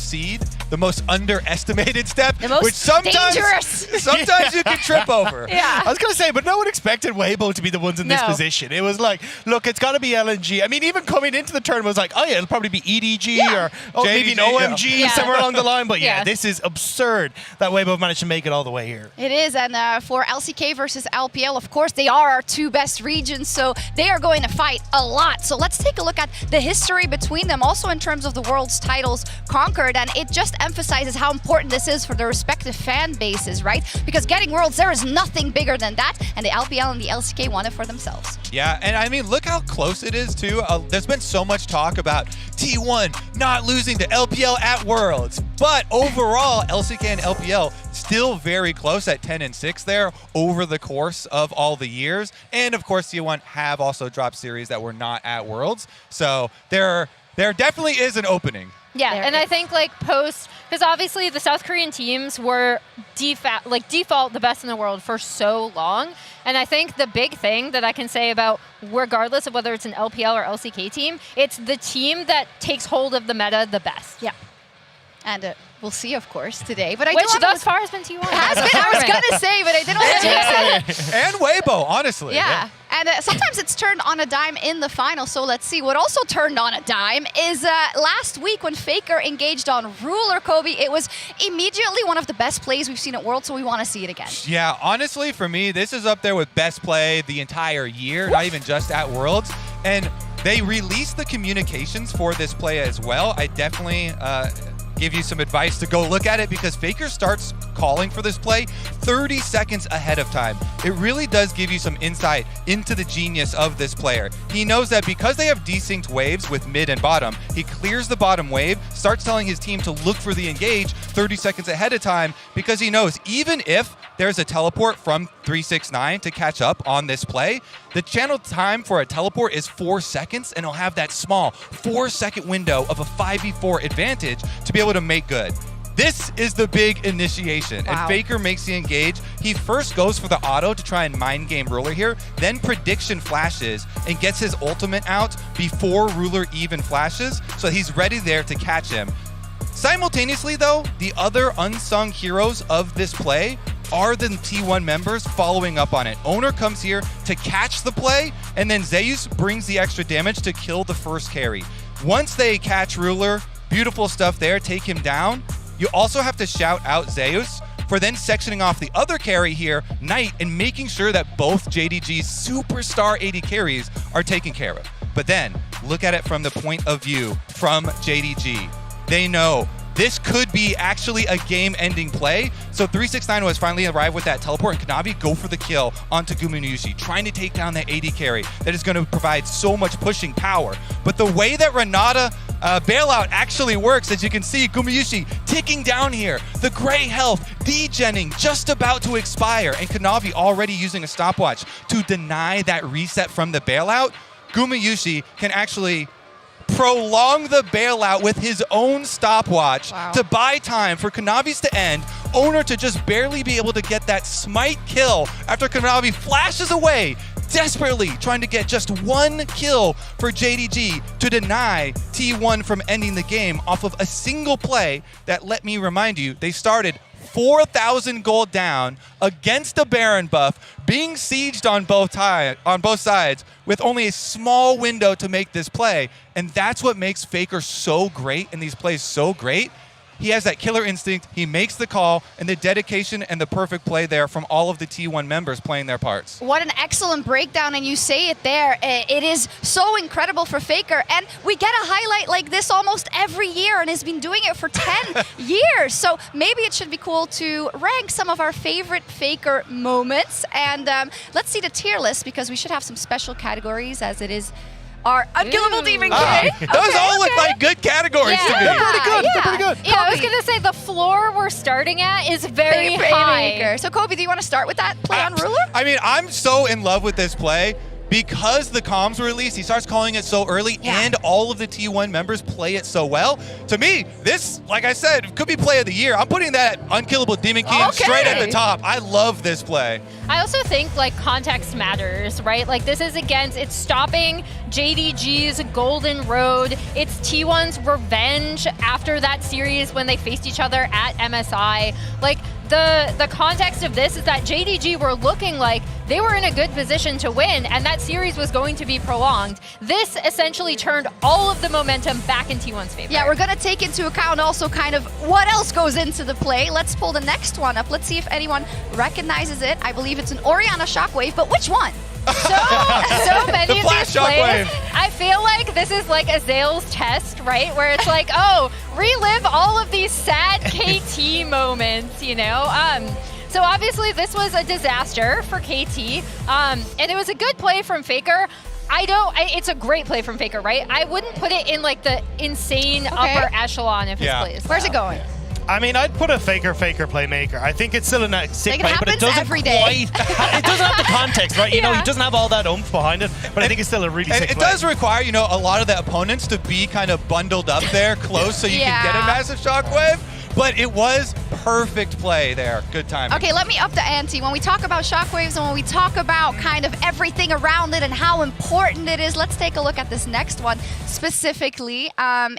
seed, the most underestimated step, the most which sometimes you can trip over. Yeah. I was going to say, but no one expected Weibo to be the ones in this position. It was like, look, it's got to be LNG. I mean, even coming into the tournament, it was like, oh yeah, it'll probably be EDG or maybe an OMG somewhere along the line. But yeah, this is absurd that Weibo managed to make it all the way here. It is, and for LCK versus LPL, of course, they are our two best regions, so they are going to fight a lot. So let's take a look at the history between them, also in terms of the World's titles conquered, and it just emphasizes how important this is for their respective fan bases, right? Because getting Worlds, there is nothing bigger than that, and the LPL and the LCK won it for themselves. Yeah, and I mean, look how close it is, too. There's been so much talk about T1 not losing to LPL at Worlds, but overall, LCK and LPL still very close at 10 and 6 there over the course of all the years. And of course, T1 have also dropped series that were not at Worlds. So there definitely is an opening. Yeah, and I think like because obviously the South Korean teams were default the best in the world for so long. And I think the big thing that I can say about, regardless of whether it's an LPL or LCK team, it's the team that takes hold of the meta the best. Yeah. And we'll see, of course, today. But Which thus far has been T1. Has been, I was going to say, but I didn't want to jinx it. And Weibo, honestly. Yeah. And sometimes it's turned on a dime in the final, so let's see. What also turned on a dime is last week when Faker engaged on Ruler, Kobe. It was immediately one of the best plays we've seen at Worlds, so we want to see it again. Yeah, honestly, for me, this is up there with best play the entire year, not even just at Worlds. And they released the communications for this play as well. I definitely give you some advice to go look at it, because Faker starts calling for this play 30 seconds ahead of time. It really does give you some insight into the genius of this player. He knows that because they have desynced waves with mid and bottom, he clears the bottom wave, starts telling his team to look for the engage 30 seconds ahead of time, because he knows even if there's a teleport from 369 to catch up on this play, the channel time for a teleport is 4 seconds, and he'll have that small 4-second window of a 5v4 advantage to be able to make good. This is the big initiation, and Faker makes the engage. He first goes for the auto to try and mind game Ruler here, then prediction flashes and gets his ultimate out before Ruler even flashes, so he's ready there to catch him. Simultaneously, though, the other unsung heroes of this play are the T1 members following up on it. Owner comes here to catch the play, and then Zeus brings the extra damage to kill the first carry. Once they catch Ruler, beautiful stuff there, take him down. You also have to shout out Zeus for then sectioning off the other carry here, Knight, and making sure that both JDG's superstar AD carries are taken care of. But then, look at it from the point of view from JDG. They know this could be actually a game-ending play. So 369 was finally arrived with that teleport, and Kanavi go for the kill onto Gumayushi, trying to take down that AD carry that is going to provide so much pushing power. But the way that Renata bailout actually works, as you can see, Gumayushi ticking down here, the gray health degenning just about to expire, and Kanavi already using a stopwatch to deny that reset from the bailout. Gumayushi can actually prolong the bailout with his own stopwatch to buy time for Kanavi's to end, Owner to just barely be able to get that smite kill after Kanavi flashes away, desperately trying to get just one kill for JDG to deny T1 from ending the game off of a single play that, let me remind you, they started 4,000 gold down against a Baron buff, being sieged on both sides with only a small window to make this play. And that's what makes Faker so great and these plays so great. He has that killer instinct, he makes the call, and the dedication and the perfect play there from all of the T1 members playing their parts. What an excellent breakdown, and you say it there. It is so incredible for Faker, and we get a highlight like this almost every year, and has been doing it for 10 years. So maybe it should be cool to rank some of our favorite Faker moments, and let's see the tier list, because we should have some special categories, as it is our unkillable demon king. Those all look like good categories to me. They're pretty good. They're pretty good. Yeah, I was going to say the floor we're starting at is very high. So Kobe, do you want to start with that play on Ruler? I mean, I'm so in love with this play. because the comms were released, he starts calling it so early, and all of the T1 members play it so well. To me, this, like I said, could be play of the year. I'm putting that Unkillable Demon King straight at the top. I love this play. I also think like context matters, right? Like this is it's stopping JDG's Golden Road. It's T1's revenge after that series when they faced each other at MSI. Like the context of this is that JDG were looking like they were in a good position to win, and that series was going to be prolonged. This essentially turned all of the momentum back in T1's favor. Yeah, we're going to take into account also kind of what else goes into the play. Let's pull the next one up. Let's see if anyone recognizes it. I believe it's an Orianna Shockwave, but which one? So many of these plays. Shockwave. I feel like this is like a Zales test, right? Where it's like, oh, relive all of these sad KT moments, you know? So obviously this was a disaster for KT, and it was a good play from Faker. It's a great play from Faker, right? I wouldn't put it in like the insane upper echelon of his plays. Where's it going? I mean, I'd put a Faker playmaker. I think it's still a sick play, but it doesn't every day. it doesn't have the context, right? You know, he doesn't have all that oomph behind it, but I think it's still a really sick It play. does require, you know, a lot of the opponents to be kind of bundled up there close so you can get a massive shockwave. But it was perfect play there. Good timing. Okay, let me up the ante. When we talk about shockwaves and when we talk about kind of everything around it and how important it is, let's take a look at this next one specifically.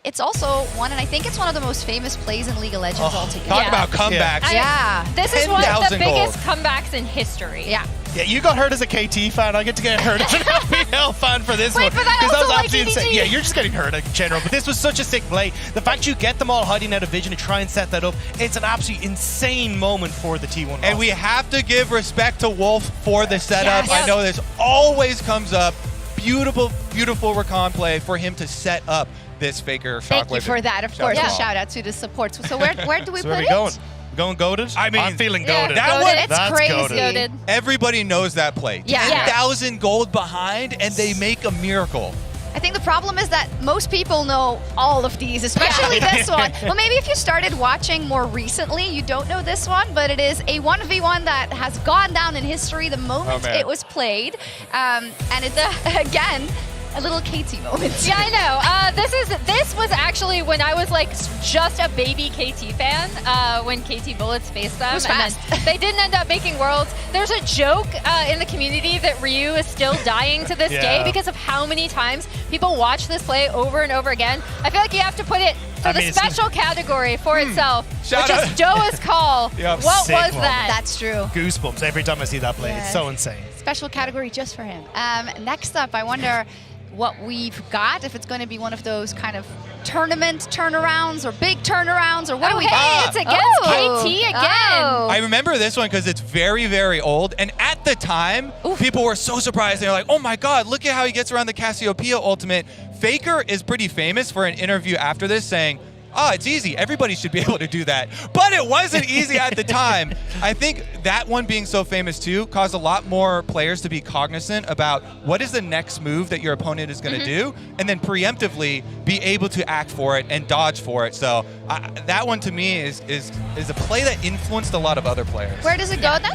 It's also one, and I think it's one of the most famous plays in League of Legends altogether. Talk about comebacks. This is one of the 10,000 biggest comebacks in history. Yeah, you got hurt as a KT fan. I get to get hurt as an LPL fan for this one. Wait, but I Because that also was like absolutely EDG. insane. Yeah, you're just getting hurt in general. But this was such a sick play. The fact you get them all hiding out of vision and try and set that up, it's an absolutely insane moment for the T1. And we have to give respect to Wolf for the setup. Yes. I know this always comes up. Beautiful, beautiful recon play for him to set up this Faker shockwave. Thank you for that. Of course, a Shockwave. shout out to the support. So where do we So put where are we it? going? Going goated? I mean, I'm feeling yeah, goated. that one- It's That's crazy. goated. Everybody knows that play. Yeah. 10,000 gold behind, and they make a miracle. I think the problem is that most people know all of these, especially this one. Well, maybe if you started watching more recently, you don't know this one, but it is a 1v1 that has gone down in history the moment it was played. And it's, again, a little KT moment. Yeah, I know. This was actually when I was like just a baby KT fan when KT Bullets faced them. It was and fast. then they didn't end up making Worlds. There's a joke in the community that Ryu is still dying to this day because of how many times people watch this play over and over again. I feel like you have to put it for the special category for itself, Shout which out. is Doa's call. Yep. What Sick was one. that? That's true. Goosebumps every time I see that play. It's so insane. Special category just for him. Next up, I wonder what we've got, if it's going to be one of those kind of tournament turnarounds or big turnarounds, or what do we got? It's against KT again. I remember this one because it's very, very old. And at the time, people were so surprised. They were like, oh my God, look at how he gets around the Cassiopeia ultimate. Faker is pretty famous for an interview after this saying, oh, it's easy. Everybody should be able to do that. But it wasn't easy at the time. I think that one being so famous too caused a lot more players to be cognizant about what is the next move that your opponent is going to do, and then preemptively be able to act for it and dodge for it. So that one to me is a play that influenced a lot of other players. Where does it go then?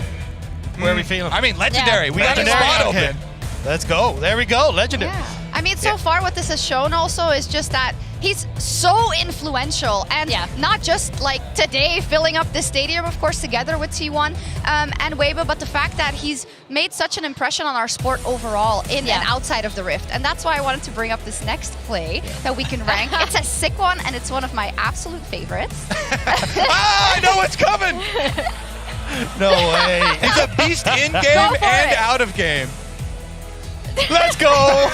Where are we feeling? I mean, legendary. We got a Legendary. spot Okay. open. Let's go. There we go. Legendary. Yeah. I mean, so far what this has shown also is just that he's so influential, and not just like today filling up this stadium, of course, together with T1 and Weibo, but the fact that he's made such an impression on our sport overall in and outside of the Rift. And that's why I wanted to bring up this next play that we can rank. It's a sick one, and it's one of my absolute favorites. I know what's coming. No way. He's a beast in game and out of game. Let's go.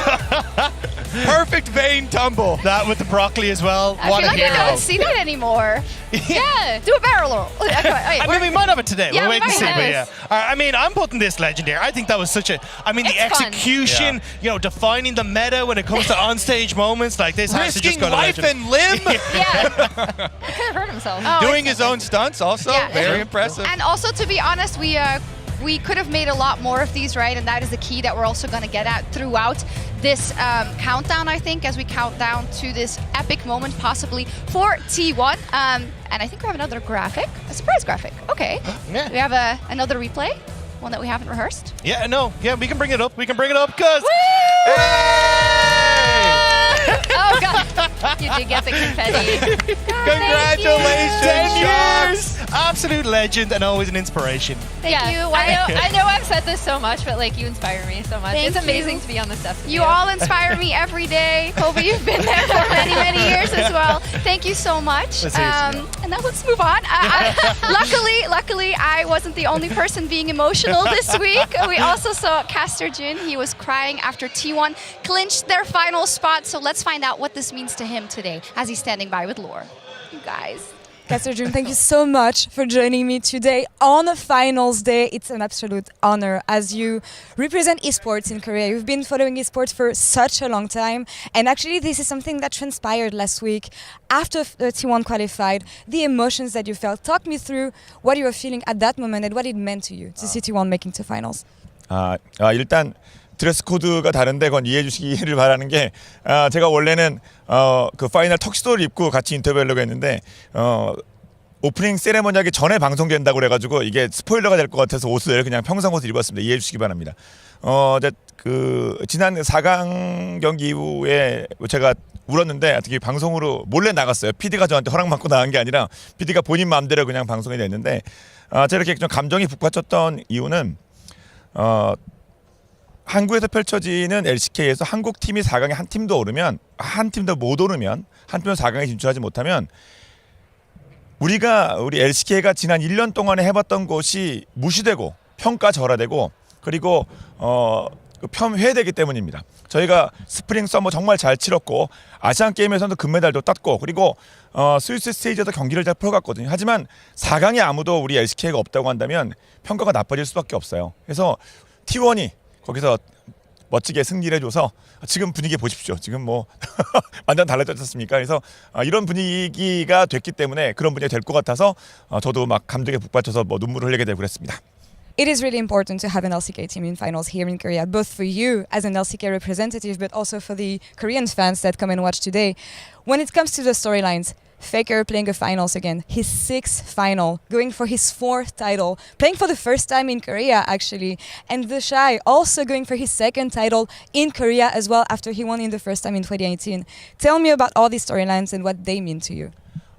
Perfect vein tumble. That with the broccoli as well. I What feel a like hero. I don't see that anymore. Yeah. Do a barrel roll. I mean, we might have it today. Yeah, we'll we wait and might see. have But it. yeah, I mean, I'm putting this legendary. I think that was such a. I mean, the It's fun. execution. You know, defining the meta when it comes to onstage moments like this. Has to just Risking go to life legend. and limb. Yeah. He could have hurt himself. Doing his own stunts also. Yeah. Very impressive. And also, to be honest, we could have made a lot more of these, right? And that is the key that we're also going to get at throughout this countdown, I think, as we count down to this epic moment, possibly for T1. And I think we have another graphic, a surprise graphic. Okay. Yeah. We have another replay. one that we haven't rehearsed? Yeah, no. Yeah, we can bring it up. We can bring it up because... Oh, God. You did get the confetti. Congratulations, 10 Shock. years! Absolute legend and always an inspiration. Thank you. I know I've said this so much, but like you inspire me so much. Thank it's amazing you. to be on the steps with You all inspire me every day. Kobe, you've been there for many, many years as well. Thank you so much. And now let's move on. Luckily, I wasn't the only person being emotional this week. We also saw Caster Jun. He was crying after T1 clinched their final spot. So let's find out what this means to him today as he's standing by with Lore. You guys. Caster Jun, thank you so much for joining me today on a finals day. It's an absolute honor as you represent esports in Korea. You've been following esports for such a long time, and actually this is something that transpired last week after T1 qualified, the emotions that you felt. Talk me through what you were feeling at that moment and what it meant to you to see T1 making to finals. 일단 드레스 코드가 다른데 그건 이해해 주시기를 바라는 게 제가 원래는 그 파이널 턱시도를 입고 같이 인터뷰하려고 했는데 오프닝 세레머니 하기 전에 방송된다고 그래가지고 이게 스포일러가 될 것 같아서 옷을 그냥 평상 옷을 입었습니다. 이해해 주시기 바랍니다. 이제 그 지난 4강 경기 이후에 제가 울었는데 어떻게 방송으로 몰래 나갔어요. PD가 저한테 허락 받고 나간 게 아니라 PD가 본인 마음대로 그냥 방송이 됐는데 제가 이렇게 좀 감정이 북받쳤던 이유는 한국에서 펼쳐지는 LCK에서 한국 팀이 4강에 한 팀도 오르면 한 팀도 못 오르면 한 팀도 4강에 진출하지 못하면 우리 LCK가 지난 1년 동안에 해봤던 것이 무시되고 평가절하되고 그리고 회되기 때문입니다. 저희가 스프링 서머 정말 잘 치렀고 아시안 게임에서도 금메달도 땄고 그리고 스위스 스테이지에서 경기를 잘 풀어갔거든요. 하지만 4강에 아무도 우리 LCK가 없다고 한다면 평가가 나빠질 수밖에 없어요. 그래서 T1이 거기서 멋지게 승리를 해줘서 지금 분위기 보십시오. 지금 뭐 완전 달라졌지 않습니까? 그래서 이런 분위기가 됐기 때문에 그런 분위기가 될 것 같아서 저도 막 감동에 북받쳐서 뭐 눈물을 흘리게 되고 그랬습니다. It is really important to have an LCK team in finals here in Korea, both for you as an LCK representative, but also for the Korean fans that come and watch today. When it comes to the storylines, Faker playing a finals again, his 6th final, going for his 4th title, playing for the first time in Korea actually, and The Shy also going for his 2nd title in Korea as well after he won in the first time in 2018. Tell me about all these storylines and what they mean to you.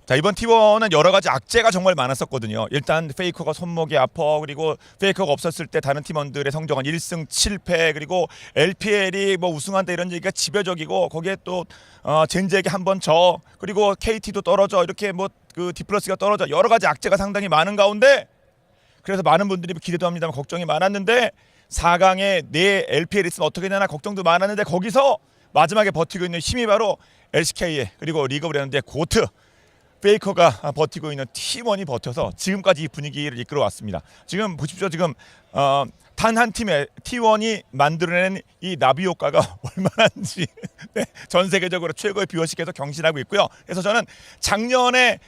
자, 이번 T1은 여러 가지 악재가 정말 많았었거든요. 일단 페이커가 손목이 아파 그리고 페이커가 없었을 때 다른 팀원들의 성적은 1승 7패 그리고 LPL이 뭐 우승한다 이런 얘기가 지배적이고 거기에 또 젠지에게 한 번 져 그리고 KT도 떨어져 이렇게 뭐 그 디플러스가 떨어져 여러 가지 악재가 상당히 많은 가운데 그래서 많은 분들이 기대도 합니다만 걱정이 많았는데 4강에 내 LPL 있으면 어떻게 되나 걱정도 많았는데 거기서 마지막에 버티고 있는 힘이 바로 LCK의 그리고 리그 오브 레전드의 고트 페이커가 버티고 있는 T1이 버텨서 지금까지 이 분위기를 이끌어 왔습니다. 지금 보십시오. 지금 단 한 팀의 T1이 만들어낸 이 나비 효과가 얼마나인지 네, 전 세계적으로 최고의 뷰어십에서 경신하고 있고요. 그래서 저는 작년에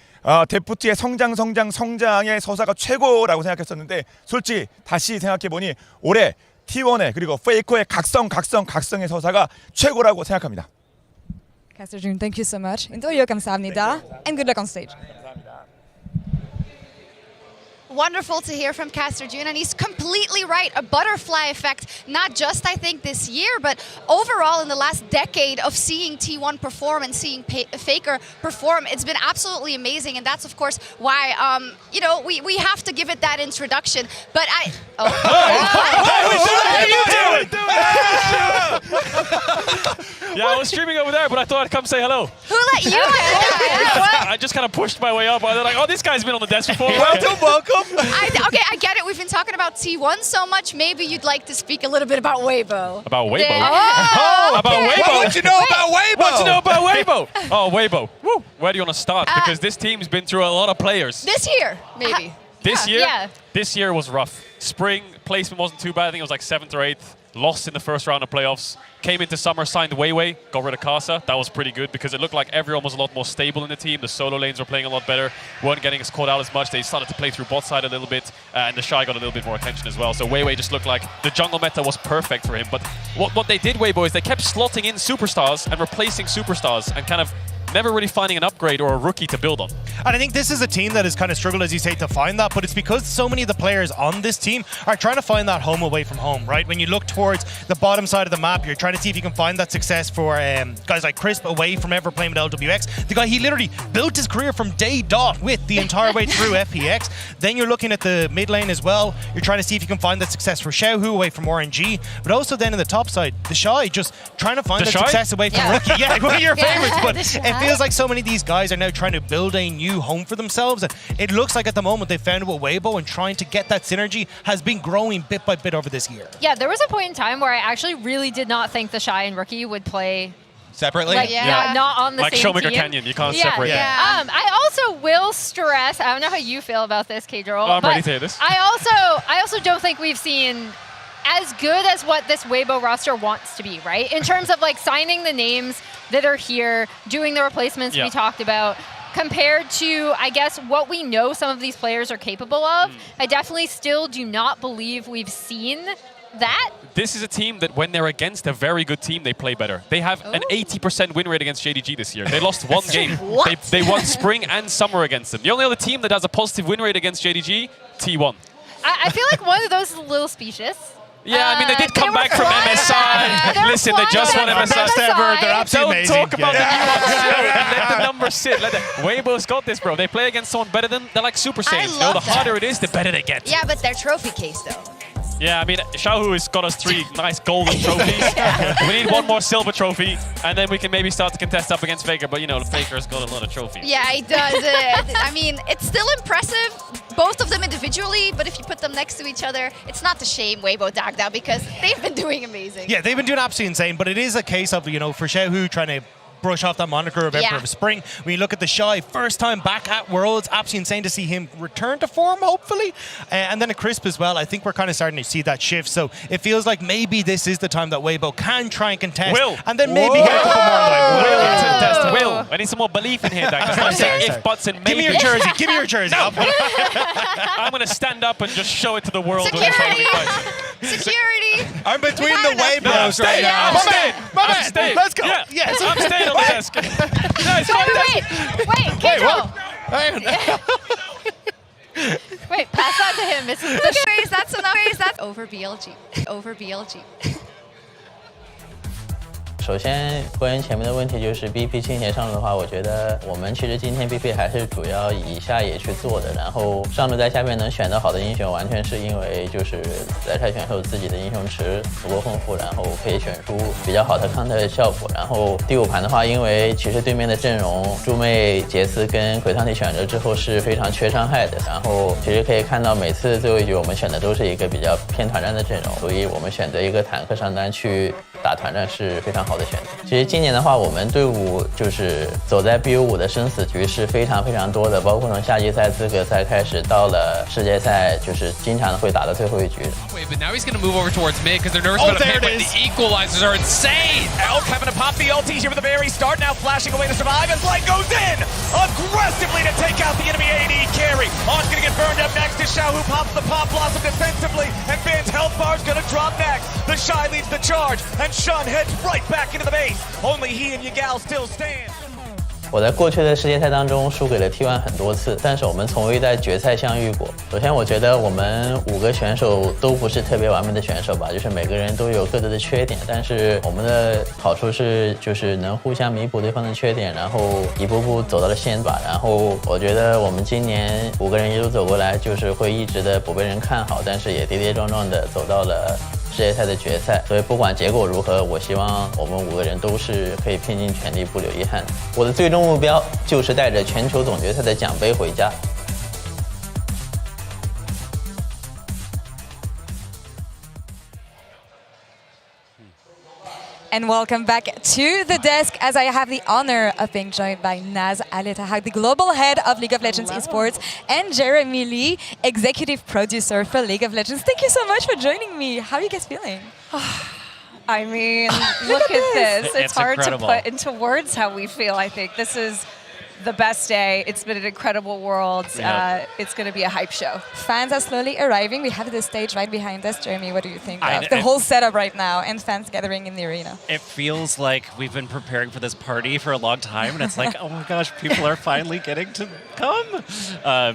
데프트의 성장의 서사가 최고라고 생각했었는데 솔직히 다시 생각해보니 올해 T1의 그리고 페이커의 각성의 서사가 최고라고 생각합니다. Caster Jun, thank you so much. 인터뷰 감사합니다. And good luck on stage. Wonderful to hear from Caster Jun, and he's completely right. A butterfly effect, not just I think this year, but overall in the last decade of seeing T1 perform and seeing Faker perform, it's been absolutely amazing, and that's of course why we have to give it that introduction. But What are you doing? Yeah, I was streaming over there, but I thought I'd come say hello. Who let you in? I just kind of pushed my way up. I was like, oh, this guy's been on the desk before. Welcome. I get it. We've been talking about T1 so much. Maybe you'd like to speak a little bit about Weibo. About Weibo? Oh, about Weibo? What you know about Weibo? What you know about Weibo? Oh, Weibo. Woo. Where do you want to start? Because this team's been through a lot of players. This year, maybe. This year? Yeah. This year was rough. Spring placement wasn't too bad. I think it was like 7th or 8th. Lost in the first round of playoffs. Came into summer, signed Weiwei, got rid of Casa. That was pretty good because it looked like everyone was a lot more stable in the team. The solo lanes were playing a lot better. Weren't getting caught out as much. They started to play through bot side a little bit. And the Shy got a little bit more attention as well. So Weiwei just looked like the jungle meta was perfect for him. But what they did, Weibo, is they kept slotting in superstars and replacing superstars and kind of never really finding an upgrade or a rookie to build on. And I think this is a team that has kind of struggled, as you say, to find that, but it's because so many of the players on this team are trying to find that home away from home, right? When you look towards the bottom side of the map, you're trying to see if you can find that success for guys like Crisp away from ever playing with LWX. The guy, he literally built his career from day dot with the entire way through FPX. Then you're looking at the mid lane as well. You're trying to see if you can find that success for Xiaohu away from RNG, but also then in the top side, the Shy just trying to find that success away from Rookie. Yeah, one of your favorites, but it feels like so many of these guys are now trying to build a new home for themselves, and it looks like at the moment they found it with Weibo, and trying to get that synergy has been growing bit by bit over this year. Yeah, there was a point in time where I actually really did not think the Shy and Rookie would play separately. Like, not on the like same Showmaker team. Canyon, you can't separate them. I also will stress, I don't know how you feel about this, K-Droll, I'm but ready to hear this. I also don't think we've seen as good as what this Weibo roster wants to be, right? In terms of like signing the names that are here, doing the replacements we talked about, compared to, I guess, what we know some of these players are capable of. I definitely still do not believe we've seen that. This is a team that when they're against a very good team, they play better. They have an 80% win rate against JDG this year. They lost one game. They won Spring and Summer against them. The only other team that has a positive win rate against JDG, T1. I feel like one of those is a little specious. Yeah, I mean, they did come back from MSI. Listen, they just won MSI. Best ever. They're absolutely amazing. Don't talk about the nuance. Let the numbers sit. Weibo's got this, bro. They play against someone better than they're like Super Saiyans. You know, the harder it is, the better they get. Yeah, but their trophy case, though. Yeah, I mean, Xiaohu has got us 3 nice golden trophies. We need one more silver trophy, and then we can maybe start to contest up against Faker. But, you know, Faker's got a lot of trophies. Yeah, he does. I mean, it's still impressive, both of them individually, but if you put them next to each other, it's not to shame Weibo Dagda because they've been doing amazing. Yeah, they've been doing absolutely insane, but it is a case of, you know, for Xiaohu trying to brush off that moniker of Emperor of Spring. When you look at the Shy, first time back at Worlds, absolutely insane to see him return to form, hopefully. And then a Crisp as well. I think we're kind of starting to see that shift. So it feels like maybe this is the time that Weibo can try and contest. And then maybe get a couple more on the way. Will to test. Will. I need some more belief in here, Doug. Not saying if, buts, and maybe. Give me your jersey. Give me your jersey. No. I'm going to stand up and just show it to the world. Security. Security. I'm between the Weibos right now. My man. Let's go. Yeah. Yes. I'm staying on the desk. Wait, K-Droll. Wait, pass that to him. That's enough. That's over BLG. Over BLG. 首先，关于前面的问题，就是 BP 倾斜上路的话，我觉得我们其实今天 BP 还是主要以下野去做的，然后上路在下面能选到好的英雄，完全是因为就是来赛选手自己的英雄池足够丰富，然后可以选出比较好的 counter 的效果。然后第5盘的话，因为其实对面的阵容猪妹、杰斯跟鬼汤体选择之后是非常缺伤害的，然后其实可以看到每次最后一局我们选的都是一个比较偏团战的阵容，所以我们选择一个坦克上单去打团战是非常好的选择。其实今年的话，我们队伍就是走在 BO5 的生死局是非常非常多的，包括从夏季赛、资格赛开始到了世界赛，就是经常会打到最后一局。But now he's going to move over towards mid because they're nervous about a pick, but the equalizers are insane. Elk having to pop the ultis here with the very start, now flashing away to survive as Light goes in aggressively to take out the enemy AD carry. On's going to get burned up next to Xiao, who pops the pop blossom defensively, and Finn's health bar is going to drop next. The Shy leads the charge, and Shun heads right back into the base. Only he and Yagal still stand. 我在过去的世界赛当中输给了 T1 很多次，但是我们从未在决赛相遇过。首先，我觉得我们5个选手都不是特别完美的选手吧，就是每个人都有各自的缺点，但是我们的好处是就是能互相弥补对方的缺点，然后一步步走到了现把。然后我觉得我们今年5个人一路走过来，就是会一直的不被人看好，但是也跌跌撞撞的走到了世界赛的决赛，所以不管结果如何，我希望我们5个人都是可以拼尽全力，不留遗憾。我的最终目标就是带着全球总决赛的奖杯回家。And welcome back to the desk as I have the honor of being joined by Naz Al-Ittihad, the global head of League of Legends Esports, and Jeremy Lee, executive producer for League of Legends. Thank you so much for joining me. How are you guys feeling? I mean, look at this. It's hard incredible. to put into words how we feel, I think. This is the best day. It's been an incredible Worlds. It's going to be a hype show. Fans are slowly arriving. We have the stage right behind us. Jeremy, what do you think of the whole setup right now and fans gathering in the arena? It feels like we've been preparing for this party for a long time, and it's like, oh my gosh, people are finally getting to come.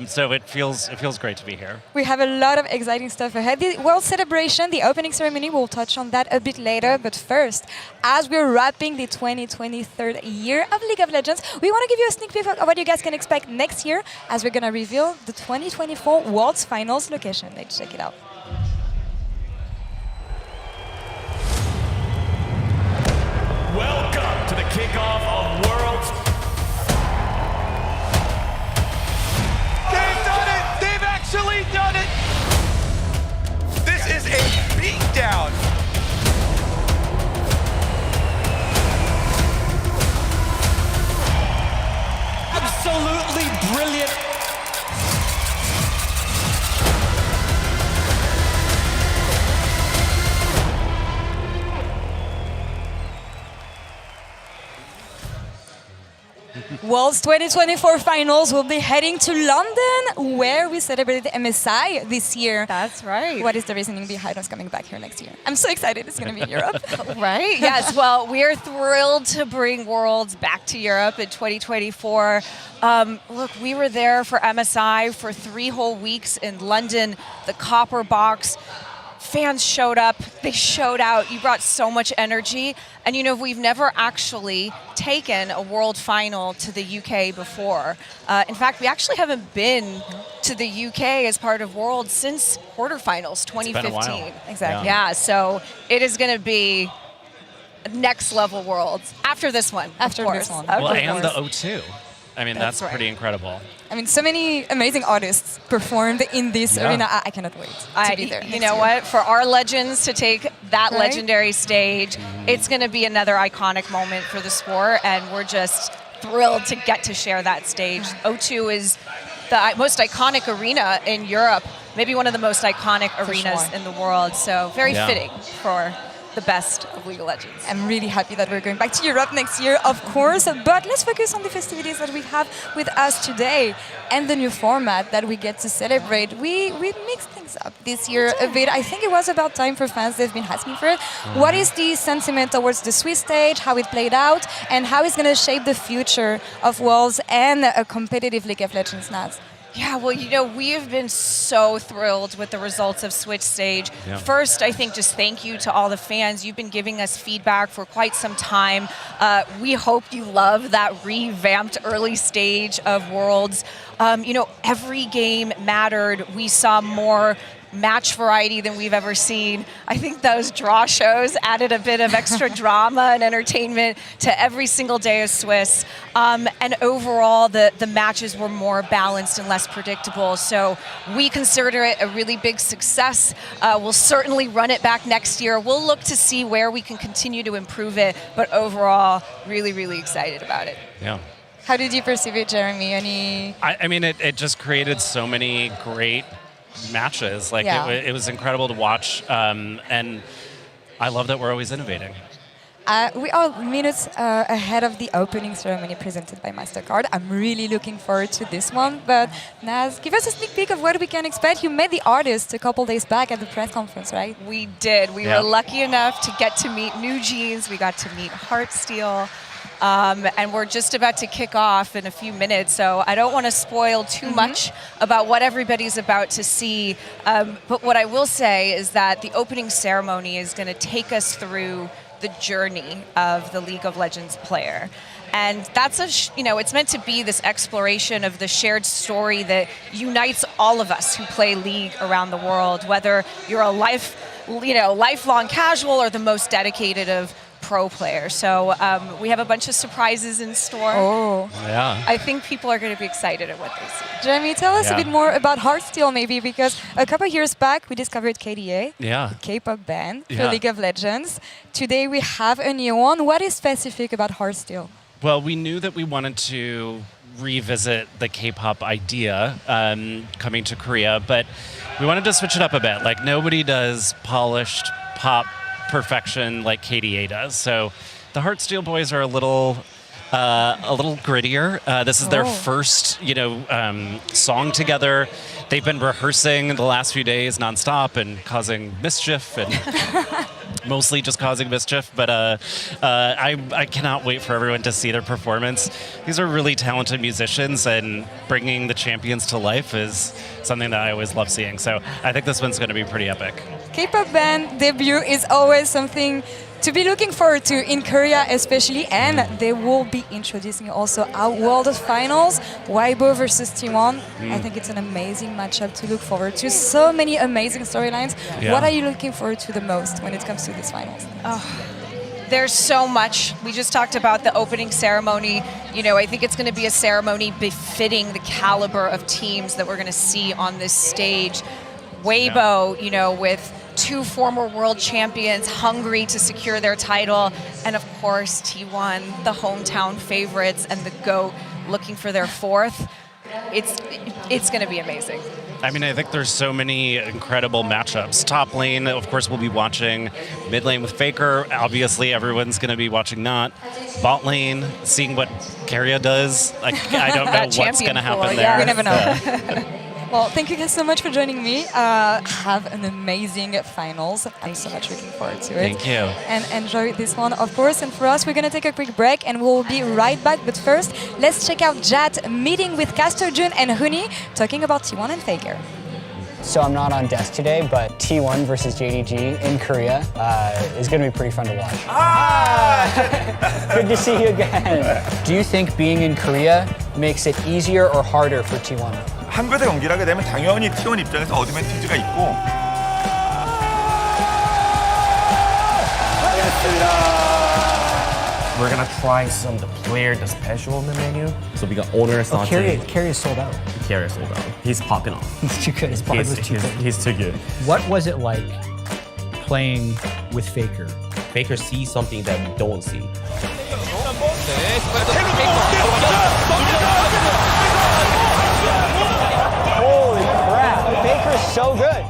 So it feels great to be here. We have a lot of exciting stuff ahead. The World Celebration, the opening ceremony, we'll touch on that a bit later. But first, as we're wrapping the 2023 year of League of Legends, we want to give you a sneak peek of what you guys can expect next year as we're going to reveal the 2024 Worlds Finals location. Let's check it out. Welcome to the kickoff of Worlds. They've done it! They've actually done it! This is a beatdown. Absolutely brilliant. Worlds 2024 Finals will be heading to London, where we celebrated MSI this year. That's right. What is the reasoning behind us coming back here next year? I'm so excited it's going to be in Europe. Right? Yes. Well, we are thrilled to bring Worlds back to Europe in 2024. Look, we were there for MSI for 3 whole weeks in London, the Copper Box. Fans showed up, they showed out, you brought so much energy. And we've never actually taken a World Final to the UK before. In fact, we actually haven't been to the UK as part of Worlds since quarterfinals 2015. It's been a while. Exactly. Yeah, so it is going to be next level Worlds after this one. After of this course. one. Well, and the O2. I mean, that's right. pretty incredible. I mean, so many amazing artists performed in this arena. I cannot wait to be there. You know what? For our legends to take that Right? legendary stage, it's going to be another iconic moment for the sport, and we're just thrilled to get to share that stage. O2 is the most iconic arena in Europe, maybe one of the most iconic arenas sure. in the world, so very fitting for the best of League of Legends. I'm really happy that we're going back to Europe next year, of course, but let's focus on the festivities that we have with us today and the new format that we get to celebrate. We mixed things up this year a bit. I think it was about time for fans. They've been asking for it. What is the sentiment towards the Swiss stage, how it played out, and how it's going to shape the future of Worlds and a competitive League of Legends, Naz? Yeah, well, we have been so thrilled with the results of Switch Stage. Yeah. First, I think just thank you to all the fans. You've been giving us feedback for quite some time. We hope you love that revamped early stage of Worlds. Every game mattered. We saw more match variety than we've ever seen. I think those draw shows added a bit of extra drama and entertainment to every single day of Swiss. And overall, the matches were more balanced and less predictable. So we consider it a really big success. We'll certainly run it back next year. We'll look to see where we can continue to improve it. But overall, really, really excited about it. Yeah. How did you perceive it, Jeremy? I mean, it just created so many great matches. Like it was incredible to watch, and I love that we're always innovating. We are minutes ahead of the opening ceremony presented by MasterCard. I'm really looking forward to this one. But Naz, give us a sneak peek of what we can expect. You met the artist a couple days back at the press conference, right? We did. We were lucky enough to get to meet New Jeans. We got to meet Heartsteel. And we're just about to kick off in a few minutes, so I don't want to spoil too much about what everybody's about to see. But what I will say is that the opening ceremony is going to take us through the journey of the League of Legends player. And that's it's meant to be this exploration of the shared story that unites all of us who play League around the world, whether you're a lifelong casual or the most dedicated of pro player. So we have a bunch of surprises in store. Oh. Yeah. I think people are going to be excited at what they see. Jeremy, tell us a bit more about Heartsteel maybe, because a couple of years back we discovered KDA, K-pop band for League of Legends. Today we have a new one. What is specific about Heartsteel? Well, we knew that we wanted to revisit the K-pop idea coming to Korea, but we wanted to switch it up a bit. Like, nobody does polished pop perfection like KDA does. So the Heartsteel boys are a little a little grittier. This is their first, song together. They've been rehearsing the last few days nonstop and causing mischief and mostly just causing mischief. But I cannot wait for everyone to see their performance. These are really talented musicians, and bringing the champions to life is something that I always love seeing. So I think this one's going to be pretty epic. K-pop band debut is always something to be looking forward to in Korea especially, and they will be introducing also our World Finals, Weibo versus T1. I think it's an amazing matchup to look forward to. So many amazing storylines. Yeah. What are you looking forward to the most when it comes to these finals? There's so much. We just talked about the opening ceremony. I think it's going to be a ceremony befitting the caliber of teams that we're going to see on this stage. Weibo, with 2 former world champions hungry to secure their title, and of course T1, the hometown favorites and the GOAT, looking for their 4th. It's going to be amazing. I mean, I think there's so many incredible matchups. Top lane, of course, we'll be watching. Mid lane with Faker, obviously everyone's going to be watching not. Bot lane, seeing what Keria does. I don't know what's going to happen there. We never know. Well, thank you guys so much for joining me. Have an amazing finals. I'm so much looking forward to it. Thank you. And enjoy this one, of course. And for us, we're going to take a quick break and we'll be right back. But first, let's check out Jat meeting with Caster Jun and Huni, talking about T1 and Faker. So I'm not on desk today, but T1 versus JDG in Korea is going to be pretty fun to watch. Good to see you again. Do you think being in Korea makes it easier or harder for T1? 한 곳에 경기를 하게 되면 당연히 T1 입장에서 어드밴티지가 있고 We're gonna try some the player, the special in the menu. So we got owner Sanjay. Carry is sold out. Carry sold out. He's popping off. He's too good. His product was too good. He's too good. What was it like playing with Faker? Faker sees something that we don't see. Holy crap! Faker's so good.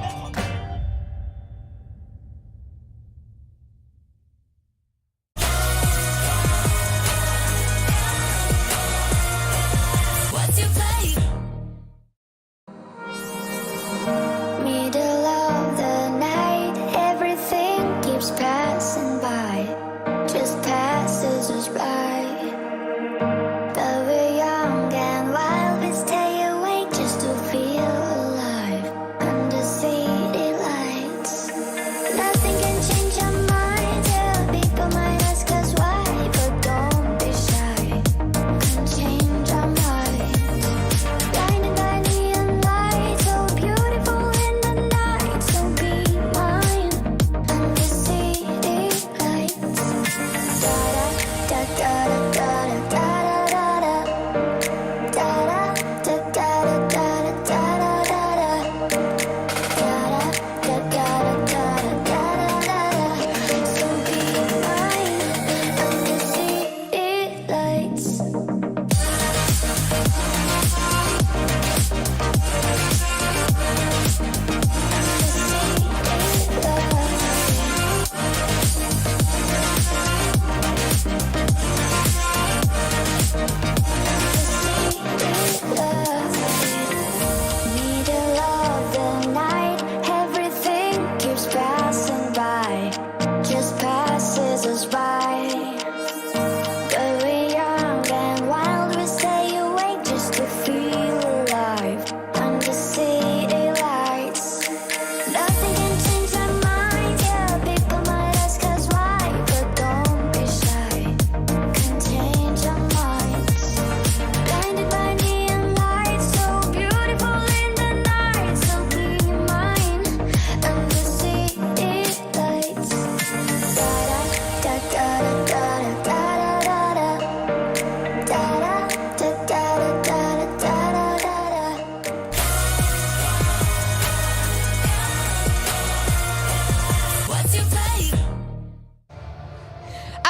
Middle of the night, everything keeps passing by, just passes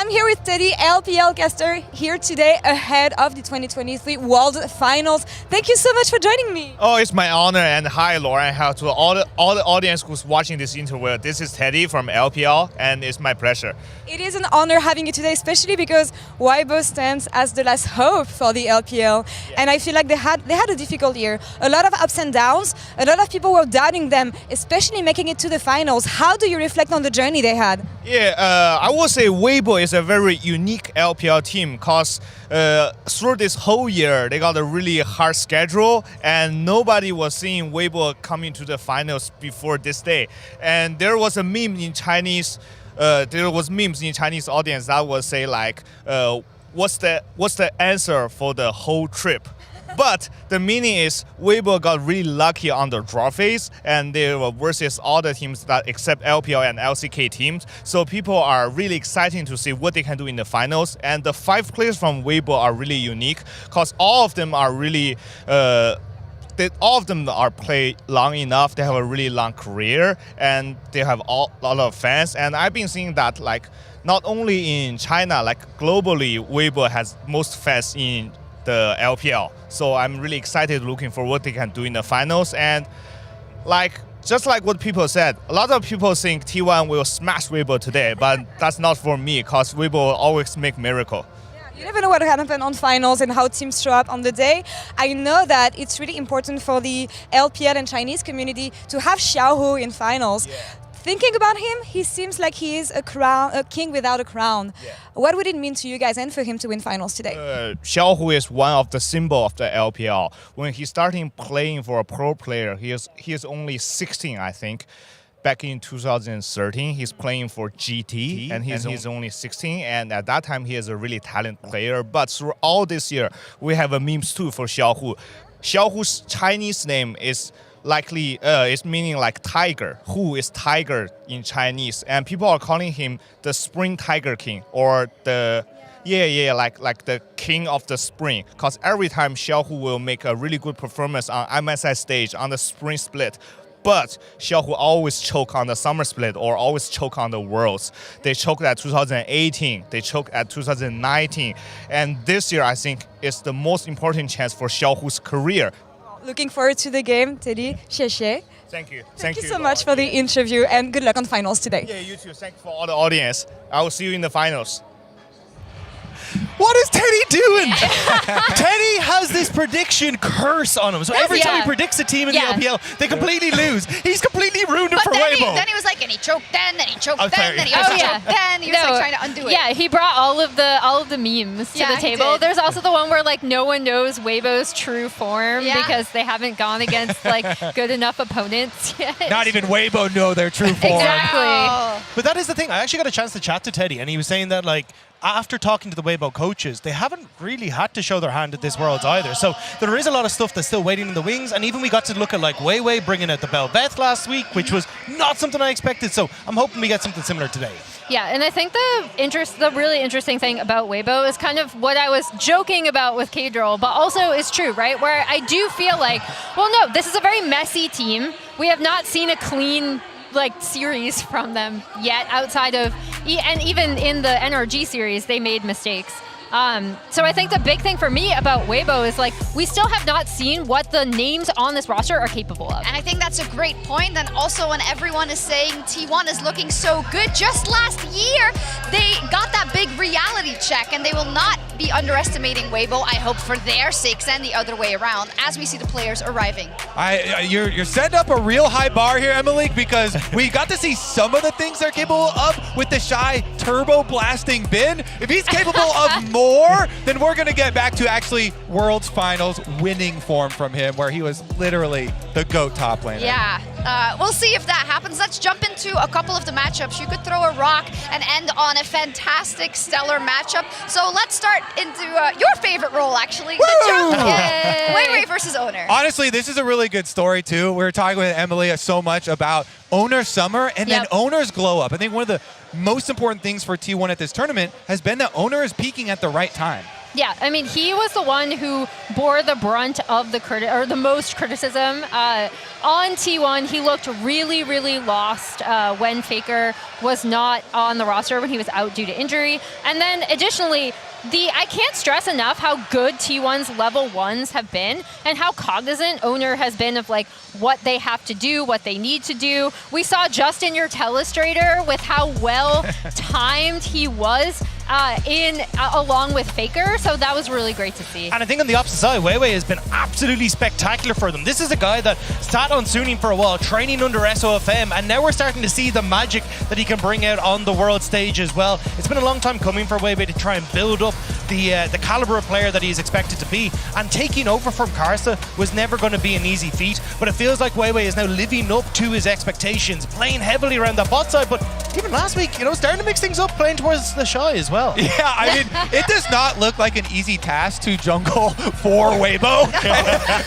I'm here with Teddy, LPL caster, here today ahead of the 2023 World Finals. Thank you so much for joining me. Oh, it's my honor, and hi, Laura, and hi to all the audience who's watching this interview. This is Teddy from LPL, and it's my pleasure. It is an honor having you today, especially because Weibo stands as the last hope for the LPL, and I feel like they had a difficult year. A lot of ups and downs. A lot of people were doubting them, especially making it to the finals. How do you reflect on the journey they had? Yeah, I would say Weibo is a very unique LPL team because through this whole year, they got a really hard schedule and nobody was seeing Weibo coming to the finals before this day. And there was a meme in Chinese, audience that would say like, what's the answer for the whole trip? But the meaning is Weibo got really lucky on the draw phase and they were versus all the teams that except LPL and LCK teams. So people are really excited to see what they can do in the finals. And the 5 players from Weibo are really unique because all of them are really all of them are played long enough. They have a really long career and they have a lot of fans. And I've been seeing that like not only in China, like globally, Weibo has most fans in the LPL. So I'm really excited looking for what they can do in the finals. And like just like what people said, a lot of people think T1 will smash Weibo today, but that's not for me because Weibo always make miracle. You never know what will happen on finals and how teams show up on the day. I know that it's really important for the LPL and Chinese community to have Xiaohu in finals. Yeah. Thinking about him, he seems like he is a king without a crown. Yeah. What would it mean to you guys and for him to win finals today? Xiaohu is one of the symbol of the LPL. When he started playing for a pro player, he is only 16, I think. Back in 2013, he's playing for GT, and he's only 16. And at that time, he is a really talented player. But through all this year, we have a memes too for Xiaohu. Xiaohu's Chinese name is likely it's meaning like tiger. Hu is tiger in Chinese, and people are calling him the Spring Tiger King or the like the king of the spring. Because every time Xiaohu will make a really good performance on MSI stage on the spring split. But Xiaohu always choke on the summer split or always choke on the Worlds. They choked at 2018, they choked at 2019. And this year, I think, is the most important chance for Xiaohu's career. Looking forward to the game, Teddy. Xie. Thank you. Thank you so much for the interview and good luck on finals today. Yeah, you too. Thank you for all the audience. I will see you in the finals. What is Teddy doing? Teddy has this prediction curse on him. So every time he predicts a team in the LPL, they completely lose. He's completely ruined it for Weibo. Then he was like, and he choked then he choked then he also choked then. He was like trying to undo it. Yeah, he brought all of the memes to the table. There's also the one where like no one knows Weibo's true form because they haven't gone against like good enough opponents yet. Not even Weibo know their true form. Exactly. But that is the thing. I actually got a chance to chat to Teddy, and he was saying that like after talking to the Weibo coaches, they haven't really had to show their hand at this Worlds either. So there is a lot of stuff that's still waiting in the wings. And even we got to look at like Weiwei bringing out the Belveth last week, which was not something I expected. So I'm hoping we get something similar today. Yeah, and I think the really interesting thing about Weibo is kind of what I was joking about with K-Droll, but also is true, right? Where I do feel like, well, no, this is a very messy team. We have not seen a clean like series from them yet outside of, and even in the NRG series, they made mistakes. So I think the big thing for me about Weibo is like we still have not seen what the names on this roster are capable of. And I think that's a great point. And also when everyone is saying T1 is looking so good, just last year they got that big reality check and they will not be underestimating Weibo, I hope, for their sakes and the other way around as we see the players arriving. You're setting up a real high bar here, Emily, because we got to see some of the things they're capable of with the Shy turbo blasting Bin. If he's capable of more, then we're going to get back to actually Worlds Finals winning form from him, where he was literally the GOAT top laner. Yeah, we'll see if that happens. Let's jump into a couple of the matchups. You could throw a rock and end on a fantastic stellar matchup. So let's start into your favorite role, actually. The jump. Weiwei versus Owner. Honestly, this is a really good story, too. We were talking with Emily so much about Owner Summer and then Owner's glow up. I think one of the most important things for T1 at this tournament has been that Owner is peaking at the right time. Yeah, I mean, he was the one who bore the brunt of the most criticism. On T1, he looked really, really lost when Faker was not on the roster, when he was out due to injury. And then additionally, I can't stress enough how good T1's level 1s have been and how cognizant Owner has been of like what they have to do, what they need to do. We saw just in your telestrator with how well timed he was along with Faker, so that was really great to see. And I think on the opposite side, Weiwei has been absolutely spectacular for them. This is a guy that sat on Suning for a while, training under SOFM, and now we're starting to see the magic that he can bring out on the world stage as well. It's been a long time coming for Weiwei to try and build up the caliber of player that he's expected to be, and taking over from Karsa was never going to be an easy feat, but it feels like Weiwei is now living up to his expectations, playing heavily around the bot side, but even last week, starting to mix things up, playing towards the Shy as well. Yeah, I mean, it does not look like an easy task to jungle for Weibo.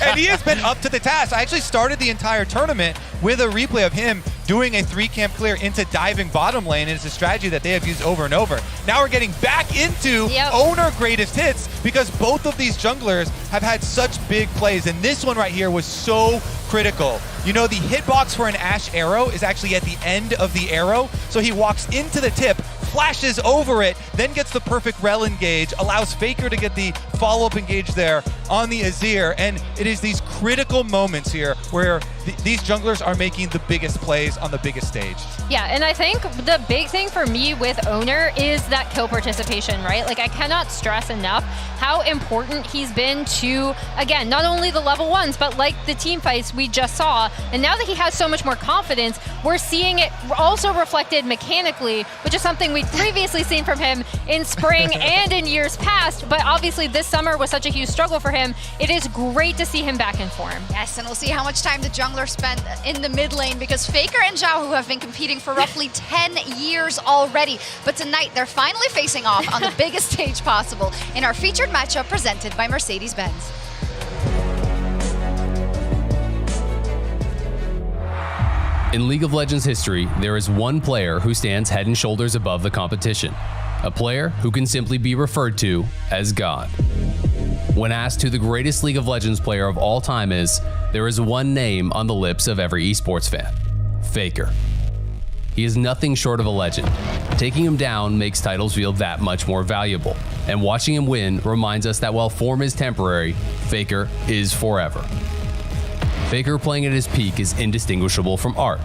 And he has been up to the task. I actually started the entire tournament with a replay of him doing a 3-camp clear into diving bottom lane, and it's a strategy that they have used over and over. Now we're getting back into Owner greatest hits because both of these junglers have had such big plays, and this one right here was so critical. The hitbox for an Ashe arrow is actually at the end of the arrow, so he walks into the tip, flashes over it, then gets the perfect rel engage, allows Faker to get the follow-up engage there on the Azir, and it is these critical moments here where these junglers are making the biggest plays on the biggest stage. Yeah, and I think the big thing for me with Owner is that kill participation, right? Like, I cannot stress enough how important he's been to, again, not only the level 1s, but like the team fights we just saw. And now that he has so much more confidence, we're seeing it also reflected mechanically, which is something we've previously seen from him in spring and in years past. But obviously this summer was such a huge struggle for him. It is great to see him back in form. Yes, and we'll see how much time the jungler spent in the mid lane, because Faker and Xiaohu have been competing for roughly 10 years already. But tonight they're finally facing off on the biggest stage possible in our featured matchup presented by Mercedes-Benz. In League of Legends history, there is one player who stands head and shoulders above the competition. A player who can simply be referred to as God. When asked who the greatest League of Legends player of all time is, there is one name on the lips of every esports fan: Faker. He is nothing short of a legend. Taking him down makes titles feel that much more valuable, and watching him win reminds us that while form is temporary, Faker is forever. Faker playing at his peak is indistinguishable from art,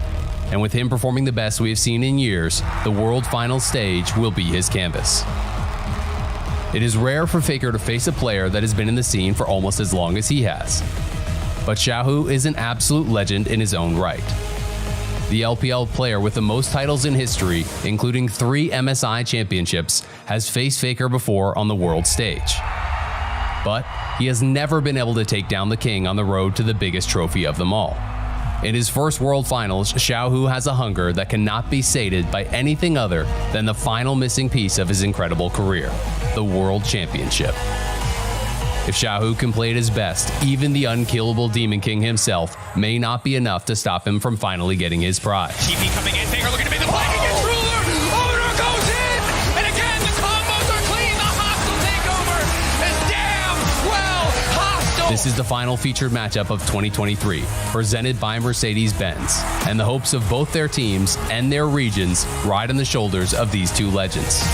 and with him performing the best we have seen in years, the World Finals stage will be his canvas. It is rare for Faker to face a player that has been in the scene for almost as long as he has, but Xiaohu is an absolute legend in his own right. The LPL player with the most titles in history, including 3 MSI championships, has faced Faker before on the world stage. But he has never been able to take down the king on the road to the biggest trophy of them all. In his first World Finals, Xiaohu has a hunger that cannot be sated by anything other than the final missing piece of his incredible career, the World Championship. If Xiaohu can play at his best, even the unkillable Demon King himself may not be enough to stop him from finally getting his prize. TP coming in, Faker looking to make the play, he gets ruler, Owner goes in, and again the combos are clean, the hostile takeover is damn well hostile. This is the final featured matchup of 2023, presented by Mercedes-Benz, and the hopes of both their teams and their regions ride on the shoulders of these two legends.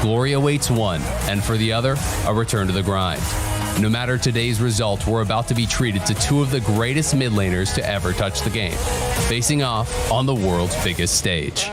Glory awaits one, and for the other, a return to the grind. No matter today's result, we're about to be treated to two of the greatest mid laners to ever touch the game, facing off on the world's biggest stage.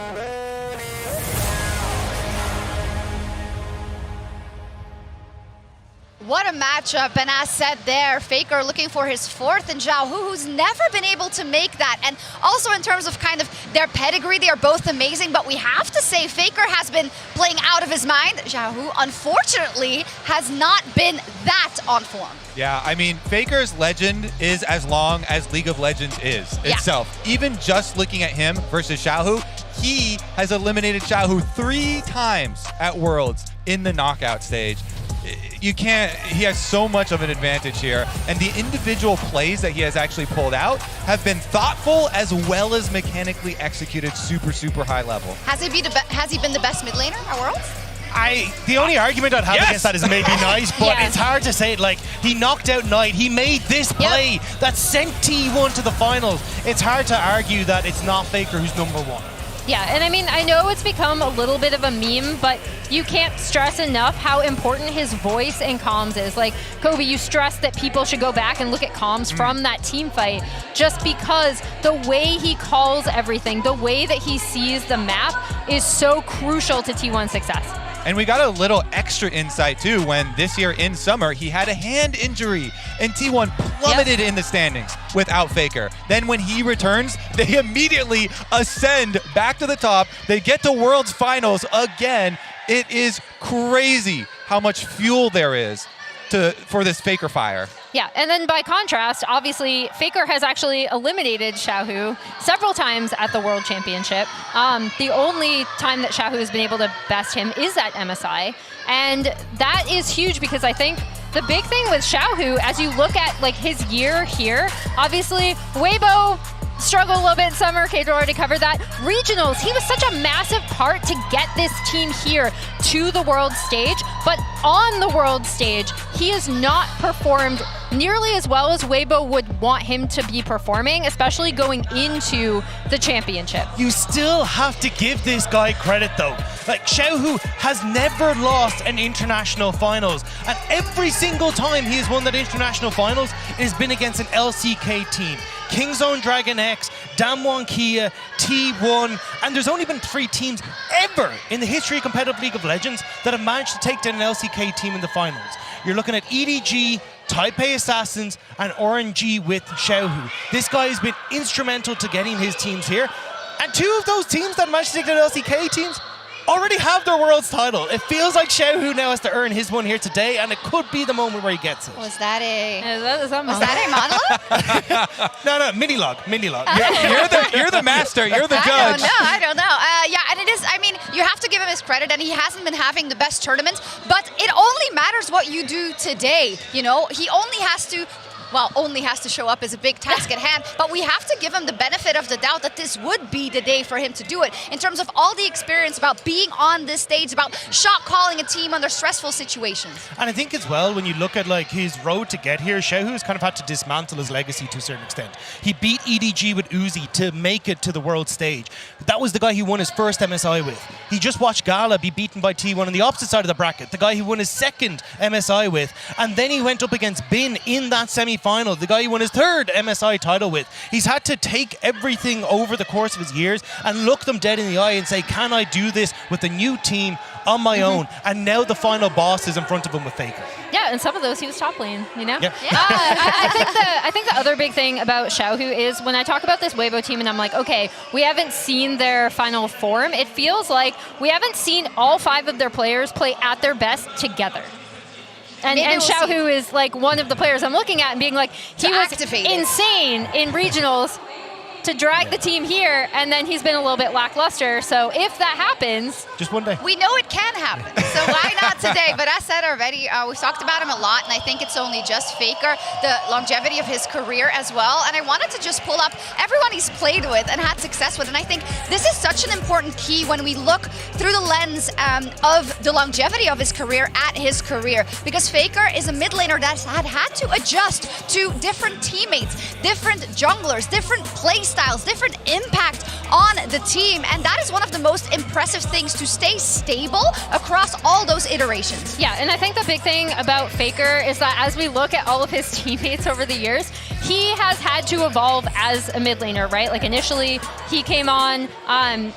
What a matchup, and as said there, Faker looking for his 4th, and Xiaohu, who's never been able to make that. And also in terms of kind of their pedigree, they are both amazing, but we have to say Faker has been playing out of his mind. Xiaohu, unfortunately, has not been that on form. Yeah, I mean, Faker's legend is as long as League of Legends is itself. Even just looking at him versus Xiaohu, he has eliminated Xiaohu 3 times at Worlds in the knockout stage. you can't, he has so much of an advantage here. And the individual plays that he has actually pulled out have been thoughtful as well as mechanically executed super, super high level. Has he been the best mid laner at Worlds? The only argument I'd have against that is maybe Knight, but it's hard to say it. Like, he knocked out Knight. He made this play that sent T1 to the finals. It's hard to argue that it's not Faker who's number one. Yeah, and I mean, I know it's become a little bit of a meme, but you can't stress enough how important his voice and comms is. Like, Kobe, you stressed that people should go back and look at comms from that team fight, just because the way he calls everything, the way that he sees the map is so crucial to T1's success. And we got a little extra insight too when this year in summer he had a hand injury and T1 plummeted in the standings without Faker. Then when he returns, they immediately ascend back to the top. They get to Worlds Finals again. It is crazy how much fuel there is for this Faker fire. Yeah, and then by contrast, obviously, Faker has actually eliminated Xiaohu several times at the World Championship. The only time that Xiaohu has been able to best him is at MSI, and that is huge because I think the big thing with Xiaohu, as you look at like his year here, obviously, Weibo struggled a little bit in summer. Kate already covered that. Regionals, he was such a massive part to get this team here to the world stage, but on the world stage, he has not performed nearly as well as Weibo would want him to be performing, especially going into the championship. You still have to give this guy credit though. Like, Xiaohu has never lost an international finals, and every single time he has won that international finals, it has been against an LCK team. Kingzone Dragon X, Damwon Kia, T1, and there's only been 3 teams ever in the history of competitive League of Legends that have managed to take down an LCK team in the finals. You're looking at EDG, Taipei Assassins, and RNG with Xiaohu. This guy has been instrumental to getting his teams here, and 2 of those teams that managed to take down LCK teams already have their Worlds title. It feels like Xiaohu now has to earn his one here today, and it could be the moment where he gets it. Was that a monologue? No, mini log. You're the master. You're the judge. I don't know. Yeah, and it is, I mean, you have to give him his credit, and he hasn't been having the best tournaments, but it only matters what you do today. You know, he only has to show up as a big task at hand, but we have to give him the benefit of the doubt that this would be the day for him to do it in terms of all the experience about being on this stage, about shot calling a team under stressful situations. And I think as well, when you look at like his road to get here, Xiaohu has kind of had to dismantle his legacy to a certain extent. He beat EDG with Uzi to make it to the world stage. That was the guy he won his first MSI with. He just watched Gala be beaten by T1 on the opposite side of the bracket, the guy he won his second MSI with, and then he went up against Bin in that semi-final, the guy he won his third MSI title with. He's had to take everything over the course of his years and look them dead in the eye and say, can I do this with a new team on my own? And now the final boss is in front of him with Faker. Yeah, and some of those he was top lane, you know? Yeah. I think the other big thing about Xiaohu is when I talk about this Weibo team and I'm like, okay, we haven't seen their final form, it feels like we haven't seen all 5 of their players play at their best together. And Xiaohu is like one of the players I'm looking at and being like, he was insane in regionals to drag the team here, and then he's been a little bit lackluster. So if that happens, just one day. We know it can happen, so why not today? But as said already, we've talked about him a lot, and I think it's only just Faker, the longevity of his career as well. And I wanted to just pull up everyone he's played with and had success with, and I think this is such an important key when we look through the lens of the longevity of his career at his career, because Faker is a mid laner that had to adjust to different teammates, different junglers, different play styles, different impact on the team, and that is one of the most impressive things, to stay stable across all those iterations. Yeah, and I think the big thing about Faker is that as we look at all of his teammates over the years, he has had to evolve as a mid laner, right? Like initially he came on,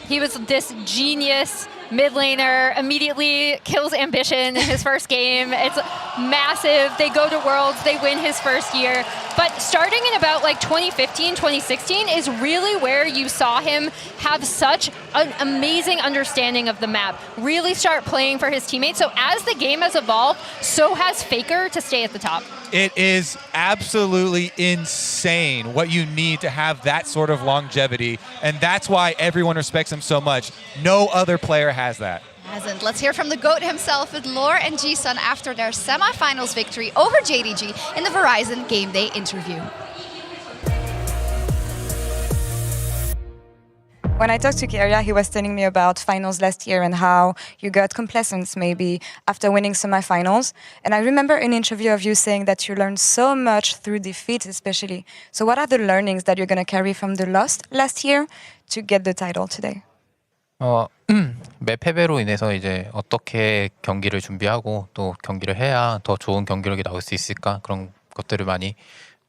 he was this genius mid laner, immediately kills Ambition in his first game. It's massive. They go to Worlds, they win his first year. But starting in about like 2015, 2016 is really where you saw him have such an amazing understanding of the map, really start playing for his teammates. So as the game has evolved, so has Faker to stay at the top. It is absolutely insane what you need to have that sort of longevity, and that's why everyone respects him so much. No other player has that. Hasn't. Let's hear from the GOAT himself with Lore and Ji-sun after their semifinals victory over JDG in the Verizon Game Day interview. When I talked to Keria, he was telling me about finals last year and how you got complacent maybe after winning semifinals. And I remember an interview of you saying that you learned so much through defeat especially. So what are the learnings that you're going to carry from the loss last year to get the title today? 매 패배로 인해서 이제 어떻게 경기를 준비하고 또 경기를 해야 더 좋은 경기력이 나올 수 있을까 그런 것들을 많이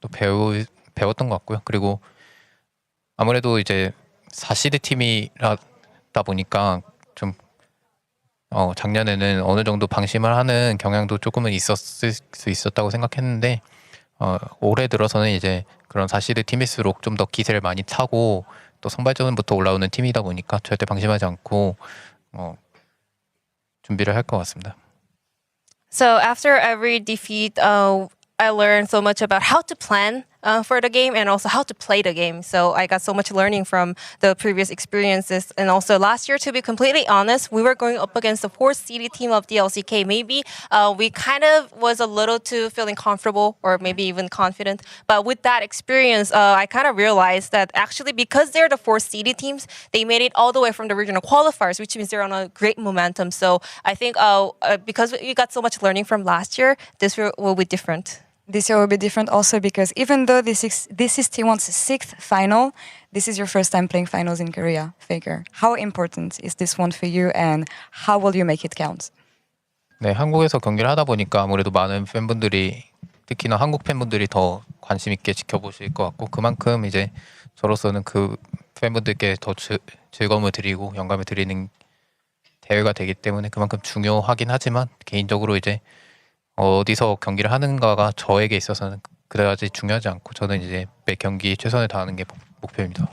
또 배웠던 것 같고요. 그리고 아무래도 이제 4시드 팀이다 보니까 좀 작년에는 어느 정도 방심을 하는 경향도 조금은 있었을 수 있었다고 생각했는데 올해 들어서는 이제 그런 4시드 팀일수록 좀 더 기세를 많이 타고 또 선발전부터 올라오는 팀이다 보니까 절대 방심하지 않고 준비를 할 것 같습니다. So after every defeat, I learned so much about how to plan for the game and also how to play the game. So I got so much learning from the previous experiences. And also last year, to be completely honest, we were going up against the 4th seeded team of the LCK. Maybe we kind of was a little too feeling comfortable or maybe even confident. But with that experience, I kind of realized that actually because they're the 4th seeded teams, they made it all the way from the regional qualifiers, which means they're on a great momentum. So I think because we got so much learning from last year, this will be different. This year will be different also because even though this is T1's 6th final, this is your first time playing finals in Korea, Faker. How important is this one for you and how will you make it count? 네, 한국에서 경기를 하다 보니까 아무래도 많은 팬분들이 특히나 한국 팬분들이 더 관심 있게 지켜보실 것 같고 그만큼 이제 저로서는 그 팬분들께 더 즐거움을 드리고 영감을 드리는 대회가 되기 때문에 그만큼 중요하긴 하지만 개인적으로 이제 어디서 경기를 하는가가 저에게 있어서는 그다지 중요하지 않고 저는 이제 매 경기 최선을 다하는 게 목표입니다.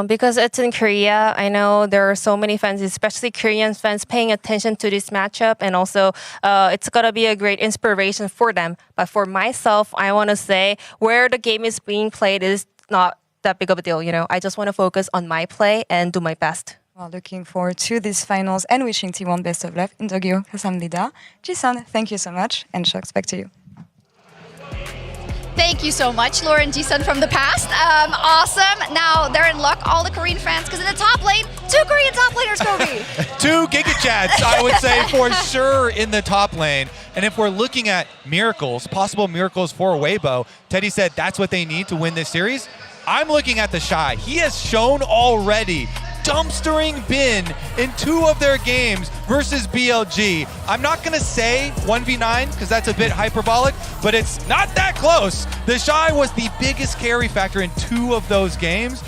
Because it's in Korea, I know there are so many fans, especially Korean fans, paying attention to this matchup, and also it's gonna be a great inspiration for them. But for myself, I want to say where the game is being played is not that big of a deal. You know, I just want to focus on my play and do my best. Well, looking forward to these finals and wishing T1 best of luck in Tokyo. 감사합니다. Ji-sun, thank you so much, and Shox, back to you. Thank you so much, Lauren Ji-sun from the past. Awesome. Now they're in luck, all the Korean fans, because in the top lane, 2 Korean top laners, Kobe. 2 Giga Chads, I would say, for sure in the top lane. And if we're looking at miracles, possible miracles for Weibo, Teddy said that's what they need to win this series. I'm looking at the Shy. He has shown already dumpstering Bin in 2 of their games versus BLG. I'm not going to say 1v9 because that's a bit hyperbolic, but it's not that close. The Shy was the biggest carry factor in 2 of those games.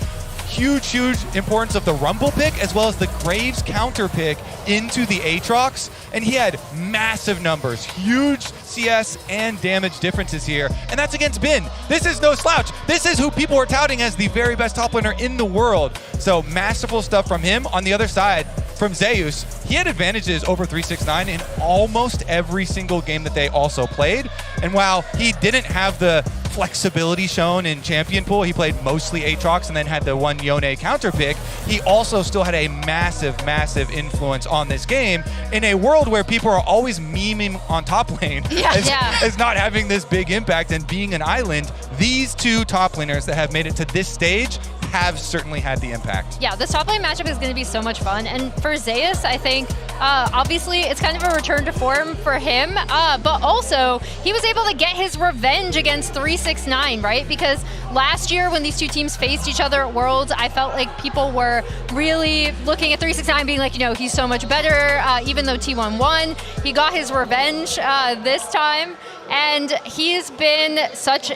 Huge importance of the Rumble pick as well as the Graves counter pick into the Aatrox. And he had massive numbers, huge CS and damage differences here. And that's against Bin. This is no slouch. This is who people are touting as the very best top laner in the world. So masterful stuff from him. On the other side, from Zeus, he had advantages over 369 in almost every single game that they also played. And while he didn't have the flexibility shown in Champion Pool, he played mostly Aatrox and then had the one Yone counter pick, he also still had a massive influence on this game in a world where people are always memeing on top lane as not having this big impact and being an island. These 2 top laners that have made it to this stage have certainly had the impact. Yeah, this top lane matchup is going to be so much fun. And for Zeus, I think obviously it's kind of a return to form for him, but also he was able to get his revenge against 369, right? Because last year when these 2 teams faced each other at Worlds, I felt like people were really looking at 369 being like, you know, he's so much better, even though T1 won. He got his revenge this time, and he's been such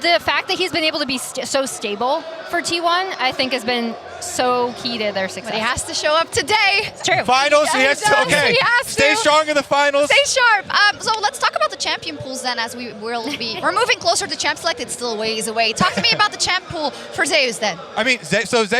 the fact that he's been able to be so stable for T1, I think has been so key to their success. But he has to show up today. It's true. Finals, he has to, okay. Stay strong in the finals. Stay sharp. So let's talk about the champion pools then, as we're moving closer to Champ Select. It's still ways away. Talk to me about the champ pool for Zeus then. I mean,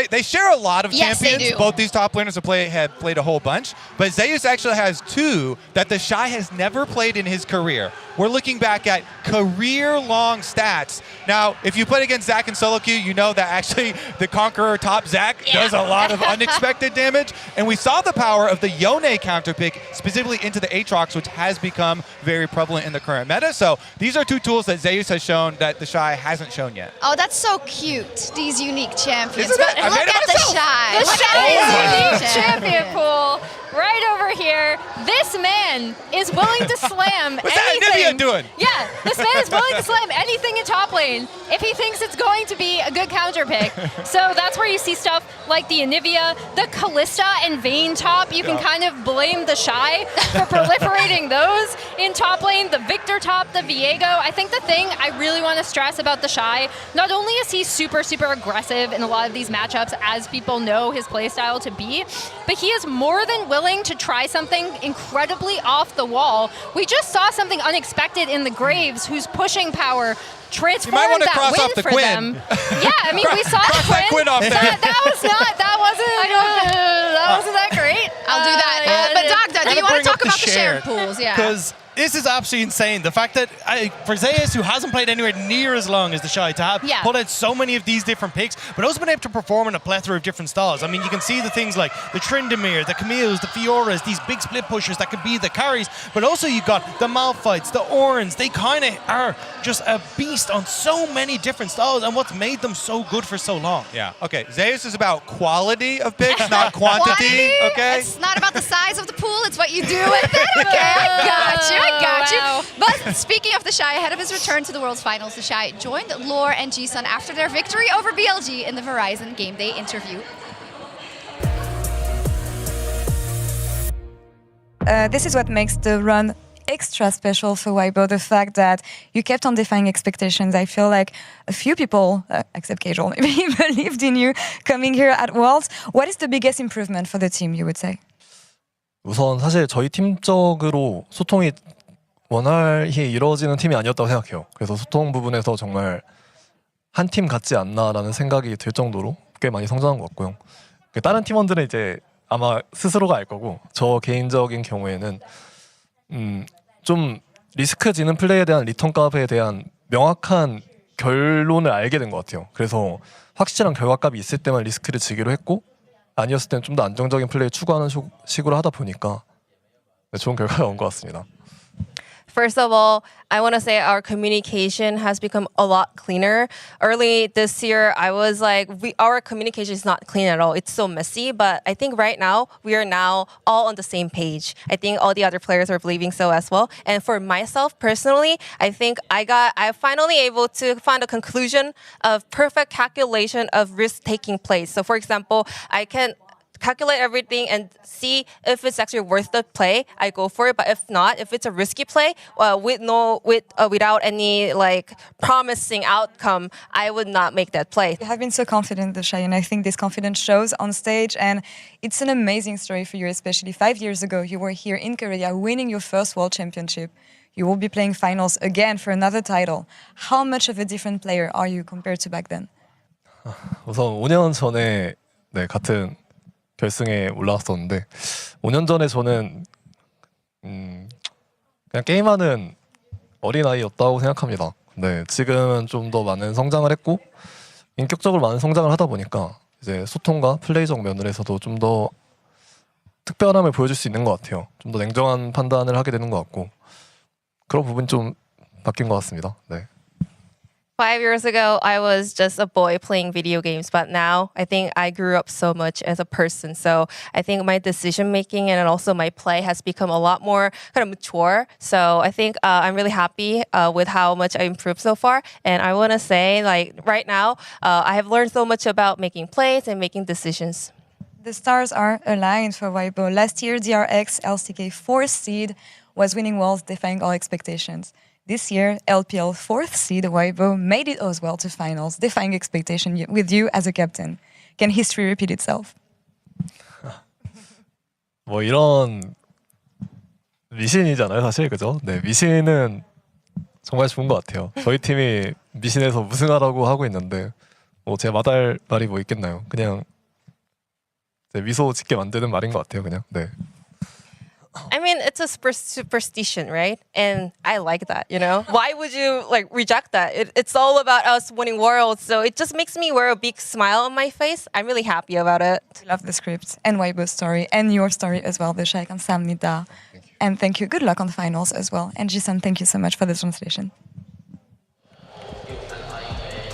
they share a lot of champions. They do. Both these top laners have played a whole bunch, but Zeus actually has 2 that the Shy has never played in his career. We're looking back at career-long stats. Now, if you played against Zach in solo queue, you know that actually the Conqueror top Zach back, does a lot of unexpected damage. And we saw the power of the Yone counter pick, specifically into the Aatrox, which has become very prevalent in the current meta. So these are two tools that Zeus has shown that the Shy hasn't shown yet. Oh, that's so cute, these unique champions. Isn't it? But I look made it at the myself. Shy. The Look Shy at is this unique champion pool right over here. This man is willing to slam What's that anything. Anivia doing? Yeah, this man is willing to slam anything in top lane if he thinks it's going to be a good counter pick. So that's where you see stuff like the Anivia, the Callista and Vayne top. You can kind of blame the Shy for proliferating those in top lane. The Victor top, the Viego. I think the thing I really want to stress about the Shy, not only is he super, super aggressive in a lot of these matchups, as people know his playstyle to be, but he is more than willing to try something incredibly off the wall. We just saw something unexpected in the Graves, whose pushing power transformed wanna that cross win off the for Quinn. them. Yeah, I mean, we saw Cross that Quinn off there. that wasn't that great. I'll do that. But Dagda, do you want to talk about the shared pools? Yeah. Because this is absolutely insane. The fact that for Zeus, who hasn't played anywhere near as long as the Shy, to have put out so many of these different picks, but also been able to perform in a plethora of different styles. I mean, you can see the things like the Tryndamere, the Camille's, the Fioras, these big split pushers that could be the carries, but also you've got the Malphites, the Orns. They kind of are just a beast on so many different styles, and what's made them so good for so long. Yeah. Okay. Zeus is about quality of picks, not quantity. Okay. It's not about the size of the pool, it's what you do with it. Okay, I got you. But speaking of the Shy, ahead of his return to the World's Finals, the Shy joined Lore and G-Sun after their victory over BLG in the Verizon Game Day interview. This is what makes the run extra special for Weibo, the fact that you kept on defying expectations. I feel like a few people, except Casual, maybe, believed in you coming here at Worlds. What is the biggest improvement for the team, you would say? 우선 사실 저희 팀적으로 소통이 원활히 이루어지는 팀이 아니었다고 생각해요. 그래서 소통 부분에서 정말 한 팀 같지 않나라는 생각이 들 정도로 꽤 많이 성장한 것 같고요. 다른 팀원들은 이제 아마 스스로가 알 거고, 저 개인적인 경우에는 좀 리스크지는 플레이에 대한 리턴 값에 대한 명확한 결론을 알게 된 것 같아요. 그래서 확실한 결과값이 있을 때만 리스크를 지기로 했고, 아니었을 때는 좀 더 안정적인 플레이 추구하는 식으로 하다 보니까 좋은 결과가 온 것 같습니다. First of all, I want to say our communication has become a lot cleaner. Early this year, I was like, our communication is not clean at all. It's so messy. But I think right now, we are now all on the same page. I think all the other players are believing so as well. And for myself personally, I think I finally able to find a conclusion of perfect calculation of risk taking place. So for example, I can calculate everything and see if it's actually worth the play, I go for it. But if not, if it's a risky play, without any like promising outcome, I would not make that play. You have been so confident, the Shy, and I think this confidence shows on stage. And it's an amazing story for you, especially 5 years ago. You were here in Korea winning your first World Championship. You will be playing finals again for another title. How much of a different player are you compared to back then? 우선 5년 전에 같은 결승에 올라왔었는데 5년 전에 저는 그냥 게임하는 어린아이였다고 생각합니다. 네, 지금은 좀 더 많은 성장을 했고 인격적으로 많은 성장을 하다 보니까 이제 소통과 플레이적 면에서도 좀 더 특별함을 보여줄 수 있는 것 같아요. 좀 더 냉정한 판단을 하게 되는 것 같고 그런 부분이 좀 바뀐 것 같습니다. 네. 5 years ago, I was just a boy playing video games, but now I think I grew up so much as a person. So I think my decision making and also my play has become a lot more kind of mature. So I think I'm really happy with how much I improved so far. And I want to say, like right now, I have learned so much about making plays and making decisions. The stars are aligned for Weibo. Last year, DRX LCK 4th seed was winning Worlds, defying all expectations. This year, LPL 4th seed Weibo made it as well to finals, defying expectation with you as a captain. Can history repeat itself? 뭐 이런 미신이잖아요, 사실 그죠? 네, 미신은 정말 좋은 것 같아요. 저희 팀이 미신에서 우승하라고 하고 있는데 뭐 제가 말할 말이 뭐 있겠나요? 그냥 미소 짓게 만드는 말인 것 같아요, 그냥. 네. I mean, it's a superstition, right? And I like that, you know? Why would you like reject that? It's all about us winning Worlds, so it just makes me wear a big smile on my face. I'm really happy about it. I love the script and Weibo's story and your story as well, Vishak and Samnita. And thank you. Good luck on the finals as well. And Jisun, thank you so much for the translation.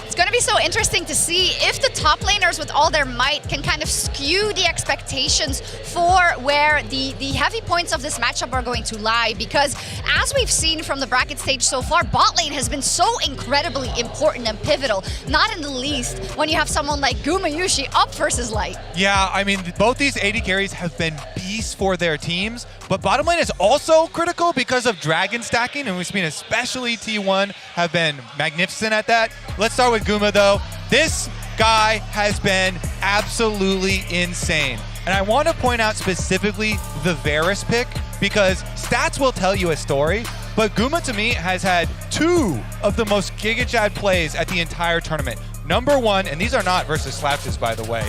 It's going to be so interesting to see if the top laners with all their might can kind of skew the expectations for where the heavy points of this matchup are going to lie, because as we've seen from the bracket stage so far, bot lane has been so incredibly important and pivotal, not in the least when you have someone like Gumayusi up versus Light. Yeah, I mean, both these AD carries have been beasts for their teams, but bottom lane is also critical because of dragon stacking, and we've seen especially T1 have been magnificent at that. Let's start with Guma though. This guy has been absolutely insane. And I want to point out specifically the Varus pick, because stats will tell you a story, but Guma to me has had 2 of the most Giga Chad plays at the entire tournament. Number 1, and these are not versus slashes, by the way.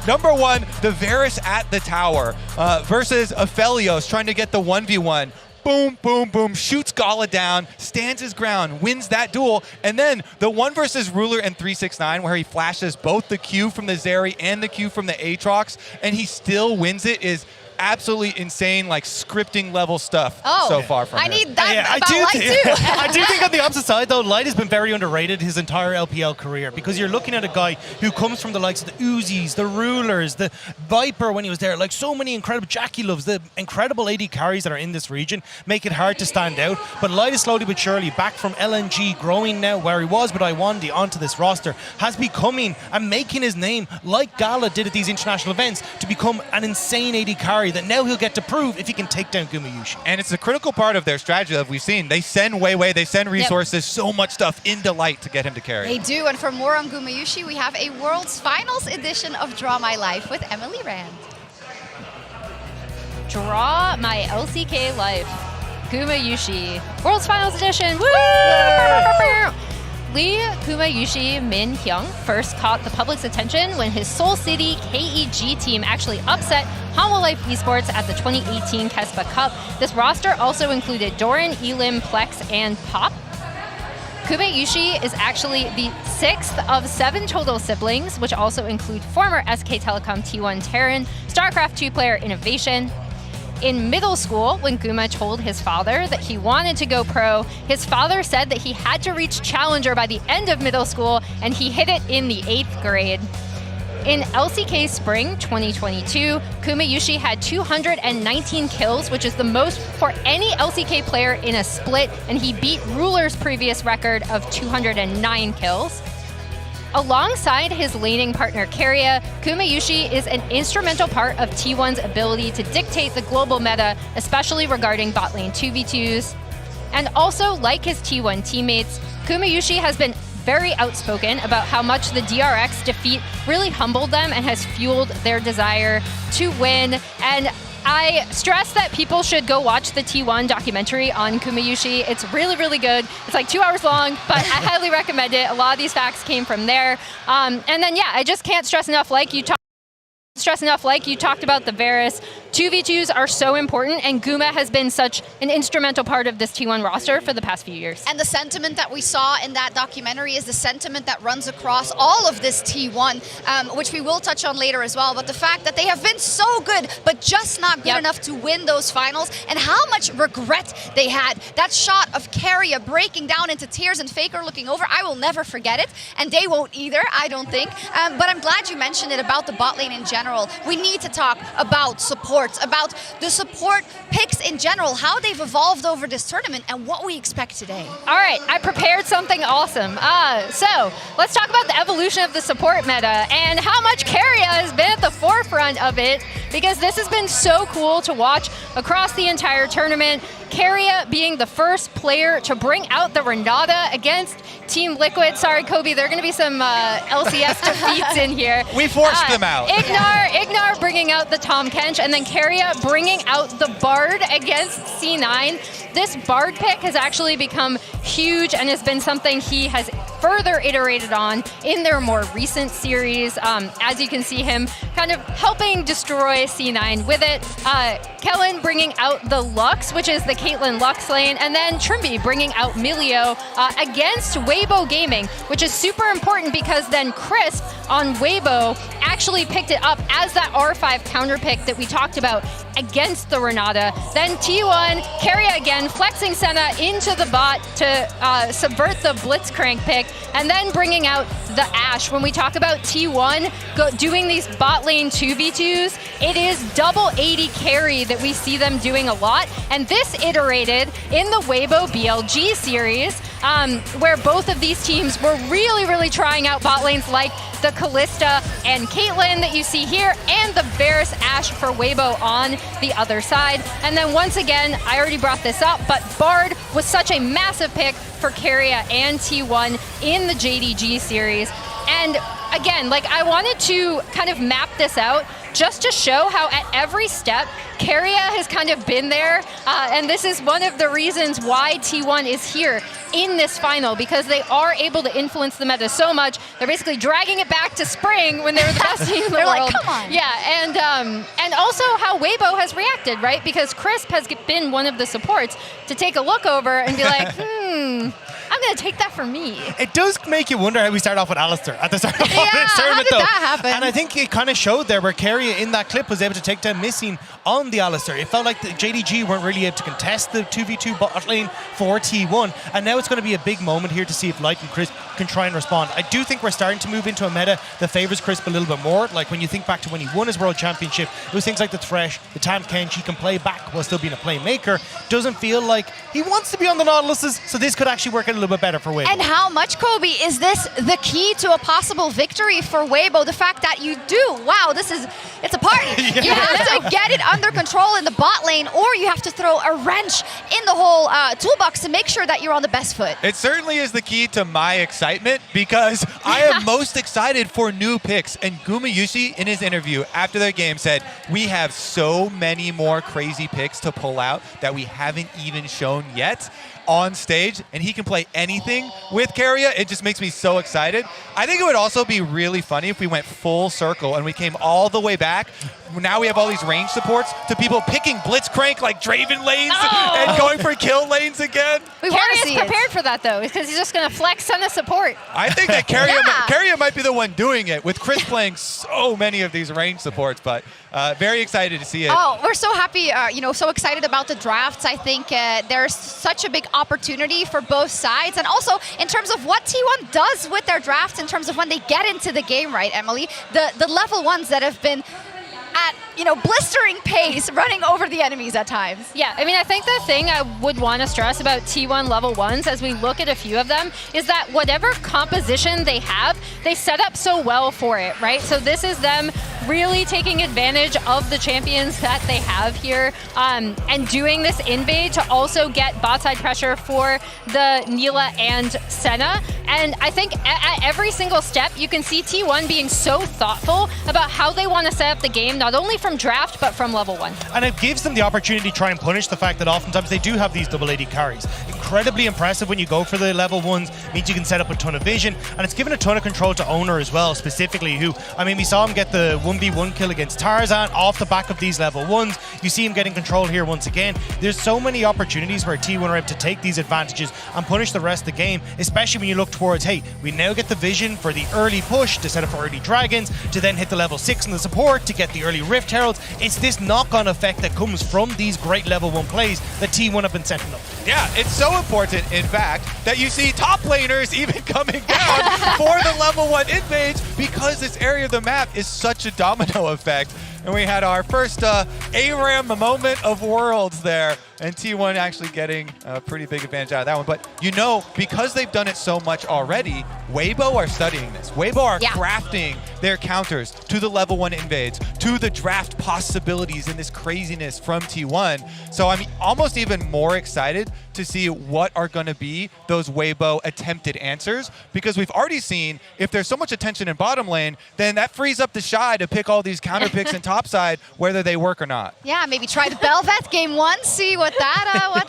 Number 1, the Varus at the tower versus Aphelios trying to get the 1v1. Boom, boom, boom, shoots Gala down, stands his ground, wins that duel, and then the 1 versus Ruler and 369 where he flashes both the Q from the Zeri and the Q from the Aatrox, and he still wins it is absolutely insane, like scripting level stuff so far from him. I need that I about do Light too. I do think on the opposite side though, Light has been very underrated his entire LPL career, because you're looking at a guy who comes from the likes of the Uzis, the Rulers, the Viper when he was there, like so many incredible Jackie Loves, the incredible AD carries that are in this region make it hard to stand out. But Light is slowly but surely back from LNG, growing now where he was with Iwandi onto this roster, has becoming and making his name like Gala did at these international events to become an insane AD carry that now he'll get to prove if he can take down Gumayusi. And it's a critical part of their strategy that we've seen. They send Weiwei, they send resources, so much stuff into Light to get him to carry. They do, and for more on Gumayusi, we have a Worlds Finals edition of Draw My Life with Emily Rand. Draw My LCK Life. Gumayusi. Worlds Finals edition. Woo! Lee Gumayusi Min Hyung first caught the public's attention when his Seoul City KEG team actually upset Hanwha Life Esports at the 2018 Kespa Cup. This roster also included Doran, Elim, Plex, and Pop. Gumayusi is actually the 6th of 7 total siblings, which also include former SK Telecom T1 Terran, StarCraft 2 player Innovation. In middle school, when Guma told his father that he wanted to go pro, his father said that he had to reach Challenger by the end of middle school, and he hit it in the 8th grade. In LCK Spring 2022, Gumayusi had 219 kills, which is the most for any LCK player in a split, and he beat Ruler's previous record of 209 kills. Alongside his laning partner Keria, Gumayusi is an instrumental part of T1's ability to dictate the global meta, especially regarding bot lane 2v2s. And also, like his T1 teammates, Gumayusi has been very outspoken about how much the DRX defeat really humbled them and has fueled their desire to win. And I stress that people should go watch the T1 documentary on Gumayusi. It's really, really good. It's like 2 hours long, but I highly recommend it. A lot of these facts came from there. And then, yeah, I just can't stress enough, like you talked about the Varus. 2v2s are so important, and Guma has been such an instrumental part of this T1 roster for the past few years. And the sentiment that we saw in that documentary is the sentiment that runs across all of this T1, which we will touch on later as well. But the fact that they have been so good, but just not good enough to win those finals, and how much regret they had. That shot of Keria breaking down into tears and Faker looking over, I will never forget it, and they won't either, I don't think. But I'm glad you mentioned it about the bot lane in general. We need to talk about support, about the support picks in general, how they've evolved over this tournament, and what we expect today. All right, I prepared something awesome. So let's talk about the evolution of the support meta and how much Keria has been at the forefront of it, because this has been so cool to watch across the entire tournament. Keria being the first player to bring out the Renata against Team Liquid. Sorry, Kobe, there are going to be some LCS defeats in here. We forced them out. Ignar bringing out the Tahm Kench, and then Keria bringing out the Bard against C9. This Bard pick has actually become huge and has been something he has further iterated on in their more recent series. As you can see him kind kind of helping destroy C9 with it. Kellen bringing out the Lux, which is the Caitlyn Lux lane, and then Trimby bringing out Milio against Weibo Gaming, which is super important because then Crisp on Weibo actually picked it up as that R5 counter pick that we talked about against the Renata. Then T1, Keria again, flexing Senna into the bot to subvert the Blitzcrank pick, and then bringing out the Ashe. When we talk about T1 doing these bot lane 2v2s, it is double 80 carry that we see them doing a lot, and this iterated in the Weibo BLG series, where both of these teams were really trying out bot lanes like the Kalista and Caitlyn that you see here, and the Varus Ashe for Weibo on the other side. And then once again, I already brought this up, but Bard was such a massive pick for Keria and T1 in the JDG series. And again, like, I wanted to kind of map this out just to show how at every step, Keria has kind of been there. And this is one of the reasons why T1 is here in this final, because they are able to influence the meta so much. They're basically dragging it back to spring when they were the best team in the They're world. like, come on. Yeah, and also how Weibo has reacted, right? Because Crisp has been one of the supports to take a look over and be like, I'm going to take that for me. It does make you wonder how we start off with Alistair at the start of this tournament, how did though. that happen? And I think it kind of showed there where Keria in that clip was able to take down Missing on the Alistair. It felt like the JDG weren't really able to contest the 2v2 bot lane for T1, and now it's going to be a big moment here to see if Light and Crisp can try and respond. I do think we're starting to move into a meta that favors Crisp a little bit more. Like when you think back to when he won his World Championship, it was things like the Thresh, the Tam Kench, he can play back while still being a playmaker. Doesn't feel like he wants to be on the Nautiluses, so this could actually work out a little bit better for Weibo. And how much, Kobe, is this the key to a possible victory for Weibo? The fact that you do, wow, it's a party. You have to get it under control in the bot lane, or you have to throw a wrench in the whole toolbox to make sure that you're on the best foot. It certainly is the key to my excitement, because I am most excited for new picks. And Gumayushi, in his interview after the game, said, we have so many more crazy picks to pull out that we haven't even shown yet on stage, and he can play anything with Keria. It just makes me so excited. I think it would also be really funny if we went full circle and we came all the way back. Now we have all these range supports to people picking Blitzcrank like Draven lanes and going for kill lanes again. Keria's prepared for that, though, because he's just going to flex on the support. I think that Keria might be the one doing it, with Chris playing so many of these range supports, but very excited to see it. Oh, we're so happy, so excited about the drafts. I think there's such a big opportunity for both sides. And also, in terms of what T1 does with their drafts, in terms of when they get into the game, right, Emily? The level ones that have been at blistering pace, running over the enemies at times. Yeah, I mean, I think the thing I would want to stress about T1 level 1s as we look at a few of them is that whatever composition they have, they set up so well for it, right? So this is them really taking advantage of the champions that they have here, and doing this invade to also get bot side pressure for the Neela and Senna. And I think at every single step, you can see T1 being so thoughtful about how they want to set up the game, not only from draft, but from level 1. And it gives them the opportunity to try and punish the fact that oftentimes they do have these double 80 carries. Incredibly impressive when you go for the level 1s, means you can set up a ton of vision, and it's given a ton of control to Owner as well, specifically, who, I mean, we saw him get the 1v1 kill against Tarzan off the back of these level 1s. You see him getting control here once again. There's so many opportunities where T1 are able to take these advantages and punish the rest of the game, especially when you look towards, hey, we now get the vision for the early push to set up for early dragons, to then hit the level 6 in the support, to get the early Rift Heralds. It's this knock-on effect that comes from these great level 1 plays that T1 have been setting up. Yeah, it's so important, in fact, that you see top laners even coming down for the level 1 invades, because this area of the map is such a domino effect. And we had our first ARAM moment of Worlds there, and T1 actually getting a pretty big advantage out of that one. But because they've done it so much already, Weibo are studying this. Weibo are crafting their counters to the level 1 invades, to the draft possibilities in this craziness from T1. So I'm almost even more excited to see what are going to be those Weibo attempted answers, because we've already seen if there's so much attention in bottom lane, then that frees up the Shy to pick all these counter picks and top side, whether they work or not. Yeah, maybe try the Bel'Veth game 1, see what that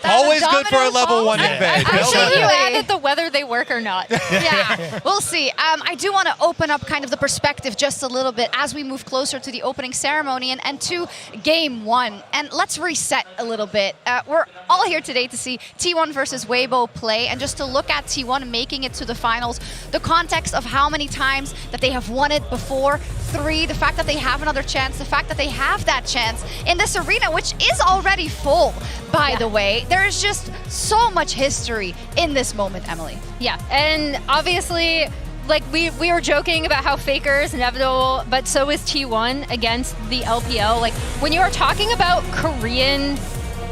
Always good for a level 1 invade. Actually, you added the whether they work or not. Yeah, we'll see. I do want to open up kind of the perspective just a little bit as we move closer to the opening ceremony and to game 1. And let's reset a little bit. We're all here today to see T1 versus Weibo play and just to look at T1 making it to the finals. The context of how many times that they have won it before, 3, the fact that they have another chance, the fact that they have that chance in this arena, which is already full, by the way. There's just so much history in this moment, Emily. Yeah, and obviously, like we were joking about how Faker is inevitable, but so is T1 against the LPL. Like when you are talking about Korean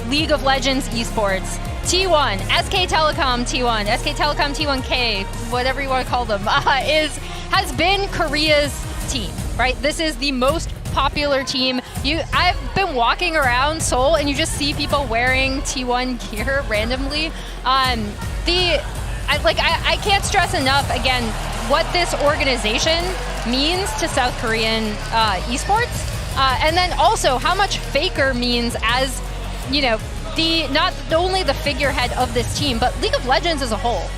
League of Legends esports, T1, SK Telecom T1, SK Telecom T1K, whatever you want to call them, has been Korea's team, right? This is the most popular team. I've been walking around Seoul and you just see people wearing T1 gear randomly. I can't stress enough again what this organization means to South Korean esports, and then also how much Faker means as, you know, not only the figurehead of this team, but League of Legends as a whole.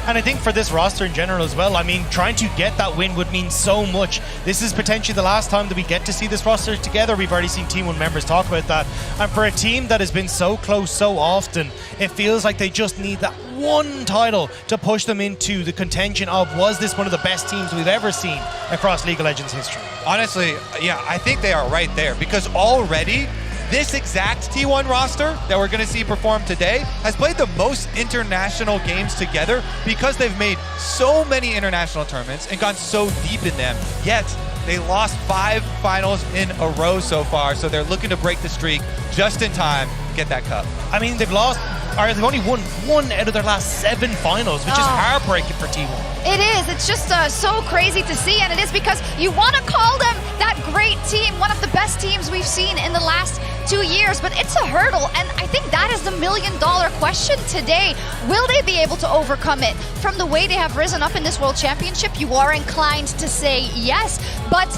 And I think for this roster in general as well, I mean, trying to get that win would mean so much. This is potentially the last time that we get to see this roster together. We've already seen T1 members talk about that. And for a team that has been so close so often, it feels like they just need that one title to push them into the contention of, was this one of the best teams we've ever seen across League of Legends history? Honestly, yeah, I think they are right there because already this exact T1 roster that we're going to see perform today has played the most international games together because they've made so many international tournaments and gone so deep in them. Yet, they lost 5 finals in a row so far, so they're looking to break the streak just in time to get that cup. I mean, they've only won 1 out of their last 7 finals, which is heartbreaking for T1. It is. It's just so crazy to see, and it is because you want to call them that great team, one of the best teams we've seen in the last 2 years, but it's a hurdle, and I think that is the million-dollar question today. Will they be able to overcome it? From the way they have risen up in this World Championship, you are inclined to say yes, but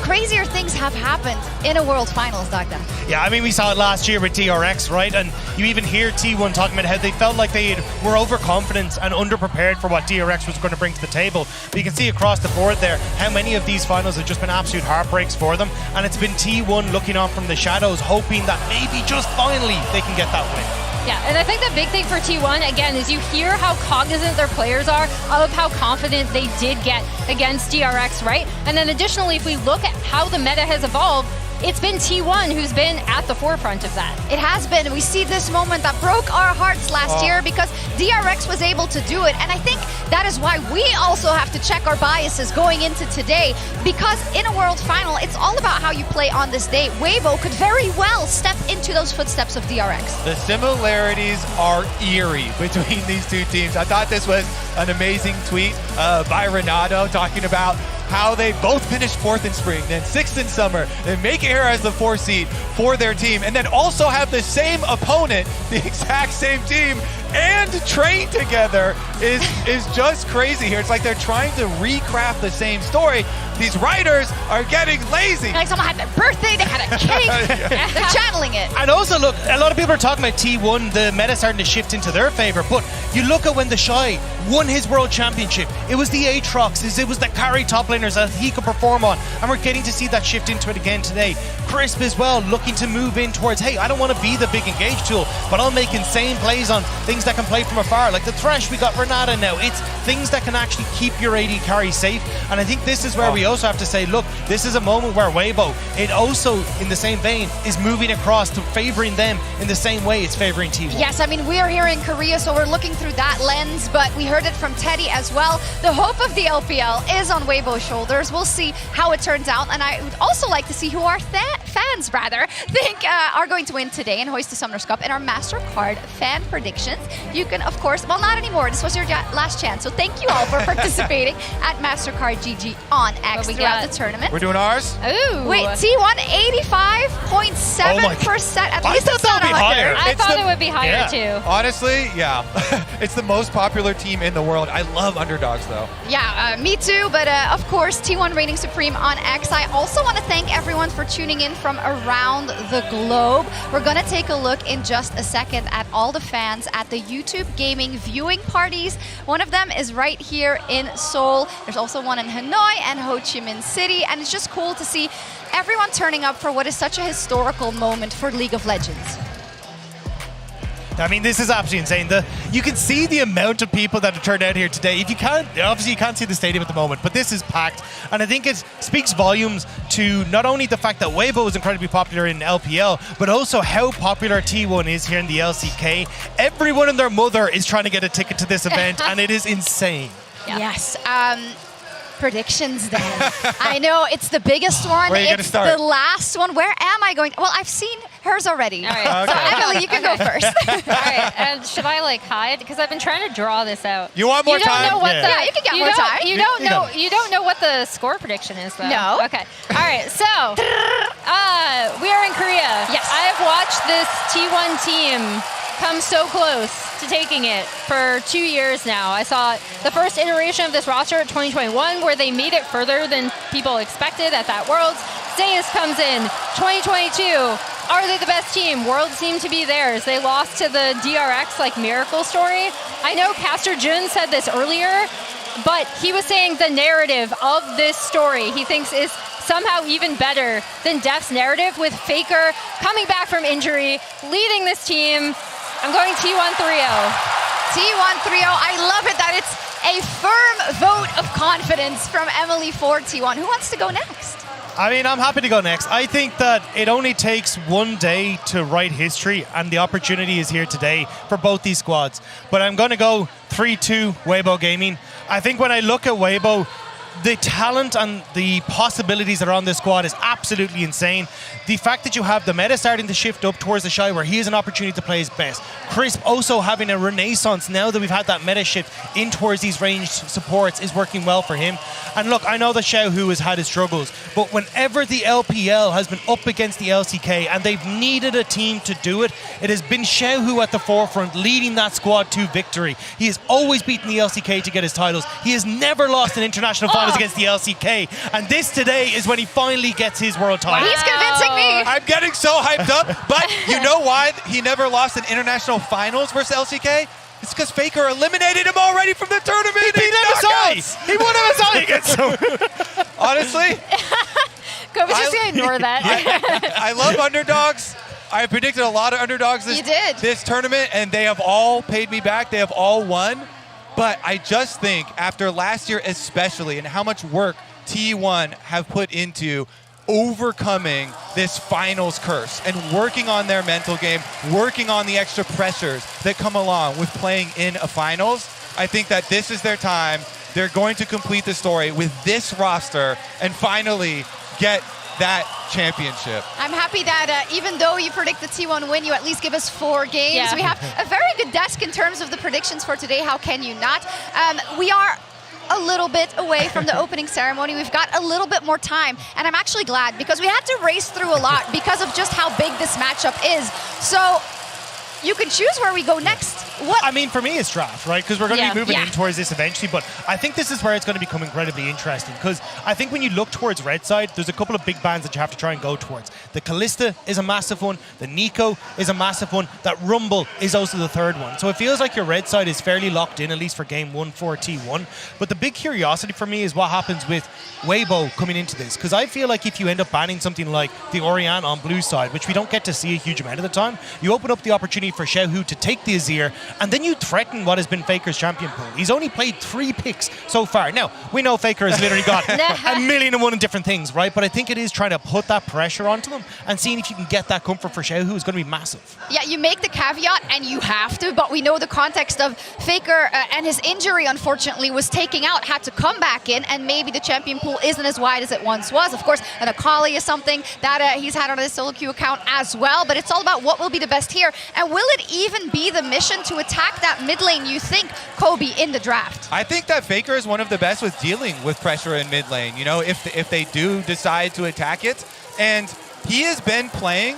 crazier things have happened in a World Finals, Dagda. Yeah, I mean, we saw it last year with DRX, right? And you even hear T1 talking about how they felt like they were overconfident and underprepared for what DRX was going to bring to the table. But you can see across the board there how many of these finals have just been absolute heartbreaks for them. And it's been T1 looking on from the shadows, hoping that maybe just finally they can get that win. Yeah, and I think the big thing for T1, again, is you hear how cognizant their players are of how confident they did get against DRX, right? And then additionally, if we look at how the meta has evolved, it's been T1 who's been at the forefront of that. It has been. We see this moment that broke our hearts last year because DRX was able to do it. And I think that is why we also have to check our biases going into today, because in a World Final, it's all about how you play on this day. Weibo could very well step into those footsteps of DRX. The similarities are eerie between these two teams. I thought this was an amazing tweet by Renato talking about how they both finished 4th in spring, then 6th in summer, then make air as the 4th seed for their team, and then also have the same opponent, the exact same team, and train together is just crazy here. It's like they're trying to recraft the same story. These writers are getting lazy. Like someone had their birthday, they had a cake, they're channeling it. And also, look, a lot of people are talking about T1, the meta starting to shift into their favor, but you look at when the Shy won his World Championship, it was the Aatrox, it was the carry top laners that he could perform on, and we're getting to see that shift into it again today. Crisp as well, looking to move in towards, hey, I don't want to be the big engage tool, but I'll make insane plays on things that can play from afar, like the Thresh we got Renata now. It's things that can actually keep your AD carry safe, and I think this is where we also have to say, look, this is a moment where Weibo, it also, in the same vein, is moving across to favoring them in the same way it's favoring T1. Yes, I mean, we are here in Korea, so we're looking through that lens, but we heard it from Teddy as well. The hope of the LPL is on Weibo's shoulders. We'll see how it turns out, and I would also like to see who our fans rather, think are going to win today and hoist the Summoners Cup in our MasterCard fan predictions. You can, of course, well, not anymore. This was your last chance. So thank you all for participating at MasterCard GG on X throughout the tournament. We're doing ours? Ooh. Wait, T1 85.7%. At least it's not 100. I thought it would be higher too. Honestly, yeah. It's the most popular team in the world. I love underdogs though. Yeah, me too. But of course, T1 reigning supreme on X. I also want to thank everyone for tuning in from around the globe. We're going to take a look in just a second at all the fans at the YouTube gaming viewing parties. One of them is right here in Seoul. There's also one in Hanoi and Ho Chi Minh City. And it's just cool to see everyone turning up for what is such a historical moment for League of Legends. I mean, this is absolutely insane. You can see the amount of people that have turned out here today. If you can't, obviously you can't see the stadium at the moment, but this is packed. And I think it speaks volumes to not only the fact that Weibo is incredibly popular in LPL, but also how popular T1 is here in the LCK. Everyone and their mother is trying to get a ticket to this event, and it is insane. Yeah. Yes. Predictions then. I know it's the biggest one. Where are you gonna start? The last one. Where am I going? Well, I've seen hers already. All right. So Emily, you can go first. All right. And should I hide? Because I've been trying to draw this out. You want more time? Know what you can get more time. You don't know. You don't know what the score prediction is, though. No. Okay. All right. So we are in Korea. Yes. I have watched this T1 team come so close to taking it for 2 years now. I saw the first iteration of this roster at 2021 where they made it further than people expected at that Worlds. Zeus comes in 2022. Are they the best team? Worlds seem to be theirs. They lost to the DRX miracle story. I know Caster Jun said this earlier, but he was saying the narrative of this story he thinks is somehow even better than Def's narrative, with Faker coming back from injury, leading this team. I'm going T1 3-0. T1 3-0. I love it that it's a firm vote of confidence from Emily for T1. Who wants to go next? I mean, I'm happy to go next. I think that it only takes one day to write history, and the opportunity is here today for both these squads. But I'm going to go 3-2 Weibo Gaming. I think when I look at Weibo, the talent and the possibilities that are on this squad is absolutely insane. The fact that you have the meta starting to shift up towards the Shy, where he has an opportunity to play his best. Crisp also having a renaissance now that we've had that meta shift in towards these ranged supports is working well for him. And look, I know that Xiaohu has had his struggles, but whenever the LPL has been up against the LCK and they've needed a team to do it, it has been Xiaohu at the forefront leading that squad to victory. He has always beaten the LCK to get his titles. He has never lost an international finals against the LCK, and this today is when he finally gets his world title. He's convincing me. I'm getting so hyped up, but you know why he never lost an international finals versus LCK? It's because Faker eliminated him already from the tournament. He beat MSI. He won MSI against him. Honestly, Kobe's just gonna ignore that. I love underdogs. I predicted a lot of underdogs this tournament, and they have all paid me back. They have all won. But I just think after last year especially, and how much work T1 have put into overcoming this finals curse and working on their mental game, working on the extra pressures that come along with playing in a finals, I think that this is their time. They're going to complete the story with this roster and finally get that championship. I'm happy that even though you predict the T1 win, you at least give us 4 games. Yeah. We have a very good desk in terms of the predictions for today. How can you not? We are a little bit away from the opening ceremony. We've got a little bit more time, and I'm actually glad because we had to race through a lot because of just how big this matchup is. So you can choose where we go next. What? I mean, for me, it's draft, right? Because we're going to be moving in towards this eventually. But I think this is where it's going to become incredibly interesting. Because I think when you look towards Red Side, there's a couple of big bands that you have to try and go towards. The Callista is a massive one. The Nico is a massive one. That Rumble is also the third one. So it feels like your Red Side is fairly locked in, at least for game 1 for T1. But the big curiosity for me is what happens with Weibo coming into this. Because I feel like if you end up banning something like the Orianne on blue side, which we don't get to see a huge amount of the time, you open up the opportunity for Xiaohu to take the Azir And then you threaten what has been Faker's champion pool. He's only played 3 picks so far. Now, we know Faker has literally got a million and one different things, right? But I think it is trying to put that pressure onto them and seeing if you can get that comfort for Xiaohu is going to be massive. Yeah, you make the caveat, and you have to, but we know the context of Faker and his injury, unfortunately, was taking out, had to come back in, and maybe the champion pool isn't as wide as it once was. Of course, an Akali is something that he's had on his solo queue account as well, but it's all about what will be the best here. And will it even be the mission to attack that mid lane, you think, Kobe, in the draft? I think that Faker is one of the best with dealing with pressure in mid lane, you know, if they do decide to attack it. And he has been playing,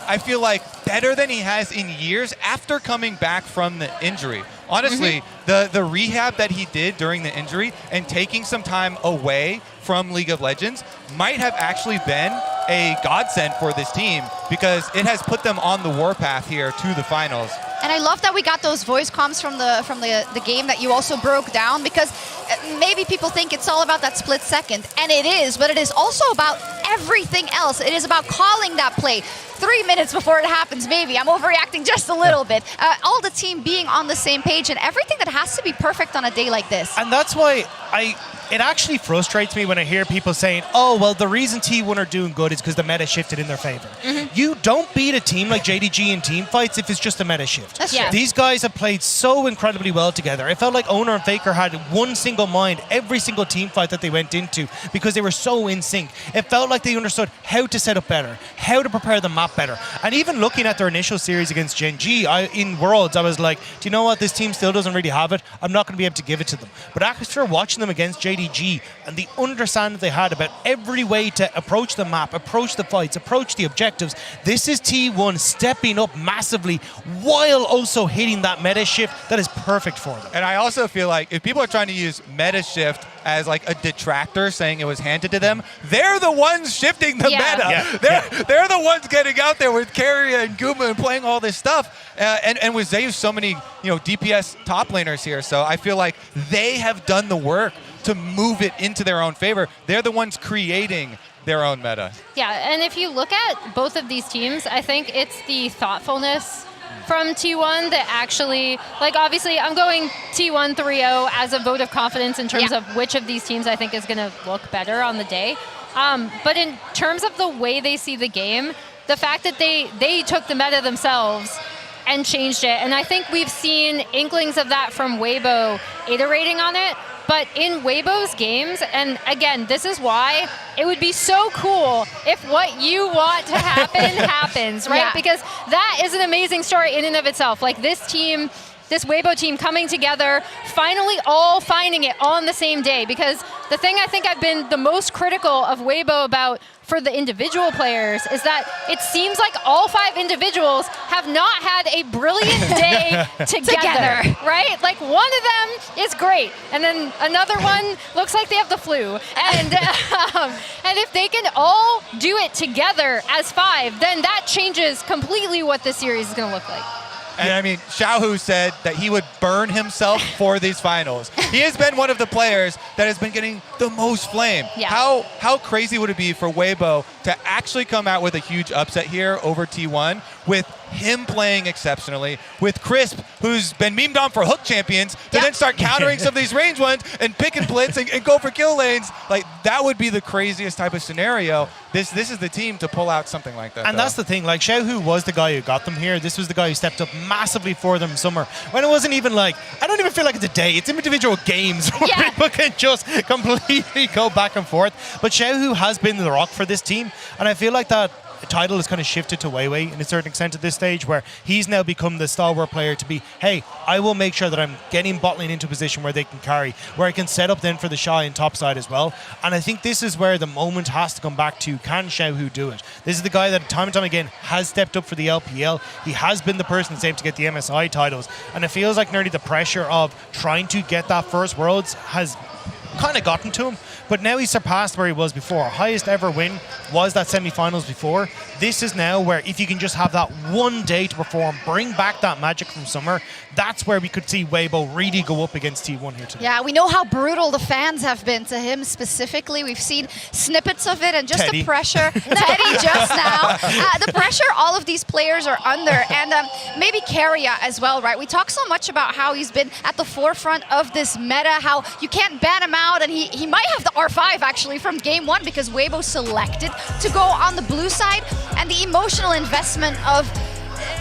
I feel like, better than he has in years after coming back from the injury. Honestly, the rehab that he did during the injury and taking some time away from League of Legends might have actually been a godsend for this team, because it has put them on the warpath here to the finals. And I love that we got those voice comms from the game that you also broke down, because maybe people think it's all about that split second, and it is, but it is also about everything else. It is about calling that play 3 minutes before it happens, maybe. I'm overreacting just a little bit. All the team being on the same page and everything that has to be perfect on a day like this. And that's why it actually frustrates me when I hear people saying, oh, well, the reason T1 are doing good is because the meta shifted in their favor. You don't beat a team like JDG in team fights if it's just a meta shift. That's true. These guys have played so incredibly well together. It felt like Owner and Faker had one single mind every single team fight that they went into, because they were so in sync. It felt like they understood how to set up better, how to prepare the map better. And even looking at their initial series against Gen G in Worlds, I was like, do you know what? This team still doesn't really have it. I'm not going to be able to give it to them. But after watching them against JDG and the understanding they had about every way to approach the map, approach the fights, approach the objectives, this is T1 stepping up massively while also hitting that meta shift that is perfect for them. And I also feel like if people are trying to use meta shift as like a detractor, saying it was handed to them, they're the ones shifting the meta. They're the ones getting out there with Keria and Guma and playing all this stuff. And with Zeus, so many DPS top laners here. So I feel like they have done the work to move it into their own favor. They're the ones creating their own meta. Yeah, and if you look at both of these teams, I think it's the thoughtfulness from T1 that actually, like, obviously I'm going T1 3-0 as a vote of confidence in terms of which of these teams I think is going to look better on the day. But in terms of the way they see the game, the fact that they took the meta themselves and changed it, and I think we've seen inklings of that from Weibo iterating on it. But in Weibo's games, and again, this is why it would be so cool if what you want to happen happens, right? Yeah. Because that is an amazing story in and of itself. Like this team, this Weibo team coming together, finally all finding it on the same day. Because the thing I think I've been the most critical of Weibo about for the individual players is that it seems like all 5 individuals have not had a brilliant day together, right? Like one of them is great, and then another one looks like they have the flu. And and if they can all do it together as 5, then that changes completely what the series is going to look like. And I mean, Xiaohu said that he would burn himself for these finals. He has been one of the players that has been getting the most flame. Yeah. How crazy would it be for Weibo to actually come out with a huge upset here over T1, with him playing exceptionally, with Crisp, who's been memed on for hook champions, to then start countering some of these range ones and pick and blitz and go for kill lanes? Like, that would be the craziest type of scenario. This is the team to pull out something like that. And that's the thing, like, Xiaohu was the guy who got them here. This was the guy who stepped up massively for them in summer, when it wasn't even like, I don't even feel like it's a day, it's individual games where people can just completely go back and forth. But Xiaohu has been the rock for this team, and I feel like that title has kind of shifted to Weiwei in a certain extent at this stage, where he's now become the stalwart player to be, hey, I will make sure that I'm getting bot lane into a position where they can carry, where I can set up then for the Shy and top side as well. And I think this is where the moment has to come back to, can Xiaohu do it? This is the guy that time and time again has stepped up for the LPL. He has been the person that's able to get the MSI titles, and it feels like nearly the pressure of trying to get that first Worlds has kind of gotten to him. but now he's surpassed where he was before. Highest ever win was that semi-finals before. This is now where if you can just have that one day to perform, bring back that magic from summer, that's where we could see Weibo really go up against T1 here today. Yeah, we know how brutal the fans have been to him specifically. We've seen snippets of it and just Teddy. the pressure. Teddy just now. The pressure all of these players are under. And maybe Keria as well, right? We talk so much about how he's been at the forefront of this meta, how you can't ban him out, and he might have the R5 actually from game one because Weibo selected to go on the blue side, and the emotional investment of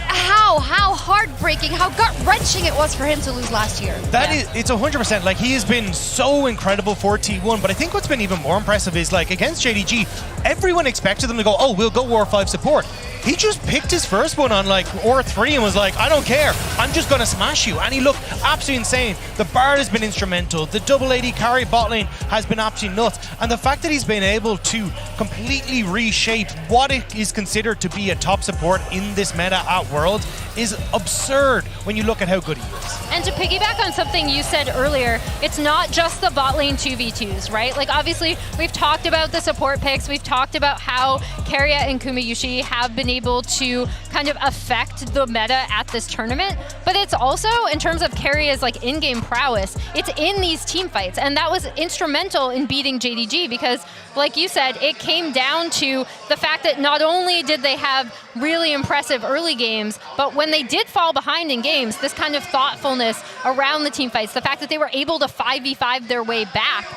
how heartbreaking, how gut-wrenching it was for him to lose last year. It's 100%. Like, he has been so incredible for T1, but I think what's been even more impressive is, like, against JDG, everyone expected them to go, oh, we'll go War 5 support. He just picked his first one on, like, War 3 and was like, I don't care, I'm just gonna smash you. And he looked absolutely insane. The Bard has been instrumental. The double AD carry bot lane has been absolutely nuts. And the fact that he's been able to completely reshape what it is considered to be a top support in this meta at Worlds is absurd when you look at how good he is. And to piggyback on something you said earlier, it's not just the bot lane 2v2s, right? Like, obviously, we've talked about the support picks, we've talked about how Keria and Kumayushi have been able to kind of affect the meta at this tournament, but it's also, in terms of Keria's like in-game prowess, it's in these team fights, and that was instrumental in beating JDG because, like you said, it came down to the fact that not only did they have really impressive early games, but when they did fall behind in games, this kind of thoughtfulness around the team fights, the fact that they were able to 5v5 their way back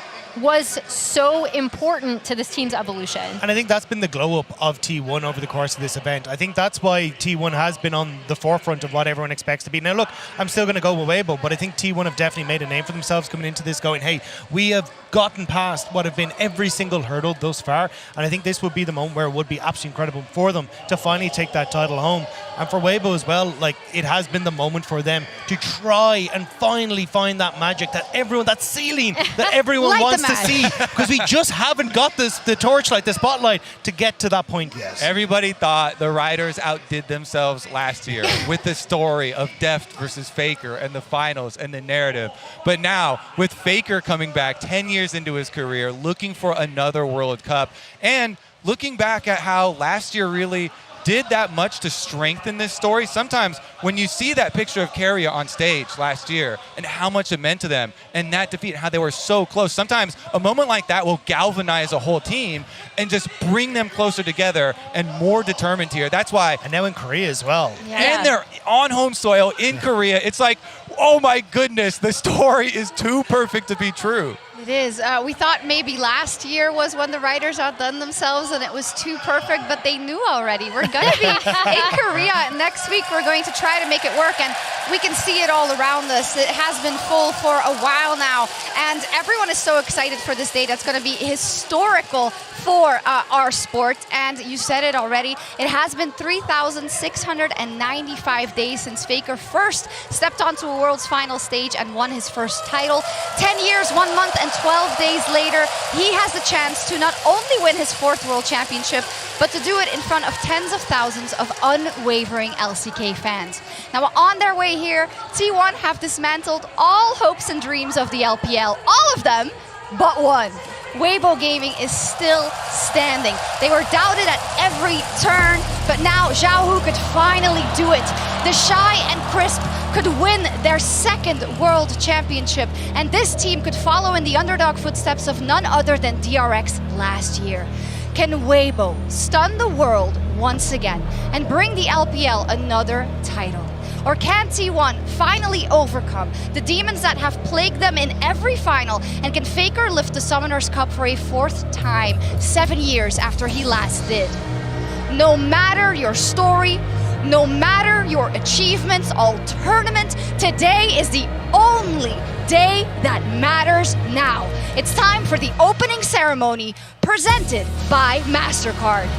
was so important to this team's evolution. And I think that's been the glow up of T1 over the course of this event. I think that's why T1 has been on the forefront of what everyone expects to be. Now look, I'm still going to go with Weibo, but I think T1 have definitely made a name for themselves coming into this going, hey, we have gotten past what have been every single hurdle thus far, and I think this would be the moment where it would be absolutely incredible for them to finally take that title home. And for Weibo as well, like, it has been the moment for them to try and finally find that magic, that everyone, that ceiling that everyone wants to see, because we just haven't got the torchlight, the spotlight to get to that point yet. Everybody thought the Riders outdid themselves last year with the story of Deft versus Faker and the finals and the narrative. But now, with Faker coming back 10 years into his career, looking for another World Cup, and looking back at how last year really did that much to strengthen this story. Sometimes when you see that picture of Keria on stage last year and how much it meant to them and that defeat and how they were so close, sometimes a moment like that will galvanize a whole team and just bring them closer together and more determined here. That's why. And now in Korea as well. Yeah. And they're on home soil in Korea. It's like, oh my goodness, the story is too perfect to be true. It is. We thought maybe last year was when the Riders outdone themselves and it was too perfect, but they knew already. We're going to be in Korea next week. We're going to try to make it work, and we can see it all around us. It has been full for a while now, and everyone is so excited for this day. That's going to be historical for our sport, and you said it already. It has been 3,695 days since Faker first stepped onto a World's final stage and won his first title. 10 years, 1 month, and 12 days later, he has the chance to not only win his 4th World Championship, but to do it in front of tens of thousands of unwavering LCK fans. Now, on their way here, T1 have dismantled all hopes and dreams of the LPL. All of them, but one. Weibo Gaming is still standing. They were doubted at every turn, but now Xiaohu could finally do it. The Shy and Crisp could win their 2nd World Championship, and this team could follow in the underdog footsteps of none other than DRX last year. Can Weibo stun the world once again and bring the LPL another title? Or can T1 finally overcome the demons that have plagued them in every final, and can Faker lift the Summoners Cup for a 4th time, 7 years after he last did? No matter your story, no matter your achievements all tournament, today is the only day that matters now. It's time for the opening ceremony presented by MasterCard.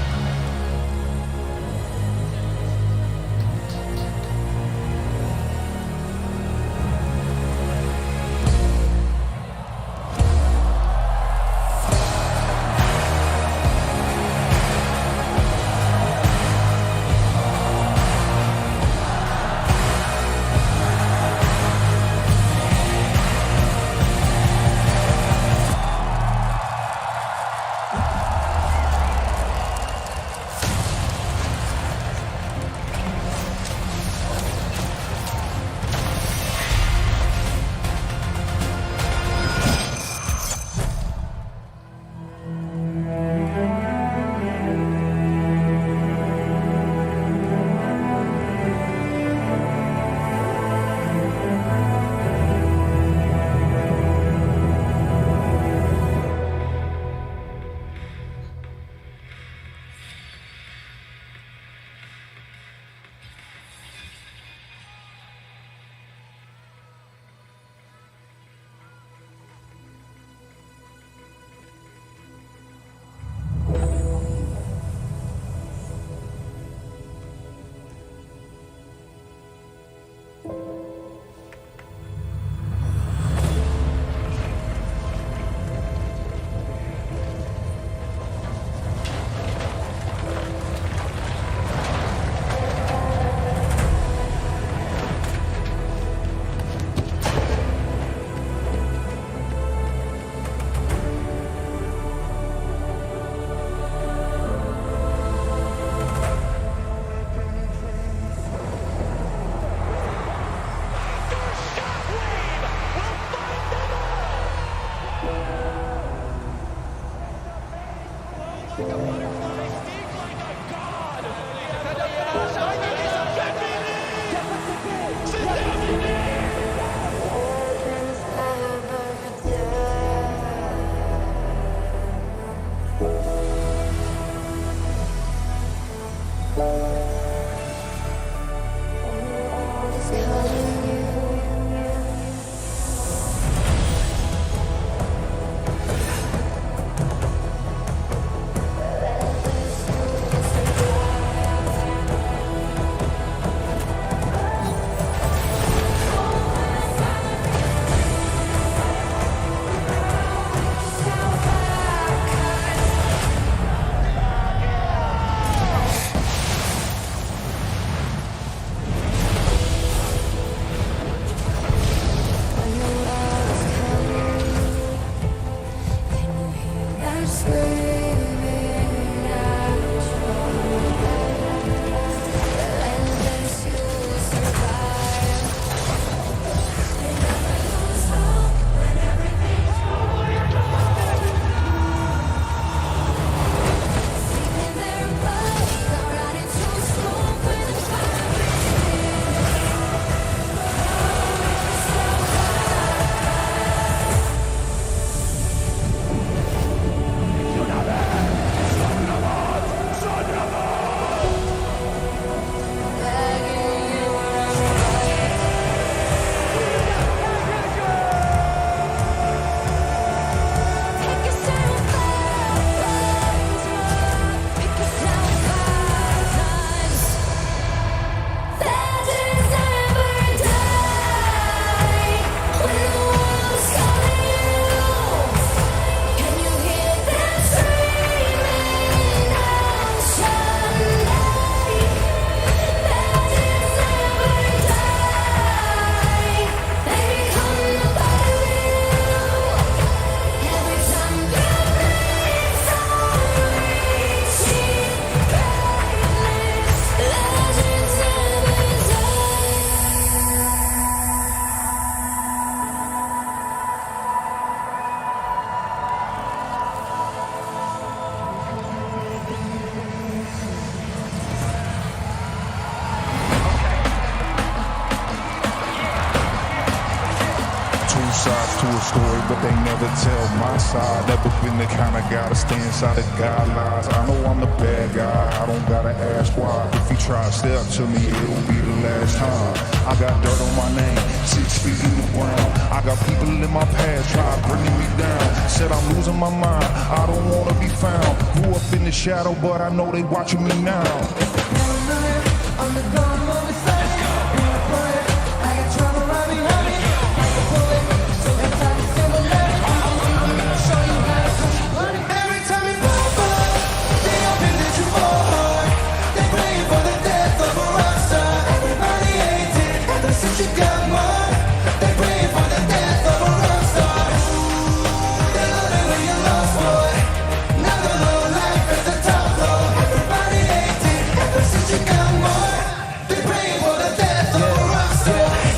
to a story, but they never tell my side. Never been the kind of guy to stay inside the guidelines. I know I'm the bad guy, I don't gotta ask why. If you try to step to me, it'll be the last time. I got dirt on my name, 6 feet in the ground. I got people in my past try bringing me down. Said I'm losing my mind, I don't wanna be found. Grew up in the shadow, but I know they watching me now.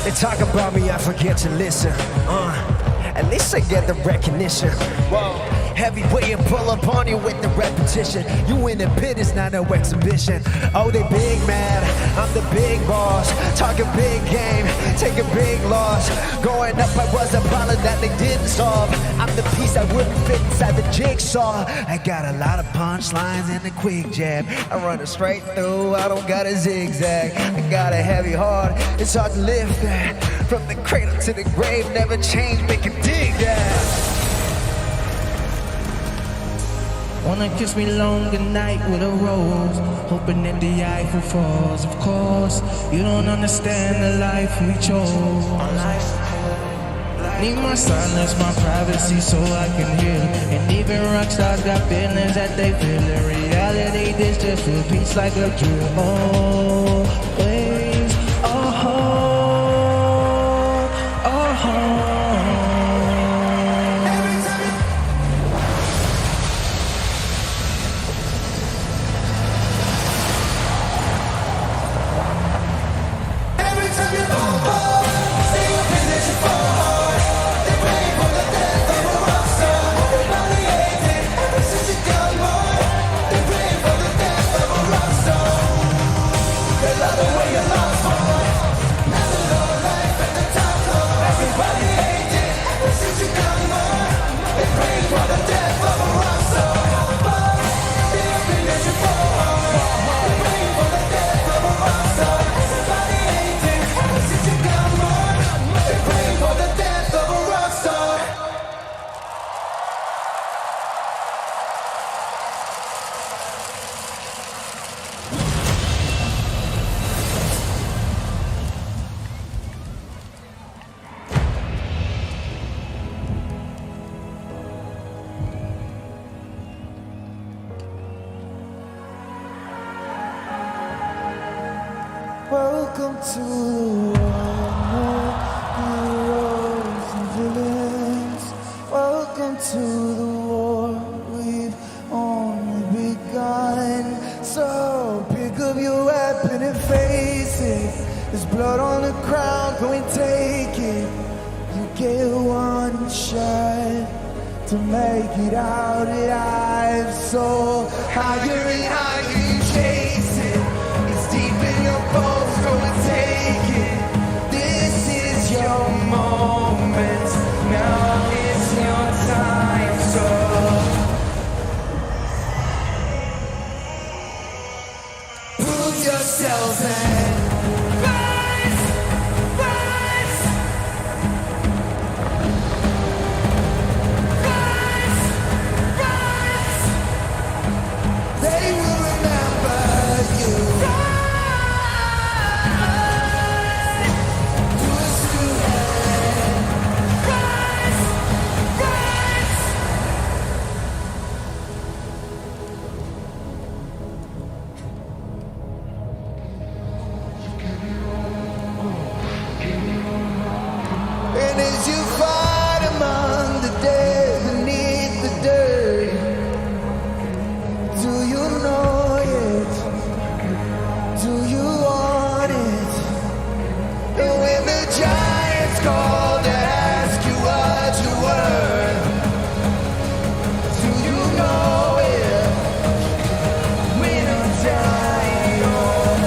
They talk about me, I forget to listen. At least I get the recognition. Whoa. Heavy weight and pull up on you with the repetition. You in the pit, it's not no exhibition. Oh, they big mad, I'm the big boss. Talking big game, taking big loss. Going up, I was a problem that they didn't solve. I'm the piece that wouldn't fit inside the jigsaw. I got a lot of punchlines and a quick jab. I run it straight through, I don't got a zigzag. I got a heavy heart, it's hard to lift that. From the cradle to the grave, never change, make it dig that. Wanna kiss me long goodnight with a rose, hoping that the Eiffel falls. Of course, you don't understand the life we chose. Need my silence, my privacy, so I can hear. And even rock stars got feelings that they feel. In reality, this just repeats like a drill. Always, Welcome to the world, heroes and villains. Welcome to the war we've only begun. So pick up your weapon and face it. There's blood on the ground, go and take it. You get one shot to make it out alive. So higher and higher you chase it. It's deep in your bones, go and take it. This is your moment, now is your time. So prove yourselves and rise, rise, rise, rise. They will remember you. And as you fight among the dead beneath the dirt, do you know it? Do you want it? And when the giants call to ask you what you're worth, do you know it? When I'm dying on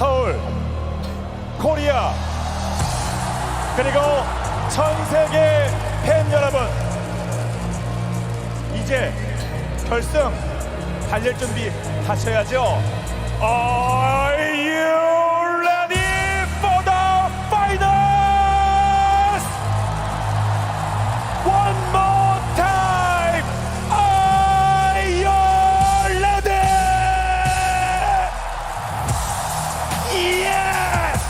서울, 코리아, 그리고 전 세계 팬 여러분, 이제 결승 달릴 준비 하셔야죠. Are you ready for the finals? One more time. Are you ready? Yes!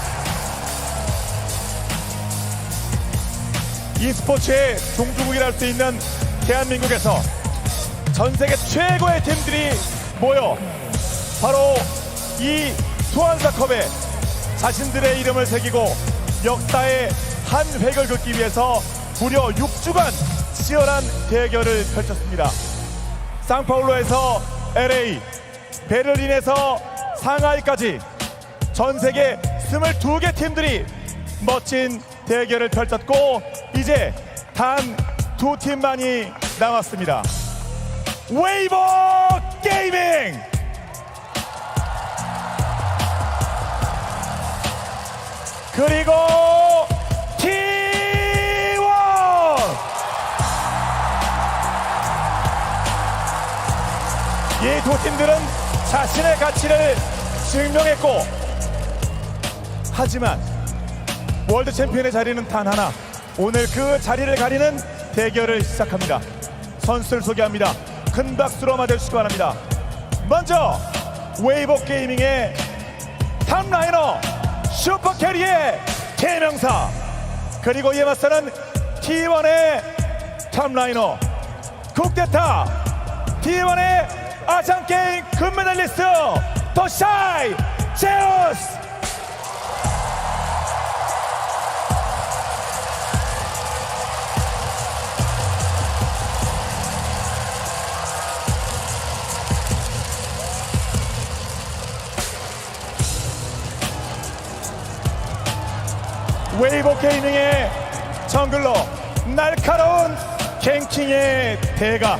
e스포츠의 종주국이랄 수 있는 대한민국에서 전 세계 최고의 팀들이 모여 바로 이 소환사컵에 자신들의 이름을 새기고 역사의 한 획을 긋기 위해서 무려 6주간 치열한 대결을 펼쳤습니다. 상파울루에서 LA, 베를린에서 상하이까지 전 세계 22개 팀들이 멋진 대결을 펼쳤고 이제 단 2팀만이 남았습니다. 웨이버 게이밍! 그리고 T1! 이 두 팀들은 자신의 가치를 증명했고 하지만 월드 챔피언의 자리는 단 하나. 오늘 그 자리를 가리는 대결을 시작합니다. 선수를 소개합니다. 큰 박수로 맞아주시기 바랍니다. 먼저 웨이버 게이밍의 탑라이너 슈퍼캐리의 개명사, 그리고 이에 맞서는 T1의 탑라이너 국대타 T1의 아시안게임 금메달리스트 더샤이 제우스. 웨이버 게이밍의 정글러 날카로운 갱킹의 대가,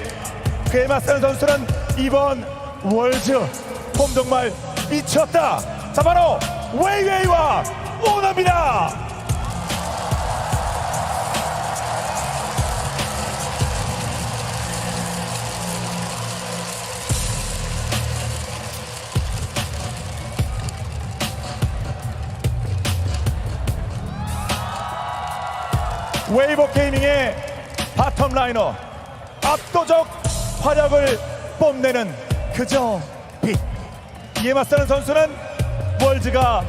그에 맞서는 선수는 이번 월즈 폼 정말 미쳤다. 자, 바로 웨이웨이와 오너입니다. 웨이버 게이밍의 바텀 라이너, 압도적 화력을 뽐내는 그저 빛. 이에 맞서는 선수는 월즈가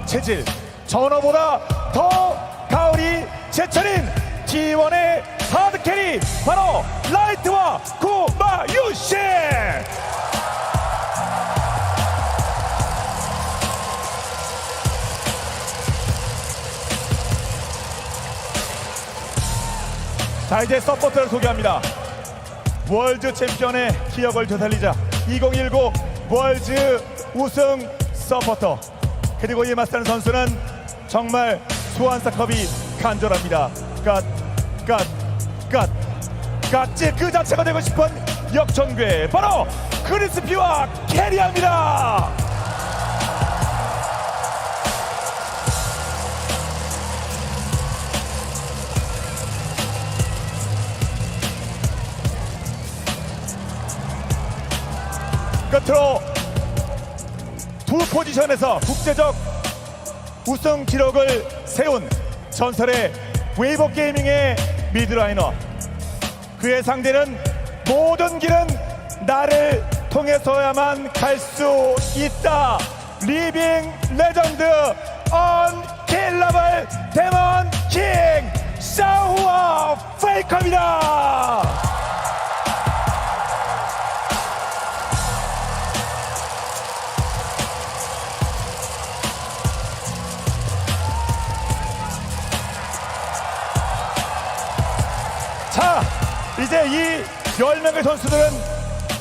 체질 전어보다 더 가을이 제철인 T1의 하드캐리, 바로 라이트와 구마유시. 자, 이제 서포터를 소개합니다. 월드 챔피언의 기억을 되살리자 2019 월드 우승 서포터, 그리고 이에 맞서는 선수는 정말 소환사컵이 간절합니다. 갓지 그 자체가 되고 싶은 역전괴, 바로 크리스피와 캐리합니다. 끝으로 두 포지션에서 국제적 우승 기록을 세운 전설의 웨이버 게이밍의 미드라이너, 그의 상대는 모든 길은 나를 통해서야만 갈 수 있다, 리빙 레전드 언킬러블 데몬 킹 샤오와 페이커입니다. 자, 이제 이 10명의 선수들은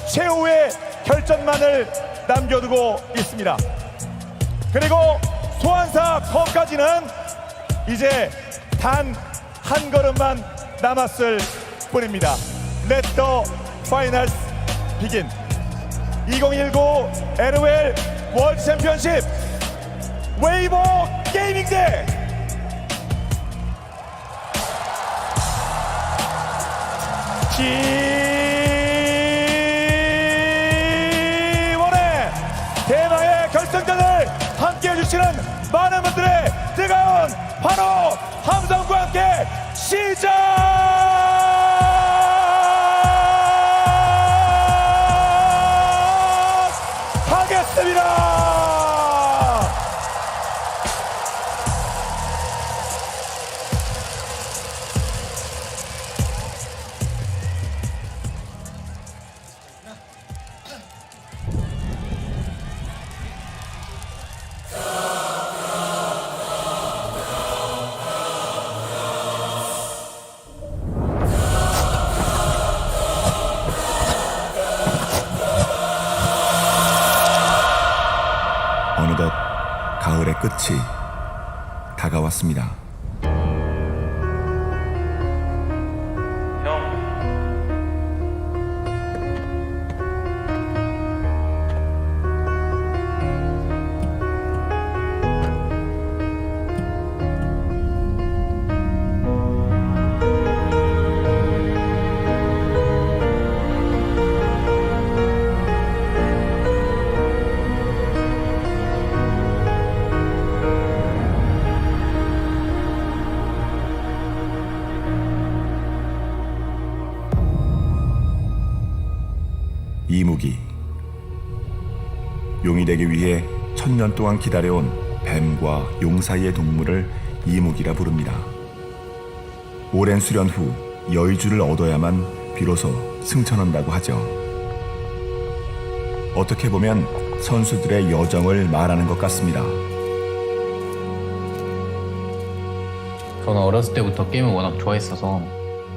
최후의 결전만을 남겨두고 있습니다. 그리고 소환사 컵까지는 이제 단 한 걸음만 남았을 뿐입니다. Let the finals begin. 2019 LOL 월드 챔피언십 웨이보 게이밍대 T1의 대망의 결승전을 함께 해주시는 많은 분들의 뜨거운 환호 함성과 함께 시작하겠습니다. 어느덧 가을의 끝이 다가왔습니다. 이무기 용이 되기 위해 1000년 동안 기다려온 뱀과 용 사이의 동물을 이무기라 부릅니다. 오랜 수련 후 여의주를 얻어야만 비로소 승천한다고 하죠. 어떻게 보면 선수들의 여정을 말하는 것 같습니다. 저는 어렸을 때부터 게임을 워낙 좋아했어서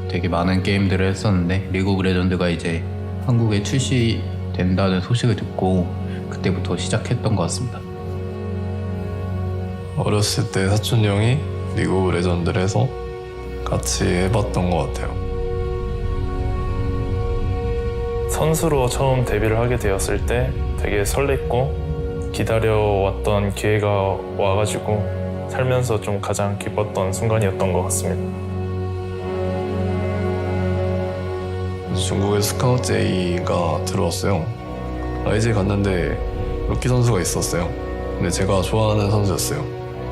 되게 많은 게임들을 했었는데 리그 오브 레전드가 이제 한국에 출시된다는 소식을 듣고 그때부터 시작했던 것 같습니다. 어렸을 때 사촌 형이 리그 오브 레전드를 해서 같이 해봤던 것 같아요. 선수로 처음 데뷔를 하게 되었을 때 되게 설렜고 기다려왔던 기회가 와가지고 살면서 좀 가장 기뻤던 순간이었던 것 같습니다. 중국의 스카우트 J가 들어왔어요. 라이즈에 갔는데 루키 선수가 있었어요. 근데 제가 좋아하는 선수였어요.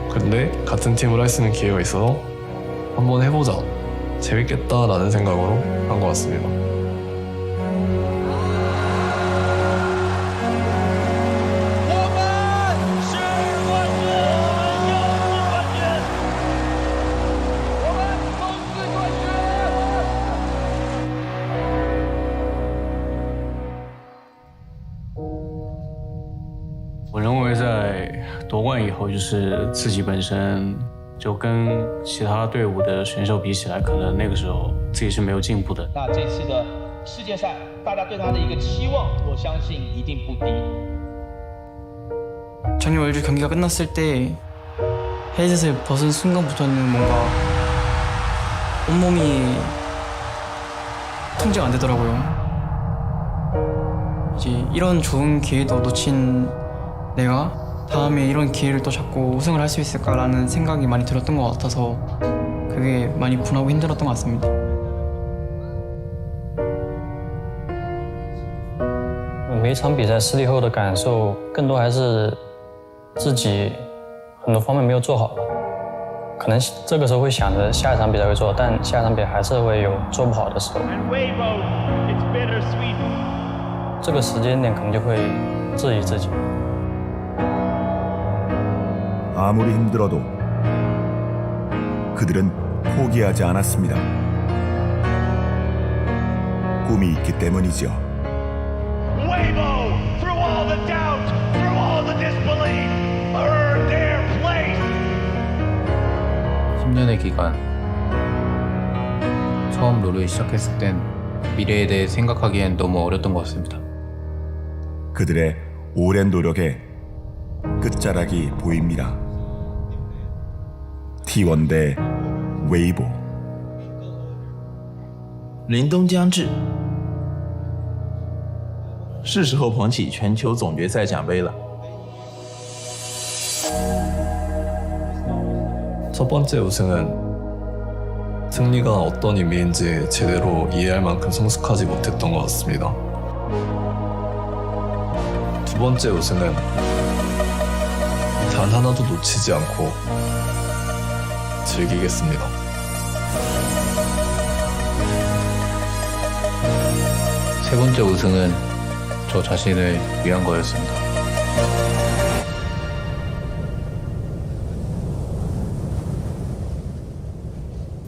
근데 같은 팀을 할 수 있는 기회가 있어서 한번 해보자, 재밌겠다라는 생각으로 한 것 같습니다.夺冠以后，就是自己本身就跟其他队伍的选手比起来，可能那个时候自己是没有进步的。那这次的世界赛，大家对他的一个期望，我相信一定不低。 작년 월드 경기가 끝났을 때 헤드셋을 벗은 순간부터는 뭔가 온몸이 통제가 안 되더라고요. 이제 이런 좋은 기회도 놓친 내가 다음에 이런 기회를 또 잡고 우승을 할 수 있을까라는 생각이 많이 들었던 것 같아서 그게 많이 분하고 힘들었던 것 같습니다. 每一场比赛失利后的感受，更多还是自己很多方面没有做好吧。可能这个时候会想着下一场比赛会做，但下一场比赛还是会有做不好的时候。这个时间点可能就会质疑自己。 아무리 힘들어도 그들은 포기하지 않았습니다. 꿈이 있기 때문이죠. 10년의 기간, 처음 롤을 시작했을 땐 미래에 대해 생각하기엔 너무 어렸던 것 같습니다. 그들의 오랜 노력에 끝자락이 보입니다. T1 대 웨이보. 凛冬将至，是时候捧起全球总决赛奖杯了。첫 번째 우승은 승리가 어떤 의미인지 제대로 이해할 만큼 성숙하지 못했던 것 같습니다. 두 번째 우승은 단 하나도 놓치지 않고 즐기겠습니다. 세 번째 우승은 저 자신을 위한 거였습니다.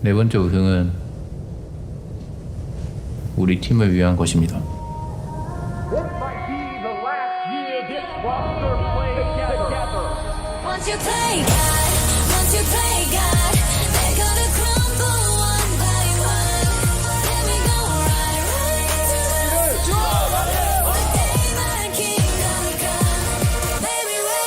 네 번째 우승은 우리 팀을 위한 것입니다. Once you play God, once you play God, they're gonna crumble one by one. Then we go right to the top. The day my kingdom come, baby, we're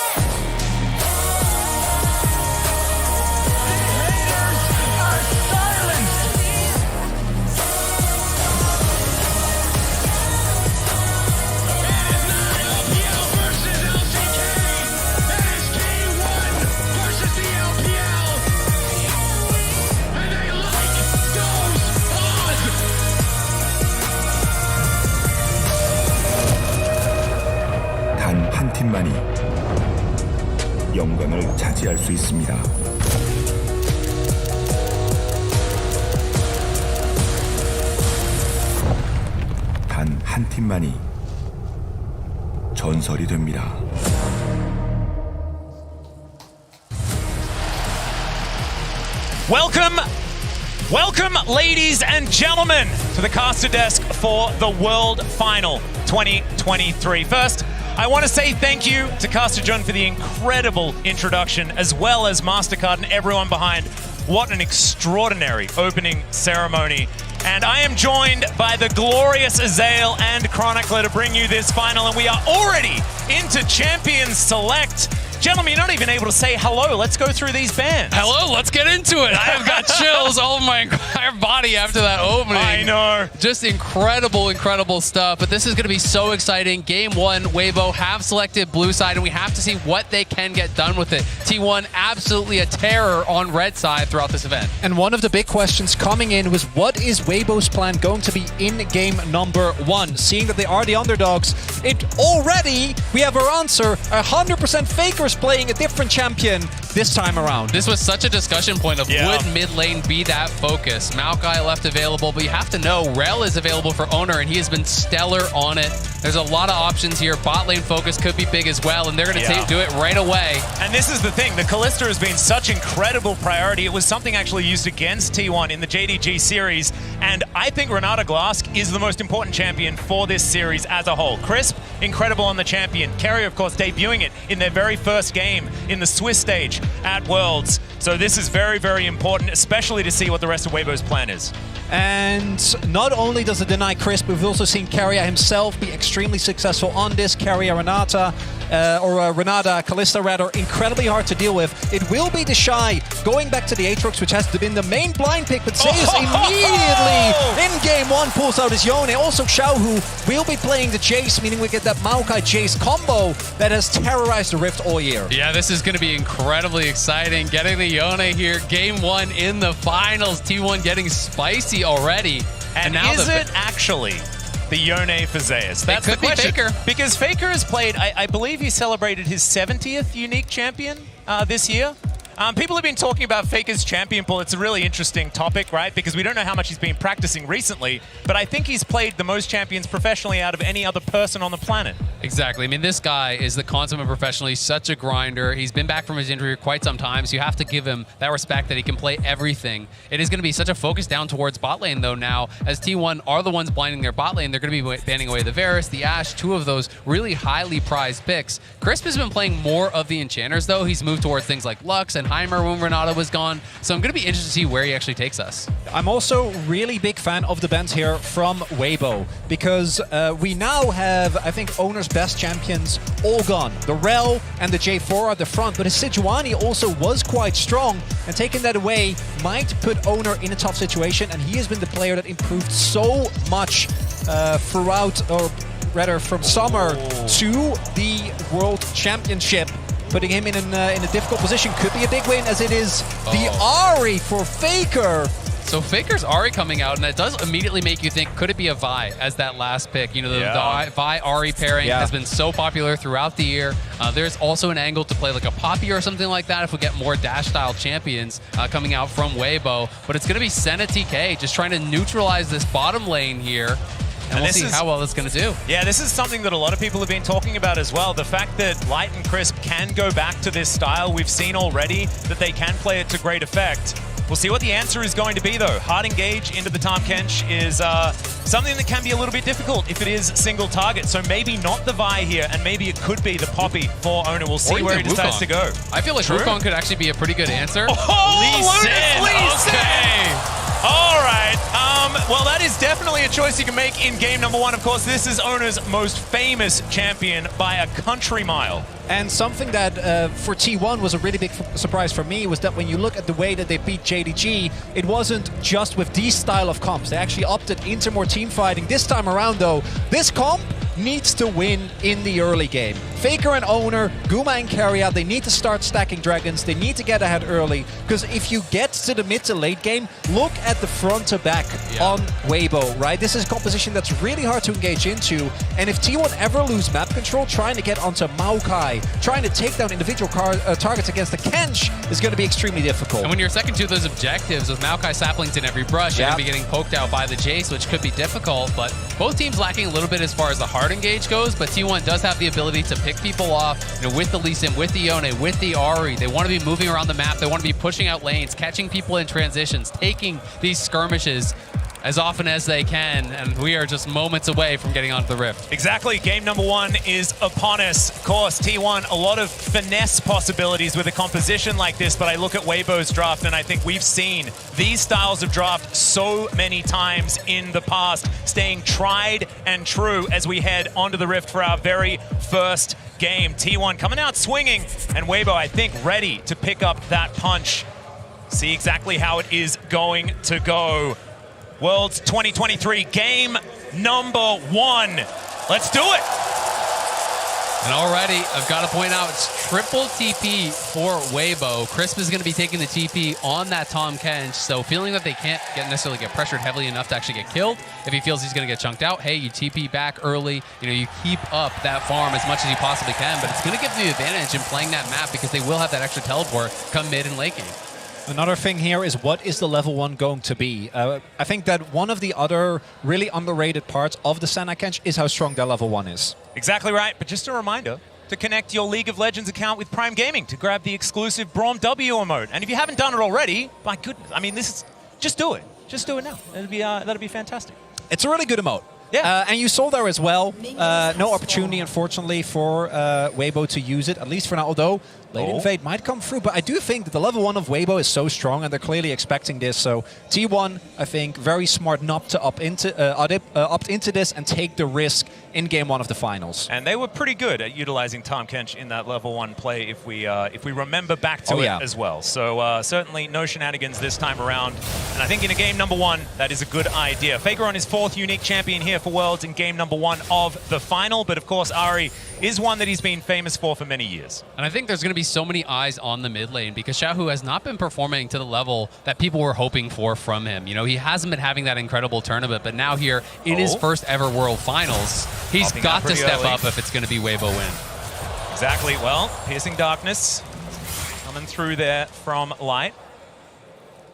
단 한 팀만이 영광을 차지할 수 있습니다. 단 한 팀만이 전설이 됩니다. Welcome, ladies and gentlemen, to the caster desk for the World Final 2023. First, I want to say thank you to Caster John for the incredible introduction, as well as MasterCard and everyone behind. What an extraordinary opening ceremony. And I am joined by the glorious Azael and Chronicler to bring you this final, and we are already into Champions Select. Gentlemen, you're not even able to say hello. Let's go through these bands. Hello, let's get into it. I have got chills all over my entire body after that opening. I know. Just incredible, incredible stuff. But this is going to be so exciting. Game one, Weibo have selected blue side, and we have to see what they can get done with it. T1 absolutely a terror on red side throughout this event. And one of the big questions coming in was, what is Weibo's plan going to be in game number one? Seeing that they are the underdogs, we have our answer. 100% Faker's playing a different champion this time around. This was such a discussion point of would mid lane be that focus? Maokai left available, but you have to know Rel is available for owner, and he has been stellar on it. There's a lot of options here. Bot lane focus could be big as well, and they're going to do it right away. And this is the thing, the Kalista has been such incredible priority. It was something actually used against T1 in the JDG series, and I think Renata Glask is the most important champion for this series as a whole. Crisp, incredible on the champion. Keria, of course, debuting it in their very first game in the Swiss stage at Worlds. So this is very, very important, especially to see what the rest of Weibo's plan is. And not only does it deny Crisp, we've also seen Keria himself be extremely successful on this. Keria Renata, Renata Kalista rather, incredibly hard to deal with. It will be the Shy going back to the Aatrox, which has been the main blind pick, but Zeus immediately in game one pulls out his Yone. Also Xiaohu will be playing the Jace, meaning we get that Maokai Jace combo that has terrorized the Rift all year. Yeah, this is going to be incredibly exciting. Getting the Yone here, game one in the finals. T1 getting spicy already. And now is it actually the Yone for Zeus? That's the question. Faker. Because Faker has played, I believe he celebrated his 70th unique champion this year. People have been talking about Faker's champion pool. It's a really interesting topic, right? Because we don't know how much he's been practicing recently, but I think he's played the most champions professionally out of any other person on the planet. Exactly. I mean, this guy is the consummate professional. He's such a grinder. He's been back from his injury for quite some time, so you have to give him that respect that he can play everything. It is going to be such a focus down towards bot lane, though, now. As T1 are the ones blinding their bot lane, they're going to be banning away the Varus, the Ashe, two of those really highly prized picks. Crisp has been playing more of the Enchanters, though. He's moved towards things like Lux and Heimer when Renata was gone, so I'm going to be interested to see where he actually takes us. I'm also really big fan of the bans here from Weibo, because we now have, I think, Owner's best champions all gone. The Rel and the J4 are the front, but his Sejuani also was quite strong, and taking that away might put Owner in a tough situation, and he has been the player that improved so much throughout, or rather from summer to the World Championship. putting him in a difficult position. Could be a big win, as it is the Ahri for Faker. So Faker's Ahri coming out, and that does immediately make you think, could it be a Vi as that last pick? You know, the Vi-Ahri pairing has been so popular throughout the year. There's also an angle to play like a Poppy or something like that if we get more dash-style champions coming out from Weibo. But it's going to be Senna TK just trying to neutralize this bottom lane here. And we'll see how well it's going to do. Yeah, this is something that a lot of people have been talking about as well. The fact that Light and Crisp can go back to this style, we've seen already that they can play it to great effect. We'll see what the answer is going to be, though. Hard engage into the Tahm Kench is something that can be a little bit difficult if it is single target. So maybe not the Vi here, and maybe it could be the Poppy for Owner. We'll see where he decides to go. I feel like Wukong could actually be a pretty good answer. Oh, Lee Sin! Okay. All right. Well, that is definitely a choice you can make in game number one. Of course, this is Owner's most famous champion by a country mile. And something that for T1 was a really big surprise for me was that when you look at the way that they beat JDG, it wasn't just with these style of comps. They actually opted into more team fighting. This time around, though, this comp needs to win in the early game. Faker and Owner, Guma and Keria, they need to start stacking dragons. They need to get ahead early, because if you get to the mid to late game, look at the front to back on Weibo, right? This is a composition that's really hard to engage into, and if T1 ever lose map control, trying to get onto Maokai, trying to take down individual targets against the Kench is going to be extremely difficult. And when you're second to those objectives with Maokai saplings in every brush, you're going to be getting poked out by the Jace, which could be difficult, but both teams lacking a little bit as far as the hard engage goes, but T1 does have the ability to pick people off, you know, with the Lee Sin, with the Yone, with the Ahri. They want to be moving around the map. They want to be pushing out lanes, catching people in transitions, taking these skirmishes as often as they can, and we are just moments away from getting onto the Rift. Exactly. Game number one is upon us. Of course, T1, a lot of finesse possibilities with a composition like this, but I look at Weibo's draft and I think we've seen these styles of draft so many times in the past, staying tried and true as we head onto the Rift for our very first game. T1 coming out swinging, and Weibo, I think, ready to pick up that punch. See exactly how it is going to go. Worlds 2023, game number one. Let's do it. And already, I've got to point out, it's triple TP for Weibo. Crisp is going to be taking the TP on that Tahm Kench, so feeling that they can't necessarily get pressured heavily enough to actually get killed. If he feels he's going to get chunked out, hey, you TP back early. You know, you keep up that farm as much as you possibly can, but it's going to give you the advantage in playing that map because they will have that extra teleport come mid and late game. Another thing here is, what is the level 1 going to be? I think that one of the other really underrated parts of the Senna Kench is how strong their level 1 is. Exactly right, but just a reminder to connect your League of Legends account with Prime Gaming to grab the exclusive Braum W emote. And if you haven't done it already, my goodness, I mean, this is, just do it. Just do it now. That'll be fantastic. It's a really good emote. Yeah. And you saw there as well, no opportunity, unfortunately, for Weibo to use it, at least for now, although Late Invade might come through. But I do think that the level 1 of Weibo is so strong, and they're clearly expecting this. So T1, I think, very smart not to opt into this and take the risk in game 1 of the finals. And they were pretty good at utilizing Tahm Kench in that level 1 play, if we remember back to it as well. So certainly no shenanigans this time around. And I think in a game number 1, that is a good idea. Faker on his 4th unique champion here for Worlds in game number 1 of the final. But of course, Ahri is one that he's been famous for many years. And I think there's going to be so many eyes on the mid lane because Xiaohu has not been performing to the level that people were hoping for from him. You know, he hasn't been having that incredible tournament, but now here in his first ever World Finals, he's got to step up if it's going to be Weibo win. Exactly. Well, Piercing Darkness coming through there from Light.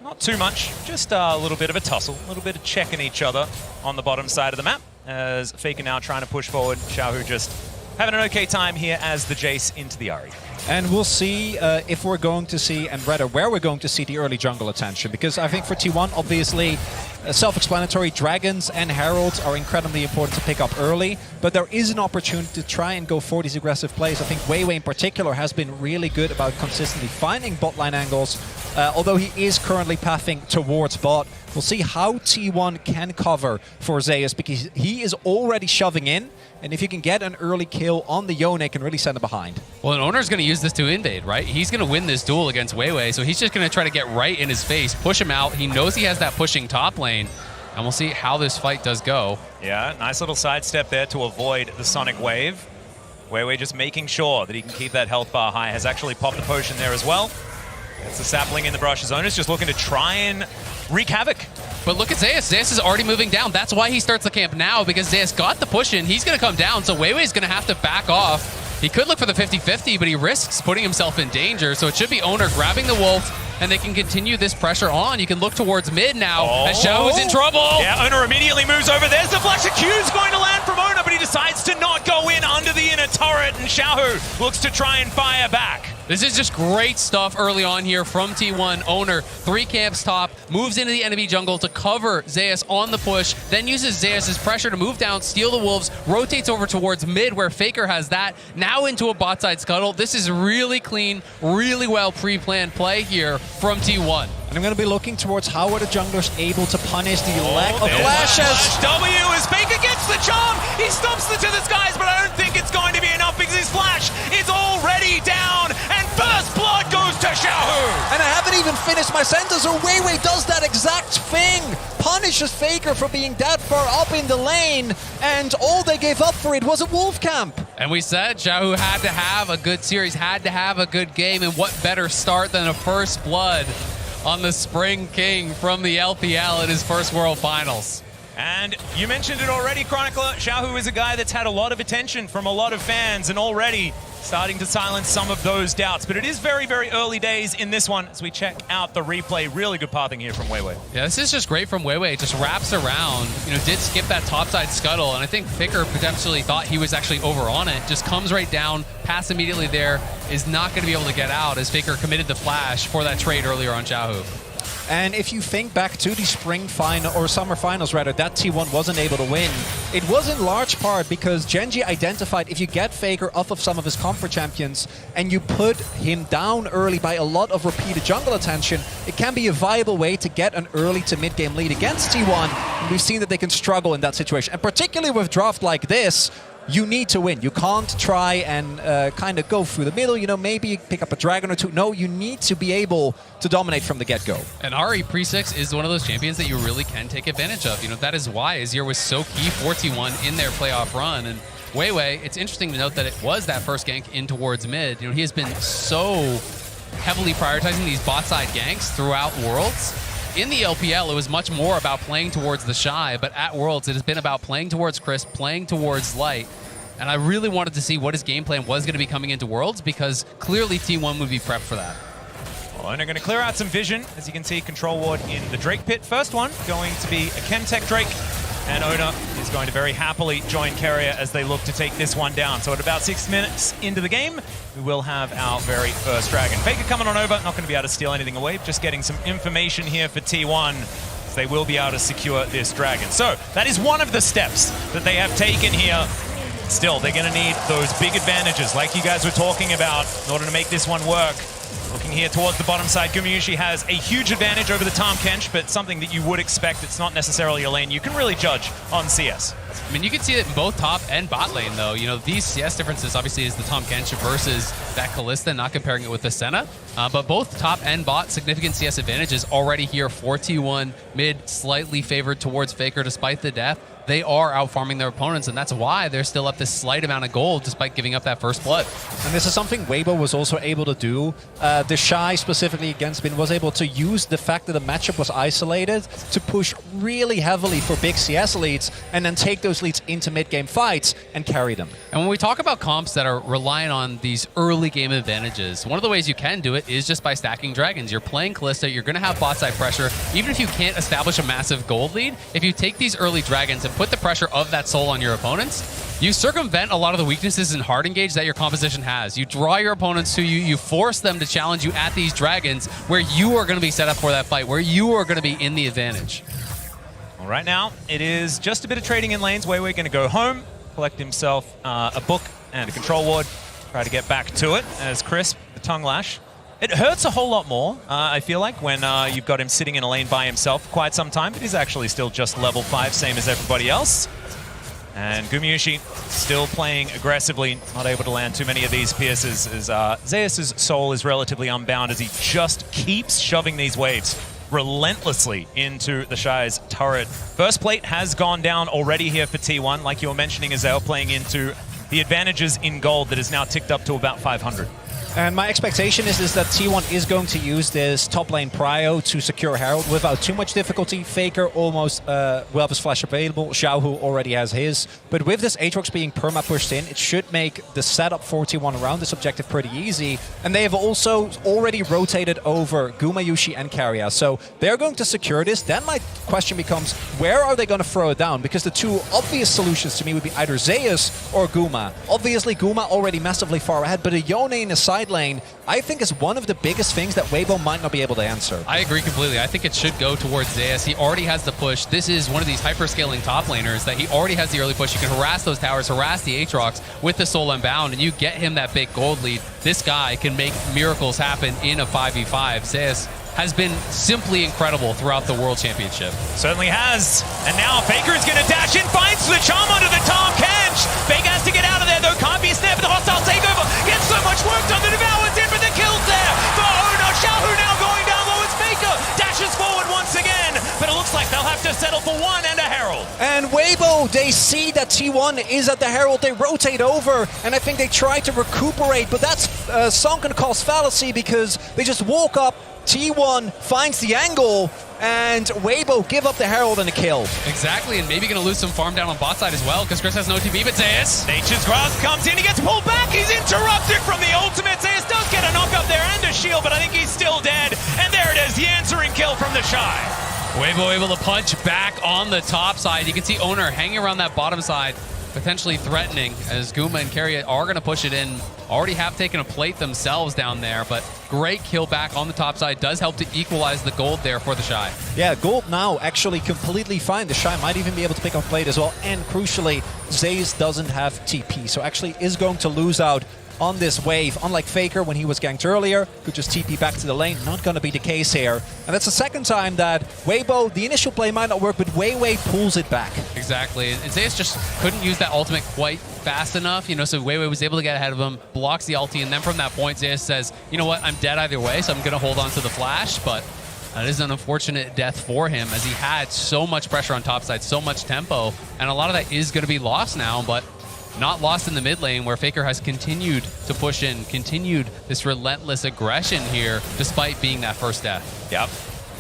Not too much, just a little bit of a tussle, a little bit of checking each other on the bottom side of the map as Faker now trying to push forward. Xiaohu just having an okay time here as the Jace into the Ahri. And we'll see if we're going to see, and rather where we're going to see the early jungle attention. Because I think for T1, obviously, self-explanatory, Dragons and Heralds are incredibly important to pick up early. But there is an opportunity to try and go for these aggressive plays. I think Weiwei in particular has been really good about consistently finding bot line angles. Although he is currently pathing towards bot. We'll see how T1 can cover for Zeus, because he is already shoving in. And if you can get an early kill on the Yone, it can really send it behind. Well, an Owner's going to use this to invade, right? He's going to win this duel against Weiwei, so he's just going to try to get right in his face, push him out. He knows he has that pushing top lane, and we'll see how this fight does go. Yeah, nice little sidestep there to avoid the Sonic Wave. Weiwei just making sure that he can keep that health bar high. Has actually popped the potion there as well. It's the sapling in the brush. His owner's just looking to try and wreak havoc. But look at Zeus. Zeus is already moving down. That's why he starts the camp now, because Zeus got the push in. He's going to come down, so Weiwei's going to have to back off. He could look for the 50-50, but he risks putting himself in danger. So it should be Owner grabbing the Wolf, and they can continue this pressure on. You can look towards mid now as Xiao is in trouble. Yeah, Owner immediately moves over. There's the flash. A Q's going to land from Owner, but he decides to not go in under the inner turret, and Xiaohu looks to try and fire back. This is just great stuff early on here from T1. Owner, 3 camps top, moves into the enemy jungle to cover Zeus on the push, then uses Zeus' pressure to move down, steal the Wolves, rotates over towards mid where Faker has that, now into a bot side scuttle. This is really clean, really well pre-planned play here from T1. And I'm going to be looking towards how are the junglers able to punish the lack of flashes. W as Faker gets the charm. He stomps to the skies, but I don't think it's going to be enough because his flash is already down. And first blood goes to Xiaohu. And I haven't even finished my sentence, so Weiwei does that exact thing. Punishes Faker for being that far up in the lane, and all they gave up for it was a wolf camp. And we said Xiaohu had to have a good series, had to have a good game, and what better start than a first blood on the Spring King from the LPL in his first World Finals. And you mentioned it already, Chronicler. Xiaohu is a guy that's had a lot of attention from a lot of fans and already starting to silence some of those doubts. But it is very, very early days in this one as we check out the replay. Really good pathing here from Weiwei. Yeah, this is just great from Weiwei. It just wraps around, did skip that topside scuttle, and I think Faker potentially thought he was actually over on it. Just comes right down, pass immediately there, is not going to be able to get out as Faker committed the flash for that trade earlier on Xiaohu. And if you think back to the spring final, or summer finals rather, that T1 wasn't able to win, it was in large part because Genji identified if you get Faker off of some of his comfort champions and you put him down early by a lot of repeated jungle attention, it can be a viable way to get an early to mid-game lead against T1. And we've seen that they can struggle in that situation. And particularly with draft like this, you need to win. You can't try and kind of go through the middle, maybe pick up a dragon or two. No, you need to be able to dominate from the get-go. And Ari Pre-6 is one of those champions that you really can take advantage of. That is why Azir was so key for T1 in their playoff run. And Weiwei, it's interesting to note that it was that first gank in towards mid. He has been so heavily prioritizing these bot side ganks throughout Worlds. In the LPL, it was much more about playing towards the Shy, but at Worlds, it has been about playing towards Crisp, playing towards Light. And I really wanted to see what his game plan was going to be coming into Worlds, because clearly T1 would be prepped for that. Well, and they're going to clear out some vision. As you can see, Control Ward in the Drake pit. First one going to be a Chemtech Drake. And Owner is going to very happily join Carrier as they look to take this one down. So at about 6 minutes into the game, we will have our very first dragon. Faker coming on over, not going to be able to steal anything away, just getting some information here for T1. So they will be able to secure this dragon. So that is one of the steps that they have taken here. Still, they're going to need those big advantages like you guys were talking about in order to make this one work. Looking here towards the bottom side, Gumayusi has a huge advantage over the Tahm Kench, but something that you would expect. It's not necessarily a lane you can really judge on CS. I mean, you can see it in both top and bot lane, though. These CS differences, obviously, is the Tahm Kench versus that Kalista, not comparing it with the Senna. But both top and bot, significant CS advantages already here for T1. Mid, slightly favored towards Faker despite the death. They are out-farming their opponents, and that's why they're still up this slight amount of gold despite giving up that first blood. And this is something Weibo was also able to do. The Shy, specifically against Bin, was able to use the fact that the matchup was isolated to push really heavily for big CS leads and then take those leads into mid-game fights and carry them. And when we talk about comps that are relying on these early game advantages, one of the ways you can do it is just by stacking dragons. You're playing Kalista, you're going to have bot side pressure. Even if you can't establish a massive gold lead, if you take these early dragons and put the pressure of that soul on your opponents, you circumvent a lot of the weaknesses in hard engage that your composition has. You draw your opponents to you, you force them to challenge you at these dragons where you are going to be set up for that fight, where you are going to be in the advantage. Well, right now, it is just a bit of trading in lanes. Weiwei going to go home, collect himself a book and a Control Ward, try to get back to it as Crisp, the tongue lash. It hurts a whole lot more, I feel like, when you've got him sitting in a lane by himself for quite some time, but he's actually still just level 5, same as everybody else. And Gumayusi still playing aggressively, not able to land too many of these pierces, as Zeus' soul is relatively unbound as he just keeps shoving these waves relentlessly into the Shy's turret. First plate has gone down already here for T1, like you were mentioning, Azel playing into the advantages in gold that is now ticked up to about 500. And my expectation is that T1 is going to use this top lane prio to secure Herald without too much difficulty. Faker almost will have his flash available. Xiaohu already has his. But with this Aatrox being perma pushed in, it should make the setup for T1 around this objective pretty easy. And they have also already rotated over Gumayushi and Karya. So they're going to secure this. Then my question becomes, where are they going to throw it down? Because the two obvious solutions to me would be either Zeus or Guma. Obviously, Guma already massively far ahead, but a Yone in the side lane, I think, is one of the biggest things that Weibo might not be able to answer. I agree completely. I think it should go towards Zeus. He already has the push. This is one of these hyper-scaling top laners that he already has the early push. You can harass those towers, harass the Aatrox with the Soul Unbound, and you get him that big gold lead. This guy can make miracles happen in a 5v5. Zeus has been simply incredible throughout the World Championship. Certainly has. And now Faker is going to dash in, finds the charm onto the Tom Kench. Faker has to get out of there, though. Can't be a snare for the hostile takeover. Gets so much work done. The Devour's in, but the kill's there. For Ono, Xiaohu now going down low. It's Faker. Dashes forward once again. But it looks like they'll have to settle for one and a Herald. And Weibo, they see that T1 is at the Herald. They rotate over, and I think they try to recuperate. But that's sunken cost fallacy because they just walk up. T1 finds the angle, and Weibo give up the Herald and a kill. Exactly, and maybe going to lose some farm down on bot side as well, because Chris has no TP, but Zeus. Nature's Grasp comes in, he gets pulled back, he's interrupted from the ultimate. Zeus does get a knock up there and a shield, but I think he's still dead. And there it is, the answering kill from the Shy. Weibo able to punch back on the top side. You can see Owner hanging around that bottom side, potentially threatening, as Guma and Karya are going to push it in. Already have taken a plate themselves down there, but great kill back on the top side. Does help to equalize the gold there for the Shy. Yeah, gold now actually completely fine. The Shy might even be able to pick up plate as well. And crucially, Zeus doesn't have TP, so actually is going to lose out on this wave. Unlike Faker when he was ganked earlier, could just TP back to the lane. Not going to be the case here. And that's the second time that Weibo, the initial play might not work, but Weiwei pulls it back. Exactly. And Zeus just couldn't use that ultimate quite fast enough, you know, so Weiwei was able to get ahead of him, blocks the ulti, and then from that point, Zeus says, you know what, I'm dead either way, so I'm going to hold on to the flash, but that is an unfortunate death for him, as he had so much pressure on top side, so much tempo, and a lot of that is going to be lost now, but not lost in the mid lane, where Faker has continued to push in, continued this relentless aggression here, despite being that first death. Yep.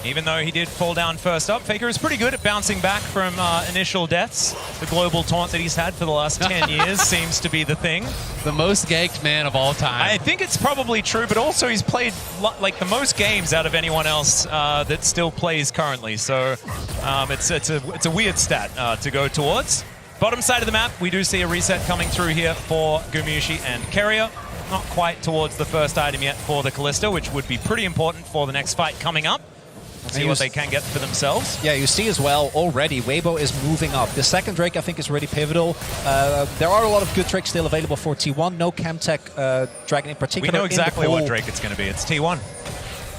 Even though he did fall down first up, Faker is pretty good at bouncing back from initial deaths. The global taunt that he's had for the last 10 years seems to be the thing. The most ganked man of all time. I think it's probably true, but also he's played like the most games out of anyone else that still plays currently. So it's a weird stat to go towards. Bottom side of the map, we do see a reset coming through here for Gumayushi and Karya. Not quite towards the first item yet for the Kalista, which would be pretty important for the next fight coming up. See what they can get for themselves. Yeah, you see as well already, Weibo is moving up. The second Drake, I think, is really pivotal. There are a lot of good Drakes still available for T1. No Camtech Dragon in particular. We know exactly what Drake it's going to be. It's T1.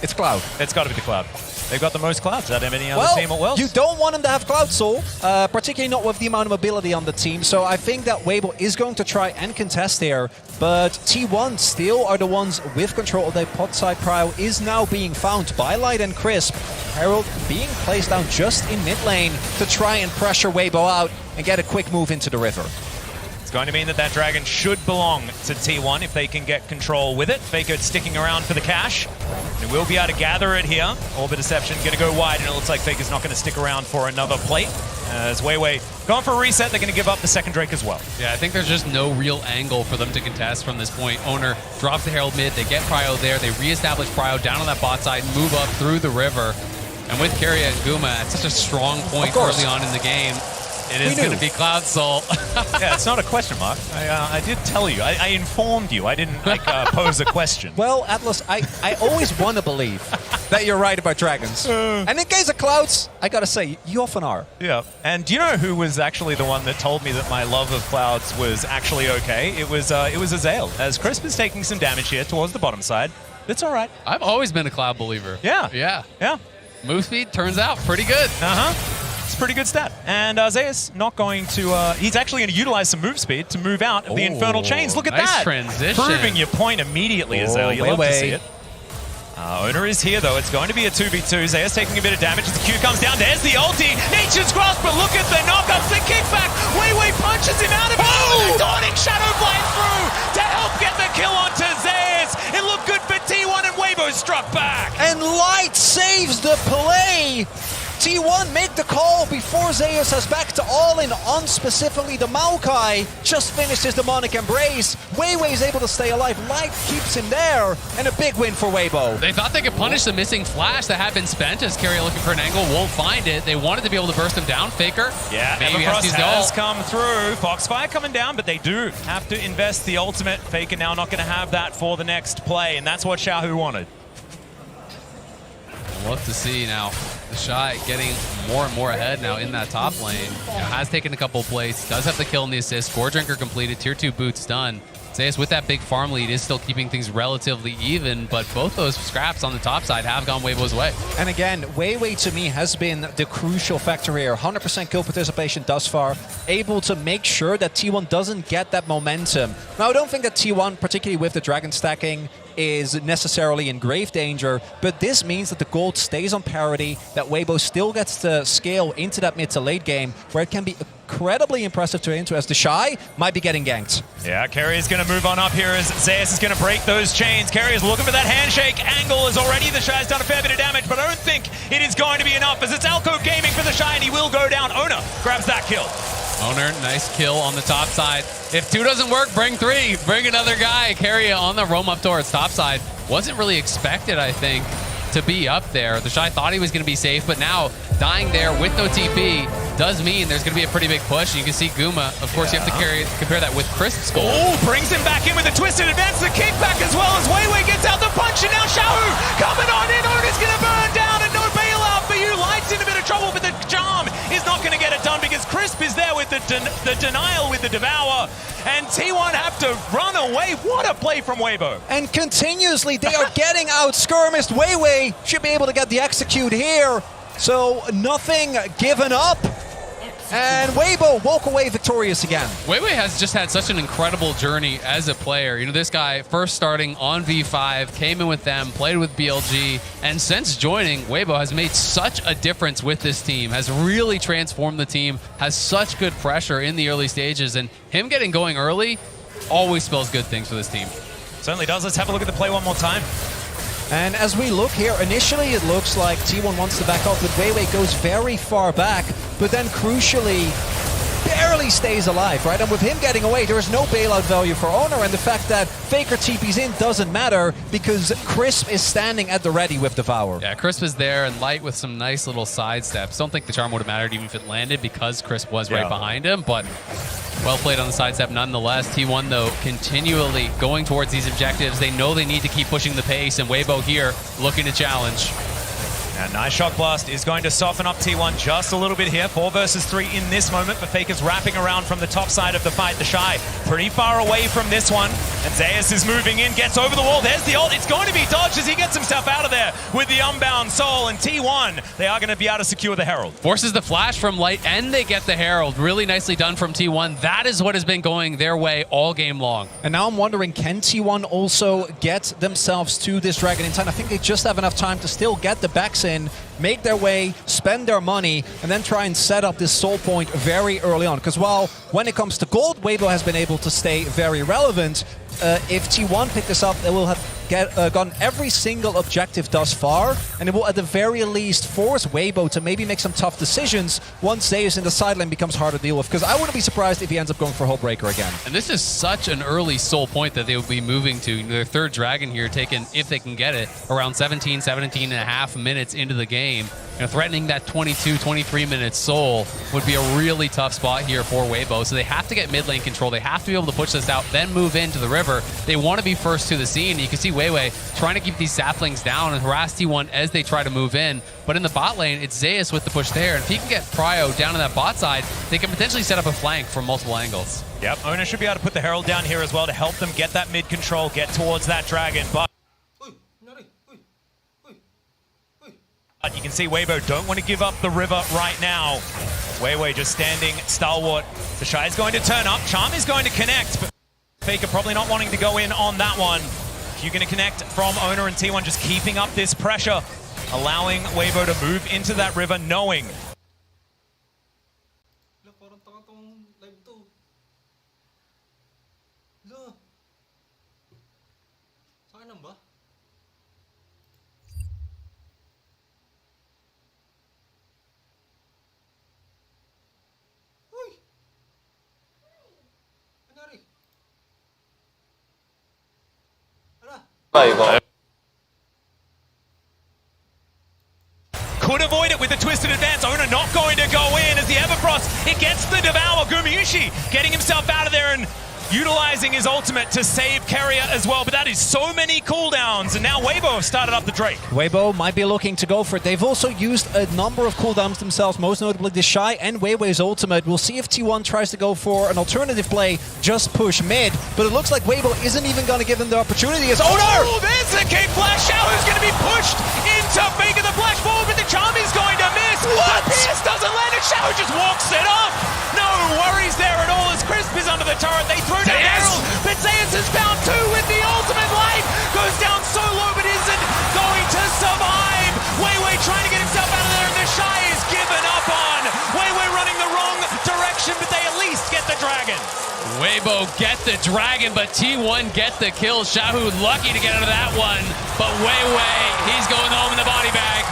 It's Cloud. It's got to be the Cloud. They've got the most Clouds out of any other team at Worlds. You don't want them to have Cloud Soul, particularly not with the amount of mobility on the team. So I think that Weibo is going to try and contest here. But T1 still are the ones with control of their pot side. Prio is now being found by Light and Crisp. Herald being placed down just in mid lane to try and pressure Weibo out and get a quick move into the river. It's going to mean that dragon should belong to T1 if they can get control with it. Faker sticking around for the cash. They will be able to gather it here. Orbit Deception going to go wide, and it looks like Faker's not going to stick around for another plate. As Weiwei going for a reset, they're going to give up the second Drake as well. Yeah, I think there's just no real angle for them to contest from this point. Owner drops the Herald mid, they get Prio there, they reestablish Prio down on that bot side, move up through the river. And with Karya and Guma at such a strong point early on in the game, it is going to be Cloud Soul. Yeah, it's not a question mark. I did tell you. I informed you. I didn't pose a question. Well, Atlas, I always want to believe that you're right about dragons. And in case of Clouds, I got to say, you often are. Yeah. And do you know who was actually the one that told me that my love of Clouds was actually okay? It was Azael. As Crisp is taking some damage here towards the bottom side. It's all right. I've always been a Cloud believer. Yeah. Yeah. Yeah. Move speed turns out pretty good. Uh-huh. It's a pretty good stat. And Zeus not going to... he's actually going to utilize some move speed to move out of the Infernal Chains. Look at nice that. transition. Proving your point immediately, Azael. You love to see it. Owner is here though. It's going to be a 2v2. Zeus taking a bit of damage as the Q comes down. There's the ulti. Nature's Grasp, but look at the knockups. The kickback. Wei punches him out of it. Oh! Dawning Shadow Blade through to help get the kill onto Zeus. It looked good for T1 and Weibo struck back. And Light saves the play. T1 make the call before Zeus has back to all in on specifically the Maokai. Just finished his demonic embrace. Weiwei's able to stay alive. Light keeps him there. And a big win for Weibo. They thought they could punish the missing flash that had been spent as Carrier looking for an angle. Won't find it. They wanted to be able to burst him down. Faker. Yeah, maybe Everfrost has come through. Foxfire coming down, but they do have to invest the ultimate. Faker now not going to have that for the next play, and that's what Xiaohu wanted. We'll look to see now. The Shy getting more and more ahead now in that top lane. Has taken a couple plays. Does have the kill and the assist. Gore Drinker completed. Tier 2 boots done. Zeus with that big farm lead is still keeping things relatively even, but both those scraps on the top side have gone Weibo's way. And again, Weiwei to me has been the crucial factor here. 100% kill participation thus far, able to make sure that T1 doesn't get that momentum. Now, I don't think that T1, particularly with the dragon stacking, is necessarily in grave danger, but this means that the gold stays on parity, that Weibo still gets to scale into that mid to late game, where it can be incredibly impressive to enter as the Shy might be getting ganked. Yeah, Carrier is going to move on up here as Zeus is going to break those chains. Carrier is looking for that handshake. Angle is already, the Shy's done a fair bit of damage, but I don't think it is going to be enough as it's Alco Gaming for the Shy and he will go down. Owner grabs that kill. Owner, nice kill on the top side. If 2 doesn't work, bring 3. Bring another guy. Carry on the roam up towards top side. Wasn't really expected, I think, to be up there. The Shy thought he was going to be safe, but now dying there with no TP does mean there's going to be a pretty big push. You can see Guma. Of course, you have to compare that with Crisp's goal. Oh, brings him back in with a twisted advance. The kickback as well as Weiwei gets out the punch, and now Xiaohu coming on in. Owner's going to burn down, and no bailout for you. Light's in a bit of trouble, but the charm is not going to get it done because Crisp is there with the denial with the Devour, and T1 have to run away. What a play from Weibo. And continuously, they are getting out skirmished. Weiwei should be able to get the execute here. So nothing given up. And Weibo walk away victorious again. Weiwei has just had such an incredible journey as a player. You know, this guy first starting on V5, came in with them, played with BLG, and since joining, Weibo has made such a difference with this team, has really transformed the team, has such good pressure in the early stages, and him getting going early always spells good things for this team. Certainly does. Let's have a look at the play one more time. And as we look here, initially it looks like T1 wants to back off, but Weiwei goes very far back, but then crucially barely stays alive, right? And with him getting away, there is no bailout value for Owner, and the fact that Faker TP's in doesn't matter because Crisp is standing at the ready with Devour. Yeah, Crisp is there, and Light with some nice little side steps. Don't think the charm would have mattered even if it landed because Crisp was right behind him, but well played on the sidestep nonetheless. T1, though, continually going towards these objectives. They know they need to keep pushing the pace, and Weibo here looking to challenge. And nice shock blast is going to soften up T1 just a little bit here. 4 versus 3 in this moment, but Faker's wrapping around from the top side of the fight. The Shy pretty far away from this one. And Zeus is moving in, gets over the wall. There's the ult. It's going to be dodged as he gets himself out of there with the Unbound Soul. And T1, they are going to be able to secure the Herald. Forces the flash from Light, and they get the Herald. Really nicely done from T1. That is what has been going their way all game long. And now I'm wondering, can T1 also get themselves to this Dragon in time? I think they just have enough time to still get the backs in, make their way, spend their money, and then try and set up this soul point very early on. Because while when it comes to gold, Weibo has been able to stay very relevant, if T1 pick this up, they will have gotten every single objective thus far, and it will at the very least force Weibo to maybe make some tough decisions once Zeus in the sideline becomes hard to deal with, because I wouldn't be surprised if he ends up going for Hullbreaker again. And this is such an early soul point that they will be moving to. Their third dragon here taken, if they can get it, around 17 and a half minutes into the game. You know, threatening that 22, 23 minute soul would be a really tough spot here for Weibo. So they have to get mid lane control. They have to be able to push this out, then move into the river. They want to be first to the scene. You can see Weiwei trying to keep these saplings down and harass T1 as they try to move in. But in the bot lane, it's Zeus with the push there. And if he can get Pryo down on that bot side, they can potentially set up a flank from multiple angles. Yep, Owner should be able to put the Herald down here as well to help them get that mid control, get towards that dragon. But you can see Weibo don't want to give up the river right now. Weiwei just standing stalwart. The Shy is going to turn up. Charm is going to connect, but Faker probably not wanting to go in on that one. You're going to connect from Owner and T1, just keeping up this pressure, allowing Weibo to move into that river, knowing could avoid it with a twisted advance. Owner not going to go in as the Everfrost, it gets the Devour. Gumayushi getting himself out of there and utilizing his ultimate to save Keria as well. But that is so many cooldowns, and now Weibo have started up the Drake. Weibo might be looking to go for it. They've also used a number of cooldowns themselves, most notably the Shy and Weibo's ultimate. We'll see if T1 tries to go for an alternative play, just push mid. But it looks like Weibo isn't even going to give them the opportunity. As Oh, there's the King Flash. Shaohu's going to be pushed into Faker. The flash forward, but the charm is going to miss. What? Pierce doesn't land it. Shaohu just walks it off. No worries there at all as Crisp is under the turret. They throw down Herald, but Zeus has found two with the ultimate life. Goes down so low, but isn't going to survive. Weiwei trying to get himself out of there, and the Shy is given up on. Weiwei running the wrong direction, but they at least get the dragon. Weibo get the dragon, but T1 get the kill. Shaohu lucky to get out of that one, but Weiwei, he's going home in the body bag.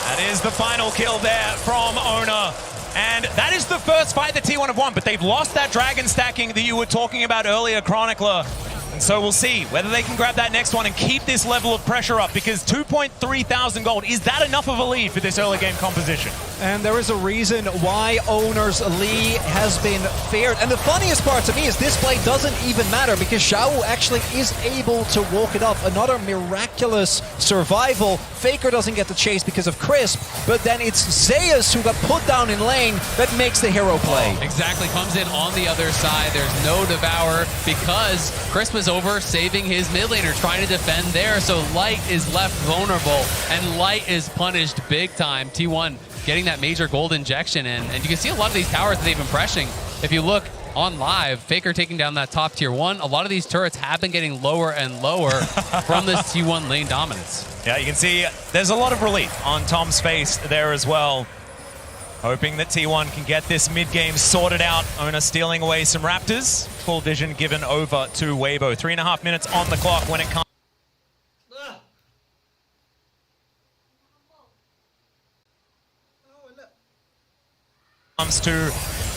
That is the final kill there from Owner. And that is the first fight that T1 have won, but they've lost that dragon stacking that you were talking about earlier, Chronicler. And so we'll see whether they can grab that next one and keep this level of pressure up, because 2.3 thousand gold, is that enough of a lead for this early game composition? And there is a reason why Owner's Lee has been feared. And the funniest part to me is this play doesn't even matter, because Xiao actually is able to walk it up. Another miraculous survival. Faker doesn't get the chase because of Crisp, but then it's Zeus who got put down in lane that makes the hero play. Exactly, comes in on the other side. There's no Devour because Crisp is over saving his mid laner, trying to defend there. So Light is left vulnerable, and Light is punished big time. T1 getting that major gold injection in, and you can see a lot of these towers that they've been pressing. If you look on live, Faker taking down that top tier 1. A lot of these turrets have been getting lower and lower from this T1 lane dominance. Yeah, you can see there's a lot of relief on Tom's face there as well. Hoping that T1 can get this mid-game sorted out. Owner stealing away some Raptors. Full vision given over to Weibo. 3.5 minutes on the clock when it comes to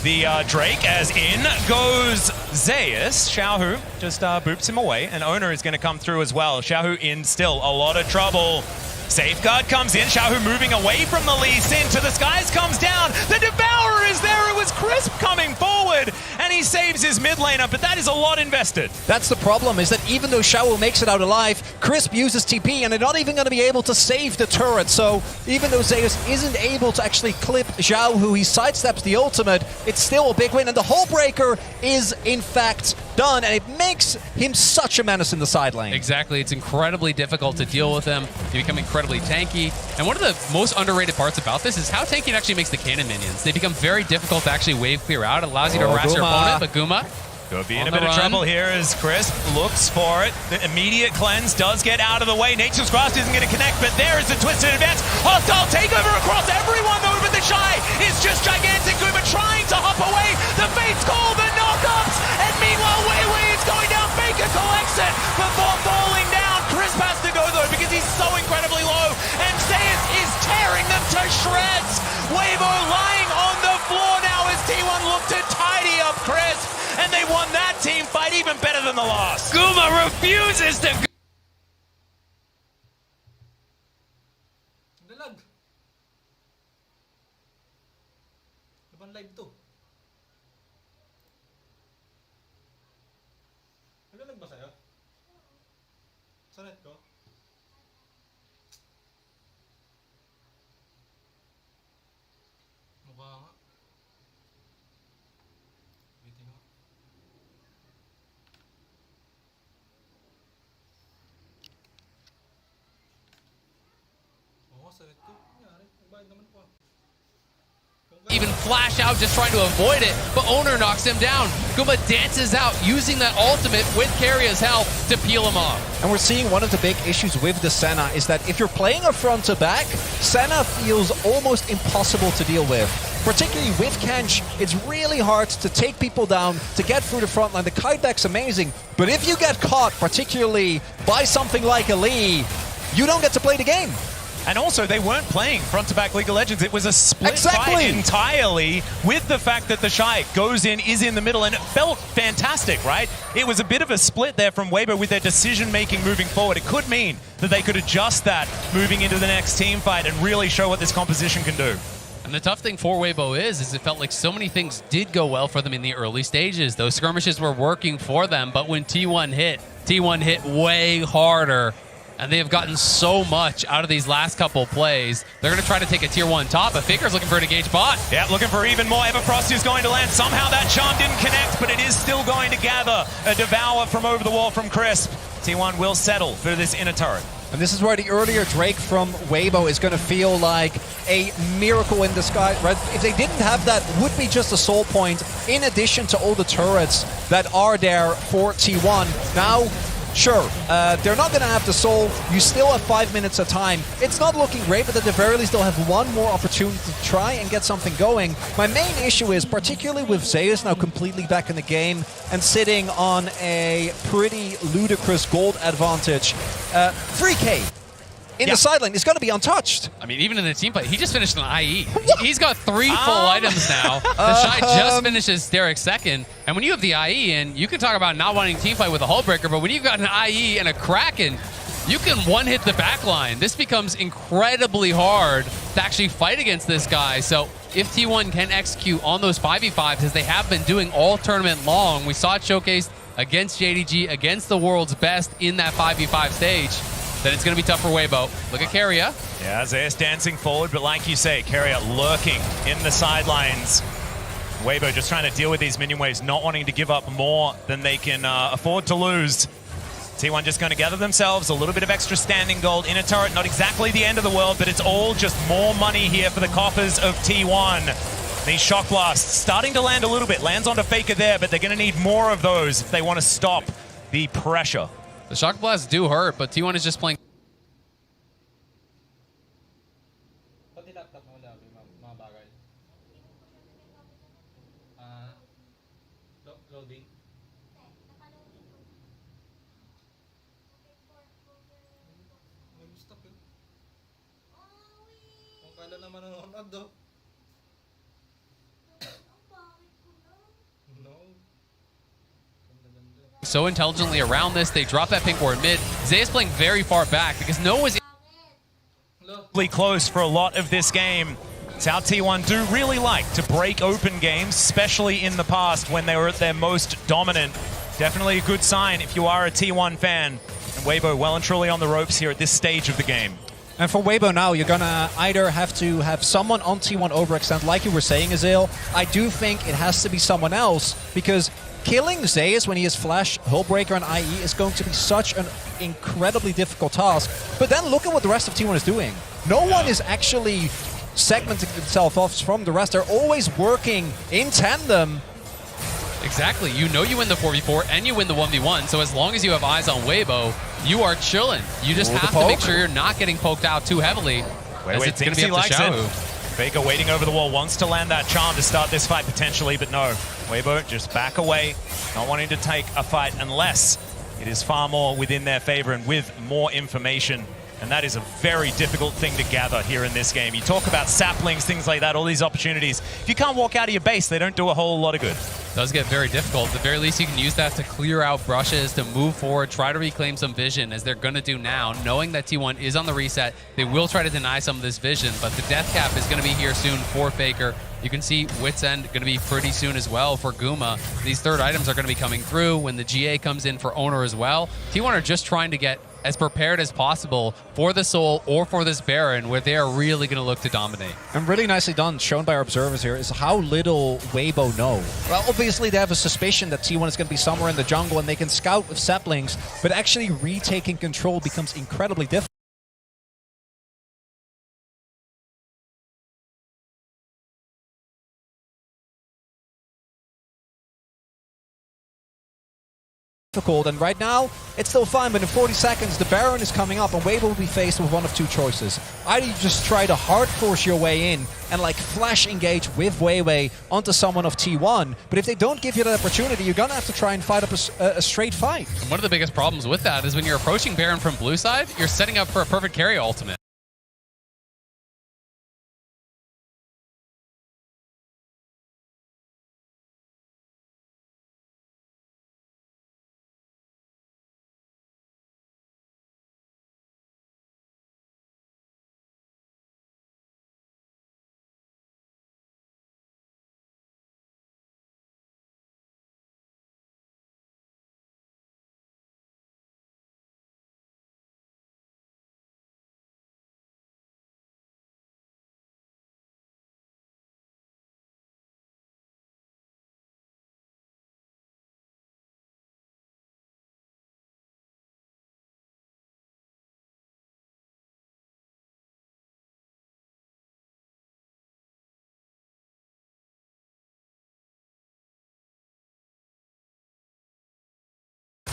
the Drake, as in goes Zeus. Xiaohu just boops him away, and Owner is going to come through as well. Xiaohu in still a lot of trouble. Safeguard comes in. Xiaohu moving away from the Lee Sin to the skies, comes down. The Devourer is there. It was Crisp coming forward, and he saves his mid laner, but that is a lot invested. That's the problem, is that even though Xiao makes it out alive, Crisp uses TP, and they're not even going to be able to save the turret. So even though Zeus isn't able to actually clip Xiao, who he sidesteps the ultimate, it's still a big win, and the Hull Breaker is in fact done, and it makes him such a menace in the side lane. Exactly, it's incredibly difficult to deal with him. They become incredibly tanky, and one of the most underrated parts about this is how tanky it actually makes the cannon minions. They become very difficult to actually wave clear out. It allows you to harass your opponent, but Guma Could be in a bit of trouble here as Crisp looks for it. The immediate cleanse does get out of the way. Nature's Grasp isn't going to connect, but there is the twisted advance. Hostile takeover across everyone though, but the Shy is just gigantic. Guma trying to hop away. The Fates call the knockups, and meanwhile Weiwei is going down. Faker collects it before falling down. Crisp has to go though because he's so incredibly low, and Zeus is tearing them to shreds. Weibo lying on the floor now as T1 look to tidy up Crisp, and they won that team fight even better than the last. Guma refuses to go. Even flash out just trying to avoid it, but Owner knocks him down. Guma dances out using that ultimate with Carria's help to peel him off. And we're seeing one of the big issues with the Senna is that if you're playing a front to back, Senna feels almost impossible to deal with. Particularly with Kench, it's really hard to take people down, to get through the front line. The kiteback's amazing, but if you get caught, particularly by something like a Lee, you don't get to play the game. And also, they weren't playing front-to-back League of Legends. It was a split fight entirely with the fact that the Shy goes in, is in the middle, and it felt fantastic, right? It was a bit of a split there from Weibo with their decision-making moving forward. It could mean that they could adjust that moving into the next team fight and really show what this composition can do. And the tough thing for Weibo is it felt like so many things did go well for them in the early stages. Those skirmishes were working for them, but when T1 hit way harder. And they have gotten so much out of these last couple plays. They're going to try to take a tier 1 top, but Faker's looking for an engaged bot. Yeah, looking for even more. Everfrost is going to land. Somehow that charm didn't connect, but it is still going to gather. A devour from over the wall from Crisp. T1 will settle for this inner turret. And this is where the earlier Drake from Weibo is going to feel like a miracle in disguise. Right? If they didn't have that, would be just a soul point in addition to all the turrets that are there for T1. Now, sure, they're not going to have the soul. You still have 5 minutes of time. It's not looking great, but at the very least, they'll have one more opportunity to try and get something going. My main issue is, particularly with Zeus now completely back in the game and sitting on a pretty ludicrous gold advantage, 3K in the sideline is going to be untouched. I mean, even in the team play, he just finished an IE. He's got 3 full items now. The Shy just finishes Derek's second. And when you have the IE in, you can talk about not wanting team fight with a Hullbreaker, but when you've got an IE and a Kraken, you can one-hit the backline. This becomes incredibly hard to actually fight against this guy. So if T1 can execute on those 5v5s, as they have been doing all tournament long, we saw it showcased against JDG, against the world's best in that 5v5 stage, then it's going to be tough for Weibo. Look at Carrier. Yeah, Zeus dancing forward, but like you say, Carrier lurking in the sidelines. Weibo just trying to deal with these minion waves, not wanting to give up more than they can afford to lose. T1 just going to gather themselves a little bit of extra standing gold in a turret. Not exactly the end of the world, but it's all just more money here for the coffers of T1. These shock blasts starting to land a little bit. Lands onto Faker there, but they're going to need more of those if they want to stop the pressure. The shock blasts do hurt, but T1 is just playing. So intelligently around this, they drop that pink ward mid. Zeus playing very far back because no one was close for a lot of this game. It's how T1 do really like to break open games, especially in the past when they were at their most dominant. Definitely a good sign if you are a T1 fan. And Weibo well and truly on the ropes here at this stage of the game. And for Weibo now, you're gonna either have to have someone on T1 overextend, like you were saying, Azil. I do think it has to be someone else, because killing Zeus when he has Flash, Hullbreaker, and IE is going to be such an incredibly difficult task. But then look at what the rest of T1 is doing. No one is actually segmenting themselves off from the rest. They're always working in tandem. Exactly. You know you win the 4v4 and you win the 1v1, so as long as you have eyes on Weibo, you are chilling. You just have to make sure you're not getting poked out too heavily. Wait, it's going to be up to likes Xiaohu. Faker waiting over the wall, wants to land that charm to start this fight potentially, but no. Weibo just back away, not wanting to take a fight unless it is far more within their favor and with more information. And that is a very difficult thing to gather here in this game. You talk about saplings, things like that, all these opportunities. If you can't walk out of your base, they don't do a whole lot of good. It does get very difficult. At the very least, you can use that to clear out brushes, to move forward, try to reclaim some vision, as they're going to do now. Knowing that T1 is on the reset, they will try to deny some of this vision, but the death cap is going to be here soon for Faker. You can see Wit's End going to be pretty soon as well for Guma. These third items are going to be coming through when the GA comes in for Owner as well. T1 are just trying to get as prepared as possible for the Soul or for this Baron, where they are really going to look to dominate. And really nicely done, shown by our observers here, is how little Weibo know. Well, obviously they have a suspicion that T1 is going to be somewhere in the jungle and they can scout with saplings, but actually retaking control becomes incredibly difficult. difficult, and right now it's still fine, but in 40 seconds the Baron is coming up and Weibo will be faced with one of two choices. Either you just try to hard force your way in and like flash engage with Weiwei onto someone of T1, but if they don't give you that opportunity, you're gonna have to try and fight up a straight fight. And one of the biggest problems with that is when you're approaching Baron from blue side, you're setting up for a perfect carry ultimate.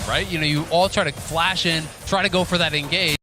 Right? You know, you all try to flash in, try to go for that engage.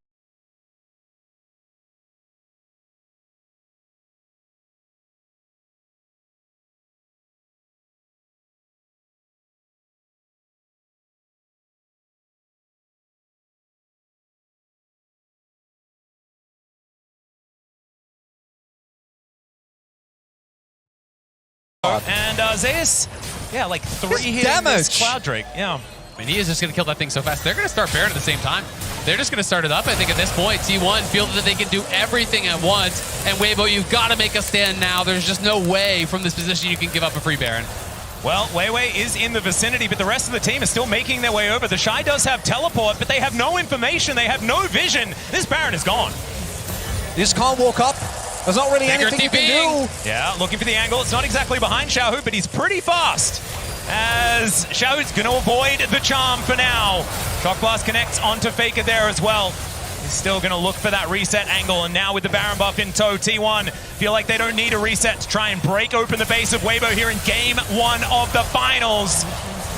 And Zeus, yeah, like 3 hits damage. Cloud Drake, yeah. I mean, he is just going to kill that thing so fast. They're going to start Baron at the same time. They're just going to start it up. I think at this point, T1 feel that they can do everything at once. And Weibo, you've got to make a stand now. There's just no way from this position you can give up a free Baron. Well, Weiwei is in the vicinity, but the rest of the team is still making their way over. The Shy does have teleport, but they have no information. They have no vision. This Baron is gone. You just can't walk up. There's not really Figure anything you can do. Yeah, looking for the angle. It's not exactly behind Xiaohu, but he's pretty fast. As Xiaohu's going to avoid the charm for now. Shock Blast connects onto Faker there as well. He's still going to look for that reset angle, and now with the Baron buff in tow, T1 feel like they don't need a reset to try and break open the base of Weibo here in Game 1 of the finals.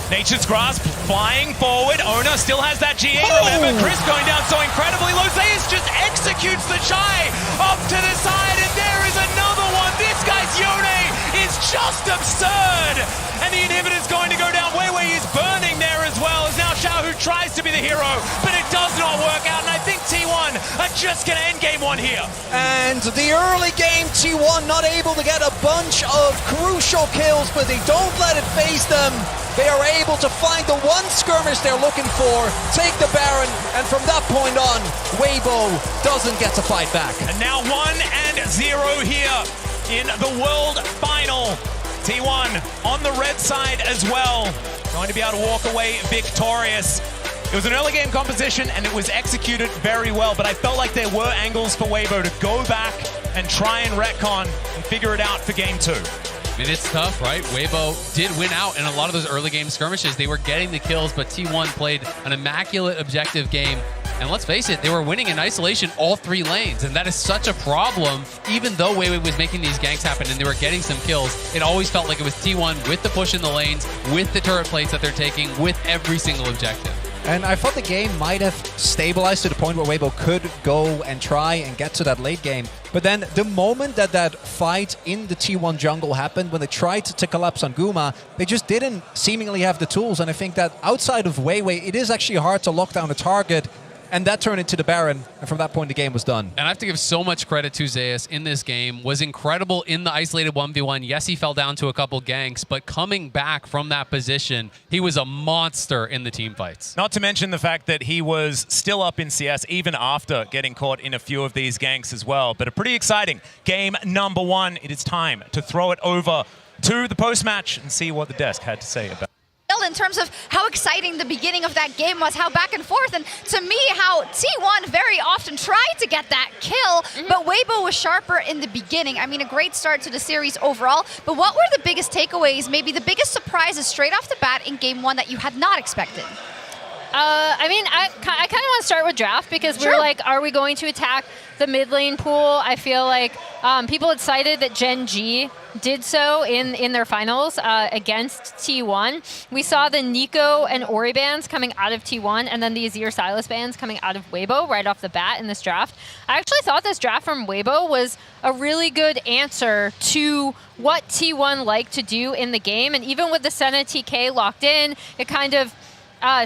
Nature's Grasp flying forward. Ona still has that GA, remember? Chris going down so incredibly low. Zeus just executes the Shy up to the side, and there is another one. This guy's Yone is just absurd. And the inhibitor's going to go down. Weiwei is burning there as well, as now Xiaohu tries to be the hero, but it does not work out, and I think T1 are just going to end Game 1 here. And the early game, T1 not able to get a bunch of crucial kills, but they don't let it phase them. They are able to find the one skirmish they're looking for, take the Baron, and from that point on, Weibo doesn't get to fight back. And now 1-0 here in the World Final. T1 on the red side as well, going to be able to walk away victorious. It was an early game composition and it was executed very well, but I felt like there were angles for Weibo to go back and try and retcon and figure it out for Game 2. I mean, it's tough, right? Weibo did win out in a lot of those early game skirmishes. They were getting the kills, but T1 played an immaculate objective game. And let's face it, they were winning in isolation all 3 lanes, and that is such a problem. Even though Weiwei was making these ganks happen and they were getting some kills, it always felt like it was T1 with the push in the lanes, with the turret plates that they're taking, with every single objective. And I thought the game might have stabilized to the point where Weibo could go and try and get to that late game. But then the moment that that fight in the T1 jungle happened, when they tried to collapse on Guma, they just didn't seemingly have the tools. And I think that outside of Weiwei, it is actually hard to lock down a target. And that turned into the Baron, and from that point the game was done. And I have to give so much credit to Zeus in this game. Was incredible in the isolated 1v1. Yes, he fell down to a couple ganks, but coming back from that position, he was a monster in the team fights. Not to mention the fact that he was still up in CS even after getting caught in a few of these ganks as well. But a pretty exciting game number 1. It is time to throw it over to the post-match and see what the desk had to say about it. In terms of how exciting the beginning of that game was, how back and forth, and to me, how T1 very often tried to get that kill, but Weibo was sharper in the beginning. I mean, a great start to the series overall, but what were the biggest takeaways, maybe the biggest surprises straight off the bat in Game 1 that you had not expected? I I mean, I kind of want to start with draft because we were like, are we going to attack the mid lane pool? I feel like people had cited that Gen G did so in their finals against T1. We saw the Nico and Ori bans coming out of T1 and then the Azir Silas bans coming out of Weibo right off the bat in this draft. I actually thought this draft from Weibo was a really good answer to what T1 liked to do in the game. And even with the Senna TK locked in, it kind of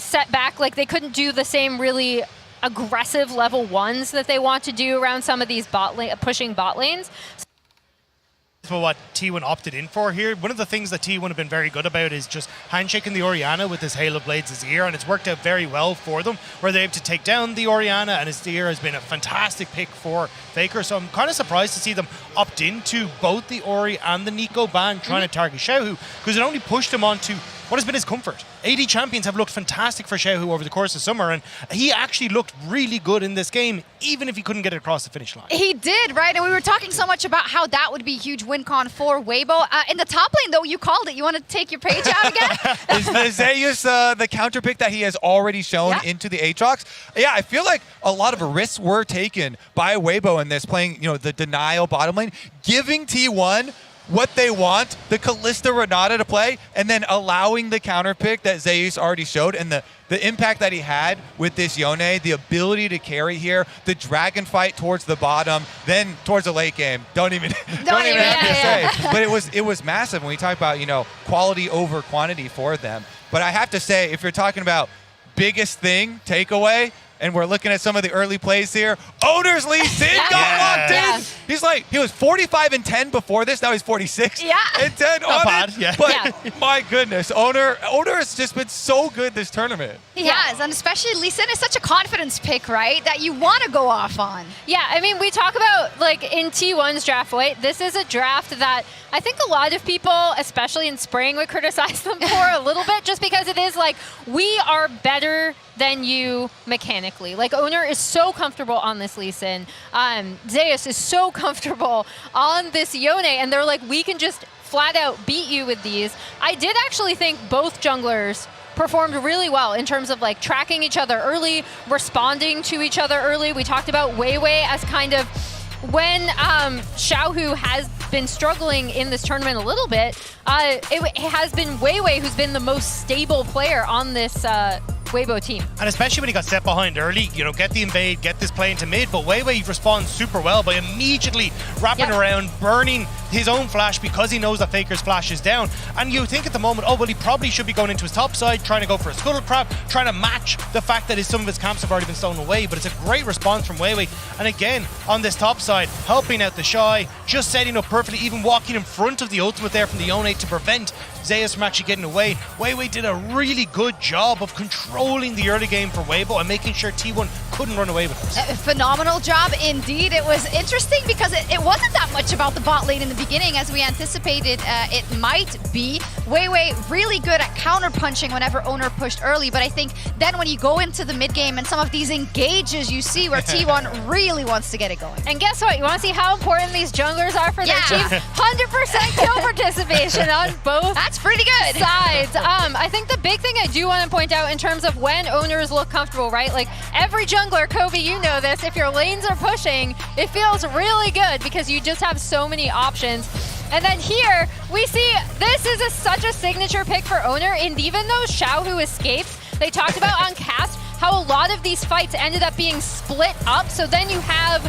set back, like they couldn't do the same really aggressive level ones that they want to do around some of these pushing bot lanes. For what T1 opted in for here, one of the things that T1 have been very good about is just handshaking the Orianna with his Hail of Blades Azir, and it's worked out very well for them, where they're able to take down the Orianna, and Azir has been a fantastic pick for Faker. So I'm kind of surprised to see them opt into both the Ori and the Nico ban, trying to target Xiaohu, because it only pushed him onto what has been his comfort. AD champions have looked fantastic for Xiaohu over the course of summer, and he actually looked really good in this game, even if he couldn't get it across the finish line. He did, right? And we were talking so much about how that would be a huge win con for Weibo. In the top lane, though, you called it. You want to take your page out again? Is Zeus the counter pick that he has already shown into the Aatrox? Yeah, I feel like a lot of risks were taken by Weibo in this, playing the denial bottom lane, giving T1 what they want, the Kalista Renata to play, and then allowing the counter pick that Zeus already showed, and the impact that he had with this Yone, the ability to carry here, the dragon fight towards the bottom, then towards the late game. Don't even have to say. But it was massive when we talk about quality over quantity for them. But I have to say, if you're talking about biggest thing takeaway, and we're looking at some of the early plays here. Owner's Lee Sin got locked in. He's like, he was 45 and 10 before this. Now he's 46 and 10 Not on bad, it. yeah. But my goodness, Owner has just been so good this tournament. He has, and especially Lee Sin is such a confidence pick, right? That you want to go off on. Yeah, I mean, we talk about, like, in T1's draft, right? This is a draft that I think a lot of people, especially in spring, would criticize them for a little bit, just because it is like, we are better than you mechanically. Like, Owner is so comfortable on this Lee Sin. Zeus is so comfortable on this Yone, and they're like, we can just flat out beat you with these. I did actually think both junglers performed really well in terms of like tracking each other early, responding to each other early. We talked about Weiwei as kind of when Xiaohu has been struggling in this tournament a little bit, it has been Weiwei who's been the most stable player on this Weibo team. And especially when he got set behind early, get the invade, get this play into mid, but Weiwei responds super well by immediately wrapping around, burning his own flash because he knows that Faker's flash is down. And you think at the moment, oh, well, he probably should be going into his top side, trying to go for a scuttle crab, trying to match the fact that some of his camps have already been stolen away, but it's a great response from Weiwei. And again, on this top side, helping out the Shy, just setting up perfectly, even walking in front of the ultimate there from the Yone to prevent Zeus from actually getting away. Weiwei did a really good job of controlling the early game for Weibo and making sure T1 couldn't run away with it. A phenomenal job indeed. It was interesting because it wasn't that much about the bot lane in the beginning as we anticipated it might be. Weiwei really good at counter punching whenever Owner pushed early, but I think then when you go into the mid game and some of these engages you see where T1 really wants to get it going. And guess what? You want to see how important these junglers are for their team? 100% kill participation on both. That's pretty good. Sides. I think the big thing I do want to point out in terms of when owners look comfortable, right? Like every jungler, Kobe, you know this, if your lanes are pushing, it feels really good because you just have so many options. And then here, we see this is such a signature pick for Owner, and even though Xiaohu escapes, they talked about on cast how a lot of these fights ended up being split up, so then you have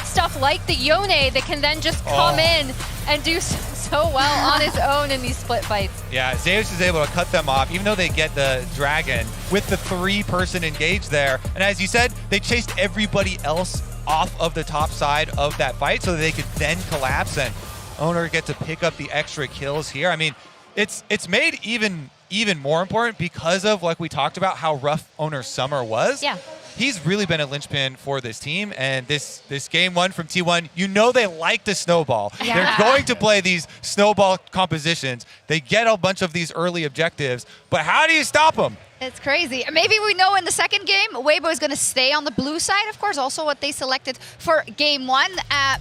stuff like the Yone that can then just come in and do so well on his own in these split fights. Yeah, Zeus is able to cut them off, even though they get the dragon with the 3-person engage there. And as you said, they chased everybody else off of the top side of that fight so that they could then collapse and Owner get to pick up the extra kills here. I mean, it's made even more important because of, like we talked about, how rough Owner's summer was. Yeah. He's really been a linchpin for this team, and this game one from T1, they like to snowball. Yeah. They're going to play these snowball compositions. They get a bunch of these early objectives, but how do you stop them? It's crazy. Maybe we know in the second game, Weibo is going to stay on the blue side, of course, also what they selected for game one.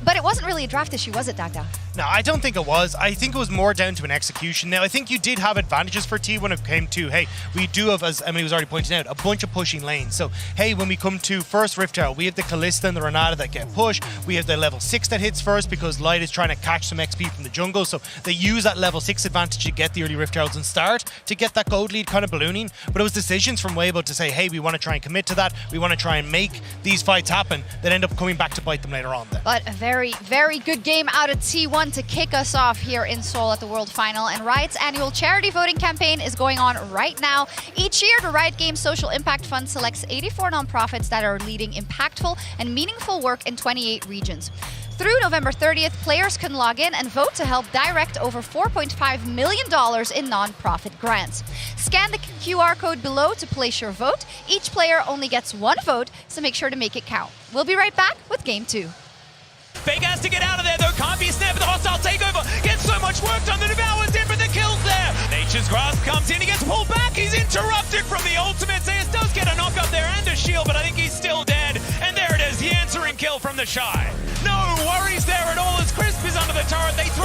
But it wasn't really a draft issue, was it, Dagda? No, I don't think it was. I think it was more down to an execution. Now, I think you did have advantages for T when it came to, hey, we do have, as Emily was already pointing out, a bunch of pushing lanes. So, hey, when we come to first Rift Tower, we have the Kalista and the Renata that get pushed. We have the level 6 that hits first because Light is trying to catch some XP from the jungle. So they use that level 6 advantage to get the early Rift Towers and start to get that gold lead kind of ballooning. But it was decisions from Weibo to say, hey, we want to try and commit to that. We want to try and make these fights happen that end up coming back to bite them later on then. But a very, very good game out of T1 to kick us off here in Seoul at the World Final. And Riot's annual charity voting campaign is going on right now. Each year, the Riot Games Social Impact Fund selects 84 nonprofits that are leading impactful and meaningful work in 28 regions. Through November 30th, players can log in and vote to help direct over $4.5 million in nonprofit grants. Scan the QR code below to place your vote. Each player only gets one vote, so make sure to make it count. We'll be right back with Game 2. Fake has to get out of there though, can't be snared for the hostile takeover. Gets so much work done, the Devour's in for the kills there. Nature's Grasp comes in, he gets pulled back, he's interrupted from the ultimate. Zeus does get a knock up there and a shield, but I think he's still dead. And there it is, the answering kill from the Shy. No worries there at all as Crisp is under the turret. They throw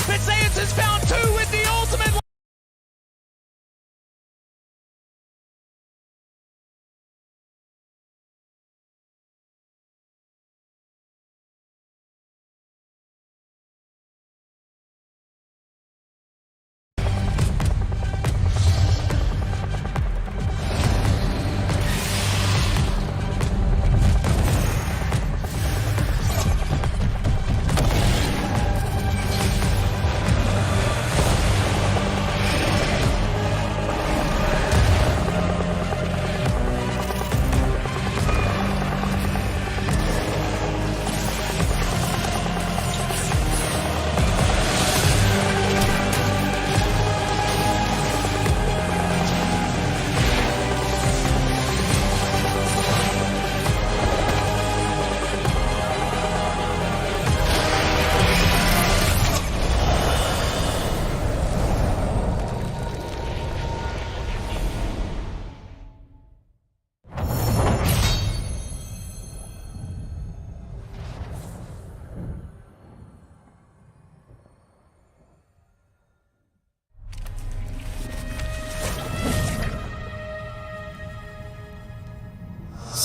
but Zeus has found two with the ultimate.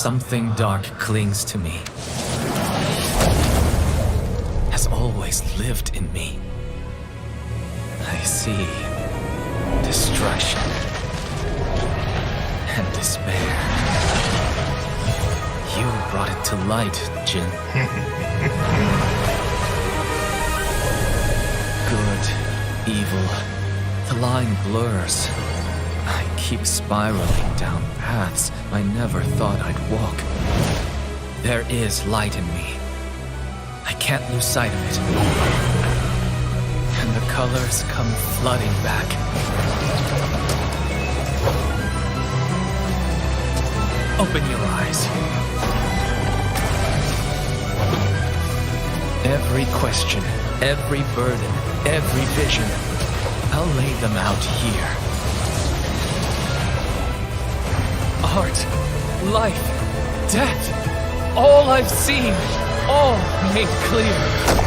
Something dark clings to me. Has always lived in me. I see destruction and despair. You brought it to light, Jin. Good, evil, the line blurs. I keep spiraling down paths I never thought I'd walk. There is light in me. I can't lose sight of it. And the colors come flooding back. Open your eyes. Every question, every burden, every vision, I'll lay them out here. Art, life, death, all I've seen, all made clear.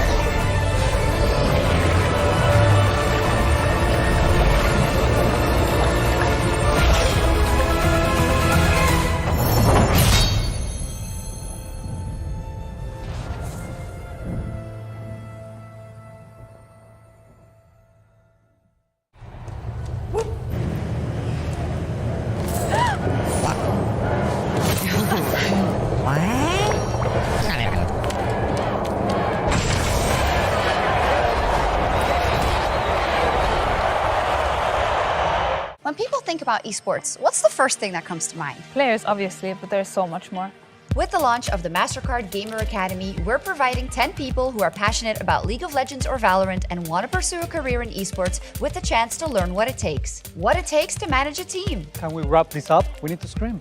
think about esports, what's the first thing that comes to mind? Players, obviously, but there's so much more. With the launch of the MasterCard Gamer Academy, we're providing 10 people who are passionate about League of Legends or Valorant and want to pursue a career in esports with the chance to learn what it takes. What it takes to manage a team. Can we wrap this up? We need to scream.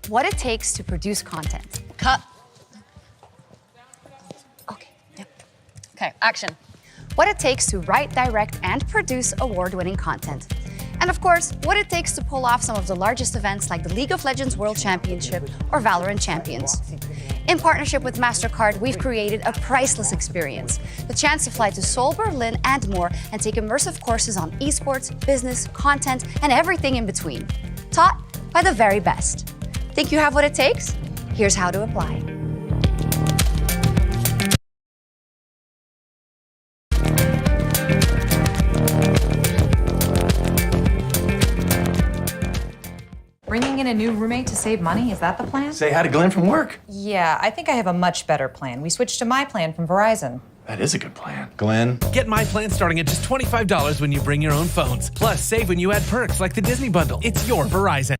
What it takes to produce content. Cut. Okay, yep. Okay, action. What it takes to write, direct, and produce award-winning content. And of course, what it takes to pull off some of the largest events like the League of Legends World Championship or Valorant Champions. In partnership with MasterCard, we've created a priceless experience. The chance to fly to Seoul, Berlin, and more, and take immersive courses on esports, business, content, and everything in between. Taught by the very best. Think you have what it takes? Here's how to apply. Bringing in a new roommate to save money, is that the plan? Say hi to Glenn from work. Yeah, I think I have a much better plan. We switched to my plan from Verizon. That is a good plan. Glenn. Get my plan starting at just $25 when you bring your own phones. Plus, save when you add perks like the Disney Bundle. It's your Verizon.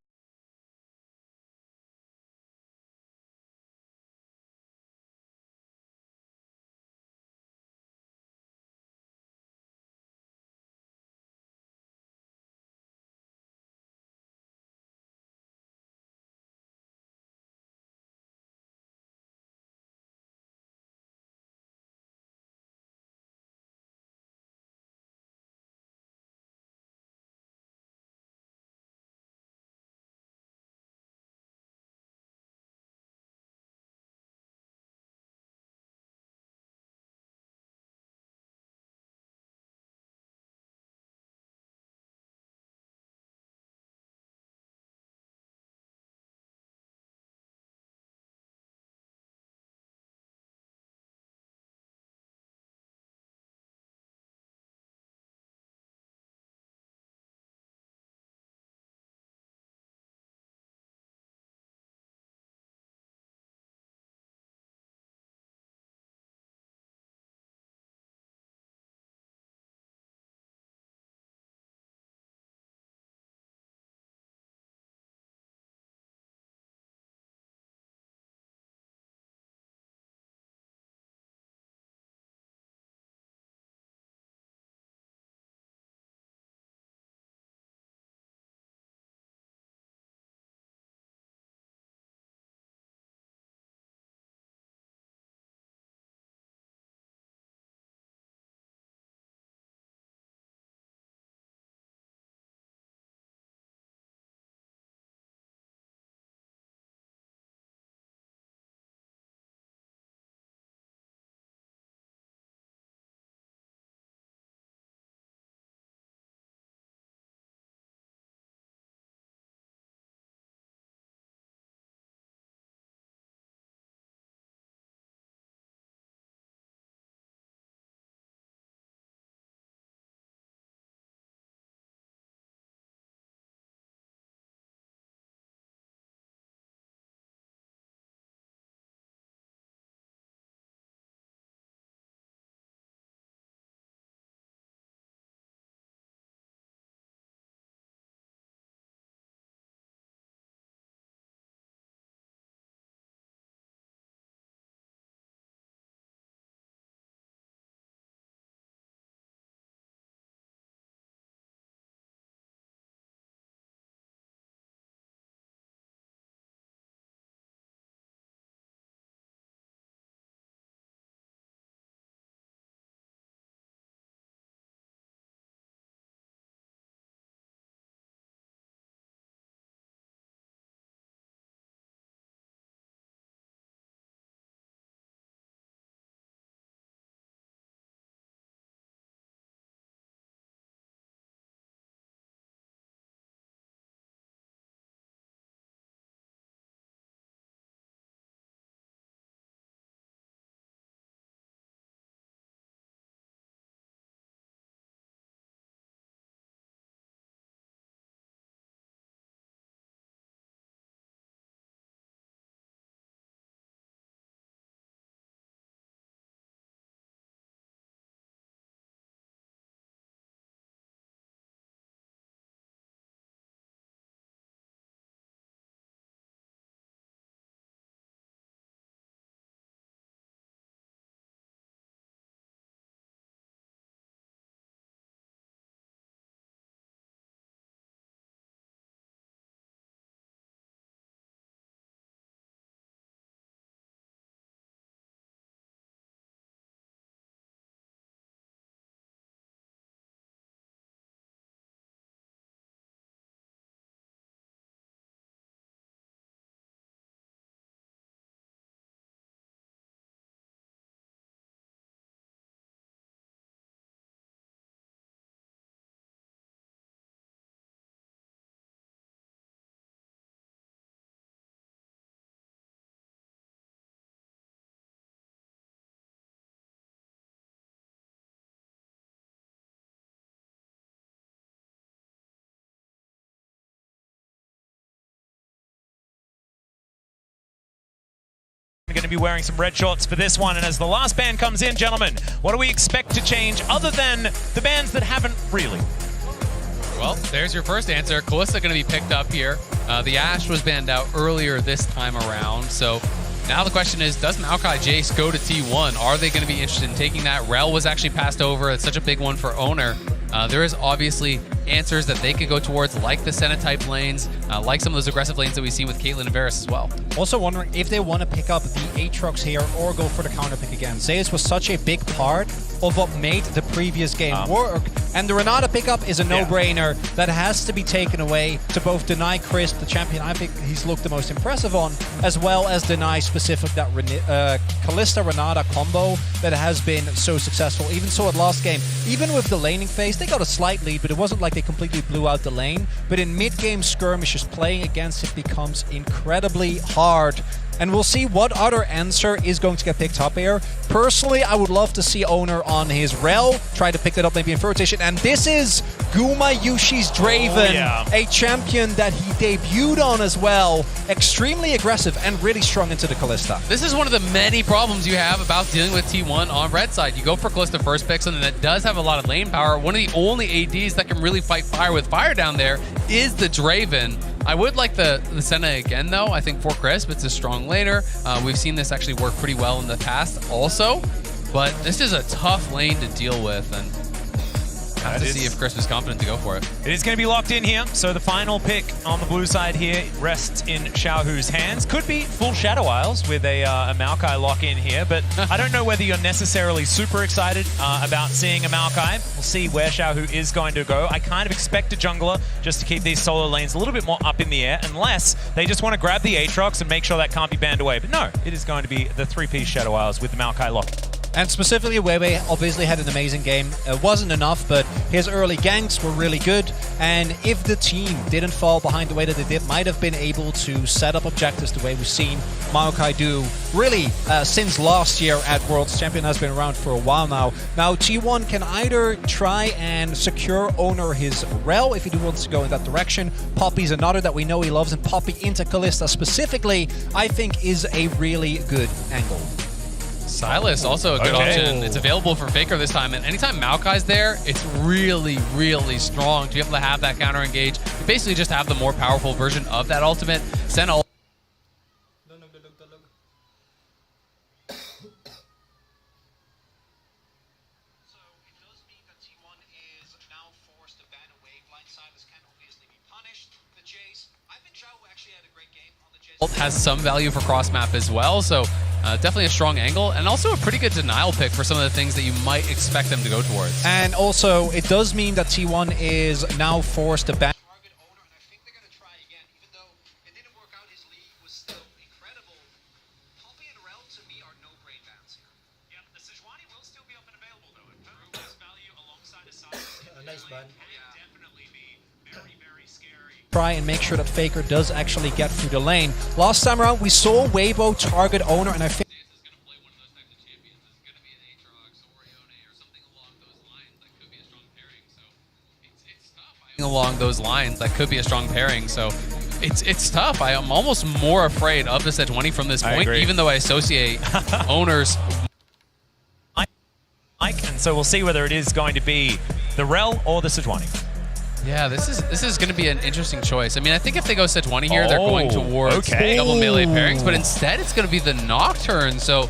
to be wearing some red shorts for this one. And as the last band comes in, gentlemen, what do we expect to change other than the bands that haven't really? Well, there's your first answer. Kalista going to be picked up here. The Ashe was banned out earlier this time around, so now the question is, does Maokai Jace go to T1? Are they going to be interested in taking that? Rel was actually passed over. It's such a big one for Owner. There is obviously answers that they could go towards, like the Senna type lanes, like some of those aggressive lanes that we've seen with Caitlyn and Varus as well. Also wondering if they want to pick up the Aatrox here or go for the counter pick again. Zeus was such a big part of what made the previous game work, and the Renata pickup is a no-brainer that has to be taken away to both deny Crisp, the champion I think he's looked the most impressive on, as well as deny specific that Kalista-Renata combo that has been so successful. Even so at last game, even with the laning phase, they got a slight lead, but it wasn't like they completely blew out the lane. But in mid-game skirmishes, playing against it becomes incredibly hard. And we'll see what other answer is going to get picked up here. Personally, I would love to see Owner on his Rel, try to pick that up maybe in third rotation. And this is Guma Yushi's Draven, a champion that he debuted on as well. Extremely aggressive and really strong into the Kalista. This is one of the many problems you have about dealing with T1 on red side. You go for Kalista first pick, something that does have a lot of lane power. One of the only ADs that can really fight fire with fire down there is the Draven. I would like the Senna again, though. I think for Crisp, it's a strong laner. We've seen this actually work pretty well in the past also, but this is a tough lane to deal with, and have to see if Crisp is confident to go for it. It is going to be locked in here, so the final pick on the blue side here rests in Xiaohu's hands. Could be full Shadow Isles with a Maokai lock in here, but I don't know whether you're necessarily super excited about seeing a Maokai. We'll see where Xiaohu is going to go. I kind of expect a jungler just to keep these solo lanes a little bit more up in the air, unless they just want to grab the Aatrox and make sure that can't be banned away. But no, it is going to be the three-piece Shadow Isles with the Maokai lock. And specifically, Wewe obviously had an amazing game. It wasn't enough, but his early ganks were really good. And if the team didn't fall behind the way that they did, might have been able to set up objectives the way we've seen Maokai do really since last year at Worlds. Champion has been around for a while now. Now, T1 can either try and secure Owner his Rel if he wants to go in that direction. Poppy's another that we know he loves, and Poppy into Kalista specifically, I think is a really good angle. Silas, also a good option. It's available for Faker this time, and anytime Maokai's there, it's really, really strong to be able to have that counter engage. You basically just have the more powerful version of that ultimate. Senna. Has some value for cross map as well, so definitely a strong angle, and also a pretty good denial pick for some of the things that you might expect them to go towards. And also, it does mean that T1 is now forced to ban. Try and make sure that Faker does actually get through the lane. Last time around, we saw Weibo target Owner, and I think along those lines, that could be a strong pairing. So it's tough. I am almost more afraid of the Sejuani from this point, even though I associate Owners. And so we'll see whether it is going to be the Rel or the Sejuani. Yeah, this is going to be an interesting choice. I mean, I think if they go Sejuani here, they're going towards double melee pairings, but instead it's going to be the Nocturne. So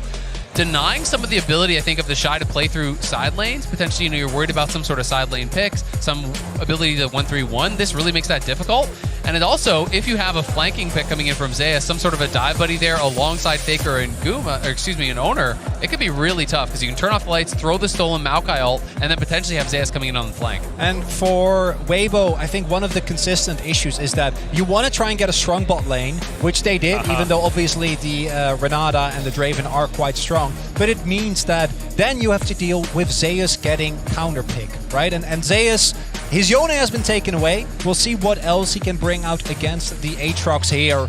denying some of the ability, I think, of the Shy to play through side lanes. Potentially, you're worried about some sort of side lane picks, some ability to 1-3-1. This really makes that difficult. And it also, if you have a flanking pick coming in from Zeus, some sort of a dive buddy there alongside Faker and Guma, or excuse me, an Owner, it could be really tough because you can turn off the lights, throw the stolen Maokai ult, and then potentially have Zeus coming in on the flank. And for Weibo, I think one of the consistent issues is that you want to try and get a strong bot lane, which they did, even though obviously the Renata and the Draven are quite strong. But it means that then you have to deal with Zeus getting counter pick, right? And Zeus, his Yone has been taken away. We'll see what else he can bring out against the Aatrox here,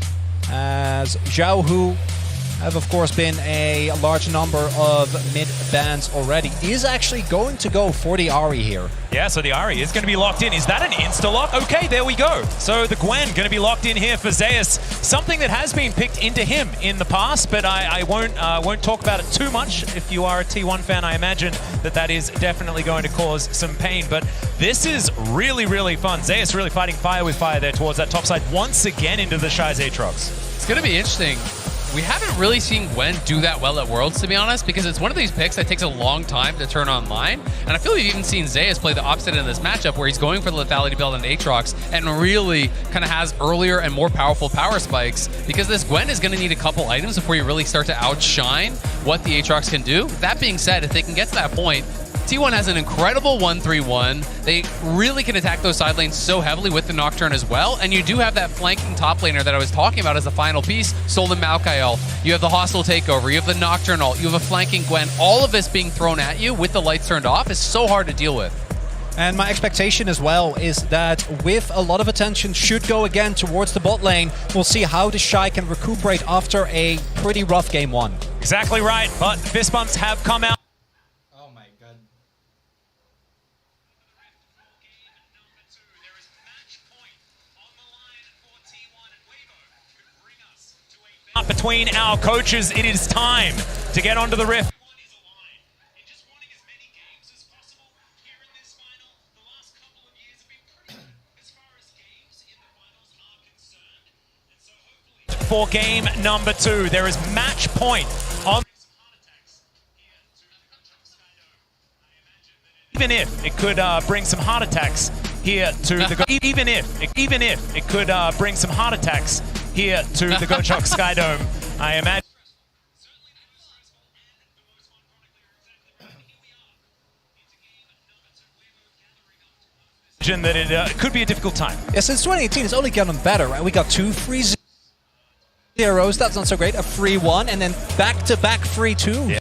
as Xiaohu have of course been a large number of mid bans already, is actually going to go for the Ahri here. Yeah, so the Ahri is going to be locked in. Is that an insta-lock? Okay, there we go. So the Gwen going to be locked in here for Zeus. Something that has been picked into him in the past, but I won't talk about it too much. If you are a T1 fan, I imagine that is definitely going to cause some pain. But this is really, really fun. Zeus really fighting fire with fire there towards that top side once again into the Shai's Aatrox. It's going to be interesting. We haven't really seen Gwen do that well at Worlds, to be honest, because it's one of these picks that takes a long time to turn online. And I feel we've even seen Zeus play the opposite in this matchup, where he's going for the lethality build on Aatrox and really kind of has earlier and more powerful power spikes, because this Gwen is going to need a couple items before you really start to outshine what the Aatrox can do. That being said, if they can get to that point, T1 has an incredible 1-3-1. They really can attack those side lanes so heavily with the Nocturne as well. And you do have that flanking top laner that I was talking about as the final piece, Solon Maokai ult. You have the hostile takeover. You have the Nocturne ult. You have a flanking Gwen. All of this being thrown at you with the lights turned off is so hard to deal with. And my expectation as well is that with a lot of attention should go again towards the bot lane. We'll see how the Shy can recuperate after a pretty rough game one. Exactly right, but fist bumps have come out. Between our coaches, it is time to get onto the rift. For game number 2, there is match point on. Even if it could bring some heart attacks here to the even if it could bring some heart attacks here to the Gochok Skydome, I imagine. That it could be a difficult time. Yeah, since 2018 it's only gotten better, right? We got 2 free zeros, that's not so great, a free 1, and then back-to-back free 2. Yeah.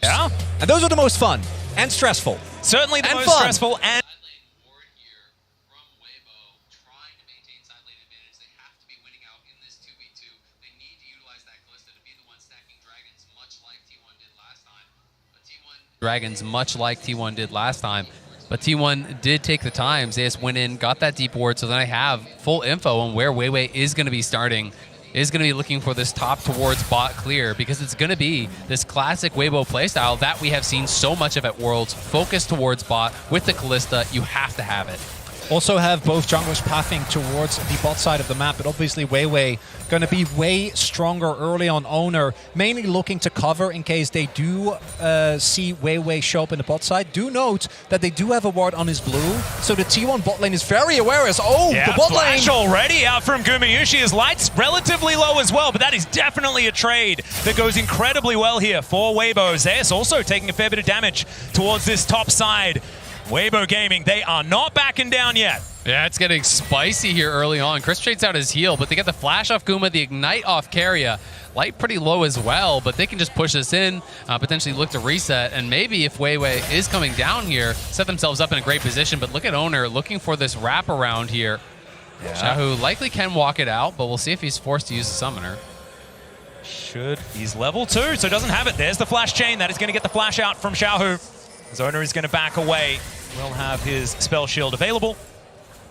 Yeah. And those are the most fun and stressful. Certainly the and most fun. stressful and Dragons, much like T1 did last time. But T1 did take the time. Zeus went in, got that deep ward, so then I have full info on where Weiwei is going to be starting. Is going to be looking for this top towards bot clear, because it's going to be this classic Weibo playstyle that we have seen so much of at Worlds. Focus towards bot with the Kalista. You have to have it. Also have both junglers pathing towards the bot side of the map, but obviously Weiwei going to be way stronger early on Owner, mainly looking to cover in case they do see Weiwei show up in the bot side. Do note that they do have a ward on his blue, so the T1 bot lane is very aware as, the bot lane! Flash already out from Gumayushi. His light's relatively low as well, but that is definitely a trade that goes incredibly well here for Weibo. Zeus also taking a fair bit of damage towards this top side. Weibo Gaming, they are not backing down yet. Yeah, it's getting spicy here early on. Chris trades out his heal, but they get the flash off Guma, the ignite off Keria. Light pretty low as well, but they can just push this in, potentially look to reset, and maybe if Weiwei is coming down here, set themselves up in a great position. But look at Owner looking for this wraparound here. Yeah. Shahu likely can walk it out, but we'll see if he's forced to use the summoner. He's level 2, so doesn't have it. There's the flash chain. That is going to get the flash out from Xiaohu. His owner is going to back away. Will have his spell shield available.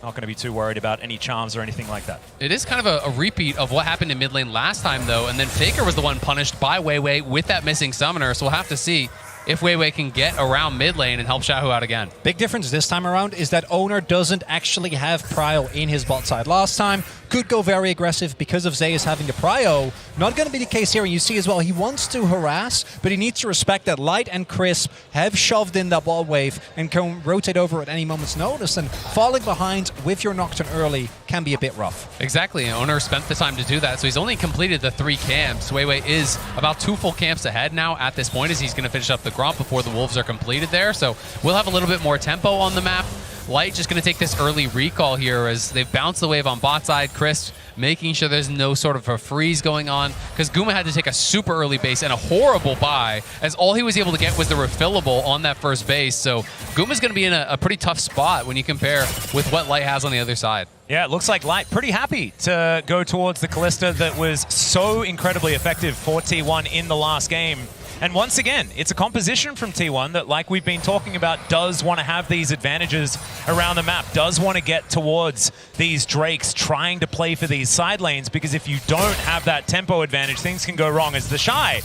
Not going to be too worried about any charms or anything like that. It is kind of a repeat of what happened in mid lane last time, though, and then Faker was the one punished by Weiwei with that missing summoner, so we'll have to see if Weiwei can get around mid lane and help Xiaohu out again. Big difference this time around is that Owner doesn't actually have prio in his bot side. Last time, could go very aggressive because of Zeus having the prio. Not going to be the case here, and you see as well, he wants to harass, but he needs to respect that Light and Crisp have shoved in that ball wave and can rotate over at any moment's notice, and falling behind with your Nocturne early can be a bit rough. Exactly, and Owner spent the time to do that, so he's only completed the 3 camps. Weiwei is about 2 full camps ahead now at this point, as he's going to finish up the Gromp before the Wolves are completed there, so we'll have a little bit more tempo on the map. Light just going to take this early recall here as they've bounced the wave on bot side. Chris making sure there's no sort of a freeze going on because Guma had to take a super early base and a horrible buy as all he was able to get was the refillable on that first base. So Guma's going to be in a pretty tough spot when you compare with what Light has on the other side. Yeah, it looks like Light pretty happy to go towards the Callista that was so incredibly effective for T1 in the last game. And once again, it's a composition from T1 that, like we've been talking about, does want to have these advantages around the map, does want to get towards these Drakes, trying to play for these side lanes, because if you don't have that tempo advantage, things can go wrong. As the Shy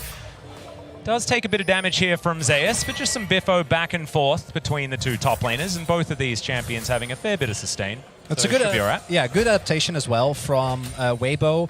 does take a bit of damage here from Zeus, but just some biffo back and forth between the two top laners, and both of these champions having a fair bit of sustain. That's so a good, should be all right. yeah, good adaptation as well from Weibo.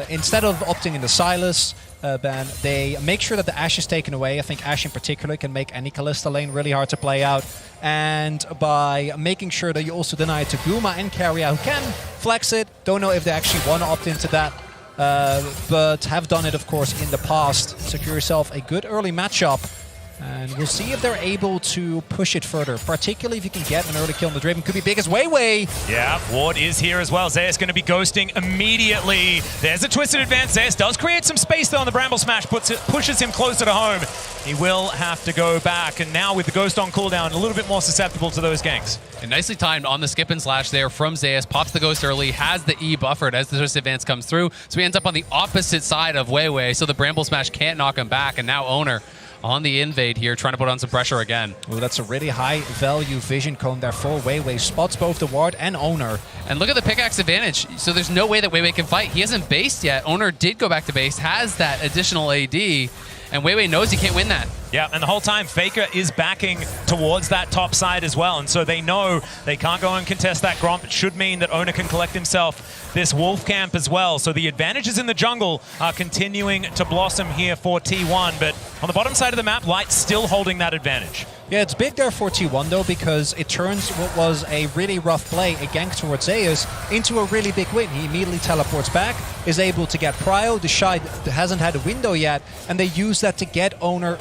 Instead of opting in the Silas ban, they make sure that the Ashe is taken away. I think Ashe in particular can make any Kalista lane really hard to play out. And by making sure that you also deny it to Guma and Keria, who can flex it. Don't know if they actually want to opt into that, but have done it, of course, in the past. Secure yourself a good early matchup. And we'll see if they're able to push it further, particularly if you can get an early kill on the Draven. Could be big as Weiwei. Yeah, Ward is here as well. Zeus going to be ghosting immediately. There's a twisted advance. Zeus does create some space though on the Bramble Smash, pushes him closer to home. He will have to go back, and now with the Ghost on cooldown, a little bit more susceptible to those ganks. And nicely timed on the skip and slash there from Zeus. Pops the Ghost early, has the E buffered as the twist advance comes through. So he ends up on the opposite side of Weiwei, so the Bramble Smash can't knock him back, and now Owner on the invade here, trying to put on some pressure again. Oh, that's a really high value vision cone there for Weiwei. Spots both the ward and Owner. And look at the pickaxe advantage. So there's no way that Weiwei can fight. He hasn't based yet. Owner did go back to base, has that additional AD, and Weiwei knows he can't win that. Yeah, and the whole time Faker is backing towards that top side as well, and so they know they can't go and contest that Gromp. It should mean that Owner can collect himself this Wolf Camp as well. So the advantages in the jungle are continuing to blossom here for T1, but on the bottom side of the map, Light still holding that advantage. Yeah, it's big there for T1 though, because it turns what was a really rough play, a gank towards Zeus, into a really big win. He immediately teleports back, is able to get Prio. The Shy hasn't had a window yet, and they use that to get Owner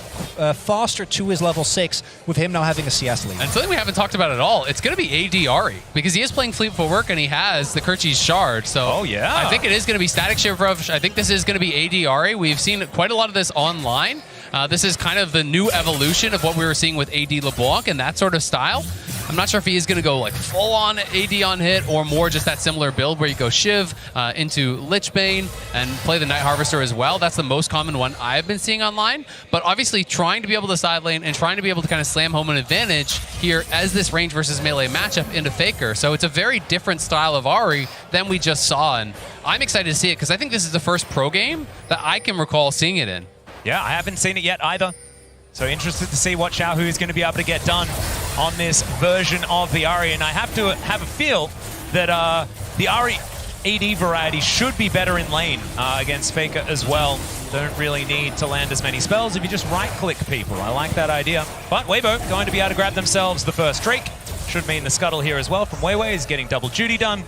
faster to his level 6, with him now having a CS lead. And something we haven't talked about at all, it's going to be AD Ahri, because he is playing Fleet Footwork and he has the Kerchi's Shard. So oh, yeah. I think it is going to be Static Shiver. I think this is going to be AD Ahri. We've seen quite a lot of this online. This is kind of the new evolution of what we were seeing with AD LeBlanc and that sort of style. I'm not sure if he is going to go like full on AD on hit or more just that similar build where you go Shiv into Lichbane and play the Night Harvester as well. That's the most common one I've been seeing online. But obviously trying to be able to side lane and trying to be able to kind of slam home an advantage here as this range versus melee matchup into Faker. So it's a very different style of Ahri than we just saw. And I'm excited to see it because I think this is the first pro game that I can recall seeing it in. Yeah, I haven't seen it yet either. So interested to see what Xiaohu is going to be able to get done on this version of the Ahri. And I have to have a feel that the Ahri AD variety should be better in lane against Faker as well. Don't really need to land as many spells if you just right-click people. I like that idea. But Weibo going to be able to grab themselves the first Drake. Should mean the scuttle here as well from Weiwei is getting double duty done.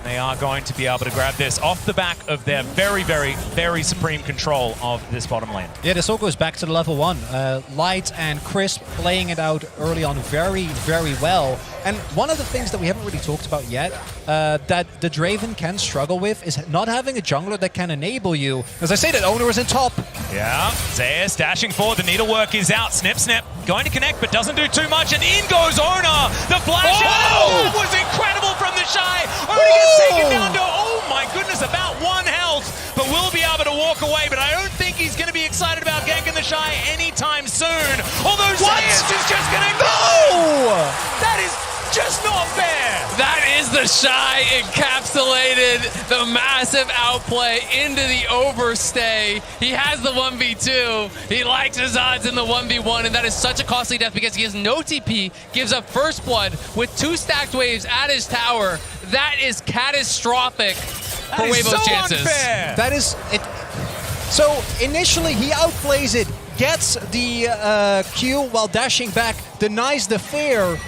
They are going to be able to grab this off the back of their very, very, very supreme control of this bottom lane. Yeah, this all goes back to the level 1. Light and Crisp playing it out early on very, very well. And one of the things that we haven't really talked about yet that the Draven can struggle with is not having a jungler that can enable you. As I say, that Owner is in top. Yeah, Zeus dashing forward. The needlework is out. Snip, snip. Going to connect, but doesn't do too much. And in goes Owner. The flash out was incredible from the Shy. Owner gets taken down to, oh my goodness, about 1 health. But will be able to walk away. But I don't think he's going to be excited about ganking the Shy anytime soon. Although Zeus is just going to go. That is just not fair. That is the Shy encapsulated the massive outplay into the overstay. He has the 1v2. He likes his odds in the 1v1, and that is such a costly death because he has no TP, gives up first blood with 2 stacked waves at his tower. That is catastrophic for Weibo's chances. Unfair. That is it. So initially he outplays it, gets the Q while dashing back, denies the fair.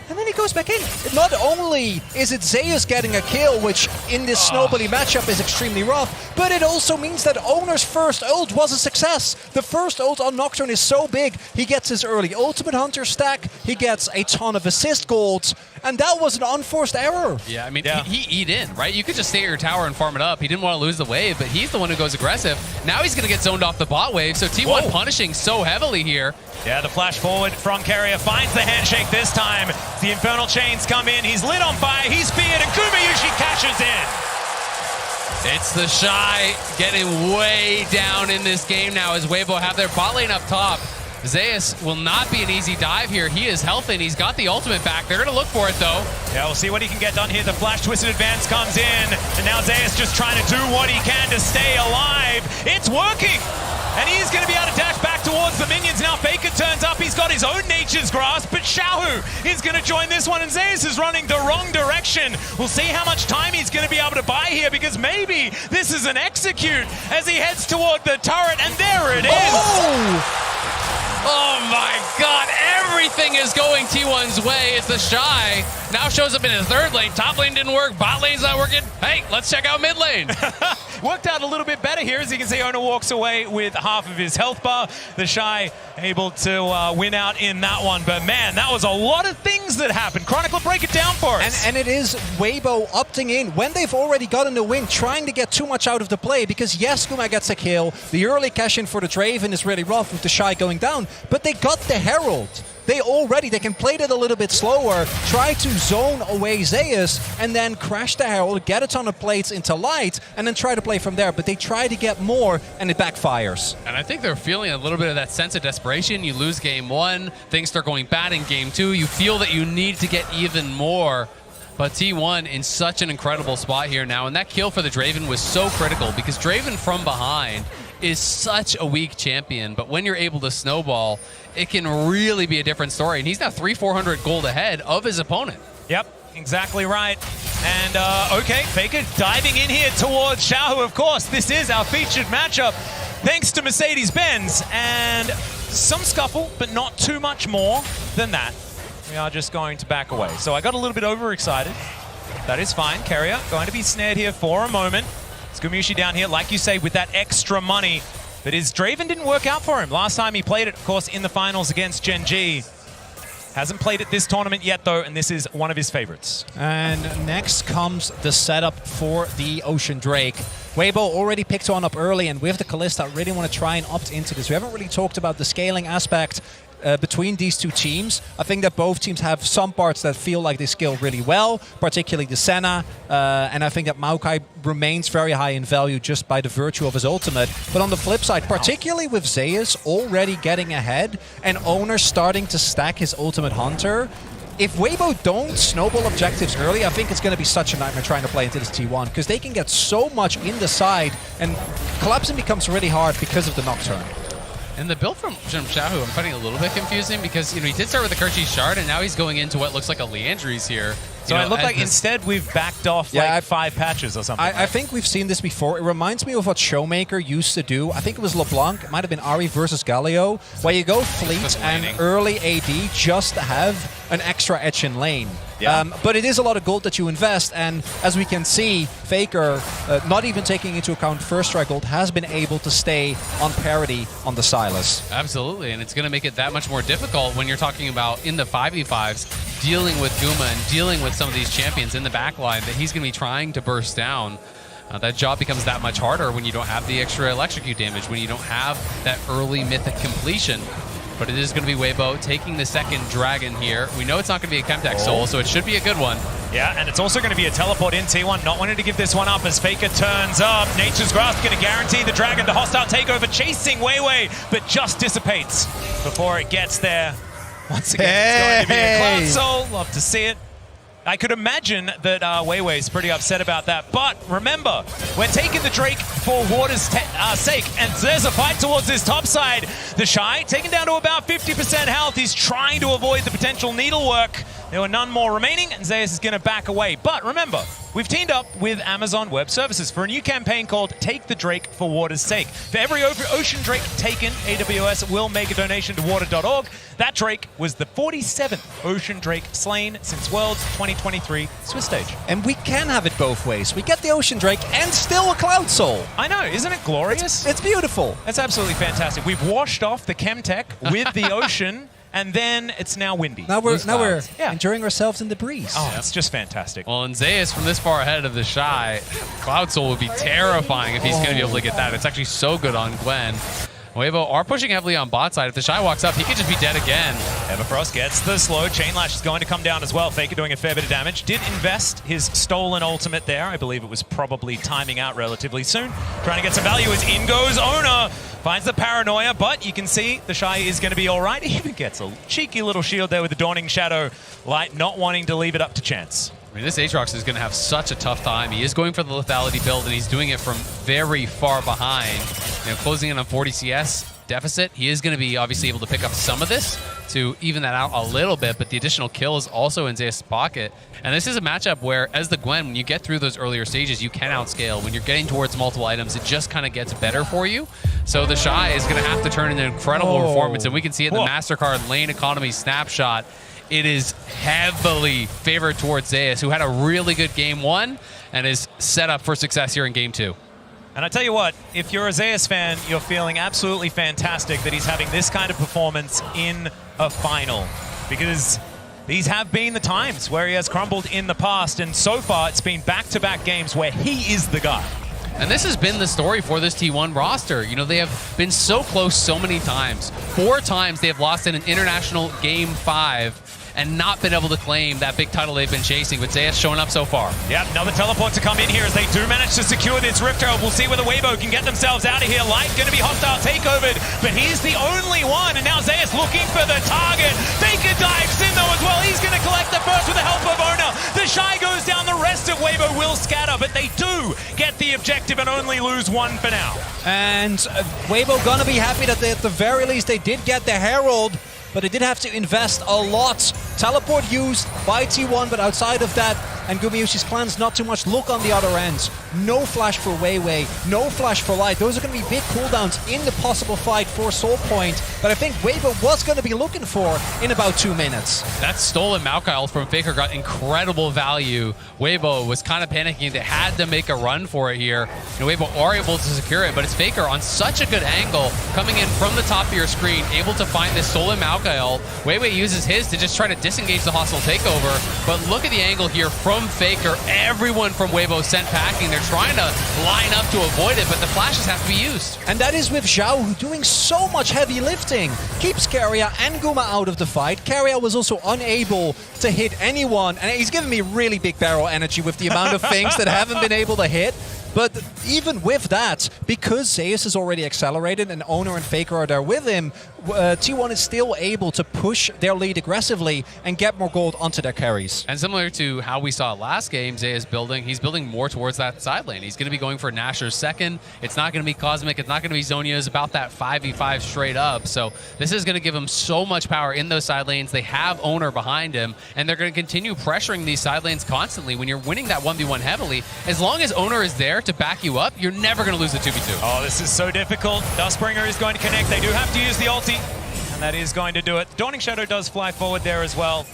and then he goes back in. Not only is it Zeus getting a kill, which in this snowbally matchup is extremely rough, but it also means that Owner's first ult was a success. The first ult on Nocturne is so big, he gets his early Ultimate Hunter stack, he gets a ton of assist golds, and that was an unforced error. Yeah, I mean, he eat in, right? You could just stay at your tower and farm it up. He didn't want to lose the wave, but he's the one who goes aggressive. Now he's going to get zoned off the bot wave, so T1 punishing so heavily here. Yeah, the flash forward from Carrier finds the handshake this time. The Infernal Chains come in. He's lit on fire. He's speared, and Gumayushi cashes in. It's the Shy getting way down in this game now as Weibo have their bot lane up top. Zeus will not be an easy dive here. He is healthy and he's got the ultimate back. They're going to look for it though. Yeah, we'll see what he can get done here. The flash twisted advance comes in, and now Zeus just trying to do what he can to stay alive. It's working! And he's going to be able to dash back towards the minions. Now Faker turns up. He's got his own Nature's Grasp, but Xiaohu is going to join this one, and Zeus is running the wrong direction. We'll see how much time he's going to be able to buy here, because maybe this is an execute as he heads toward the turret, and there it is! Oh my god, everything is going T1's way. It's the Shy. Now shows up in his third lane. Top lane didn't work, bot lane's not working. Hey, let's check out mid lane. Worked out a little bit better here. As you can see, Ona walks away with half of his health bar. The Shy able to win out in that one. But man, that was a lot of things that happened. Chronicler, break it down for us. And it is Weibo opting in when they've already gotten the win, trying to get too much out of the play, because yes, Guma gets a kill. The early cash in for the Draven is really rough with the Shy going down, but they got the Herald. They can play it a little bit slower, try to zone away Zeus, and then crash the Herald, get a ton of plates into light, and then try to play from there. But they try to get more, and it backfires. And I think they're feeling a little bit of that sense of desperation. You lose game one, things start going bad in game two. You feel that you need to get even more. But T1 in such an incredible spot here now, and that kill for the Draven was so critical, because Draven from behind is such a weak champion, but when you're able to snowball, it can really be a different story. And he's now 300-400 gold ahead of his opponent. Yep, exactly right. And okay, Faker diving in here towards Xiaohu, of course. This is our featured matchup, thanks to Mercedes-Benz. And some scuffle, but not too much more than that. We are just going to back away. So I got a little bit overexcited. That is fine. Carrier going to be snared here for a moment. Gumayushi down here, like you say, with that extra money. But his Draven didn't work out for him. Last time he played it, of course, in the finals against Gen G. Hasn't played it this tournament yet, though, and this is one of his favorites. And next comes the setup for the Ocean Drake. Weibo already picked one up early, and with the Kalista, I really want to try and opt into this. We haven't really talked about the scaling aspect between these two teams. I think that both teams have some parts that feel like they scale really well, particularly the Senna, and I think that Maokai remains very high in value just by the virtue of his ultimate. But on the flip side, particularly with Zeus already getting ahead and Owner starting to stack his ultimate Hunter, if Weibo don't snowball objectives early, I think it's going to be such a nightmare trying to play into this T1, because they can get so much in the side, and collapsing becomes really hard because of the Nocturne. And the build from Xiaohu, I'm finding a little bit confusing, because he did start with the Kerchi Shard, and now he's going into what looks like a Liandry's here. So it looked like instead we've backed off like 5 patches or something. I think we've seen this before. It reminds me of what Showmaker used to do. I think it was LeBlanc. It might have been Ari versus Galio, where you go fleet and early AD just to have an extra edge in lane. Yeah. But it is a lot of gold that you invest, and as we can see, Faker, not even taking into account first strike gold, has been able to stay on parity on the Sylas. Absolutely, and it's going to make it that much more difficult when you're talking about in the 5v5s, dealing with Guma and dealing with some of these champions in the backline that he's going to be trying to burst down. That job becomes that much harder when you don't have the extra electrocute damage, when you don't have that early mythic completion. But it is going to be Weibo taking the second dragon here. We know it's not going to be a Chemtech Soul, so it should be a good one. Yeah, and it's also going to be a teleport in T1, not wanting to give this one up as Faker turns up. Nature's Grasp going to guarantee the dragon. The hostile takeover chasing Weiwei, but just dissipates before it gets there. Once again, it's going to be a Cloud Soul. Love to see it. I could imagine that Weiwei's pretty upset about that. But remember, we're taking the Drake for Water's sake. And there's a fight towards this top side. The Shy taken down to about 50% health. He's trying to avoid the potential needlework. There were none more remaining, and Zeus is going to back away. But remember, we've teamed up with Amazon Web Services for a new campaign called Take the Drake for Water's Sake. For every ocean drake taken, AWS will make a donation to water.org. That drake was the 47th ocean drake slain since Worlds 2023 Swiss stage. And we can have it both ways. We get the Ocean Drake and still a Cloud Soul. I know, isn't it glorious? It's beautiful. That's absolutely fantastic. We've washed off the Chemtech with the ocean, and then it's now windy. Now we're enjoying ourselves in the breeze. Oh, it's just fantastic. Well, and Zeus from this far ahead of the Shy, Cloud Soul would be terrifying if he's going to be able to get that. It's actually so good on Gwen. Weibo are pushing heavily on bot side. If the Shy walks up, he could just be dead again. Everfrost gets the slow. Chain Lash is going to come down as well. Faker doing a fair bit of damage. Did invest his stolen ultimate there. I believe it was probably timing out relatively soon. Trying to get some value as in goes Owner. Finds the Paranoia, but you can see the Shy is going to be all right. He even gets a cheeky little shield there with the Dawning Shadow Light, not wanting to leave it up to chance. I mean, this Aatrox is going to have such a tough time. He is going for the lethality build, and he's doing it from very far behind. You know, closing in on 40 CS deficit. He is going to be obviously able to pick up some of this to even that out a little bit, but the additional kill is also in Zeus' pocket. And this is a matchup where, as the Gwen, when you get through those earlier stages, you can outscale. When you're getting towards multiple items, it just kind of gets better for you. So the Shy is going to have to turn in an incredible performance, and we can see it in the MasterCard lane economy snapshot. It is heavily favored towards Zeus, who had a really good game one and is set up for success here in game two. And I tell you what, if you're a Zeus fan, you're feeling absolutely fantastic that he's having this kind of performance in a final. Because these have been the times where he has crumbled in the past, and so far it's been back-to-back games where he is the guy. And this has been the story for this T1 roster. You know, they have been so close so many times. 4 times they have lost in an international game 5 and not been able to claim that big title they've been chasing, but Zeus showing up so far. Yeah, another teleport to come in here as they do manage to secure this Rift Herald. We'll see whether Weibo can get themselves out of here. Light going to be hostile takeovered, but he's the only one, and now Zeus looking for the target. Faker dives in though as well. He's going to collect the first with the help of Owner. The Shy goes down, the rest of Weibo will scatter, but they do get the objective and only lose 1 for now. And Weibo gonna be happy that at the very least they did get the Herald, but they did have to invest a lot. Teleport used by T1, but outside of that, and Gumayusi's clan's not too much. Look on the other end. No flash for Weiwei, no flash for Light. Those are going to be big cooldowns in the possible fight for Soul Point that I think Weibo was going to be looking for in about 2 minutes. That stolen Maokai ult from Faker got incredible value. Weibo was kind of panicking. They had to make a run for it here. And Weibo are able to secure it, but it's Faker on such a good angle, coming in from the top of your screen, able to find this stolen Maokai ult. Weiwei uses his to just try to disengage the hostile takeover, but look at the angle here from Faker. Everyone from Weibo sent packing. They're trying to line up to avoid it, but the flashes have to be used. And that is with Zhao, who doing so much heavy lifting. Keeps Keria and Guma out of the fight. Keria was also unable to hit anyone, and he's giving me really big barrel energy with the amount of things that haven't been able to hit. But even with that, because Zeus is already accelerated and Owner and Faker are there with him, T1 is still able to push their lead aggressively and get more gold onto their carries. And similar to how we saw last game, Zeus building, he's building more towards that side lane. He's going to be going for Nashor's second. It's not going to be Cosmic. It's not going to be Zhonya's. About that 5v5 straight up. So this is going to give him so much power in those side lanes. They have Owner behind him, and they're going to continue pressuring these side lanes constantly. When you're winning that 1v1 heavily, as long as Owner is there to back you up, you're never going to lose the 2v2. Oh, this is so difficult. Dustbringer is going to connect. They do have to use the ulti, and that is going to do it. Dawning Shadow does fly forward there as well.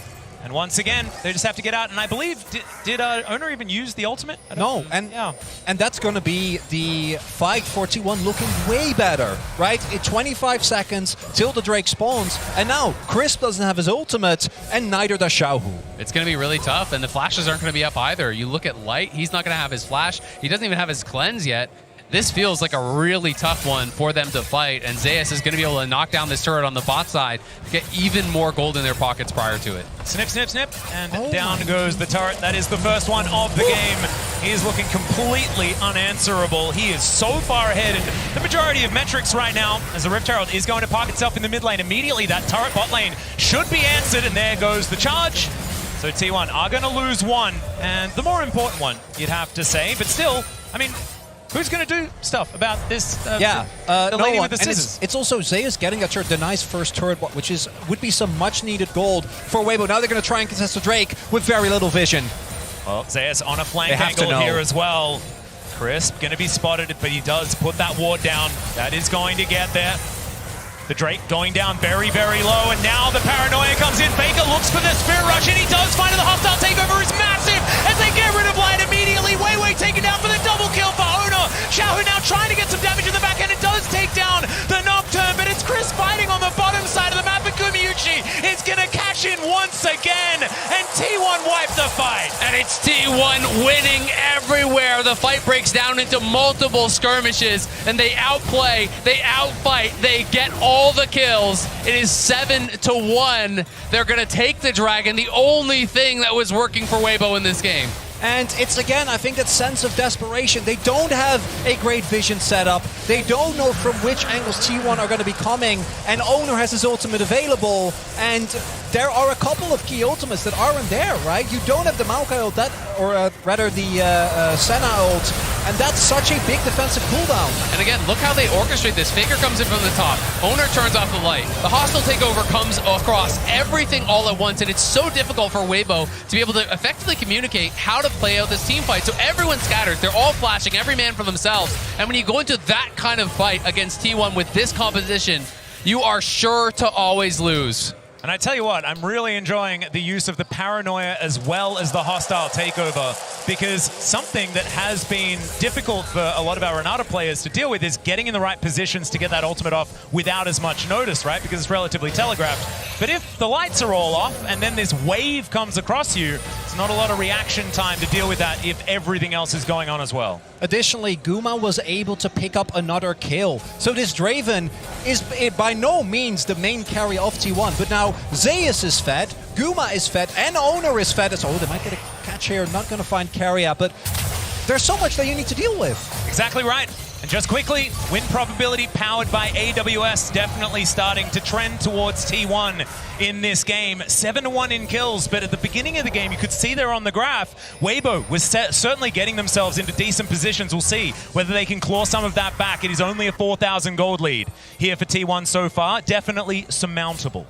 And once again, they just have to get out. And I believe, did Owner even use the ultimate? No, and that's going to be the fight for T1 looking way better, right? In 25 seconds till the Drake spawns, and now Crisp doesn't have his ultimate, and neither does Xiaohu. It's going to be really tough, and the flashes aren't going to be up either. You look at Light, he's not going to have his flash. He doesn't even have his cleanse yet. This feels like a really tough one for them to fight, and Zeus is going to be able to knock down this turret on the bot side to get even more gold in their pockets prior to it. Snip, snip, snip, and down goes the turret. That is the first one of the game. He is looking completely unanswerable. He is so far ahead in the majority of metrics right now, as the Rift Herald is going to park itself in the mid lane. Immediately, that turret bot lane should be answered, and there goes the charge. So T1 are going to lose one, and the more important one, you'd have to say. But still, I mean, who's going to do stuff about this? The lady one. with the And scissors. it's also Zeus getting a turret, the nice first turret, which would be some much needed gold for Weibo. Now they're going to try and contest the Drake with very little vision. Well, Zeus on a flank angle here as well. Crisp going to be spotted, but he does put that ward down. That is going to get there. The Drake going down very, very low, and now the paranoia comes in. Faker looks for the Spirit Rush, and he does find it. The hostile takeover is massive as they get rid of Light immediately. Wei taken down for the double kill for Owner. Xiaohu now trying to get some damage in the back end. It does take down the Nocturne, but it's Chris fighting on the bottom side of the map, and Gumayuchi is going to cash in once again, and T1 wipe the fight. And it's T1 winning everywhere. The fight breaks down into multiple skirmishes, and they outplay, they outfight, they get all the kills. It is 7-1. They're going to take the Dragon, the only thing that was working for Weibo in this game. And it's, again, I think that sense of desperation. They don't have a great vision set up. They don't know from which angles T1 are going to be coming. And Owner has his ultimate available. And there are a couple of key ultimates that aren't there, right? You don't have the Maokai ult, rather the Senna ult. And that's such a big defensive cooldown. And again, look how they orchestrate this. Faker comes in from the top. Owner turns off the light. The hostile takeover comes across everything all at once. And it's so difficult for Weibo to be able to effectively communicate how to play out this team fight. So everyone scatters. They're all flashing, every man for themselves. And when you go into that kind of fight against T1 with this composition, you are sure to always lose. And I tell you what, I'm really enjoying the use of the paranoia as well as the hostile takeover, because something that has been difficult for a lot of our Renata players to deal with is getting in the right positions to get that ultimate off without as much notice, right? Because it's relatively telegraphed. But if the lights are all off and then this wave comes across you, it's not a lot of reaction time to deal with that if everything else is going on as well. Additionally, Guma was able to pick up another kill. So this Draven is by no means the main carry of T1, but now Zeus is fed, Guma is fed, and Owner is fed. Oh, they might get a catch here, not going to find Carrier, but there's so much that you need to deal with. Exactly right. And just quickly, win probability powered by AWS definitely starting to trend towards T1 in this game. 7-1 in kills, but at the beginning of the game, you could see there on the graph, Weibo was certainly getting themselves into decent positions. We'll see whether they can claw some of that back. It is only a 4,000 gold lead here for T1 so far. Definitely surmountable.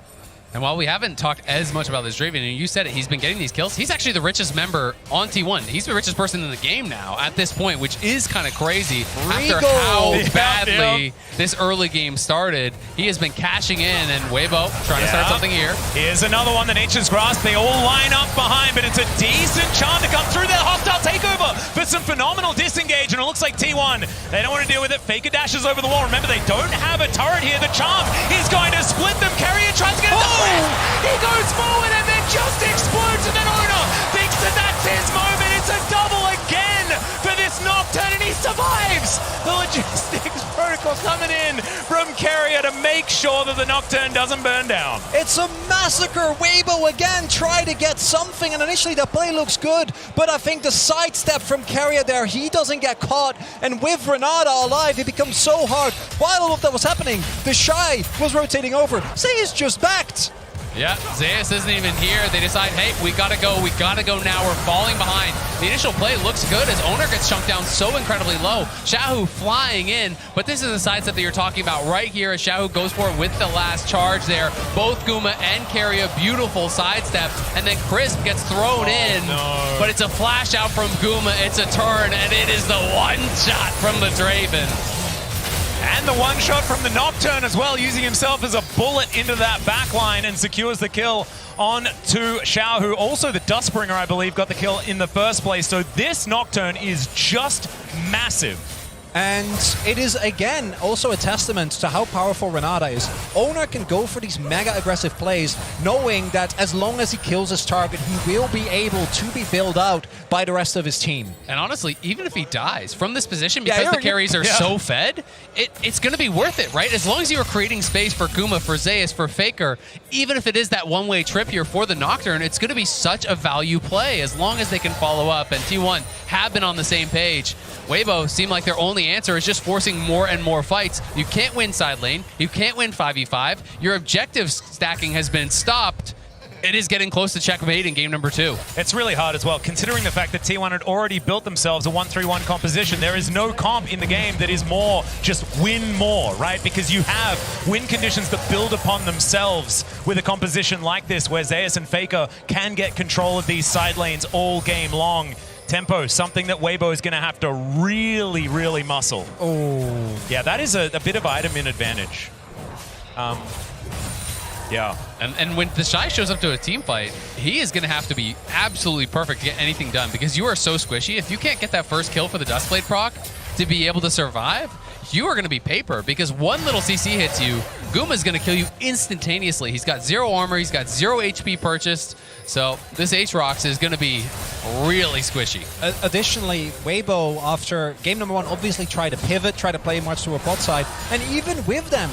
And while we haven't talked as much about this Draven, and you said it, he's been getting these kills. He's actually the richest member on T1. He's the richest person in the game now at this point, which is kind of crazy after how badly this early game started. He has been cashing in, and Weibo trying to start something here. Here's another one, the Nature's Grasp. They all line up behind, but it's a decent charm to come through their hostile takeover. But some phenomenal disengage, and it looks like T1, they don't want to deal with it. Faker dashes over the wall. Remember, they don't have a turret here. The charm is going to split them. Carrier tries to get it. He goes forward and then just explodes, and then Owner thinks that that's his moment. It's a double again for this Nocturne, and he survives. The logistics protocols coming in from Carrier to make sure that the Nocturne doesn't burn down. It's a massacre. Weibo again try to get something, and initially the play looks good, but I think the sidestep from Carrier there, he doesn't get caught, and with Renata alive, it becomes so hard. While all of that was happening, the Shy was rotating over. Zeus just backed. Yeah, Zeus isn't even here. They decide, hey, we gotta go now. We're falling behind. The initial play looks good as Owner gets chunked down so incredibly low. Xiaohu flying in, but this is the sidestep that you're talking about right here as Xiaohu goes for it with the last charge there. Both Guma and Carrier, beautiful sidestep, and then Crisp gets thrown in, but it's a flash out from Guma, it's a turn, and it is the one shot from the Draven. And the one shot from the Nocturne as well, using himself as a bullet into that backline and secures the kill on to Xiaohu. Also, the Dustbringer, I believe, got the kill in the first place. So this Nocturne is just massive. And it is, again, also a testament to how powerful Renata is. Owner can go for these mega aggressive plays, knowing that as long as he kills his target, he will be able to be bailed out by the rest of his team. And honestly, even if he dies from this position, because the carries are so fed, it's going to be worth it, right? As long as you are creating space for Guma, for Zeus, for Faker, even if it is that one-way trip here for the Nocturne, it's going to be such a value play as long as they can follow up. And T1 have been on the same page. Weibo seem like their only answer is just forcing more and more fights. You can't win side lane. You can't win 5v5. Your objective stacking has been stopped. it is getting close to checkmate in game number 2. It's really hard as well, considering the fact that T1 had already built themselves a 1-3-1 composition. There is no comp in the game that is more just win more, right? Because you have win conditions that build upon themselves with a composition like this, where Zeus and Faker can get control of these side lanes all game long. Tempo, something that Weibo is going to have to really, really muscle. Oh. Yeah, that is a bit of item in advantage. Yeah. And when the Shy shows up to a team fight, he is going to have to be absolutely perfect to get anything done, because you are so squishy. If you can't get that first kill for the Dustblade proc to be able to survive, you are going to be paper, because one little CC hits you, Guma is going to kill you instantaneously. He's got 0 armor, he's got 0 HP purchased, so this Aatrox is going to be really squishy. Additionally, Weibo, after game number 1, obviously tried to pivot, try to play much to a bot side, and even with them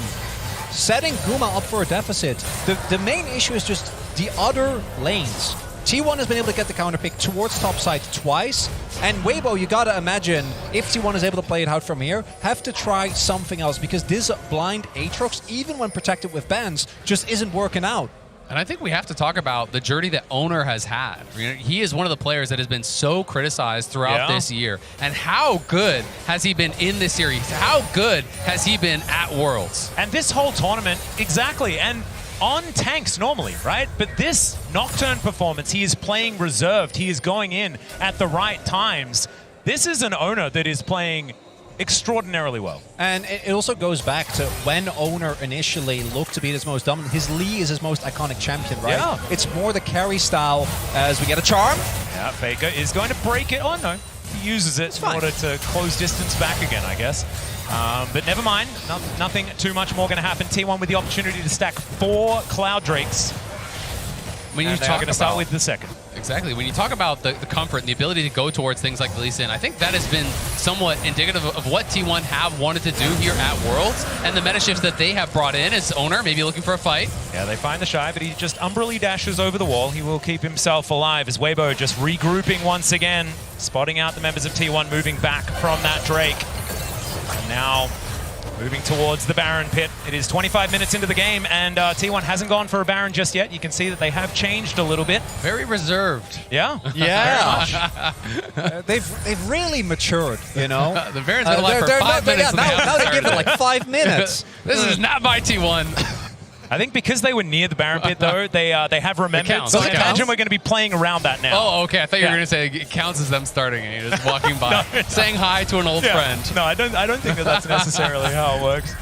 setting Guma up for a deficit, the main issue is just the other lanes. T1 has been able to get the counter pick towards top side twice, and Weibo, you gotta imagine, if T1 is able to play it out from here, have to try something else, because this blind Aatrox, even when protected with bans, just isn't working out. And I think we have to talk about the journey that Owner has had. He is one of the players that has been so criticized throughout this year. And how good has he been in this series? How good has he been at Worlds? And this whole tournament, exactly. And on tanks normally, right? But this Nocturne performance, he is playing reserved. He is going in at the right times. This is an Owner that is playing extraordinarily well. And it also goes back to when Owner initially looked to be his most dominant. His Lee is his most iconic champion, right? Yeah. It's more the carry style as we get a charm. Yeah, Faker is going to break it. Oh, no. He uses it in order to close distance back again, I guess. But never mind. Nothing too much more going to happen. T1 with the opportunity to stack 4 Cloud Drakes. When you they're talk going to start with the second. Exactly. When you talk about the comfort and the ability to go towards things like the Lee Sin, I think that has been somewhat indicative of what T1 have wanted to do here at Worlds, and the meta shifts that they have brought in as Owner, maybe looking for a fight. Yeah, they find the Shy, but he just umbrally dashes over the wall. He will keep himself alive as Weibo just regrouping once again, spotting out the members of T1 moving back from that Drake. And now moving towards the Baron pit. It is 25 minutes into the game, and T1 hasn't gone for a Baron just yet. You can see that they have changed a little bit. Very reserved. Yeah. Yeah. They've really matured, you know? The Baron's been alive for 5 minutes. Now they give it like 5 minutes. This is not my T1. I think because they were near the Baron pit, though, they have remembered. So I imagine we're going to be playing around that now. Oh, okay. I thought you were going to say it counts as them starting and you're just walking by, saying hi to an old friend. No, I don't think that's necessarily how it works.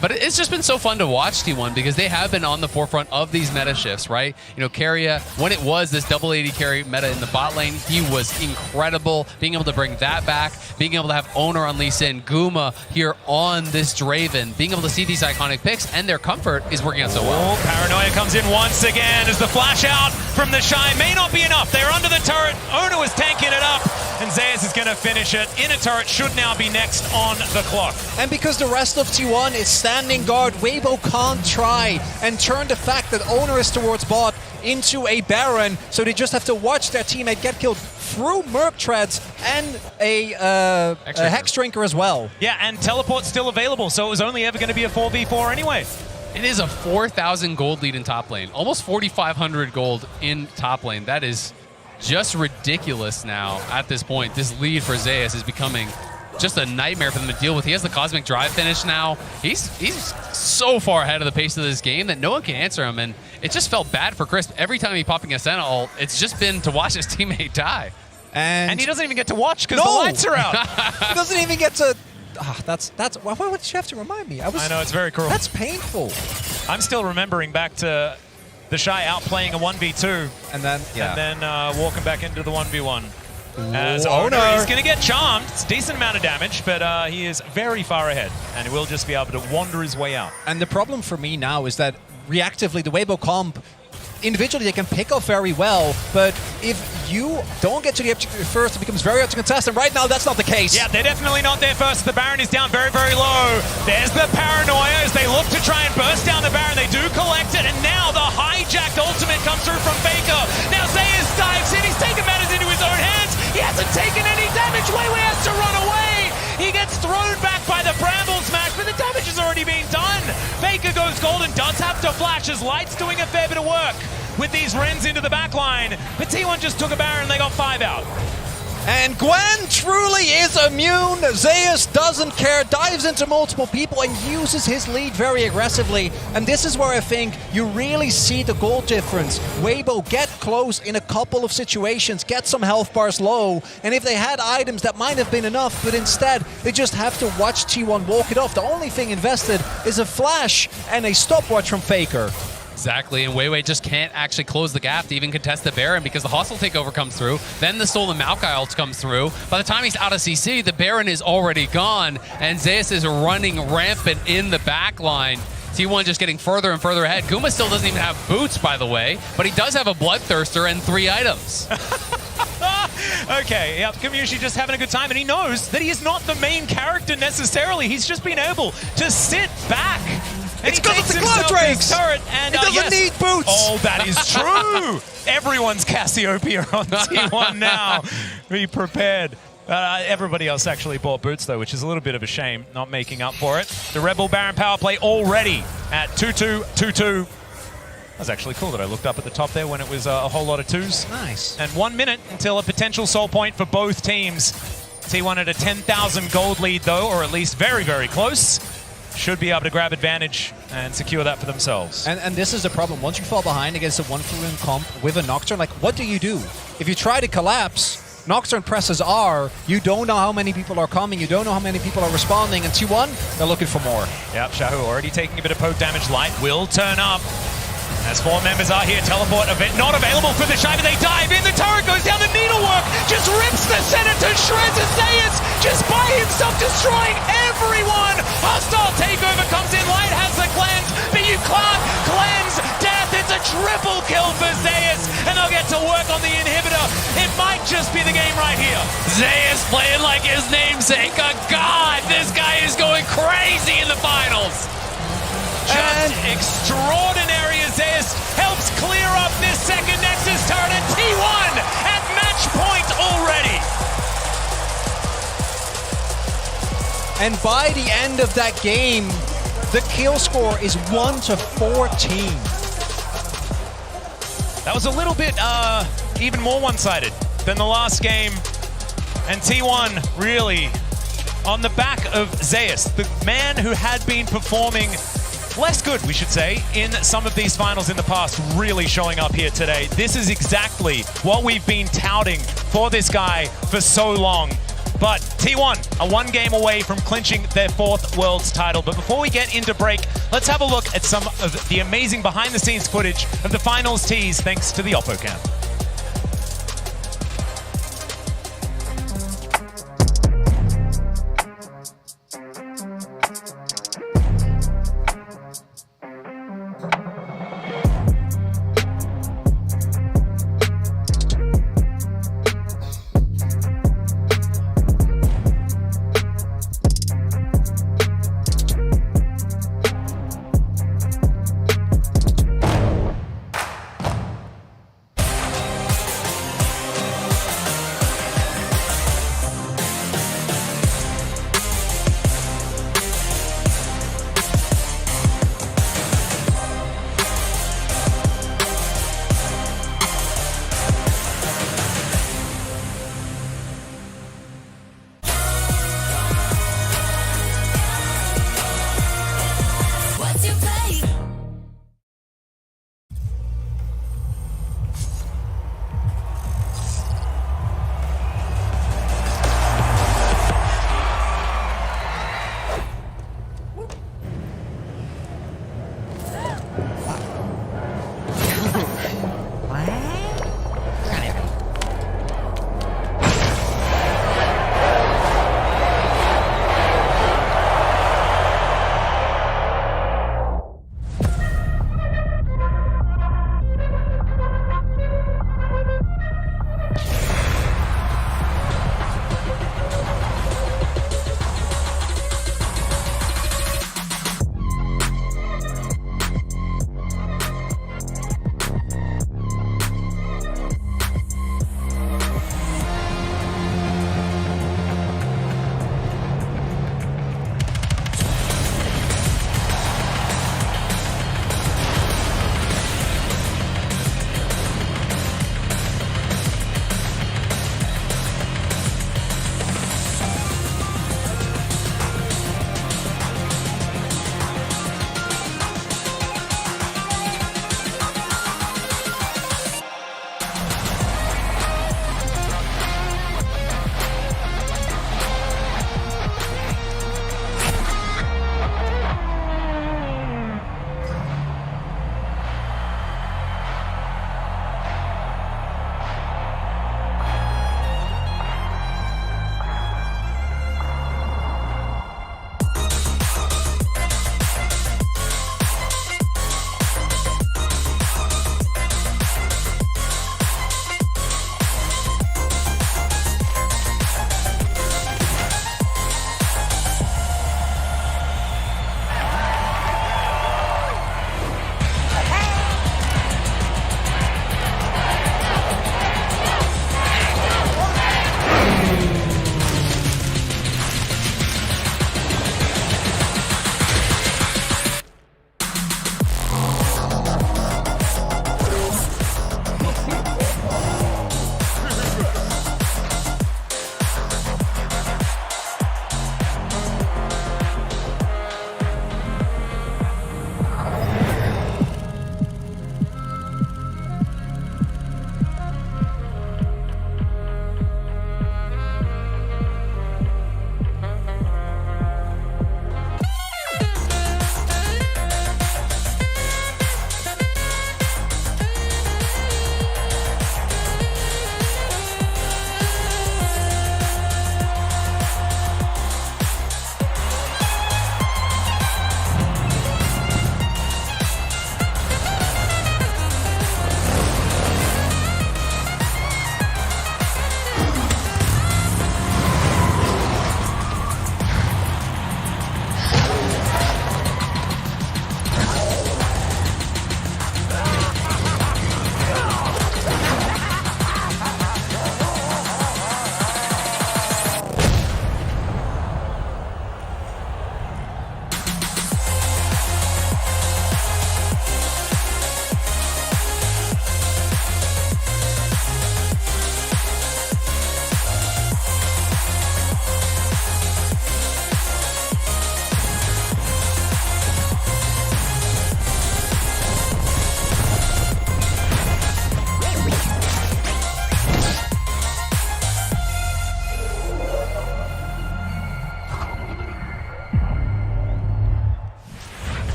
But it's just been so fun to watch T1 because they have been on the forefront of these meta shifts, right? You know, Keria, when it was this double AD carry meta in the bot lane, he was incredible. Being able to bring that back, being able to have Owner on Lee Sin, Guma here on this Draven, being able to see these iconic picks and their comfort is working out so well. Paranoia comes in once again as the flash out from the Shy may not be enough. They're under the turret. Owner was tanking it up, and Zeus is going to finish it. Inner turret should now be next on the clock. And because the rest of T1 is standing guard, Weibo can't try and turn the fact that Owner is towards bot into a Baron, so they just have to watch their teammate get killed through Merc Treads and a Hex Drinker as well. Yeah, and Teleport's still available, so it was only ever going to be a 4v4 anyway. It is a 4,000 gold lead in top lane, almost 4,500 gold in top lane. That is just ridiculous now at this point. This lead for Zeus is becoming just a nightmare for them to deal with. He has the Cosmic Drive finish now. He's so far ahead of the pace of this game that no one can answer him, and it just felt bad for Crisp. Every time he popping a Sentinel ult, it's just been to watch his teammate die. And he doesn't even get to watch because the lights are out. He doesn't even get to... that's why would you have to remind me? I know, it's very cruel. That's painful. I'm still remembering back to the Shy outplaying a 1v2 and then walking back into the 1v1. As Owner. He's going to get charmed. It's a decent amount of damage, but he is very far ahead, and he will just be able to wander his way out. And the problem for me now is that reactively, the Weibo comp, individually they can pick off very well, but if you don't get to the objective first, it becomes very hard to contest, and right now that's not the case. Yeah, they're definitely not there first. The Baron is down very, very low. There's the Paranoia as they look to try and burst down the Baron. They do collect it, and now the hijacked ultimate comes through from Faker. Now Zeus dives in. He's taken matters into his own hands. He hasn't taken any damage. Weiwei has to run away. He gets thrown back by the Bramble Smash, but the damage is already being done. Faker goes gold and does have to flash as Light's doing a fair bit of work. with these Rens into the back line. But T1 just took a Baron and they got 5 out. And Gwen truly is immune. Zeus doesn't care, dives into multiple people and uses his lead very aggressively. And this is where I think you really see the goal difference. Weibo get close in a couple of situations, get some health bars low, and if they had items that might have been enough, but instead they just have to watch T1 walk it off. The only thing invested is a flash and a stopwatch from Faker. Exactly, and Weiwei just can't actually close the gap to even contest the Baron because the hostile takeover comes through, then the stolen Maokai ult comes through. By the time he's out of CC, the Baron is already gone, and Zeus is running rampant in the back line. T1 just getting further and further ahead. Guma still doesn't even have boots, by the way, but he does have a Bloodthirster and 3 items. Okay, yep, Kamushi just having a good time, and he knows that he is not the main character necessarily. He's just been able to sit back. And it's because it's the Glow Drakes! And, it doesn't yes. need boots! Oh, that is true! Everyone's Cassiopeia on T1 now. Be prepared. Everybody else actually bought boots, though, which is a little bit of a shame, not making up for it. The Rebel Baron power play already at 2-2, 2-2. That was actually cool that I looked up at the top there when it was a whole lot of 2s. Nice. And 1 minute until a potential soul point for both teams. T1 at a 10,000 gold lead, though, or at least very, very close. Should be able to grab advantage and secure that for themselves. And this is the problem. Once you fall behind against a 1-for-1 comp with a Nocturne, like, what do you do? If you try to collapse, Nocturne presses R, you don't know how many people are coming, you don't know how many people are responding, and T1, they're looking for more. Yep, Shahu already taking a bit of poke damage. Light will turn up. As 4 members are here, teleport a bit not available for the Shy, but they dive in. The turret goes down, the needlework just rips the center to shreds. Zeus just by himself destroying everyone. Hostile takeover comes in. Light has the cleanse, but you can't cleanse death. It's a triple kill for Zeus, and they'll get to work on the inhibitor. It might just be the game right here. Zeus playing like his namesake. Oh, God, this guy is going crazy in the finals. Just extraordinary as Zeus helps clear up this second Nexus turret, and T1 at match point already. And by the end of that game, the kill score is 1-14. That was a little bit even more one-sided than the last game, and T1 really on the back of Zeus, the man who had been performing less good, we should say, in some of these finals in the past, really showing up here today. This is exactly what we've been touting for this guy for so long. But T1 are 1 game away from clinching their 4th Worlds title. But before we get into break, let's have a look at some of the amazing behind-the-scenes footage of the finals tease, thanks to the Oppo Cam.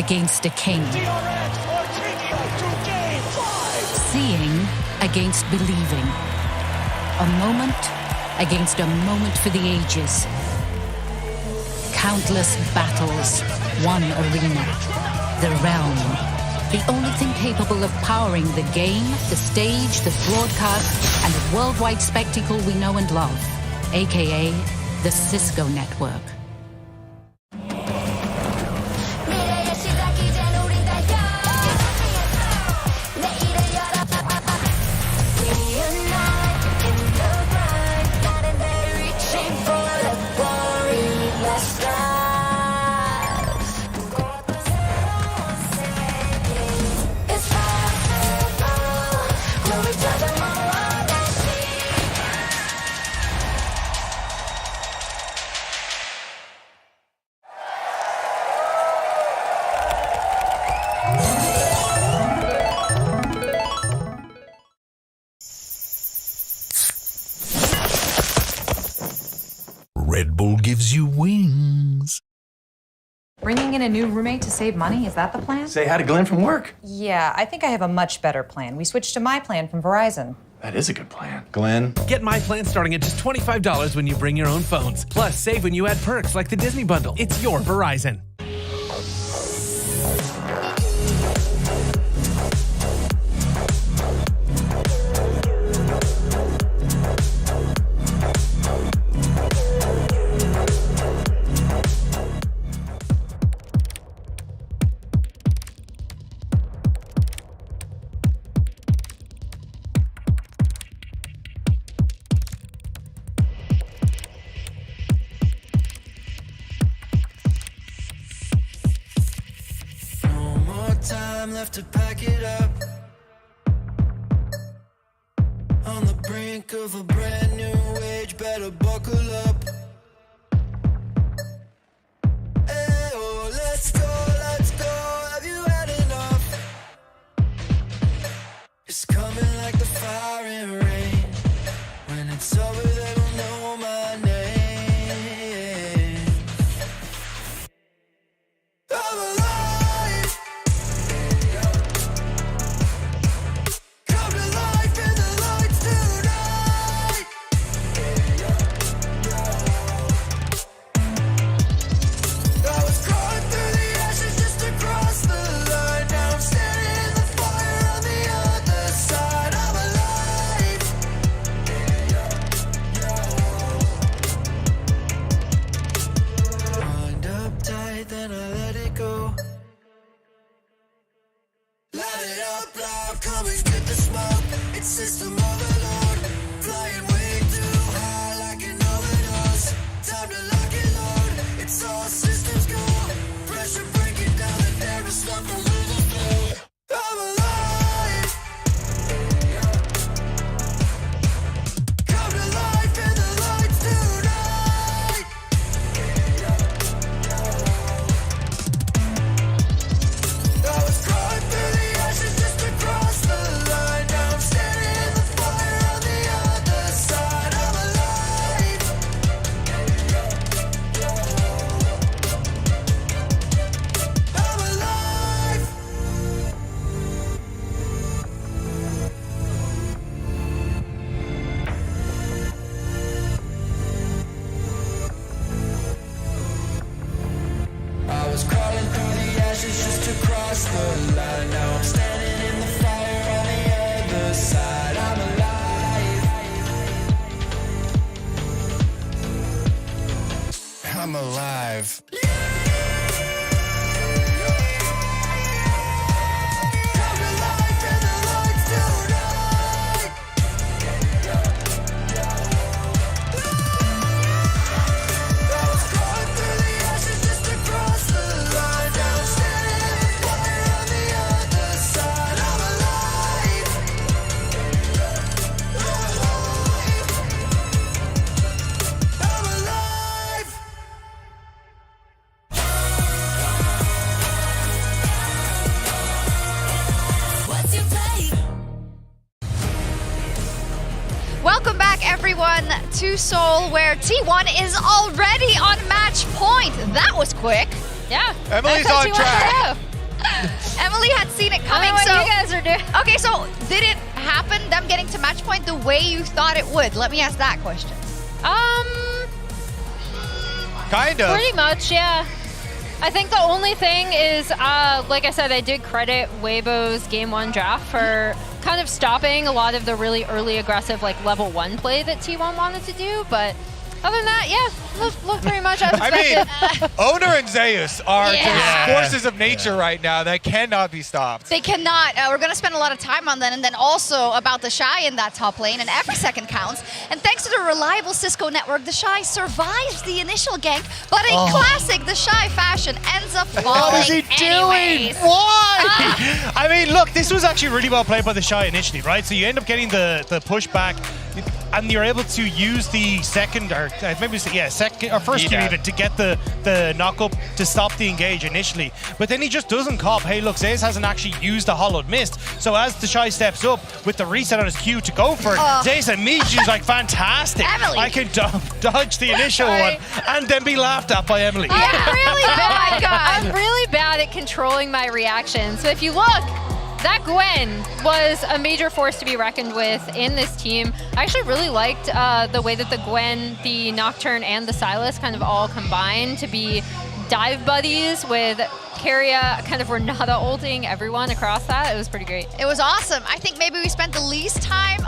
against a king. Seeing against believing. A moment against a moment for the ages. Countless battles, one arena, the realm. The only thing capable of powering the game, the stage, the broadcast, and the worldwide spectacle we know and love, aka the Cisco Network. Red Bull gives you wings. Bringing in a new roommate to save money, is that the plan? Say hi to Glenn from work. Yeah, I think I have a much better plan. We switched to my plan from Verizon. That is a good plan. Glenn. Get my plan starting at just $25 when you bring your own phones. Plus, save when you add perks like the Disney Bundle. It's your Verizon. Time left to pack it up. On the brink of a brand new age, better buckle up. Hey, oh, let's go, have you had enough? It's coming like the fire and rain. When it's over, they don't know my name. I'm alive. Come to life in the lights tonight. I was crawling through the ashes just to cross the line. Now I'm standing in the fire on the other side. I'm alive. Wind up tight, then I let it go. Light it up loud, come and get the smoke. It's system overload. Flying way too high like an overdose. Time to lock and load. It's all systems go. Pressure breaking down and there is nothing losing through. I'm alive. Come to life in the lights tonight. I was crawling through the ashes just to cross the line. Now I'm standing in the fire on the other side. I'm alive. I'm alive. I was crawling through the ashes just to cross the line. Now I'm standing in the fire on the other side. I'm alive. I'm alive. Come to life in the lights tonight. I was crawling through the ashes just to cross the line. Now I'm standing in the fire on the other side. I'm alive. I'm alive. What's your play? Welcome back, everyone, to Seoul, where T1 is already on match point. That was quick. Yeah. Emily's on track. Emily had seen it coming. What so you guys are doing. Okay, so did it happen, them getting to match point the way you thought it would? Let me ask that question. Kind of. Pretty much, yeah. I think the only thing is, like I said, I did credit Weibo's Game 1 draft for kind of stopping a lot of the really early aggressive like level 1 play that T1 wanted to do, but other than that, yeah, look pretty much as expected. I mean, Owner and Zeus are just forces of nature right now that cannot be stopped. They cannot. We're going to spend a lot of time on that, and then also about the Shy in that top lane, and every second counts. And thanks to the reliable Cisco network, the Shy survives the initial gank, but in classic the Shy fashion ends up falling What is he doing? Why? I mean, look, this was actually really well played by the Shy initially, right? So you end up getting the pushback, and you're able to use the second, or maybe second or first kill even, to get the knock up to stop the engage initially. But then he just doesn't cop. Hey, look, Zeus hasn't actually used the Hollowed Mist. So as the Shy steps up with the reset on his Q to go for it, Zeus immediately is like, fantastic. Emily. I can dodge the initial one and then be laughed at by Emily. I'm really bad. I'm really bad at controlling my reactions. So if you look, that Gwen was a major force to be reckoned with in this team. I actually really liked the way that the Gwen, the Nocturne, and the Sylas kind of all combined to be dive buddies with Keria kind of Renata ulting everyone across that. It was pretty great. It was awesome. I think maybe we spent the least time,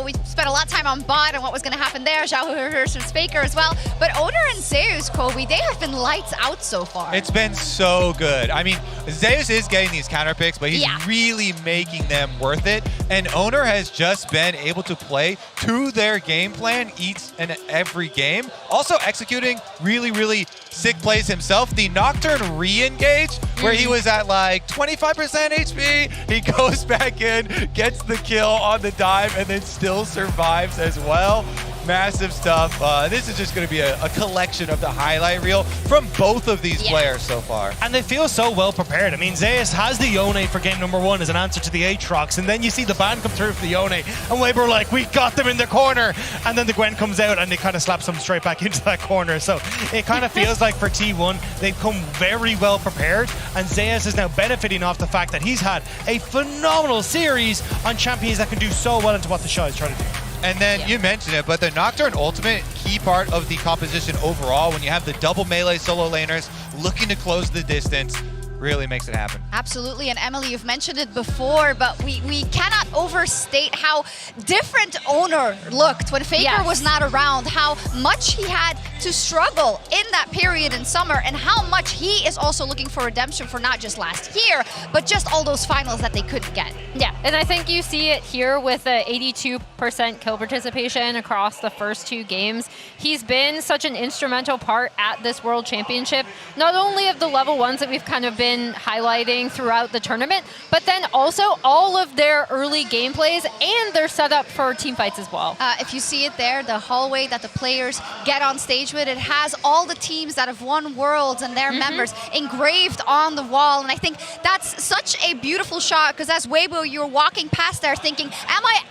we spent a lot of time on bot and what was going to happen there, Xiao versus Faker as well. But Owner and Zeus, Kobe, they have been lights out so far. It's been so good. I mean, Zeus is getting these counter picks, but he's really making them worth it. And Owner has just been able to play to their game plan each and every game. Also executing really, really sick plays himself. The Nocturne re-engage, where he was at like 25% HP, he goes back in, gets the kill on the dive, and then still survives as well. Massive stuff. This is just going to be a collection of the highlight reel from both of these players so far. And they feel so well prepared. I mean, Zeus has the Yone for game number 1 as an answer to the Aatrox, and then you see the ban come through for the Yone, and Weibo like, we got them in the corner, and then the Gwen comes out and they kind of slaps them straight back into that corner. So it kind of feels like for T1, they've come very well prepared, and Zeus is now benefiting off the fact that he's had a phenomenal series on champions that can do so well into what the Shy is trying to do. And then you mentioned it, but the Nocturne ultimate, key part of the composition overall, when you have the double melee solo laners looking to close the distance, really makes it happen. Absolutely, and Emily, you've mentioned it before, but we cannot overstate how different Owner looked when Faker was not around, how much he had to struggle in that period in summer, and how much he is also looking for redemption for not just last year, but just all those finals that they couldn't get. Yeah, and I think you see it here with the 82% kill participation across the first 2 games. He's been such an instrumental part at this World Championship, not only of the level 1s that we've kind of been highlighting throughout the tournament, but then also all of their early gameplays and their setup for team fights as well. If you see it there, the hallway that the players get on stage with, it has all the teams that have won Worlds and their members engraved on the wall. And I think that's such a beautiful shot, because as Weibo, you're walking past there thinking, am I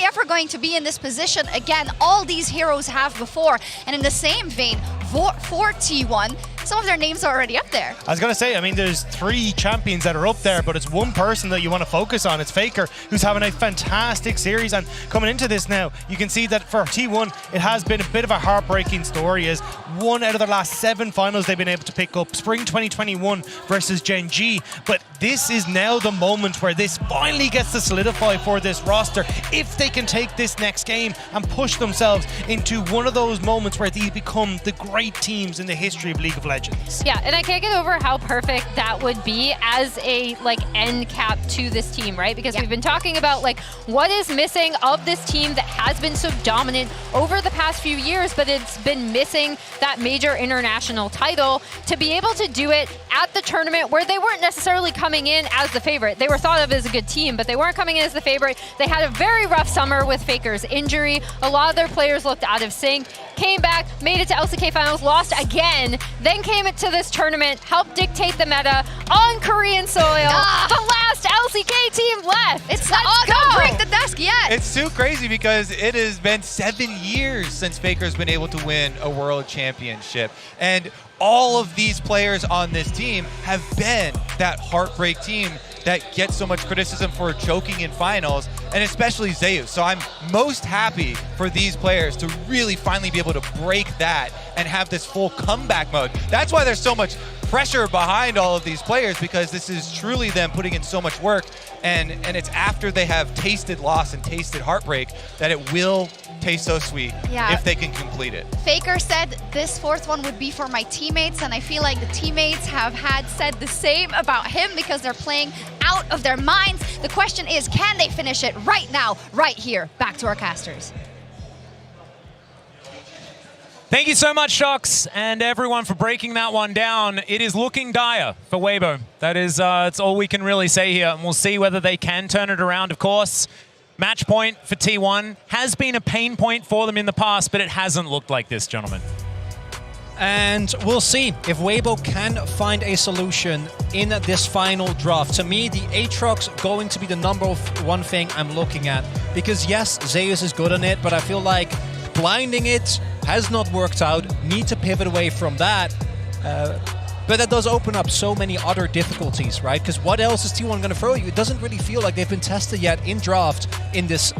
ever going to be in this position again? All these heroes have before. And in the same vein, for T1, some of their names are already up there. I was going to say, I mean, there's 3 champions that are up there, but it's one person that you want to focus on. It's Faker, who's having a fantastic series. And coming into this now, you can see that for T1, it has been a bit of a heartbreaking story, as 1 out of their last 7 finals they've been able to pick up. Spring 2021 versus Gen G. But this is now the moment where this finally gets to solidify for this roster, if they can take this next game and push themselves into one of those moments where they become the great teams in the history of League of Legends. Yeah, and I can't get over how perfect that would be as a end cap to this team, right? Because we've been talking about what is missing of this team that has been so dominant over the past few years, but it's been missing that major international title. To be able to do it at the tournament where they weren't necessarily coming in as the favorite. They were thought of as a good team, but they weren't coming in as the favorite. They had a very rough summer with Faker's injury. A lot of their players looked out of sync. came back, made it to LCK finals, lost again, then came into this tournament, helped dictate the meta on Korean soil. The last LCK team left. It's not all don't break the desk yet. It's too crazy because it has been 7 years since Faker's been able to win a world championship. And all of these players on this team have been that heartbreak team that gets so much criticism for choking in finals, and especially Zeus. So I'm most happy for these players to really finally be able to break that and have this full comeback mode. That's why there's so much pressure behind all of these players, because this is truly them putting in so much work, and it's after they have tasted loss and tasted heartbreak that it will taste so sweet if they can complete it. Faker said this fourth one would be for my teammates, and I feel like the teammates have said the same about him because they're playing out of their minds. The question is, can they finish it right now, right here? Back to our casters. Thank you so much, Shox, and everyone for breaking that one down. It is looking dire for Weibo. That is, it's all we can really say here, and we'll see whether they can turn it around, of course. Match point for T1 has been a pain point for them in the past, but it hasn't looked like this, gentlemen. And we'll see if Weibo can find a solution in this final draft. To me, the Aatrox going to be the #1 thing I'm looking at. Because yes, Zeus is good on it, but I feel like blinding it has not worked out. Need to pivot away from that. But that does open up so many other difficulties, right? Because what else is T1 going to throw you? It doesn't really feel like they've been tested yet in draft in this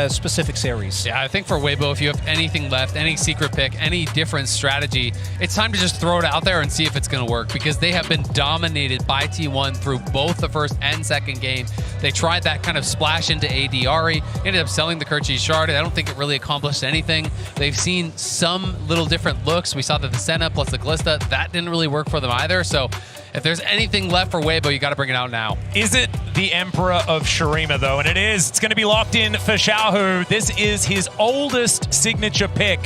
specific series. Yeah, I think for Weibo, if you have anything left, any secret pick, any different strategy, it's time to just throw it out there and see if it's going to work, because they have been dominated by T1 through both the first and second game. They tried that kind of splash into AD Ahri, ended up selling the Kerchi Shard. I don't think it really accomplished anything. They've seen some little different looks. We saw that the Senna plus the Glista, that didn't really work for them either. So if there's anything left for Weibo, you got to bring it out now. Is it the Emperor of Shurima, though? And it is. It's going to be locked in for Xiaohu. This is his oldest signature pick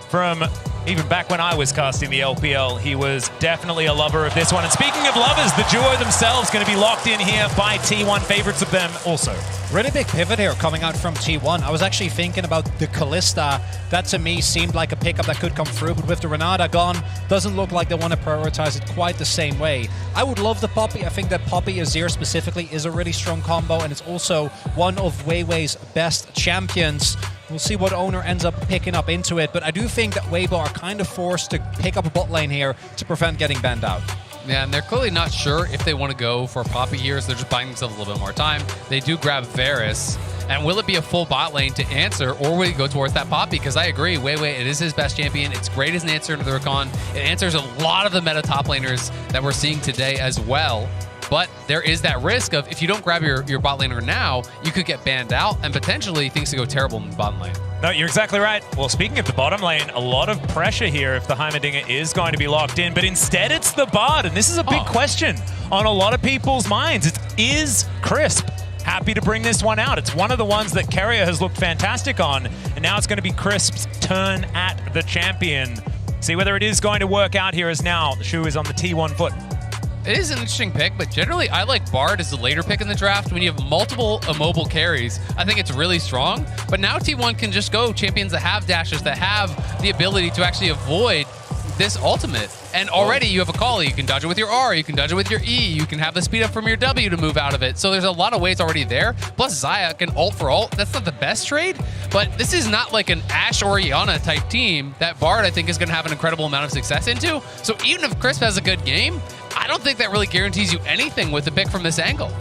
from even back when I was casting the LPL. He was definitely a lover of this one. And speaking of lovers, the duo themselves going to be locked in here by T1. Favorites of them also. Really big pivot here coming out from T1. I was actually thinking about the Kalista. That to me seemed like a pickup that could come through, but with the Renata gone, doesn't look like they want to prioritize it quite the same way. I would love the Poppy. I think that Poppy Azir specifically is a really strong combo, and it's also one of Weiwei's best champions. We'll see what owner ends up picking up into it, but I do think that Weibo are kind of forced to pick up a bot lane here to prevent getting banned out. Yeah, and they're clearly not sure if they want to go for Poppy here, so they're just buying themselves a little bit more time. They do grab Varus, and will it be a full bot lane to answer, or will he go towards that Poppy? Because I agree, Weiwei, it is his best champion. It's great as an answer to the Rakan. It answers a lot of the meta top laners that we're seeing today as well. But there is that risk of, if you don't grab your bot laner now, you could get banned out, and potentially things could go terrible in the bottom lane. No, you're exactly right. Well, speaking of the bottom lane, a lot of pressure here if the Heimerdinger is going to be locked in, but instead it's the Bard, and this is a big question on a lot of people's minds. Is Crisp happy to bring this one out? It's one of the ones that Carrier has looked fantastic on, and now it's going to be Crisp's turn at the champion. See whether it is going to work out here, as now the shoe is on the T1 foot. It is an interesting pick, but generally I like Bard as the later pick in the draft. When you have multiple immobile carries, I think it's really strong. But now T1 can just go champions that have dashes, that have the ability to actually avoid this ultimate. And already you have a call. You can dodge it with your R, you can dodge it with your E, you can have the speed up from your W to move out of it. So there's a lot of ways already there. Plus Xayah can ult for ult. That's not the best trade, but this is not like an Ashe or Iana type team that Bard I think is going to have an incredible amount of success into. So even if Crisp has a good game, I don't think that really guarantees you anything with the pick from this angle.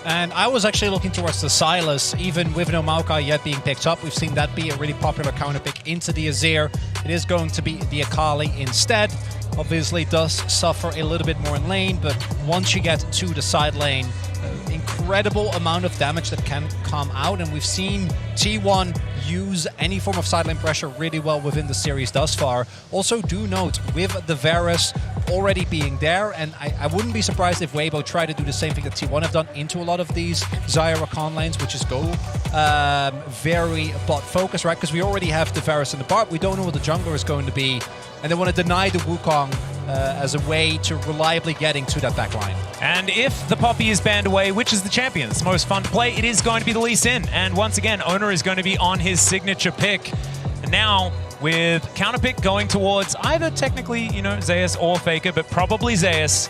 And I was actually looking towards the Sylas, even with no Maokai yet being picked up. We've seen that be a really popular counter pick into the Azir. It is going to be the Akali instead. Obviously does suffer a little bit more in lane, but once you get to the side lane, incredible amount of damage that can come out, and we've seen T1 use any form of side lane pressure really well within the series thus far. Also do note, with the Varus already being there, and I wouldn't be surprised if Weibo try to do the same thing that T1 have done into a lot of these Xayah Rakan lanes, which is go very bot focused, right? Because we already have the Varus and the Bard. We don't know what the jungler is going to be, and they want to deny the Wukong as a way to reliably getting to that back line. And if the Poppy is banned away, which is the champion that's most fun to play, it is going to be the Lee Sin. And once again, owner is going to be on his signature pick. And now with counterpick going towards either technically, Zeus or Faker, but probably Zeus.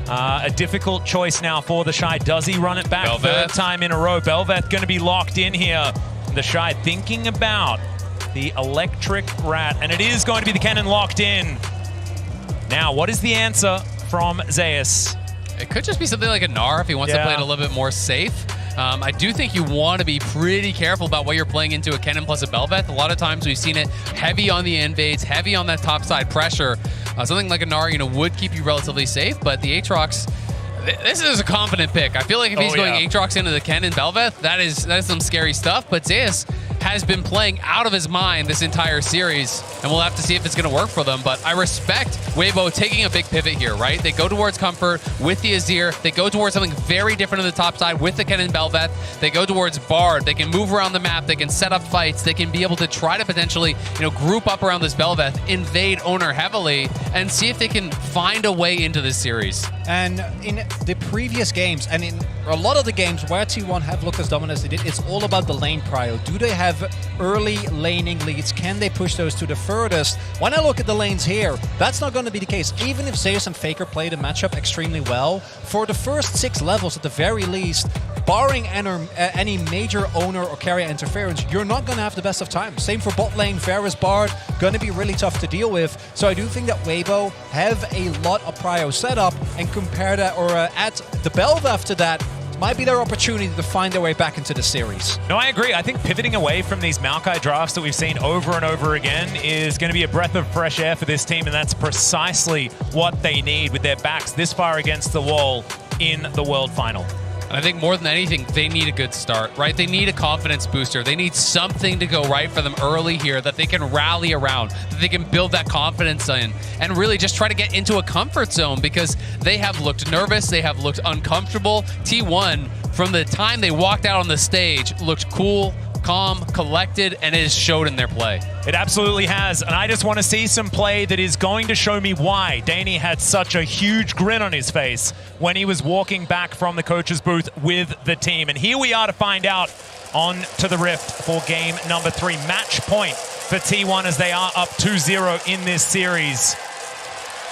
A difficult choice now for the Shy. Does he run it back? Bel'Veth. Third time in a row. Bel'Veth going to be locked in here. The Shy thinking about the electric rat, and it is going to be the cannon locked in. Now, what is the answer from Zeus? It could just be something like a Gnar if he wants to play it a little bit more safe. I do think you want to be pretty careful about what you're playing into a Kennen plus a Bel'Veth. A lot of times we've seen it heavy on the invades, heavy on that top side pressure. Something like a Gnar, would keep you relatively safe, but the Aatrox, this is a confident pick. I feel like if he's going Aatrox into the Kennen Bel'Veth, that is some scary stuff, but Zeus has been playing out of his mind this entire series, and we'll have to see if it's going to work for them. But I respect Weibo taking a big pivot here, right? They go towards Comfort with the Azir. They go towards something very different on the top side with the Kennen Bel'Veth. They go towards Bard. They can move around the map. They can set up fights. They can be able to try to potentially, group up around this Bel'Veth, invade Owner heavily, and see if they can find a way into this series. And in the previous games, and in a lot of the games where T1 have looked as dominant as they did, it's all about the lane prio. Do they have early laning leads? Can they push those to the furthest? When I look at the lanes here, that's not going to be the case. Even if Zeus and Faker play the matchup extremely well, for the first 6 levels at the very least, barring any major owner or carrier interference, you're not going to have the best of times. Same for bot lane, Varus, Bard, going to be really tough to deal with. So I do think that Weibo have a lot of prio set up, and compare that or add the Bel'Veth to that might be their opportunity to find their way back into the series. No, I agree. I think pivoting away from these Maokai drafts that we've seen over and over again is going to be a breath of fresh air for this team, and that's precisely what they need with their backs this far against the wall in the World Final. And I think more than anything, they need a good start, right? They need a confidence booster. They need something to go right for them early here that they can rally around, that they can build that confidence in, and really just try to get into a comfort zone, because they have looked nervous, they have looked uncomfortable. T1, from the time they walked out on the stage, looked cool, calm, collected, and it has showed in their play. It absolutely has, and I just want to see some play that is going to show me why Danny had such a huge grin on his face when he was walking back from the coach's booth with the team. And here we are to find out on to the Rift for game number 3. Match point for T1 as they are up 2-0 in this series.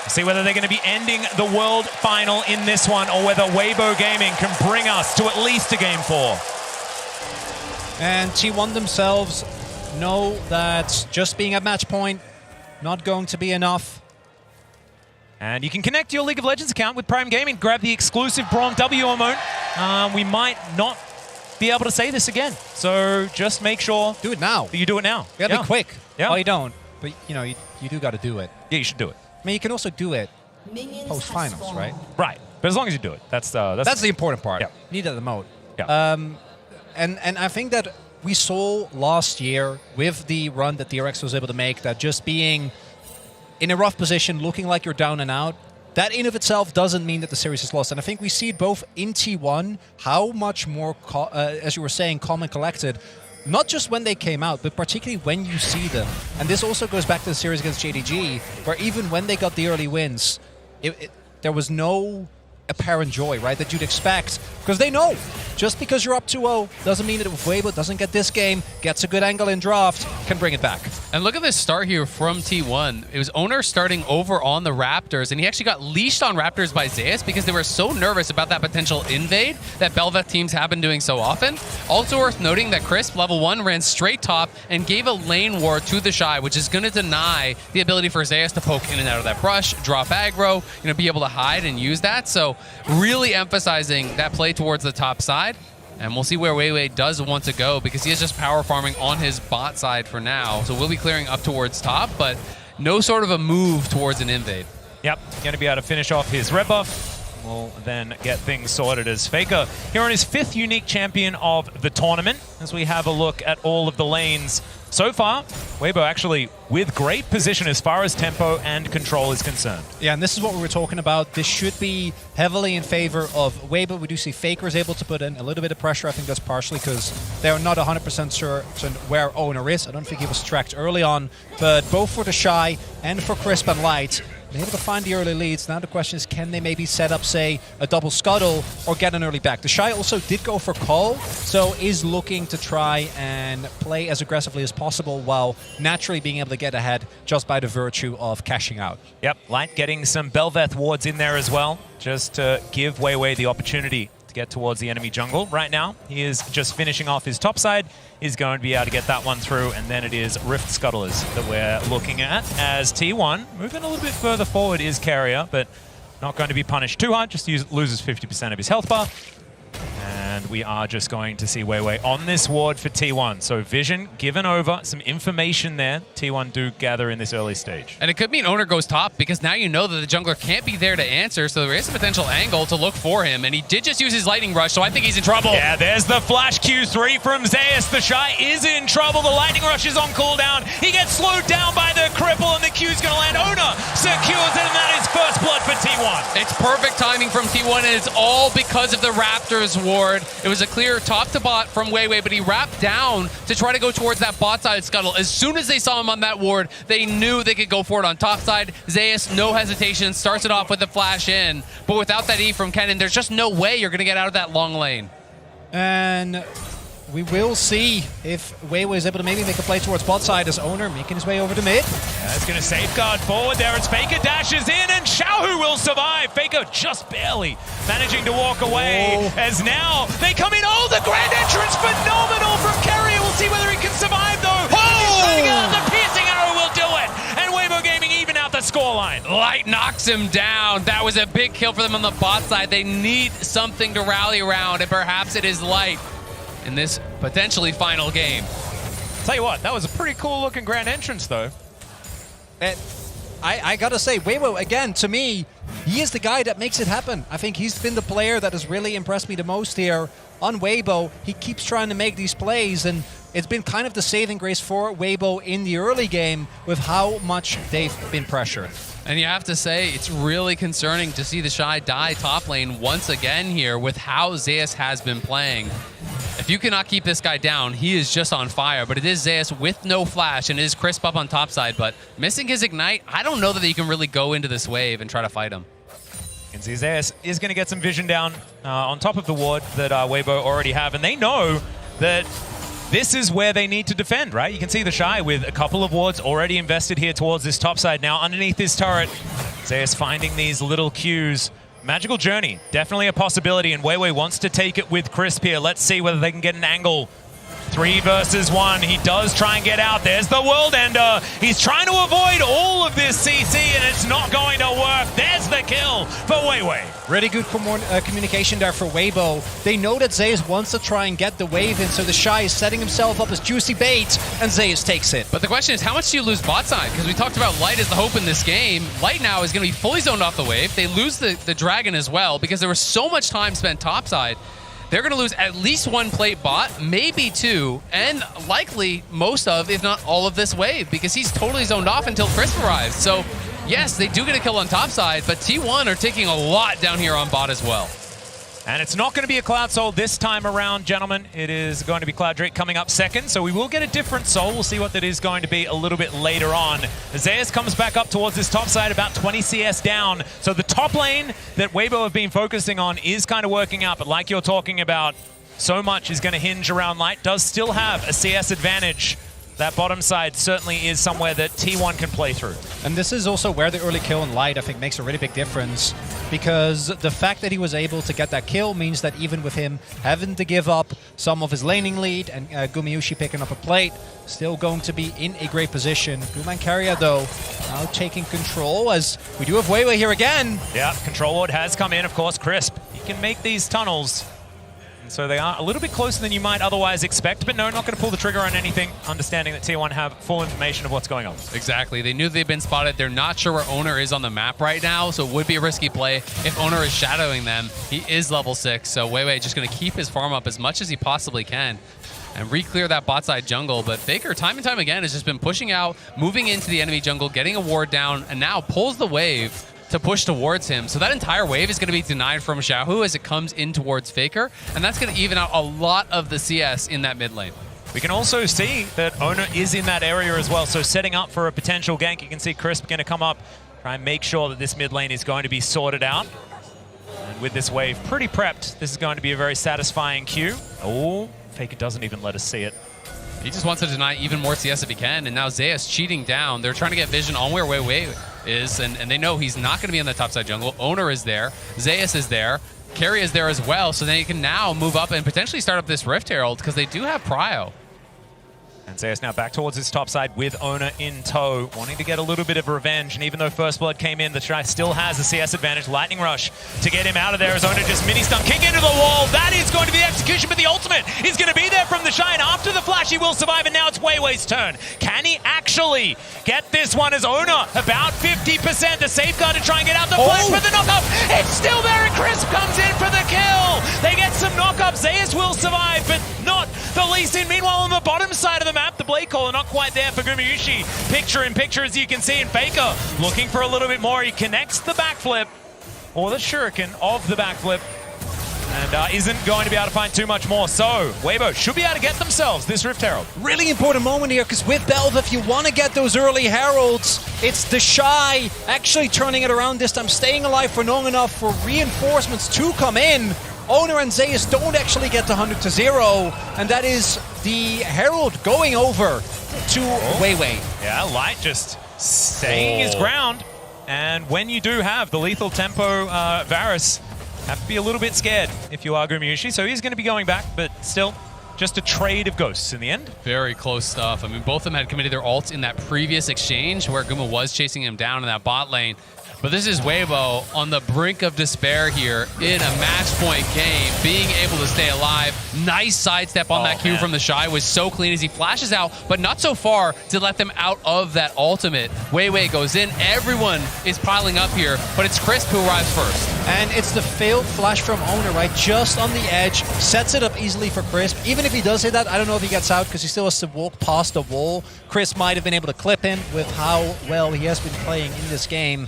See whether they're going to be ending the World Final in this one, or whether Weibo Gaming can bring us to at least a game 4. And T1 themselves know that just being at match point, not going to be enough. And you can connect your League of Legends account with Prime Gaming. Grab the exclusive Braum W emote. We might not be able to say this again, so just make sure do it now. You do it now. You gotta be quick. Yeah. Well, you don't, but you do gotta do it. Yeah, you should do it. I mean, you can also do it post-finals, right? Right, but as long as you do it, that's the important part. Yeah. You need that emote. Yeah. And I think that we saw last year with the run that DRX was able to make, that just being in a rough position, looking like you're down and out, that in of itself doesn't mean that the series is lost. And I think we see it both in T1, how much more, as you were saying, calm and collected, not just when they came out, but particularly when you see them. And this also goes back to the series against JDG, where even when they got the early wins, there was no apparent joy, right, that you'd expect, because they know just because you're up 2-0 doesn't mean that if Weibo doesn't get this game, gets a good angle in draft, can bring it back. And look at this start here from T1. It was Owner starting over on the Raptors, and he actually got leashed on Raptors by Zeus because they were so nervous about that potential invade that Bel'Veth teams have been doing so often. Also worth noting that Crisp, level 1, ran straight top and gave a lane ward to the Shy, which is going to deny the ability for Zeus to poke in and out of that brush, drop aggro, be able to hide and use that. So really emphasizing that play towards the top side. And we'll see where Weiwei does want to go, because he is just power farming on his bot side for now. So we'll be clearing up towards top, but no sort of a move towards an invade. Yep, going to be able to finish off his red buff. We'll then get things sorted as Faker here on his 5th unique champion of the tournament, as we have a look at all of the lanes so far. Weibo actually with great position as far as tempo and control is concerned. Yeah, and this is what we were talking about. This should be heavily in favor of Weibo. We do see Faker is able to put in a little bit of pressure. I think that's partially because they're not 100% certain where Owner is. I don't think he was tracked early on, but both for the Shy and for Crisp and Light, been able to find the early leads. Now the question is, can they maybe set up, say, a double scuttle or get an early back? The Shy also did go for call, so is looking to try and play as aggressively as possible while naturally being able to get ahead just by the virtue of cashing out. Yep, Light getting some Belveth wards in there as well, just to give Weiwei the opportunity to get towards the enemy jungle. Right now, he is just finishing off his top side. He's going to be able to get that one through, and then it is Rift Scuttlers that we're looking at as T1 moving a little bit further forward is Carrier, but not going to be punished too hard, just loses 50% of his health bar. And we are just going to see Weiwei on this ward for T1. So Vision given over, some information there T1 do gather in this early stage. And it could mean Owner goes top, because now you know that the jungler can't be there to answer, so there is a potential angle to look for him. And he did just use his Lightning Rush, so I think he's in trouble. Yeah, there's the flash Q3 from Zeus. The Shy is in trouble. The Lightning Rush is on cooldown. He gets slowed down by the cripple, and the Q's going to land. Owner secures it, and that is first blood for T1. It's perfect timing from T1, and it's all because of the Raptors ward. It was a clear top to bot from Weiwei, but he wrapped down to try to go towards that bot side scuttle. As soon as they saw him on that ward, they knew they could go for it on top side. Zeus, no hesitation, starts it off with the flash in. But without that E from Kennen, there's just no way you're going to get out of that long lane. And we will see if Weiwei is able to maybe make a play towards bot side as Owner making his way over to mid. Yeah, it's going to safeguard forward there as Faker dashes in, and Xiaohu will survive. Faker just barely managing to walk away as now they come in. Oh, the grand entrance, phenomenal from Carrier. We'll see whether he can survive though. He's trying to get out. The piercing arrow will do it. And Weibo Gaming even out the scoreline. Light knocks him down. That was a big kill for them on the bot side. They need something to rally around, and perhaps it is Light in this potentially final game. Tell you what, that was a pretty cool looking grand entrance though. And I gotta say, Weibo, again, to me, he is the guy that makes it happen. I think he's been the player that has really impressed me the most here. On Weibo, he keeps trying to make these plays, and it's been kind of the saving grace for Weibo in the early game with how much they've been pressured. And you have to say, it's really concerning to see the Shy die top lane once again here with how Zeus has been playing. If you cannot keep this guy down, he is just on fire. But it is Zeus with no flash, and it is Crisp up on top side. But missing his Ignite, I don't know that he can really go into this wave and try to fight him. You can see Zeus is going to get some vision down on top of the ward that Weibo already have. And they know that this is where they need to defend, right? You can see the Shy with a couple of wards already invested here towards this top side. Now underneath this turret, Zeus finding these little Qs. Magical Journey, definitely a possibility, and Weiwei wants to take it with Crisp here. Let's see whether they can get an angle. 3 versus 1. He does try and get out. There's the World Ender. He's trying to avoid all of this CC, and it's not going to work. There's the kill for Weiwei. Really good communication there for Weibo. They know that Zeus wants to try and get the wave in, so the Shy is setting himself up as juicy bait, and Zeus takes it. But the question is, how much do you lose bot side? Because we talked about Light as the hope in this game. Light now is going to be fully zoned off the wave. They lose the Dragon as well, because there was so much time spent topside. They're going to lose at least 1 plate bot, maybe 2, and likely most of, if not all of this wave, because he's totally zoned off until Crisp arrives. So, yes, they do get a kill on top side, but T1 are taking a lot down here on bot as well. And it's not going to be a Cloud Soul this time around, gentlemen. It is going to be Cloud Drake coming up second, so we will get a different Soul. We'll see what that is going to be a little bit later on. Zeus comes back up towards this top side, about 20 CS down. So the top lane that Weibo have been focusing on is kind of working out, but like you're talking about, so much is going to hinge around Light. Does still have a CS advantage. That bottom side certainly is somewhere that T1 can play through. And this is also where the early kill on Light, I think, makes a really big difference, because the fact that he was able to get that kill means that even with him having to give up some of his laning lead and Gumayushi picking up a plate, still going to be in a great position. Guma and Carrier, though, now taking control, as we do have Weiwei here again. Yeah, Control Ward has come in, of course. Crisp, he can make these tunnels. So they are a little bit closer than you might otherwise expect, but no, not going to pull the trigger on anything, understanding that T1 have full information of what's going on. Exactly. They knew they've been spotted. They're not sure where Owner is on the map right now, so it would be a risky play. If Owner is shadowing them, he is level 6, so Weiwei just going to keep his farm up as much as he possibly can and re-clear that bot side jungle. But Faker, time and time again, has just been pushing out, moving into the enemy jungle, getting a ward down, and now pulls the wave to push towards him. So that entire wave is going to be denied from Xiaohu as it comes in towards Faker, and that's going to even out a lot of the CS in that mid lane. We can also see that Owner is in that area as well, so setting up for a potential gank. You can see Crisp going to come up Try and make sure that this mid lane is going to be sorted out. And with this wave pretty prepped, this is going to be a very satisfying queue. Oh, Faker doesn't even let us see it. He just wants to deny even more CS if he can, and now Zeus cheating down. They're trying to get vision on where Wei Wei is, and they know he's not going to be in the top side jungle. Owner is there. Zeus is there. Carry is there as well, so they can now move up and potentially start up this Rift Herald because they do have Prio. And Zeus now back towards his top side with Owner in tow, wanting to get a little bit of revenge. And even though First Blood came in, the Shy still has a CS advantage. Lightning Rush to get him out of there as Owner just mini-stun, kick into the wall. That is going to be the execution, but the ultimate is going to be there from the Shy. And after the flash, he will survive, and now it's Wei Wei's turn. Can he actually get this one as Owner? About 50%. The safeguard to try and get out the flash, but the knockup, it's still there, and Crisp comes in for the kill. They get some knockup. Zeus will survive, but not the least in. Meanwhile, on the bottom side of the map, the Blade Caller not quite there for Gumayusi. Picture in picture, as you can see, and Faker looking for a little bit more. He connects the backflip, or the shuriken of the backflip, and isn't going to be able to find too much more. So, Weibo should be able to get themselves this Rift Herald. Really important moment here, because with Belva, if you want to get those early Heralds, it's the Shy actually turning it around this time, staying alive for long enough for reinforcements to come in. Owner and Zeus don't actually get to 100 to 0, and that is the Herald going over to Wei Wei. Yeah, Light just staying his ground. And when you do have the lethal tempo Varus, have to be a little bit scared if you are Gumayusi. So he's going to be going back, but still just a trade of ghosts in the end. Very close stuff. I mean, both of them had committed their ults in that previous exchange where Guma was chasing him down in that bot lane. But this is Weibo on the brink of despair here in a match point game, being able to stay alive. Nice sidestep on that Q from the Shy was so clean as he flashes out, but not so far to let them out of that ultimate. Wei Wei goes in, everyone is piling up here, but it's Crisp who arrives first. And it's the failed flash from Owner, right? Just on the edge, sets it up easily for Crisp. Even if he does hit that, I don't know if he gets out because he still has to walk past the wall. Crisp might have been able to clip him with how well he has been playing in this game.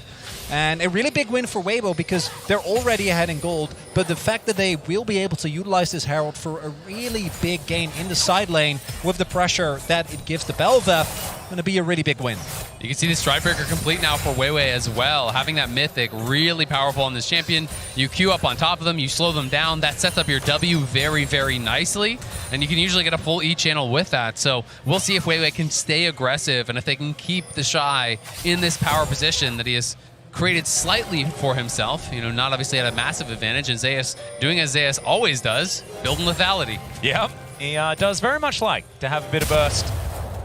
And a really big win for Weibo because they're already ahead in gold, but the fact that they will be able to utilize this Herald for a really big gain in the side lane with the pressure that it gives the Belva, going to be a really big win. You can see the Stridebreaker complete now for Wei Wei as well. Having that Mythic really powerful on this champion. You queue up on top of them, you slow them down. That sets up your W very, very nicely. And you can usually get a full E channel with that. So we'll see if Wei Wei can stay aggressive and if they can keep the Shy in this power position that he has created slightly for himself, you know, not obviously at a massive advantage, and Zeus doing as Zeus always does, building lethality. Yep, he does very much like to have a bit of burst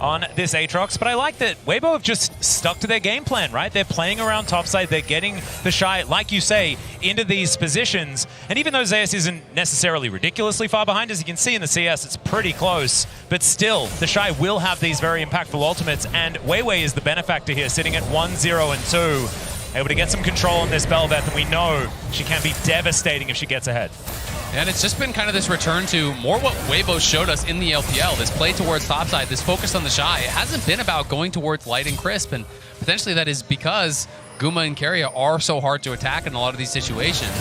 on this Aatrox, but I like that Weibo have just stuck to their game plan, right? They're playing around topside, they're getting the Shy, like you say, into these positions, and even though Zeus isn't necessarily ridiculously far behind, as you can see in the CS, it's pretty close, but still, the Shy will have these very impactful ultimates, and Wei Wei is the benefactor here, sitting at 1-0 and 2. Able to get some control on this Belveth, and we know she can be devastating if she gets ahead. And it's just been kind of this return to more what Weibo showed us in the LPL, this play towards topside, this focus on the Shy. It hasn't been about going towards Light and Crisp, and potentially that is because Guma and Keria are so hard to attack in a lot of these situations.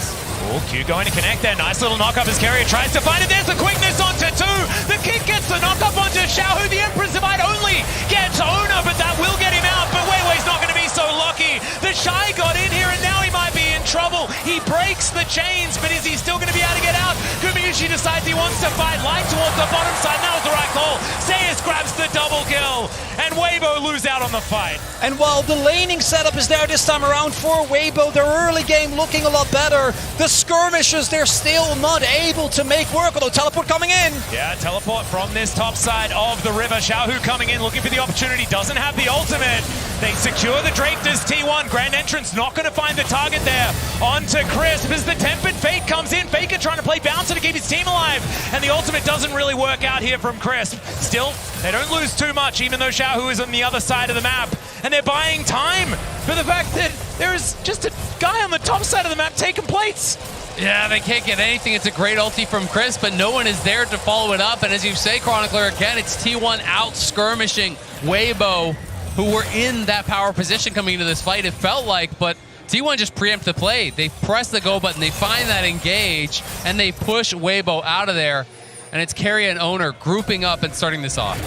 Oh, Q going to connect there. Nice little knockup as Keria tries to find it. There's the quickness onto 2. The kick gets the knockup onto Xiaohu. The Empress might only get Owner, but that will get him out. But Wei Wei's not going to be so lucky. The Shy got in here, and now he might be in trouble. He breaks the chains, but is he still going to be able to get out? Gumayusi decides he wants to fight Light towards the bottom side. That was the right call. Zeus grabs the double kill, and Weibo lose out on the fight. And while the laning setup is there this time around for Weibo, their early game looking a lot better. The skirmishes, they're still not able to make work, although teleport coming in. Yeah, teleport from this top side of the river. Xiaohu coming in, looking for the opportunity, doesn't have the ultimate. They secure the Drake does T1. Grand Entrance not going to find the target there. Onto Crisp as the Tempered Fate comes in. Faker trying to play Bouncer to keep his team alive. And the ultimate doesn't really work out here from Crisp. Still, they don't lose too much, even though Xiaohu is on the other side of the map. And they're buying time for the fact that there is just a guy on the top side of the map taking plates. Yeah, they can't get anything. It's a great ulti from Chris, but no one is there to follow it up. And as you say, Chronicler, again, it's T1 out skirmishing Weibo, who were in that power position coming into this fight, it felt like, but T1 just preempt the play. They press the go button, they find that engage, and they push Weibo out of there. And it's Keria and Owner grouping up and starting this off.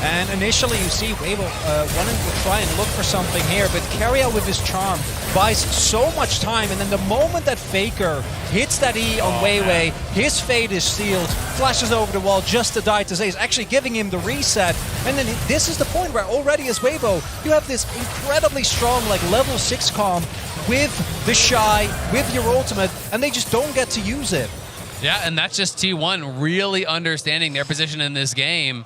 And initially you see Weibo wanting to try and look for something here, but Keria with his charm buys so much time, and then the moment that Faker hits that E on Weiwei, his fate is sealed, flashes over the wall just to die to Zaze, actually giving him the reset. And then this is the point where already as Weibo, you have this incredibly strong like level 6 comp with the Shy, with your ultimate, and they just don't get to use it. Yeah, and that's just T1 really understanding their position in this game.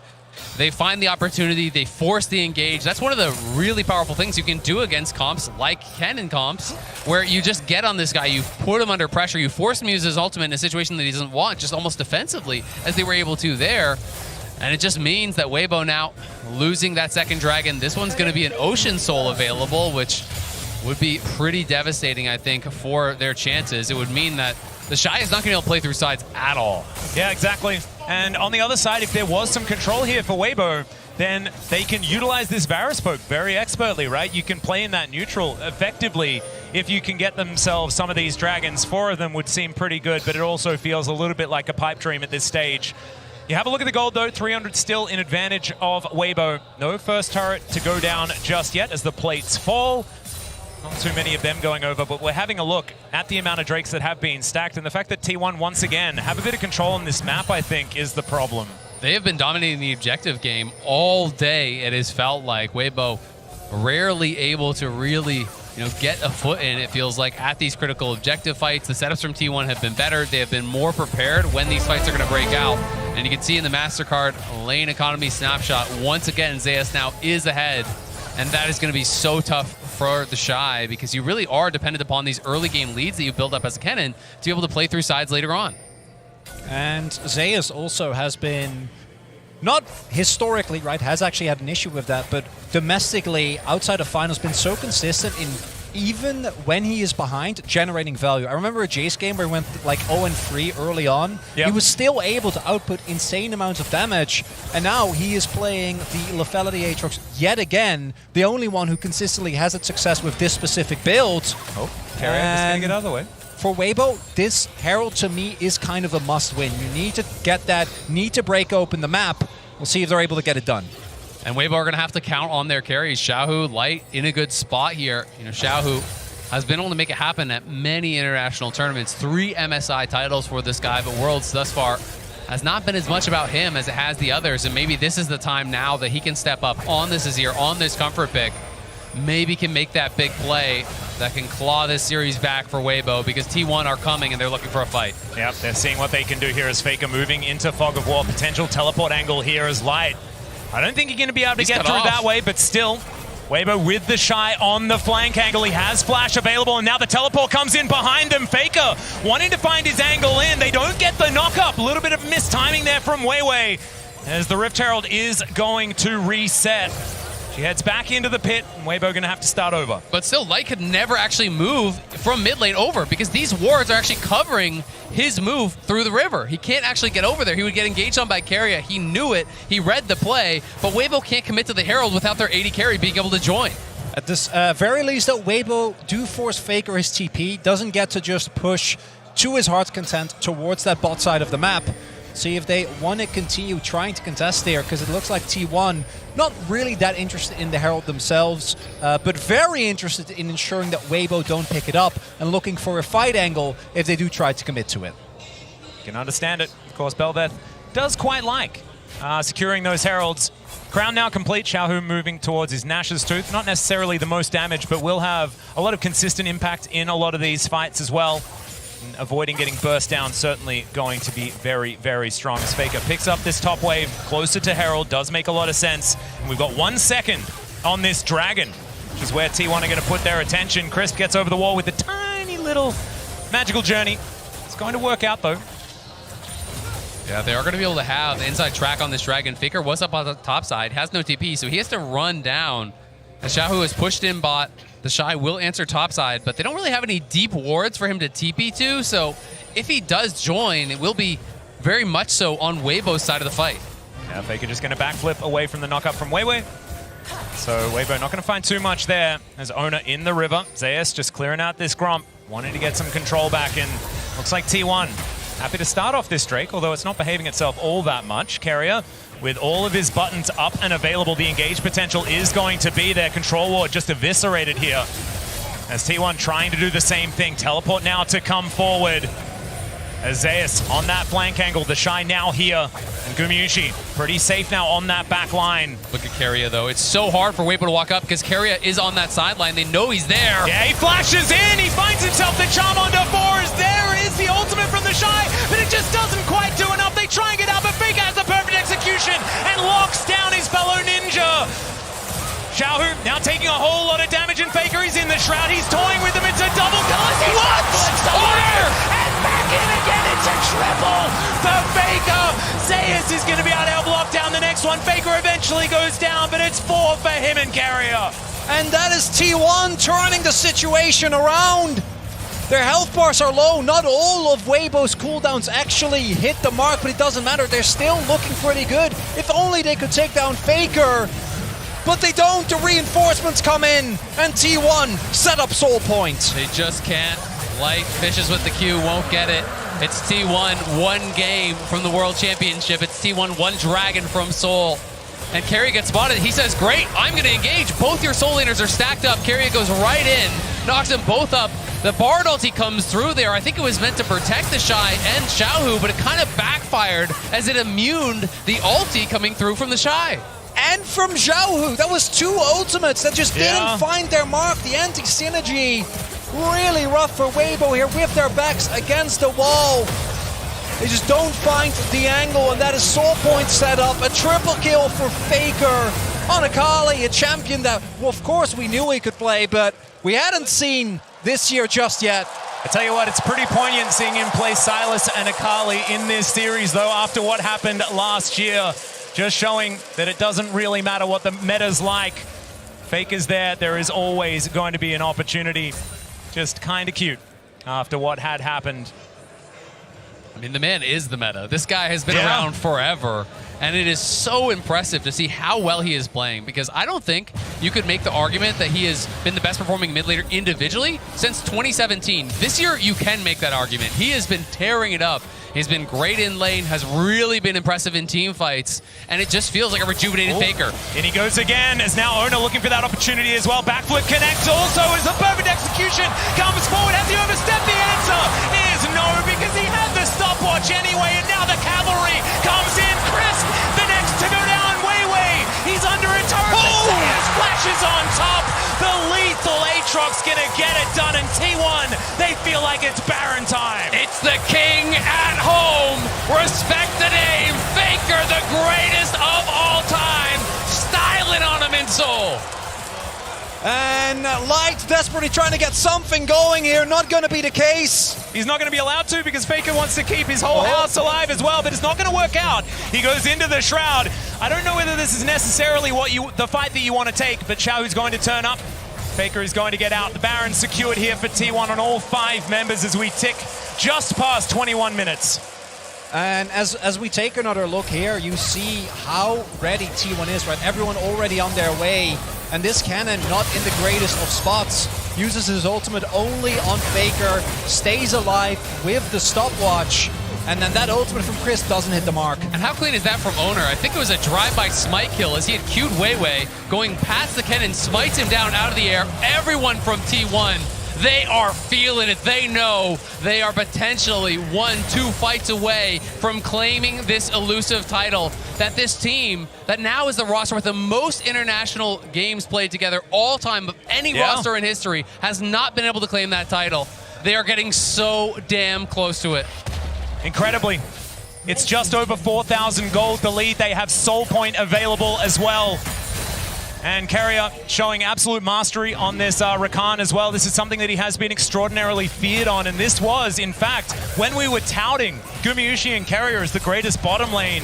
They find the opportunity, they force the engage. That's one of the really powerful things you can do against comps like Kennen comps, where you just get on this guy, you put him under pressure, you force him to use his ultimate in a situation that he doesn't want, just almost defensively, as they were able to there. And it just means that Weibo now losing that second dragon. This one's going to be an Ocean Soul available, which would be pretty devastating, I think, for their chances. It would mean that the Shy is not going to be able to play through sides at all. Yeah, exactly. And on the other side, if there was some control here for Weibo, then they can utilize this Varus poke very expertly, right? You can play in that neutral effectively if you can get themselves some of these dragons. 4 of them would seem pretty good, but it also feels a little bit like a pipe dream at this stage. You have a look at the gold, though. 300 still in advantage of Weibo. No first turret to go down just yet as the plates fall. Not too many of them going over, but we're having a look at the amount of Drakes that have been stacked, and the fact that T1 once again have a bit of control on this map, I think, is the problem. They have been dominating the objective game all day. It has felt like Weibo rarely able to really, get a foot in. It feels like at these critical objective fights, the setups from T1 have been better. They have been more prepared when these fights are going to break out. And you can see in the MasterCard lane economy snapshot, once again, Zeus now is ahead. And that is going to be so tough for the Shy because you really are dependent upon these early game leads that you build up as a Kennen to be able to play through sides later on. And Zeus also has been, not historically, right, has actually had an issue with that, but domestically, outside of finals, been so consistent in even when he is behind, generating value. I remember a Jace game where he went like 0-3 early on. Yep. He was still able to output insane amounts of damage, and now he is playing the lethality Aatrox yet again, the only one who consistently has had success with this specific build. Oh, Keria is going to get out of the way. For Weibo, this Herald to me is kind of a must-win. You need to get that, need to break open the map. We'll see if they're able to get it done. And Weibo are going to have to count on their carries. Xiaohu, Light in a good spot here. Xiaohu has been able to make it happen at many international tournaments. 3 MSI titles for this guy, but Worlds thus far has not been as much about him as it has the others. And maybe this is the time now that he can step up on this Azir, on this comfort pick. Maybe can make that big play that can claw this series back for Weibo because T1 are coming and they're looking for a fight. Yep, they're seeing what they can do here as Faker moving into Fog of War. Potential teleport angle here as Light. I don't think you're going to be able to get through that way, but still, Weibo with the Shy on the flank angle. He has flash available, and now the teleport comes in behind him. Faker wanting to find his angle in. They don't get the knock-up. A little bit of mistiming there from Weiwei as the Rift Herald is going to reset. She heads back into the pit, and Weibo going to have to start over. But still, Light could never actually move from mid lane over because these wards are actually covering his move through the river. He can't actually get over there. He would get engaged on by Keria. He knew it. He read the play, but Weibo can't commit to the Herald without their AD carry being able to join. At this very least, though, Weibo do force Faker his TP. Doesn't get to just push to his heart's content towards that bot side of the map. See if they want to continue trying to contest there, because it looks like T1 not really that interested in the Herald themselves, but very interested in ensuring that Weibo don't pick it up and looking for a fight angle if they do try to commit to it. You can understand it. Of course, Belveth does quite like securing those Heralds. Crown now complete. Xiaohu moving towards his Nash's Tooth. Not necessarily the most damage, but will have a lot of consistent impact in a lot of these fights as well. And avoiding getting burst down, certainly going to be very, very strong. As Faker picks up this top wave closer to Herald, does make a lot of sense. And we've got 1 second on this Dragon, which is where T1 are going to put their attention. Crisp gets over the wall with the tiny little magical journey. It's going to work out, though. Yeah, they are going to be able to have the inside track on this Dragon. Faker was up on the top side, has no TP, so he has to run down. As Xiaohu has pushed in bot, the Shy will answer topside, but they don't really have any deep wards for him to TP to, so if he does join, it will be very much so on Weibo's side of the fight. Yeah, Faker just going to backflip away from the knockup from Weiwei. So Weibo not going to find too much there as Ona in the river. Zeus just clearing out this Gromp, wanting to get some control back, and looks like T1 happy to start off this Drake, although it's not behaving itself all that much. Keria with all of his buttons up and available. The engage potential is going to be there. Control Ward just eviscerated here. As T1 trying to do the same thing. Teleport now to come forward. As Zeus on that flank angle. The Shy now here. And Gumiushi pretty safe now on that back line. Look at Keria, though. It's so hard for Weibo to walk up because Keria is on that sideline. They know he's there. Yeah, he flashes in. He finds himself. The charm onto 4 is there. Is the ultimate from the Shy, but it just doesn't quite do enough. They try and get out, but Faker has the perfect execution and locks down his fellow ninja. Xiaohu now taking a whole lot of damage, and Faker is in the shroud. He's toying with him. It's a double kill. What? And back in again. It's a triple for Faker. Zeus is going to be able to block down the next one. Faker eventually goes down, but it's 4 for him and Carrier. And that is T1 turning the situation around. Their health bars are low. Not all of Weibo's cooldowns actually hit the mark, but it doesn't matter. They're still looking pretty good. If only they could take down Faker. But they don't. The reinforcements come in, and T1 set up Soul Point. They just can't. Light fishes with the Q, won't get it. It's T1, 1 game from the World Championship. It's T1, 1 dragon from Soul. And Keria gets spotted. He says, great, I'm going to engage. Both your Soul Laners are stacked up. Keria goes right in, knocks them both up. The Bard ulti comes through there. I think it was meant to protect the Shy and Xiaohu, but it kind of backfired as it immuned the ulti coming through from the Shy. And from Xiaohu, that was 2 ultimates that just didn't find their mark. The anti-synergy, really rough for Weibo here with their backs against the wall. They just don't find the angle, and that is Soul Point set up. A triple kill for Faker on Akali, a champion that, well, of course, we knew he could play, but we hadn't seen this year just yet. I tell you what, it's pretty poignant seeing him play Sylas and Akali in this series, though, after what happened last year. Just showing that it doesn't really matter what the meta's like. Faker's there. There is always going to be an opportunity. Just kind of cute after what had happened. I mean, the man is the meta. This guy has been around forever, and it is so impressive to see how well he is playing, because I don't think you could make the argument that he has been the best performing mid laner individually since 2017. This year, you can make that argument. He has been tearing it up. He's been great in lane, has really been impressive in team fights, and it just feels like a rejuvenated Faker. And he goes again, as now Ona looking for that opportunity as well. Backflip connects also as a perfect execution. Comes forward, has he overstepped? The answer is no, because he had the stopwatch anyway, and now the cavalry comes in. Crisp, the next to go down. Wei. He's under a turret. Zeus flashes on top. The lethal Aatrox gonna get it done, and T1, they feel like it's Baron time. It's the king at home. Respect the name. Faker, the greatest of all time. Styling on him in Soul. And Light desperately trying to get something going here. Not going to be the case. He's not going to be allowed to, because Faker wants to keep his whole house alive as well, but it's not going to work out. He goes into the Shroud. I don't know whether this is necessarily the fight that you want to take, but Xiaohu's going to turn up. Faker is going to get out. The Baron secured here for T1 on all 5 members as we tick just past 21 minutes. And as we take another look here, you see how ready T1 is, right? Everyone already on their way. And this cannon, not in the greatest of spots, uses his ultimate only on Faker, stays alive with the stopwatch, and then that ultimate from Chris doesn't hit the mark. And how clean is that from Owner? I think it was a drive-by smite kill as he had queued Wei, going past the cannon, smites him down out of the air. Everyone from T1, they are feeling it. They know they are potentially 1-2 fights away from claiming this elusive title. That this team, that now is the roster with the most international games played together all time of any roster in history, has not been able to claim that title. They are getting so damn close to it. Incredibly. It's just over 4,000 gold the lead. They have Soul Point available as well. And Carrier showing absolute mastery on this Rakan as well. This is something that he has been extraordinarily feared on, and this was, in fact, when we were touting Gumiushi and Carrier as the greatest bottom lane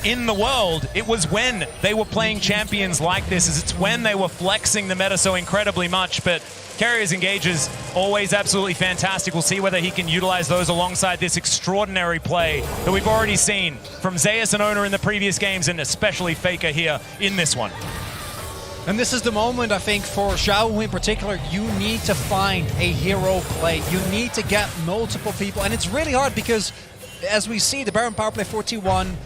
in the world, it was when they were playing champions like this. It's when they were flexing the meta so incredibly much, but Carrier's engages always absolutely fantastic. We'll see whether he can utilize those alongside this extraordinary play that we've already seen from Zeus and Owner in the previous games, and especially Faker here in this one. And this is the moment, I think, for Xiaohu in particular. You need to find a hero play. You need to get multiple people. And it's really hard because, as we see, the Baron power play 41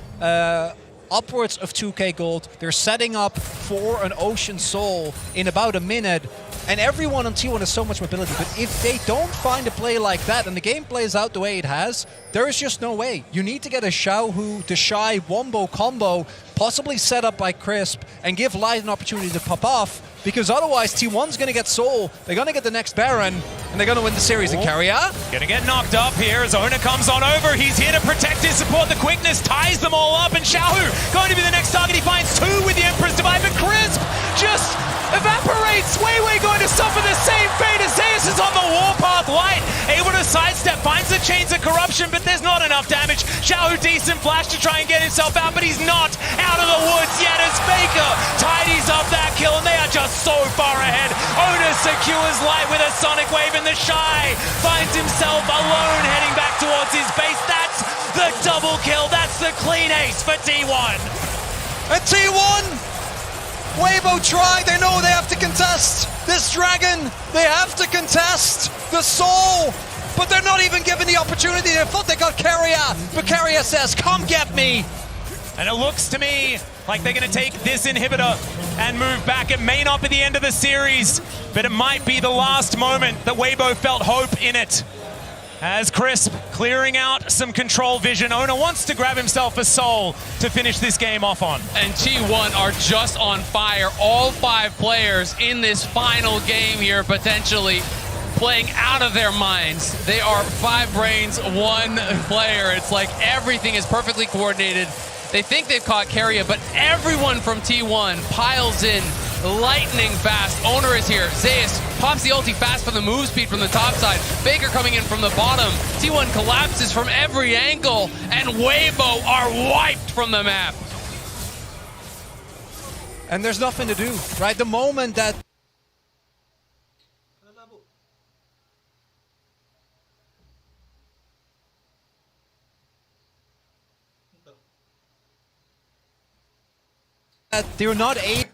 upwards of 2k gold. They're setting up for an Ocean Soul in about a minute. And everyone on T1 has so much mobility, but if they don't find a play like that and the game plays out the way it has, there is just no way. You need to get a Xiaohu to Shy Wombo combo, possibly set up by Crisp, and give Light an opportunity to pop off, because otherwise T1's going to get Soul, they're going to get the next Baron, and they're going to win the series in Carrier. Gonna get knocked up here as Ona comes on over. He's here to protect his support. The quickness ties them all up, and Xiaohu going to be the next target. He finds two with the Emperor's Divide, but Crisp just evaporates. Weiwei going to suffer the same fate as Zeus is on the warpath. Light able to sidestep, finds the Chains of Corruption, but there's not enough damage. Xiaohu decent flash to try and get himself out, but he's not out of the woods yet as Faker tidies up that kill, and they are just so far ahead. Ona secures Light with a Sonic Wave, and the Shy finds himself alone heading back towards his base. That's the double kill. That's the clean ace for T1. And T1, Weibo try, they know they have to contest this dragon, they have to contest the soul, but they're not even given the opportunity. They thought they got Carrier, but Carrier says, come get me. And it looks to me like they're going to take this inhibitor and move back. It may not be the end of the series, but it might be the last moment that Weibo felt hope in it. As Crisp clearing out some control vision. Ona wants to grab himself a soul to finish this game off on. And T1 are just on fire. All 5 players in this final game here, potentially playing out of their minds. They are 5 brains, 1 player. It's like everything is perfectly coordinated. They think they've caught Carrier, but everyone from T1 piles in lightning fast. Owner is here. Zeus pops the ulti fast for the move speed from the top side. Faker coming in from the bottom. T1 collapses from every angle, and Weibo are wiped from the map. And there's nothing to do, right? The moment that they're not able.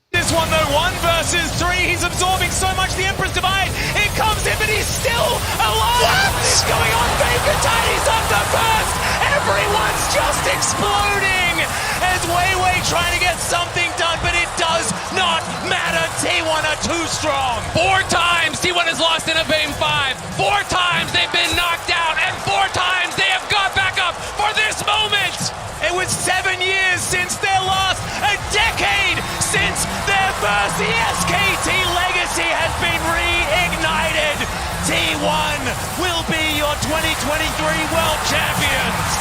This one though, 1 versus 3. He's absorbing so much. The Emperor's Divide. It comes in, but he's still alive. What is going on? Faker tidies up the burst. Everyone's just exploding as Weiwei trying to get something done, but it does not matter. T1 are too strong. 4 times T1 has lost in a game 5. 4 times they've been knocked out, and 4 times they have got back up for this moment. It was 7 years since their last, a decade since their first. The SKT legacy has been reignited. T1 will be your 2023 World Champions.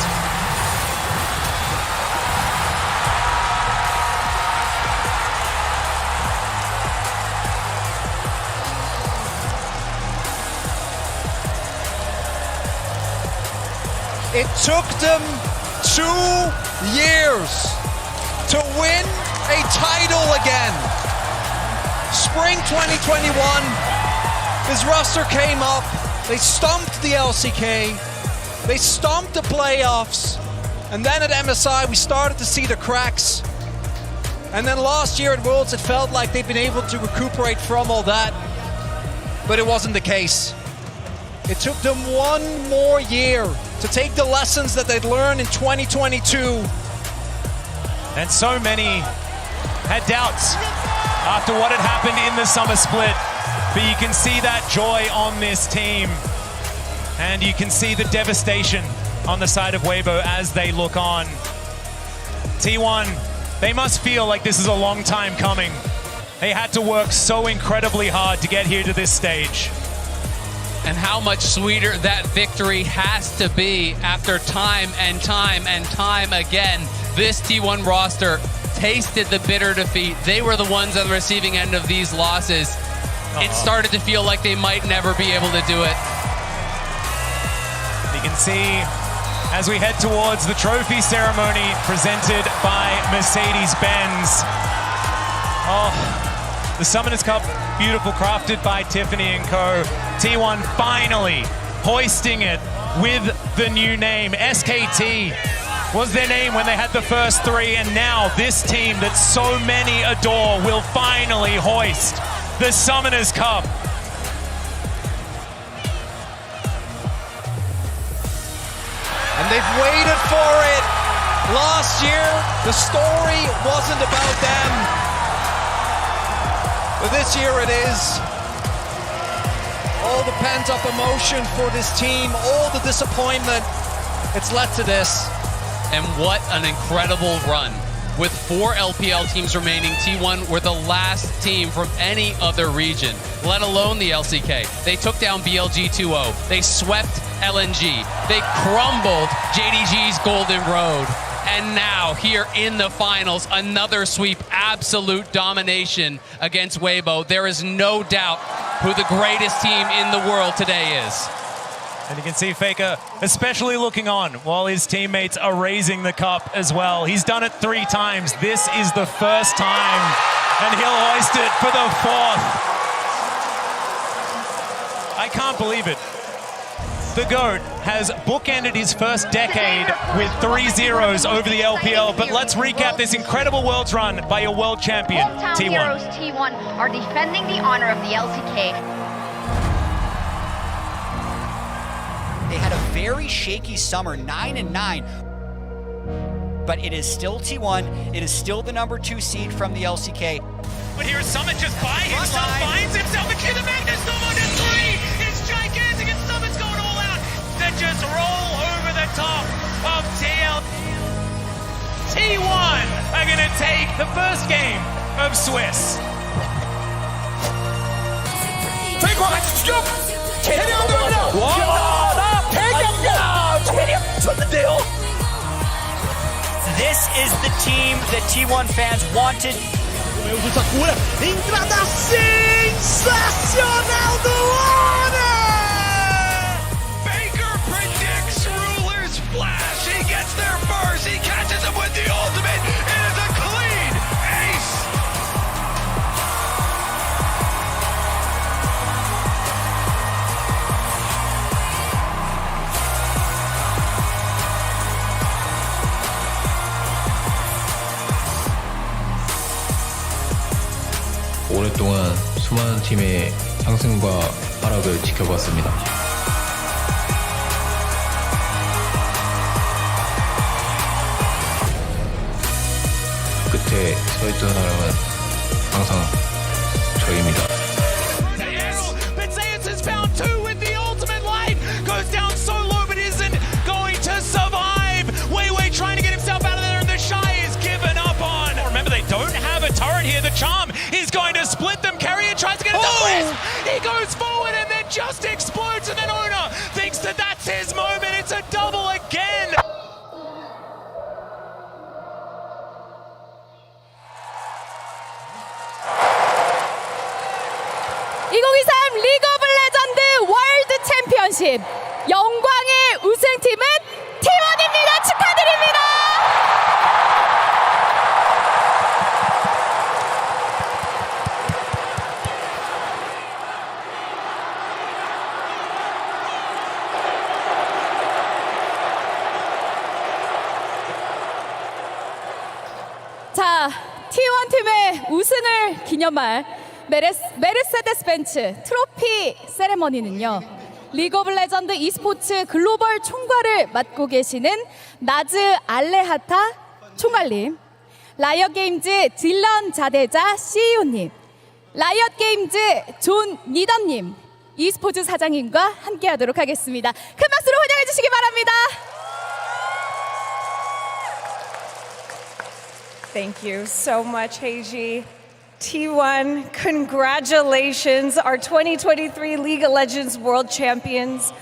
It took them 2 years to win a title again. Spring 2021, this roster came up, they stomped the LCK, they stomped the playoffs, and then at MSI we started to see the cracks. And then last year at Worlds it felt like they'd been able to recuperate from all that, but it wasn't the case. It took them 1 more year to take the lessons that they'd learned in 2022. And so many had doubts after what had happened in the summer split. But you can see that joy on this team. And you can see the devastation on the side of Weibo as they look on. T1, they must feel like this is a long time coming. They had to work so incredibly hard to get here to this stage. And how much sweeter that victory has to be after time and time and time again. This T1 roster tasted the bitter defeat. They were the ones on the receiving end of these losses. It started to feel like they might never be able to do it. You can see as we head towards the trophy ceremony presented by Mercedes-Benz. The Summoners Cup, beautiful, crafted by Tiffany and Co. T1 finally hoisting it with the new name. SKT was their name when they had the first 3, and now this team that so many adore will finally hoist the Summoners Cup. They've waited for it. Last year, the story wasn't about them. But this year it is. All the pent-up emotion for this team, all the disappointment, it's led to this. And what an incredible run. With 4 LPL teams remaining, T1 were the last team from any other region, let alone the LCK. They took down BLG 2-0. They swept LNG. They crumbled JDG's Golden Road. And now, here in the finals, another sweep, absolute domination against Weibo. There is no doubt who the greatest team in the world today is. And you can see Faker especially looking on while his teammates are raising the cup as well. He's done it 3 times. This is the first time, and he'll hoist it for the 4th. I can't believe it. The GOAT has bookended his first decade with 3 zeros over the LPL, but let's recap this incredible Worlds run by your world champion, Hometown T1. heroes T1 are defending the honor of the LCK. They had a very shaky summer, 9-9. But it is still T1. It is still the number 2 seed from the LCK. But here is Summit just by himself, finds himself a kid of Magnus, no more than 3. It's gigantic, and Summit's going all out. That just roll over the top of TL. T1 are going to take the first game of Swiss. 페이커가 직접 체력 들어갑니다. 와, 페이커입니다. 체력 쳤는데요. This is the team that T1 fans wanted. Entrada sensacional do ano! Baker predicts Ruler's flash. He gets there first. He catches him with the ultimate. It is a clean ace. 오랫동안 수많은 팀의 상승과 하락을 지켜봤습니다. 끝에 서있던 사람은 항상 저입니다. But Zeus has found 2 with the ultimate life. Goes down so low, but isn't going to survive. Wei trying to get himself out of there, and the Shy is given up on. Remember, they don't have a turret here. The Charm is going to split them. Carrier tries to get into Blitz. He goes forward and then just explodes, and then Ona thinks that that's his moment. It's a double again. 리그 오브 레전드 월드 챔피언십 영광의 우승팀은 T1입니다. 축하드립니다. 자, T1 팀의 우승을 기념할 메르세데스 벤츠 트로피 세레머니는요, 리그 오브 레전드 e스포츠 글로벌 총괄을 맡고 계시는 나즈 알레하타 총괄님, 라이엇 게임즈 딜런 자대자 CEO님, 라이엇 게임즈 존 니던님, e스포츠 사장님과 함께 하도록 하겠습니다. 큰 박수로 환영해 주시기 바랍니다. Thank you so much, Heiji. T1, congratulations, our 2023 League of Legends World Champions.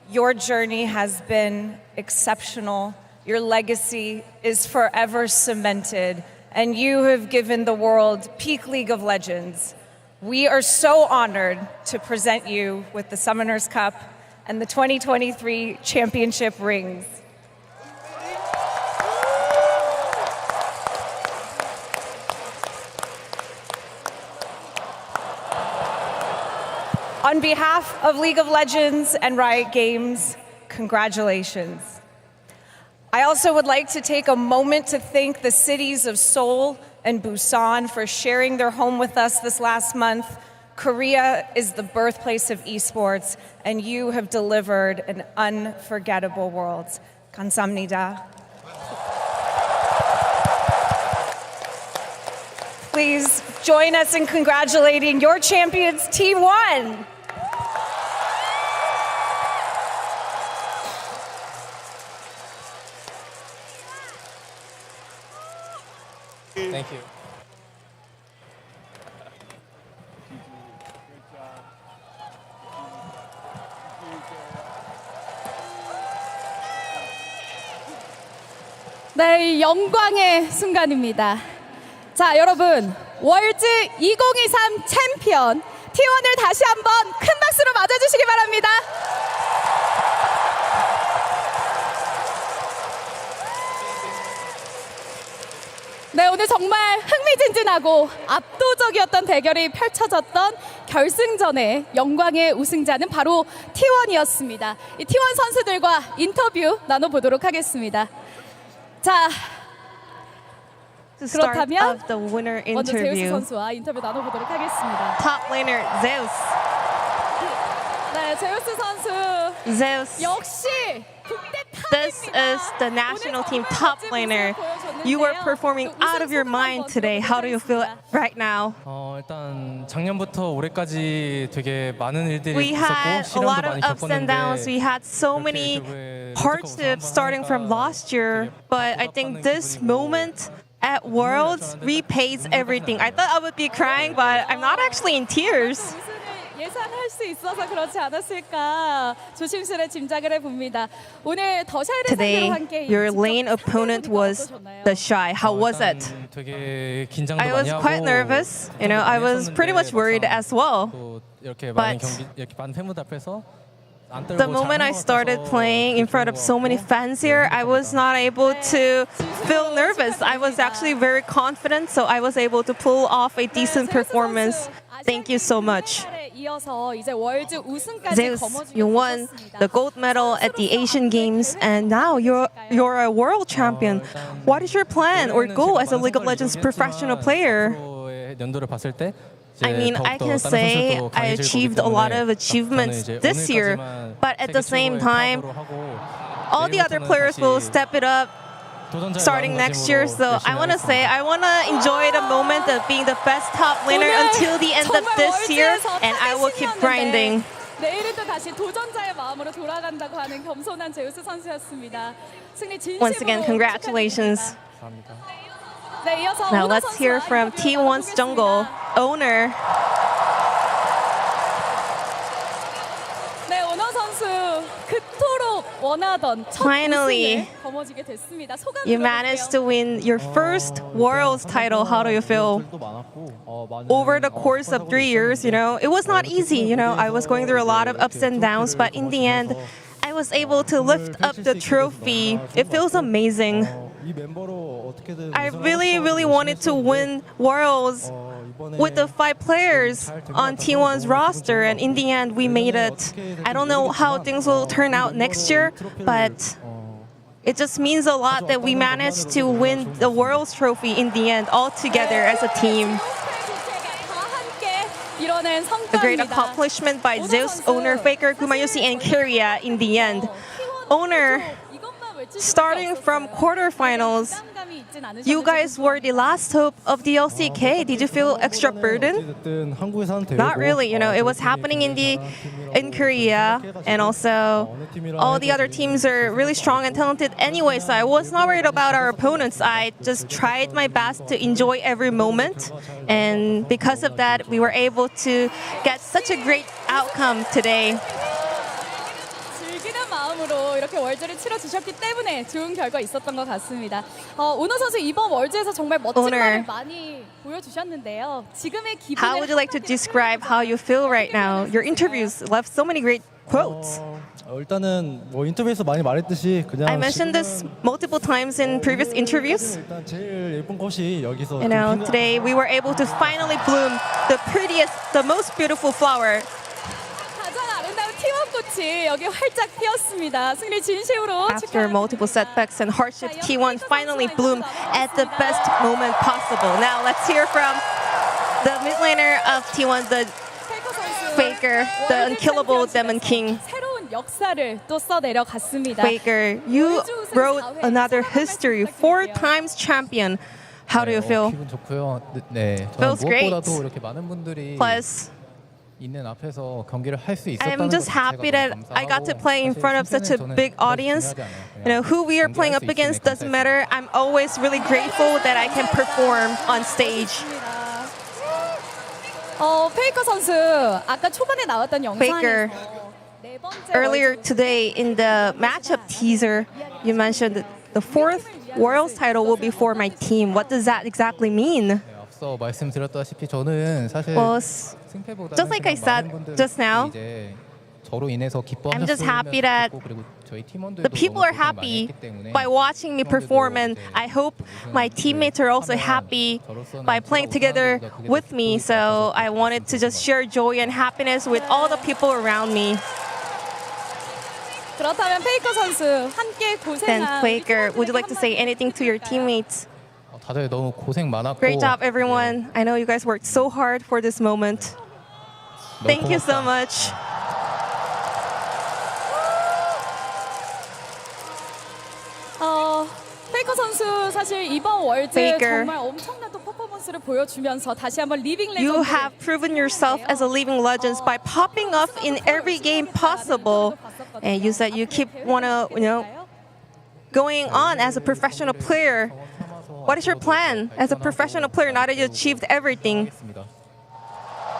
Your journey has been exceptional. Your legacy is forever cemented, and you have given the world peak League of Legends. We are so honored to present you with the Summoners Cup and the 2023 championship rings. On behalf of League of Legends and Riot Games, congratulations. I also would like to take a moment to thank the cities of Seoul and Busan for sharing their home with us this last month. Korea is the birthplace of esports, and you have delivered an unforgettable Worlds. 감사합니다. Please join us in congratulating your champions, T1. Thank you. 네, 영광의 순간입니다. 자, 여러분, 월즈 2023 챔피언 T1을 다시 한번 큰 박수로 맞아주시기 바랍니다. 네, 오늘 정말 흥미진진하고 압도적이었던 대결이 펼쳐졌던 결승전의 영광의 우승자는 바로 T1이었습니다. 이 T1 선수들과 인터뷰 나눠보도록 하겠습니다. 자, 그렇다면 of the winner 먼저 제우스 interview. 선수와 인터뷰 나눠보도록 하겠습니다. Top laner Zeus. 네, 제우스 선수. Zeus. 역시 This is the national team top laner. You were performing out of your mind today. How do you feel right now? 일단 작년부터 올해까지 되게 많은 일들이 We had 있었고 a lot 시련도 of 많이 ups and downs. We 겪었는데 had so many hardships starting from last year. But I think this moment at Worlds repays everything. I thought I would be crying, but I'm not actually in tears. 예상할 수 있어서 그렇지 않았을까 조심스레 짐작을 해봅니다. 오늘 더샤이를 상대로 Today, 한 게임 your lane opponent was the Shy. How was it? 되게 긴장도 I 많이 was 하고 quite nervous. You know, I was pretty much worried as well. 또 이렇게 But 많은 경기 이렇게 많은 팬분들 앞에서 안 떨고 The moment I started playing in front of so many fans here, I was not able to feel nervous. I was actually very confident, so I was able to pull off a decent performance. Thank you so much. 이어서 이제 월즈 우승까지 Zeus, you won the gold medal at the Asian Games, and now you're a world champion. What is your plan or goal as a League of Legends professional player? 연도를 봤을 때 I mean, I can say I achieved a lot of achievements this year, but at the same time, all the other players will step it up starting next year. So I want to say I want to enjoy the moment of being the best top laner until the end of this year, and I will keep grinding. 내일은 또 다시 도전자의 마음으로 돌아간다고 하는 겸손한 제우스 선수였습니다. 승리 진심으로 Once again, congratulations. 네, 이어서 Now 오너 let's hear 선수와 from 인터뷰 T1's jungle owner. 네, 오너 선수 그토록 원하던 첫 Finally, 우승을 거머쥐게 됐습니다. 소감 You managed to win your first Worlds title. How do you feel? Over the course of 3 years, you know, it was not easy. You know, I was going through a lot of ups and downs, but in the end, I was able to lift up the trophy. It feels amazing. I really wanted to win Worlds with the 5 players on T1's roster, and in the end, we made it. I don't know how things will turn out next year, but it just means a lot that we managed to win the Worlds trophy in the end, all together as a team. A great accomplishment by Zeus, Owner, Faker, Gumayusi, and Kyria in the end. Owner, starting from quarterfinals, you guys were the last hope of the LCK. Did you feel extra burden? Not really. You know, it was happening in Korea, and also all the other teams are really strong and talented anyway. So I was not worried about our opponents. I just tried my best to enjoy every moment, and because of that, we were able to get such a great outcome today. 즐기는 마음으로 이렇게 월즈를 치러주셨기 때문에 좋은 결과 있었던 것 같습니다. 오너 선수 이번 월즈에서 정말 멋진 말을 많이 보여주셨는데요. 지금의 기분을 How would you like to describe how you feel right now? Your interviews left so many great quotes. 일단은 뭐 인터뷰에서 많이 말했듯이 그냥 I mentioned this multiple times in previous interviews. 일단 제일 예쁜 꽃이 여기서 You know, today we were able to finally bloom the prettiest, the most beautiful flower. 가장 아름다운 T1 꽃이 여기 활짝 피었습니다. 승리 진심으로 After multiple setbacks and hardships, T1 finally bloomed at the best moment possible. Now let's hear from the mid laner of T1, the Faker, the unkillable Demon King. 새로운 역사를 또 써내려갔습니다. Faker, you wrote another history. 4 times champion. How do you feel? 기분 좋고요. 네, 저는 Feels great. 무엇보다도 이렇게 많은 분들이 Plus, 있는 앞에서 경기를 할 수 있었다는 I'm just happy that I got to play in front of such a big audience. You know, who we are playing up against doesn't matter. I'm always really grateful that I can perform on stage. 페이커 선수 아까 초반에 나왔던 Faker, 영상에서 earlier today in the matchup teaser, you mentioned that the 4th Worlds title will be for my team. What does that exactly mean? 앞서 말씀드렸다시피 저는 사실 Well, 승패보다는 just like I said just now, 저로 인해서 I'm just happy that 그리고 저희 팀원들도 the people are happy by watching me perform, and I hope my teammates are also happy by playing together with me. So I wanted to just share joy and happiness with all the people around me. 그렇다면 페이커 선수 함께 Then 고생한 Faker, would you like to say anything to your teammates? 다들 너무 고생 많았고 Great job, everyone. I know you guys worked so hard for this moment. Thank you so much. 페이커 선수 사실 이번 월드 Faker, 정말 엄청난 또 퍼포먼스를 보여주면서 다시 한번 리빙 you 레전드 have proven yourself as a living legend by popping up in every game possible. And you said you keep going on as a professional player. What is your plan as a professional player now that you achieved everything?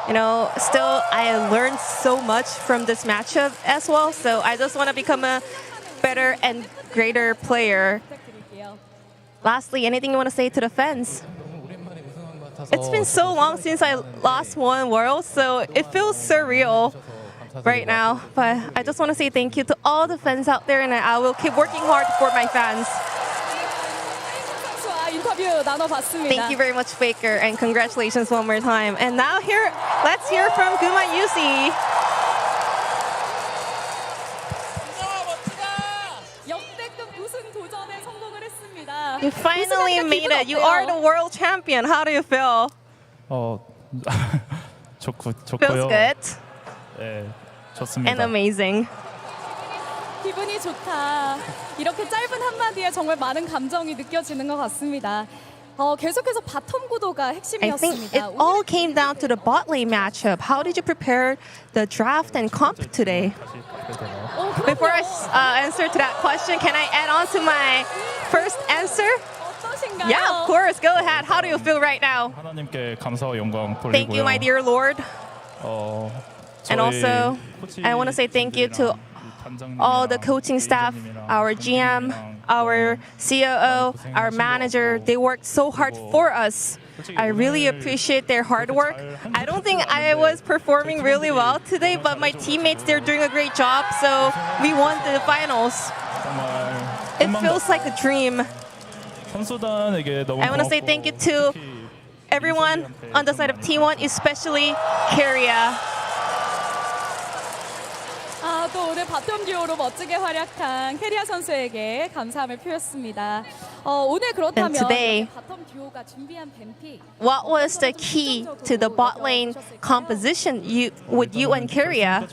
You know, still I learned so much from this matchup as well. So I just want to become a better and greater player. Lastly, anything you want to say to the fans? It's been so long since I lost one World, so it feels surreal right now. But I just want to say thank you to all the fans out there, and I will keep working hard for my fans. 인터뷰 나눠봤습니다. Thank you very much, Faker, and congratulations one more time. And now let's hear from Guma Yusi. You finally made it. You are the world champion. How do you feel? 좋고요. Feels good 네, 좋습니다. and amazing. 기분이 좋다. 이렇게 짧은 한마디에 정말 많은 감정이 느껴지는 것 같습니다. 계속해서 바텀 구도가 I think 핵심이었습니다. it all came down to the bot lane matchup. How did you prepare the draft and comp today? Before I answer to that question, can I add on to my first answer? Yeah, of course. Go ahead. How do you feel right now? 하나님께 감사와 영광 돌리고요. Thank you, my dear Lord. And also, I want to say thank you to all the coaching staff, our GM, our COO, our manager. They worked so hard for us. I really appreciate their hard work. I don't think I was performing really well today, but my teammates, they're doing a great job. So we won the finals. It feels like a dream. I want to say thank you to everyone on the side of T1, especially Keria. 또 오늘 바텀 듀오로 멋지게 활약한 캐리아 선수에게 감사함을 표했습니다. 오늘 그렇다면 today, 바텀 듀오가 준비한 뱀픽 What was the key to the bot lane composition with you and Keria?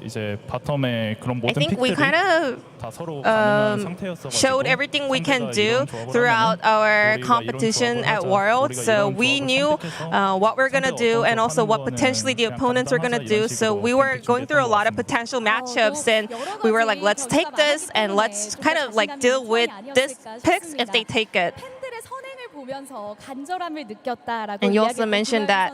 이제 바텀에 그런 I 모든 think we kind of 다 서로 가능한 상태였어가지고 showed everything we can do throughout our competition at Worlds. So we knew what we're going to do and also what potentially the opponents were going to do. So we were going through a lot of potential matchups, and we were like, let's take this and let's kind of like deal with this picks if they take it. 팬들의 선행을 보면서 간절함을 느꼈다라고 And you also mentioned that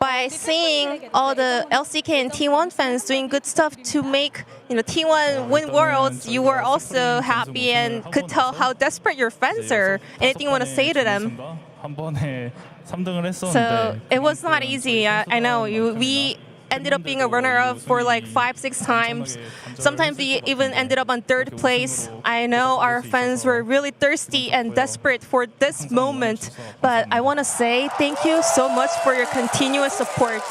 by seeing all the LCK and T1 fans doing good stuff to make T1 win Worlds, you were also happy and could tell how desperate your fans are. Anything you want to say to them? 한 번에 3등을 했었는데 So it was not easy. I know we ended up being a runner-up for like 5-6 times. Sometimes we even ended up on 3rd place. I know our fans were really thirsty and desperate for this moment, but I want to say thank you so much for your continuous support.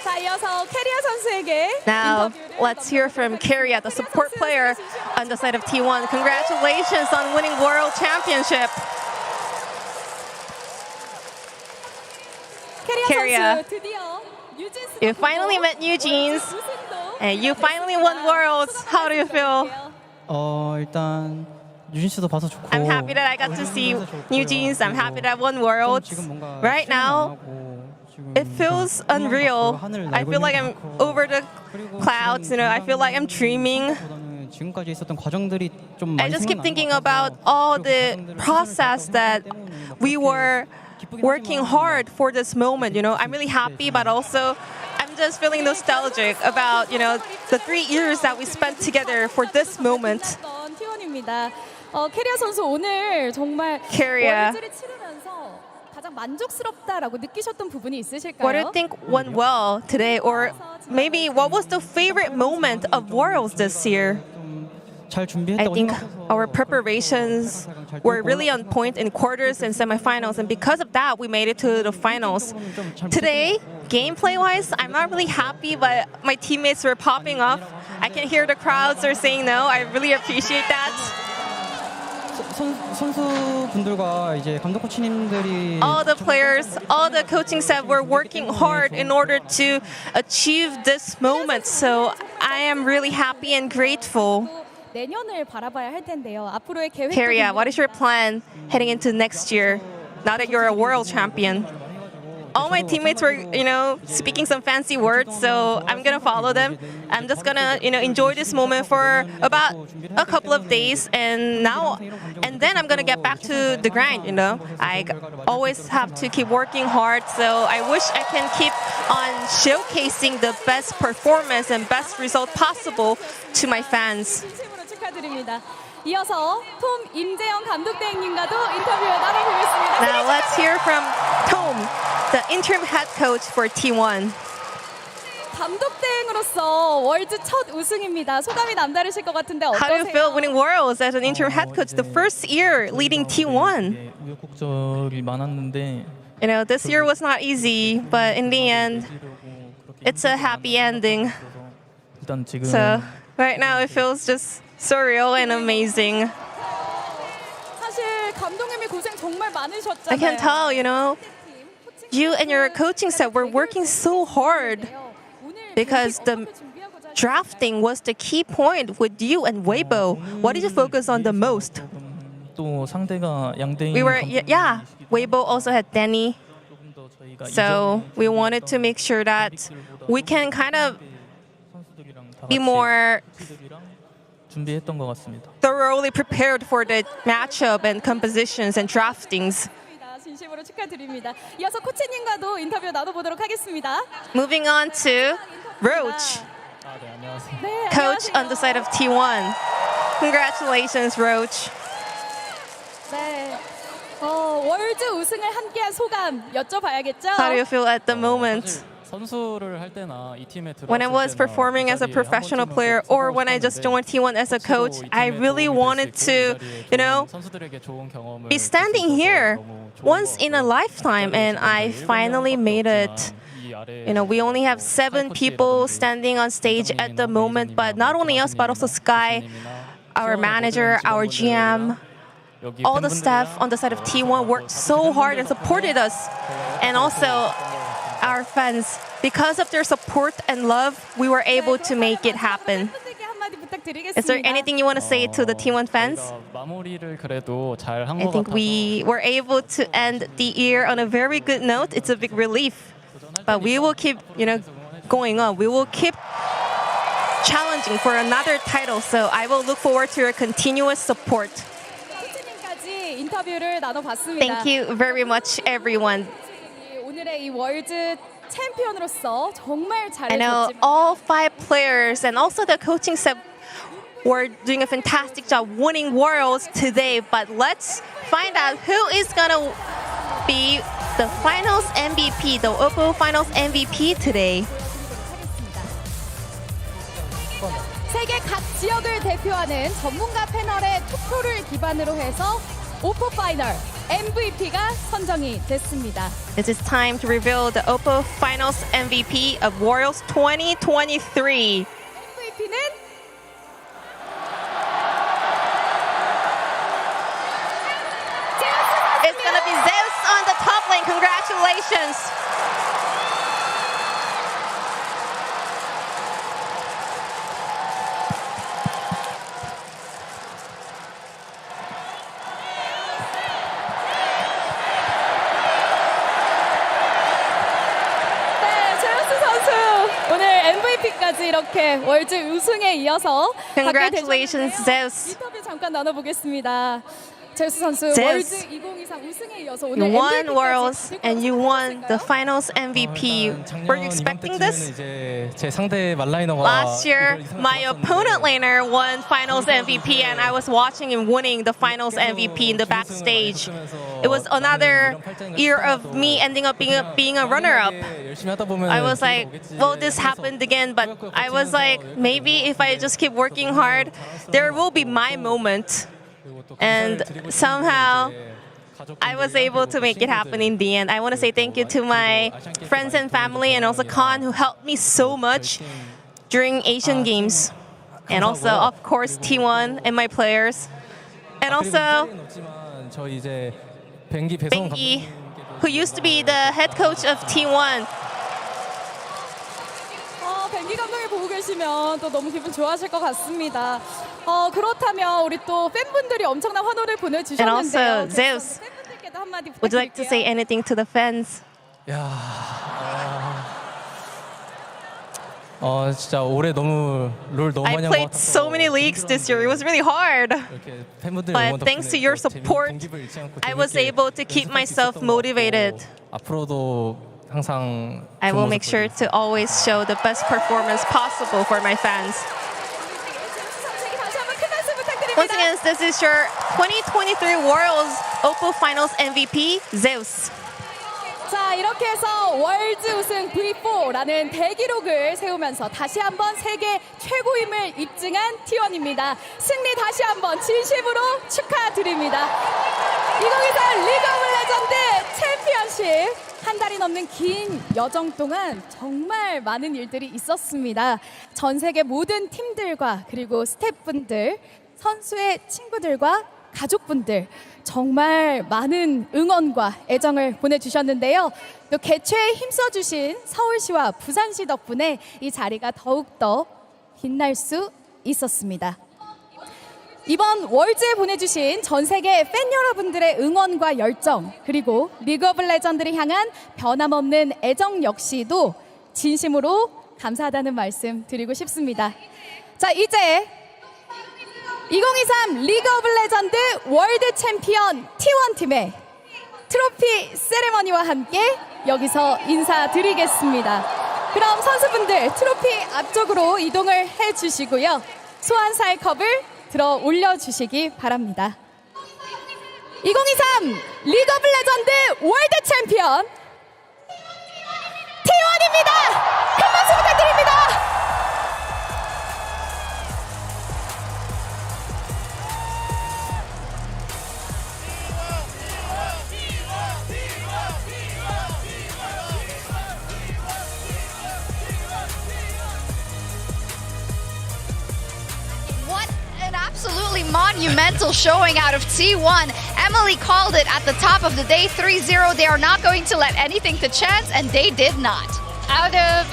자, 이어서 캐리아 선수에게 Now, let's hear from Keria, the support player on the side of T1. Congratulations on winning World Championship. 캐리아 Keria. 선수 드디어 You finally met New Jeans, and you finally won Worlds. How do you feel? 일단 유진 씨도 봐서 좋고. I'm happy that I got to see New Jeans. I'm happy that I won Worlds. Right now, it feels unreal. I feel like I'm over the clouds. I feel like I'm dreaming. 지금까지 있었던 과정들이 좀 I just keep thinking about all the process that we were working hard for this moment. I'm really happy, but also I'm just feeling nostalgic about the 3 years that we spent together for this moment. T1입니다. 캐리아 선수 오늘 정말 Carrier. 월드를 치르면서 가장 만족스럽다라고 느끼셨던 부분이 있으실까요? What do you think went well today, or maybe what was the favorite moment of Worlds this year? I think our preparations were really on point in quarters and semifinals, and because of that, we made it to the finals. Today, gameplay-wise, I'm not really happy, but my teammates were popping off. I can hear the crowds are saying no. I really appreciate that. 선수분들과 이제 감독 코치님들이 All the players, all the coaching staff were working hard in order to achieve this moment. So I am really happy and grateful. 내년을 바라봐야 할 텐데요. 앞으로의 계획. Carrier, what is your plan heading into next year? Now that you're a world champion. All my teammates were, speaking some fancy words, so I'm gonna follow them. I'm just gonna, enjoy this moment for about a couple of days, and then I'm gonna get back to the grind. I always have to keep working hard, so I wish I can keep on showcasing the best performance and best result possible to my fans. 진심으로 축하드립니다. 이어서 톰 임재영 감독 대행님과도 인터뷰 나눠보겠습니다. Now let's hear from Tom, the interim head coach for T1. 감독 대행으로서 월드 첫 우승입니다. 소감이 남다르실 것 같은데 How do you 어떠세요? feel winning Worlds as an interim head coach, the first year leading T1? 우여곡절이 많았는데 This year was not easy, but in the end, it's a happy ending. 일단 지금 So right now it feels just surreal and amazing. 사실 감독님이 고생 정말 많으셨잖아요. I can tell, you and your coaching staff were working so hard because the drafting was the key point with you and Weibo. What did you focus on the most? 또 상대가 양대인 We were, Weibo also had Danny. So we wanted to make sure that we can kind of be more 준비했던 것 같습니다. thoroughly prepared for the matchup and compositions and draftings. 진심으로 축하드립니다. 이어서 코치님과도 인터뷰 나눠보도록 하겠습니다. Moving on to Roach, 네, coach on the side of T1. Congratulations, Roach. 네. 월드 우승을 함께한 소감 여쭤봐야겠죠? How do you feel at the moment? 선수를 할 때나 이 팀에 들어왔을 When I was performing as a professional player, or when I just joined T1 as a coach, I really wanted to, 선수들에게 좋은 경험을 be standing here once in a lifetime, and I finally made it. We only have 7 people standing on stage at the moment, but not only us, but also Sky, our manager, our GM, all the staff on the side of T1 worked so hard and supported us, and also our fans. Because of their support and love, we were able to make it happen. Is there anything you want to say to the T1 fans? 마무리를 그래도 잘 한 I 것 think 같아서 we were able to end the year on a very good note. It's a big relief. But we will keep, going on. We will keep challenging for another title. So I will look forward to your continuous support. 코치님까지 인터뷰를 나눠봤습니다. Thank you very much, everyone. 오늘의 이 월드 챔피언으로서 정말 I know 잘해줬지만 all 5 players and also the coaching staff were doing a fantastic job winning Worlds today. But let's find out who is going to be the finals MVP, the Oppo finals MVP today. 세계 각 지역을 대표하는 전문가 패널의 투표를 기반으로 해서 오포 파이널 MVP가 선정이 됐습니다. It is time to reveal the Oppo finals MVP of Worlds 2023. MVP는 It's going to be Zeus on the top lane. Congratulations. MVP까지 이렇게 월즈 우승에 이어서 Congratulations, Zeus. 인터뷰 잠깐 나눠보겠습니다. 제우스 선수 Zeus. 월즈 2023 우승에 이어서 오늘 You won MVP까지 Worlds and you won the finals MVP. Were you expecting this? 이제 제 상대 말라이너가 Last year, my opponent laner won finals MVP, and I was watching him winning the finals MVP in the backstage. It was another year of me ending up being a runner-up. I was like, well, this happened again, but I was like, maybe if I just keep working hard, there will be my moment. And somehow, I was able to make it happen in the end. I want to say thank you to my friends and family, and also Khan, who helped me so much during Asian Games. And also, of course, T1 and my players. And also, Bengi, who used to be the head coach of T1. 벤기 감독이 보고 계시면 또 너무 기분 좋아하실 것 같습니다. 그렇다면 우리 또 팬분들이 엄청난 환호를 And 보내주셨는데요. also, Zeus, 팬분들께도 한마디 would you like to say 부탁드릴게요. anything to the fans? 진짜 올해 너무 롤 너무 I 많이 한 것 played 같아서 so many leagues this year. It was really hard. 이렇게 팬분들 But thanks to your support, I was able to keep myself motivated. 앞으로도 항상 I will make sure to always show the best performance possible for my fans. Once again, this is your 2023 Worlds Oppo Finals MVP, Zeus. 자, 이렇게 해서 월드 우승 V4라는 대기록을 세우면서 다시 한번 세계 최고임을 입증한 T1입니다. 승리 다시 한번 진심으로 축하드립니다. 2023 리그 오브 레전드 챔피언십 한 달이 넘는 긴 여정 동안 정말 많은 일들이 있었습니다. 전 세계 모든 팀들과 그리고 스태프분들, 선수의 친구들과 가족분들 정말 많은 응원과 애정을 보내주셨는데요. 또 개최에 힘써주신 서울시와 부산시 덕분에 이 자리가 더욱더 빛날 수 있었습니다. 이번 월즈에 보내주신 전 세계 팬 여러분들의 응원과 열정, 그리고 리그 오브 레전드를 향한 변함없는 애정 역시도 진심으로 감사하다는 말씀 드리고 싶습니다. 자, 이제 2023 리그 오브 레전드 월드 챔피언 T1 팀의 트로피 세레머니와 함께 여기서 인사드리겠습니다. 그럼 선수분들 트로피 앞쪽으로 이동을 해주시고요. 소환사의 컵을 들어 올려주시기 바랍니다. 2023 리그 오브 레전드 월드 챔피언 T1입니다. 큰 박수 부탁드립니다. Absolutely monumental showing out of T1. Emily called it at the top of the day, 3-0. They are not going to let anything to chance, and they did not. Out of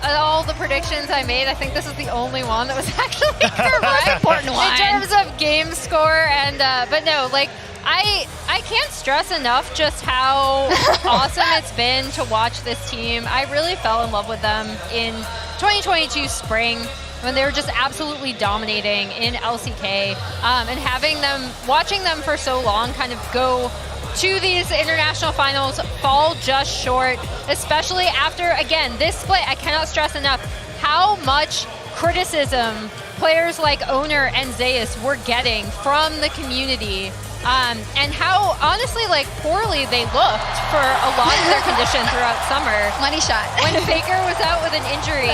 all the predictions I made, I think this is the only one that was actually correct. Important one. In terms of game score, and but no, like I can't stress enough just how awesome it's been to watch this team. I really fell in love with them in 2022 spring, when they were just absolutely dominating in LCK, and watching them for so long kind of go to these international finals, fall just short, especially after, again, this split. I cannot stress enough how much criticism players like Owner and Zeus were getting from the community, and how, honestly, like, poorly they looked for a lot of their condition throughout summer. Money shot. When Faker was out with an injury.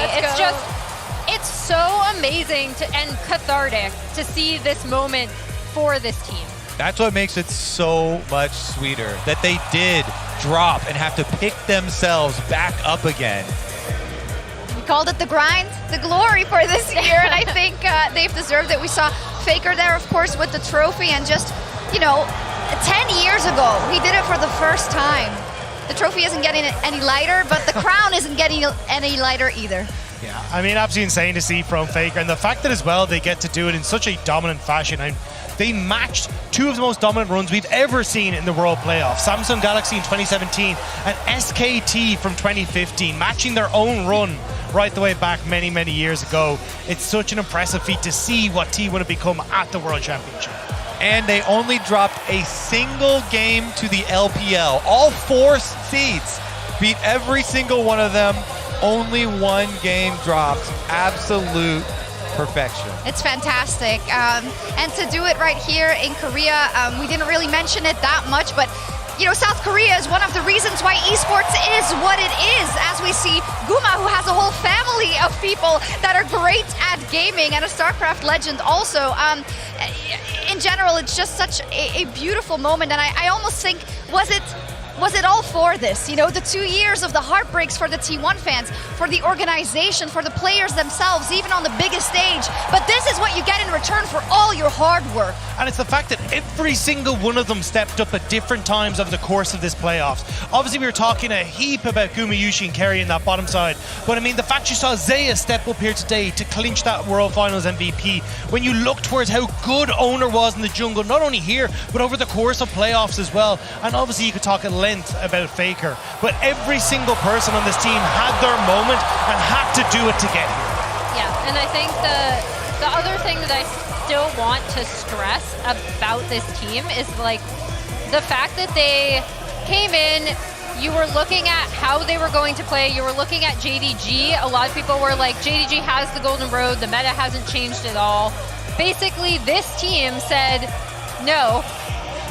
It's so amazing and cathartic to see this moment for this team. That's what makes it so much sweeter, that they did drop and have to pick themselves back up again. We called it the grind, the glory for this year, and I think they've deserved it. We saw Faker there, of course, with the trophy, and just, 10 years ago, he did it for the first time. The trophy isn't getting any lighter, but the crown isn't getting any lighter either. Yeah, I mean, absolutely insane to see from Faker, and the fact that as well they get to do it in such a dominant fashion. And they matched two of the most dominant runs we've ever seen in the World Playoffs. Samsung Galaxy in 2017 and SKT from 2015, matching their own run right the way back many, many years ago. It's such an impressive feat to see what T1 have become at the World Championship. And they only dropped a single game to the LPL. All 4 seeds beat every single one of them. Only 1 game dropped. Absolute perfection. It's fantastic. And to do it right here in Korea, we didn't really mention it that much, but you know, South Korea is one of the reasons why esports is what it is, as we see Guma, who has a whole family of people that are great at gaming, and a StarCraft legend also. In general, it's just such a beautiful moment, and I almost think, was it all for this? You know, the 2 years of the heartbreaks for the T1 fans, for the organization, for the players themselves, even on the biggest stage. But this is what you get in return for all your hard work. And it's the fact that every single one of them stepped up at different times over the course of this playoffs. Obviously, we were talking a heap about Gumayushi and Kerry in that bottom side. But I mean, the fact you saw Zaya step up here today to clinch that World Finals MVP, when you look towards how good Owner was in the jungle, not only here, but over the course of playoffs as well. And obviously, you could talk at length about Faker. But every single person on this team had their moment and had to do it to get here. Yeah, and I think the other thing that I still want to stress about this team is like the fact that they came in, you were looking at how they were going to play, you were looking at JDG. A lot of people were like, JDG has the golden road, the meta hasn't changed at all. Basically, this team said, no,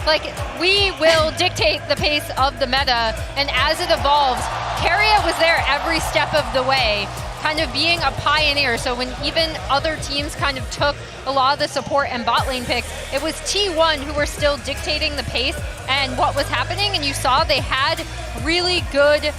like, we will dictate the pace of the meta, and as it evolves, Keria was there every step of the way, kind of being a pioneer. So when even other teams kind of took a lot of the support and bot lane picks, it was T1 who were still dictating the pace and what was happening, and you saw they had really good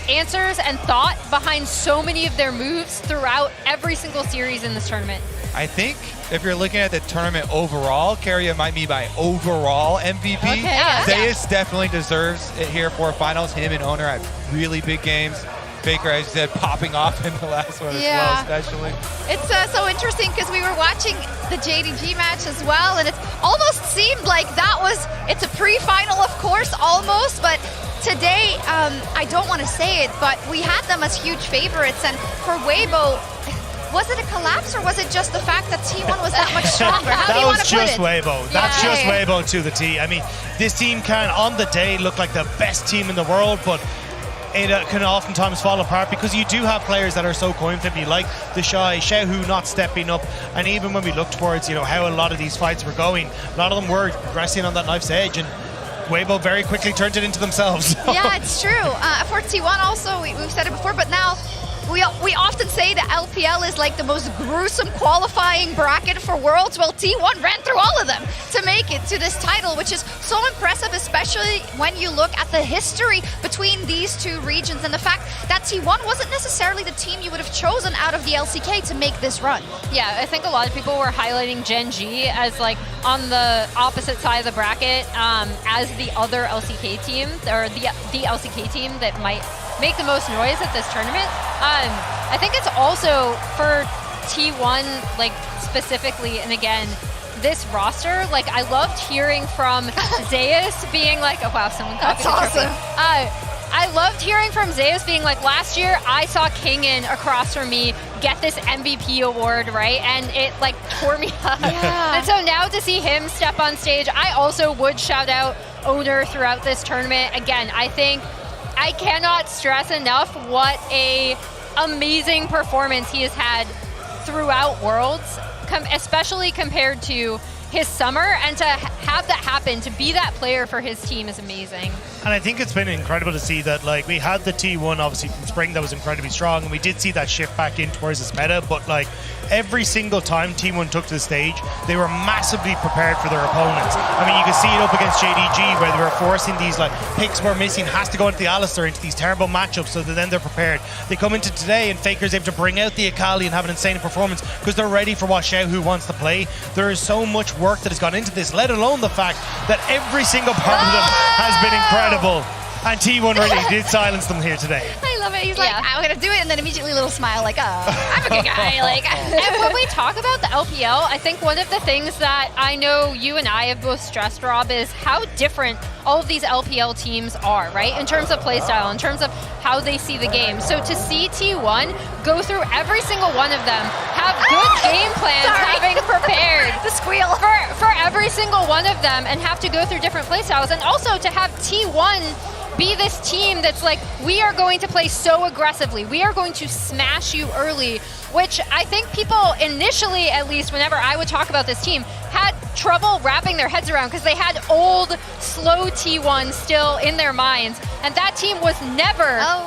answers and thought behind so many of their moves throughout every single series in this tournament. I think if you're looking at the tournament overall, Keria might be my overall MVP. Okay, yeah. Zeus definitely deserves it here for finals. Him and Owner had really big games. Faker, as you said, popping off in the last one as well, especially. It's so interesting because we were watching the JDG match as well, and it almost seemed like it's a pre-final, of course, almost, but today, I don't want to say it, but we had them as huge favorites, and for Weibo, was it a collapse or was it just the fact that T1 was that much stronger? How do you want to put it? That was just Weibo. That's just Weibo to the T. I mean, this team can, on the day, look like the best team in the world, but it can oftentimes fall apart because you do have players that are so coin flippy, like the Shy, Xiaohu not stepping up, and even when we look towards, you know, how a lot of these fights were going, a lot of them were progressing on that knife's edge, and Weibo very quickly turned it into themselves. Yeah, it's true. For T1 also, we've said it before, but now we often say that LPL is like the most gruesome qualifying bracket for Worlds. Well, T1 ran through all of them to make it to this title, which is so impressive, especially when you look at the history between these two regions and the fact that T1 wasn't necessarily the team you would have chosen out of the LCK to make this run. Yeah, I think a lot of people were highlighting Gen G as like on the opposite side of the bracket as the other LCK team, or the LCK team that might make the most noise at this tournament. I think it's also for T1, like specifically, and again, this roster, like I loved hearing from Zeus being like, oh wow, someone copied the trophy. I loved hearing from Zeus being like, last year I saw Kingin across from me get this MVP award, right? And it like tore me up. Yeah. And so now to see him step on stage, I also would shout out Owner throughout this tournament. Again, I think I cannot stress enough what a amazing performance he has had throughout Worlds, especially compared to his summer, and to have that happen, to be that player for his team is amazing. And I think it's been incredible to see that, like, we had the T1 obviously from spring that was incredibly strong, and we did see that shift back in towards this meta, but like every single time T1 took to the stage, they were massively prepared for their opponents. I mean, you can see it up against JDG where they were forcing these like picks were missing, has to go into the Alistar, into these terrible matchups, so that then they're prepared. They come into today and Faker's able to bring out the Akali and have an insane performance because they're ready for what Xiaohu wants to play. There is so much work that has gone into this, let alone the fact that every single part of them has been incredible. And T1 really did silence them here today. I love it. He's like, I'm gonna do it, and then immediately a little smile, like, oh, I'm a good guy. Like, and when we talk about the LPL, I think one of the things that I know you and I have both stressed, Rob, is how different all of these LPL teams are, right? In terms of playstyle, in terms of how they see the game. So to see T1 go through every single one of them, have good game plans, having prepared the squeal for every single one of them, and have to go through different playstyles, and also to have T1 be this team that's like, we are going to play so aggressively, we are going to smash you early, which I think people initially, at least whenever I would talk about this team, had trouble wrapping their heads around because they had old, slow T1 still in their minds, and that team was never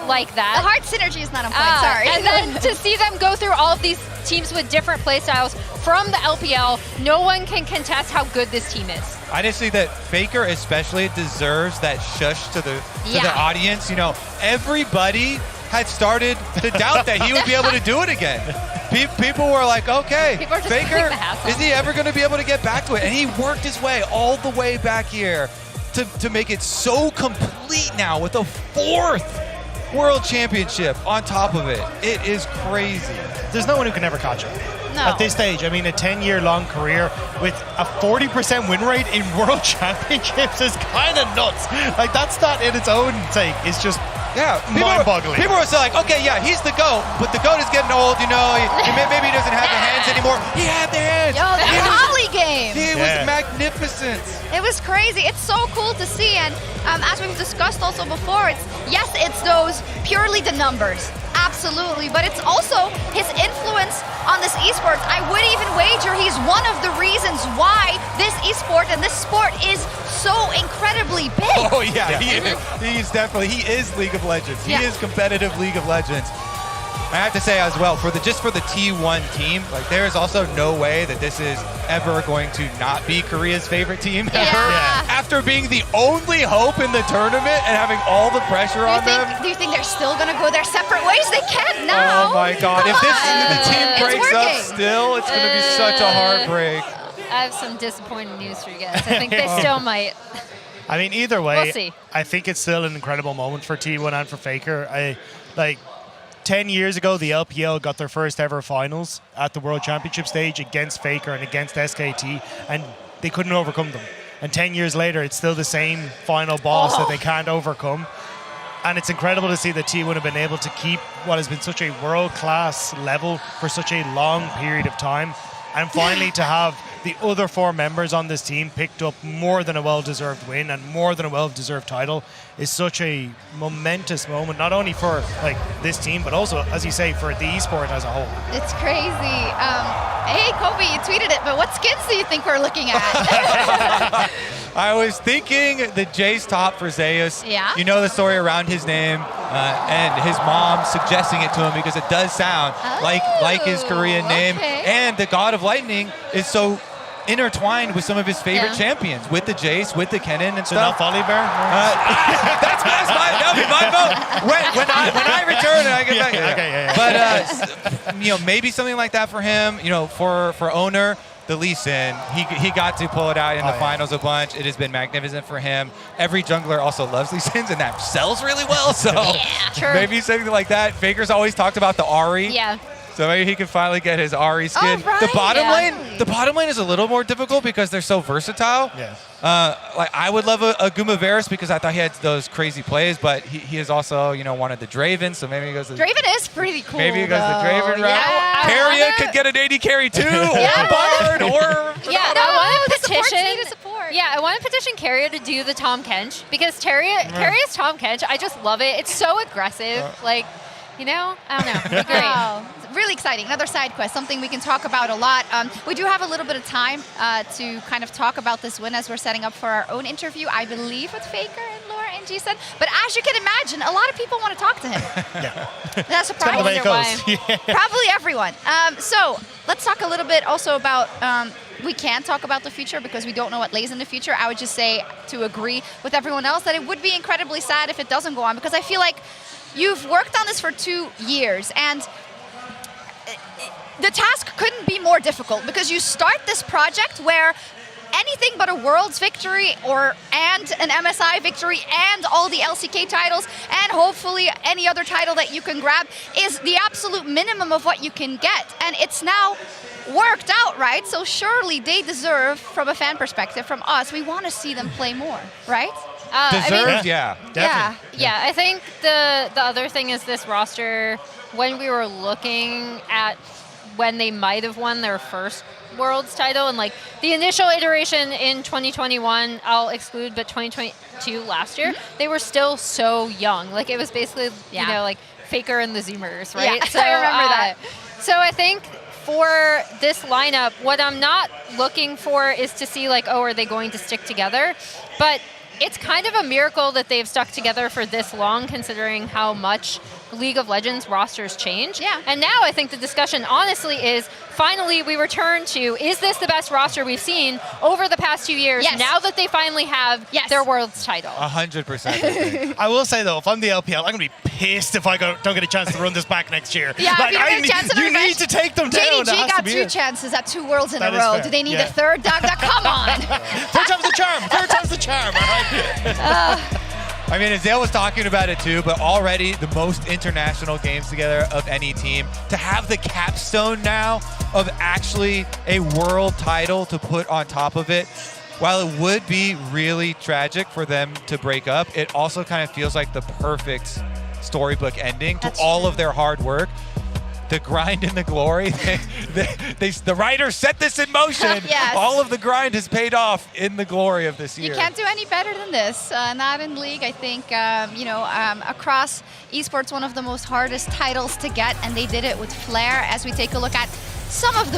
like that. The heart synergy is not on point, sorry. And then to see them go through all of these teams with different playstyles from the LPL, no one can contest how good this team is. I just think that Faker especially deserves that shush to the audience. You know, everybody had started to doubt that he would be able to do it again. People were like, okay, Faker, is he ever going to be able to get back to it? And he worked his way all the way back here to make it so complete now with a 4th World Championship on top of it. It is crazy. There's no one who can ever catch him. No. At this stage, I mean, a 10-year-long career with a 40% win rate in World Championships is kind of nuts. Like, that stat in its own sake is just mind-boggling. People are still like, okay, yeah, he's the GOAT, but the GOAT is getting old, you know, maybe he doesn't have the hands anymore. He had the hands. Yo, the volley game. It was magnificent. It was crazy. It's so cool to see, and as we've discussed also before, it's those purely the numbers. Absolutely, but it's also his influence on this esports. I would even wager he's one of the reasons why this esport and this sport is so incredibly big. Oh yeah, he is League of Legends. He is competitive League of Legends. I have to say as well, for the T1 team, like there is also no way that this is ever going to not be Korea's favorite team ever. After being the only hope in the tournament and having all the pressure on them. Do you think they're still going to go their separate ways? They can't now. Oh my God. If the team breaks up still, it's going to be such a heartbreak. I have some disappointing news for you guys. I think they still might. I mean, either way, We'll see. I think it's still an incredible moment for T1 and for Faker. 10 years ago, the LPL got their first ever finals at the World Championship stage against Faker and against SKT, and they couldn't overcome them. And 10 years later, it's still the same final boss that they can't overcome. And it's incredible to see that T1 have been able to keep what has been such a world-class level for such a long period of time. And finally to have the other 4 members on this team picked up more than a well-deserved win and more than a well-deserved title is such a momentous moment, not only for this team, but also, as you say, for the esport as a whole. It's crazy. Hey, Kobe, you tweeted it, but what skins do you think we're looking at? I was thinking the Jace top for Zeus. Yeah. You know the story around his name and his mom suggesting it to him because it does sound like his Korean name. And the God of Lightning is so intertwined with some of his favorite champions, with the Jace, with the Kennen and stuff. So not Volley Bear? That'll be my vote. When I return and I get back. But you know, maybe something like that for him. You know, for Owner, the Lee Sin, he got to pull it out in the finals a bunch. It has been magnificent for him. Every jungler also loves Lee Sins, and that sells really well. So maybe something like that. Faker's always talked about the Ahri. Yeah. So maybe he can finally get his Ahri skin. The bottom lane is a little more difficult because they're so versatile. Like I would love a Gumaveris because I thought he had those crazy plays, but he is also, you know, wanted the Draven, so maybe he goes to Draven is pretty cool. Maybe he goes the Draven route. Carrier could get an AD carry too, or a Bard, or I want to petition. Yeah, I want to petition Carrier to do the Tom Kench because Carrier's Tom Kench. I just love it. It's so aggressive. Like, you know, I don't know. Great. Really exciting. Another side quest, something we can talk about a lot. We do have a little bit of time to kind of talk about this win as we're setting up for our own interview, I believe, with Faker and Laura and Jason. But as you can imagine, a lot of people want to talk to him. That's surprising. Probably everyone. So let's talk a little bit also about, we can't talk about the future because we don't know what lays in the future. I would just say, to agree with everyone else, that it would be incredibly sad if it doesn't go on, because I feel like you've worked on this for 2 years, and the task couldn't be more difficult because you start this project where anything but a Worlds victory and an MSI victory and all the LCK titles and hopefully any other title that you can grab is the absolute minimum of what you can get. And it's now worked out, right? So surely they deserve, from a fan perspective, from us, we want to see them play more, right? Deserved, yeah. Definitely. Yeah, I think the other thing is this roster, when we were looking at when they might have won their first Worlds title, and like the initial iteration in 2021, I'll exclude, but 2022 last year, they were still so young. Like it was basically, you know, like Faker and the Zoomers, right? Yeah, so, I remember that. So I think for this lineup, what I'm not looking for is to see like, oh, are they going to stick together? But it's kind of a miracle that they've stuck together for this long, considering how much League of Legends rosters change. Yeah. And now I think the discussion, honestly, is finally we return to, is this the best roster we've seen over the past 2 years, now that they finally have their Worlds title? 100%. I will say, though, if I'm the LPL, I'm going to be pissed if I don't get a chance to run this back next year. Yeah, like, if you get a chance you need to take them down. JDG got 2 chances at 2 Worlds in That a is row. fair. Do they need Yeah. a third? Come on. Third time's the charm. Third time's the charm. All right? I mean, Azale was talking about it too, but already the most international games together of any team. To have the capstone now of actually a world title to put on top of it, while it would be really tragic for them to break up, it also kind of feels like the perfect storybook ending to all of their hard work. The grind and the glory, the writers set this in motion. Yes. All of the grind has paid off in the glory of this year. You can't do any better than this. Not in League. I think, across esports, one of the most hardest titles to get, and they did it with flair. As we take a look at some of the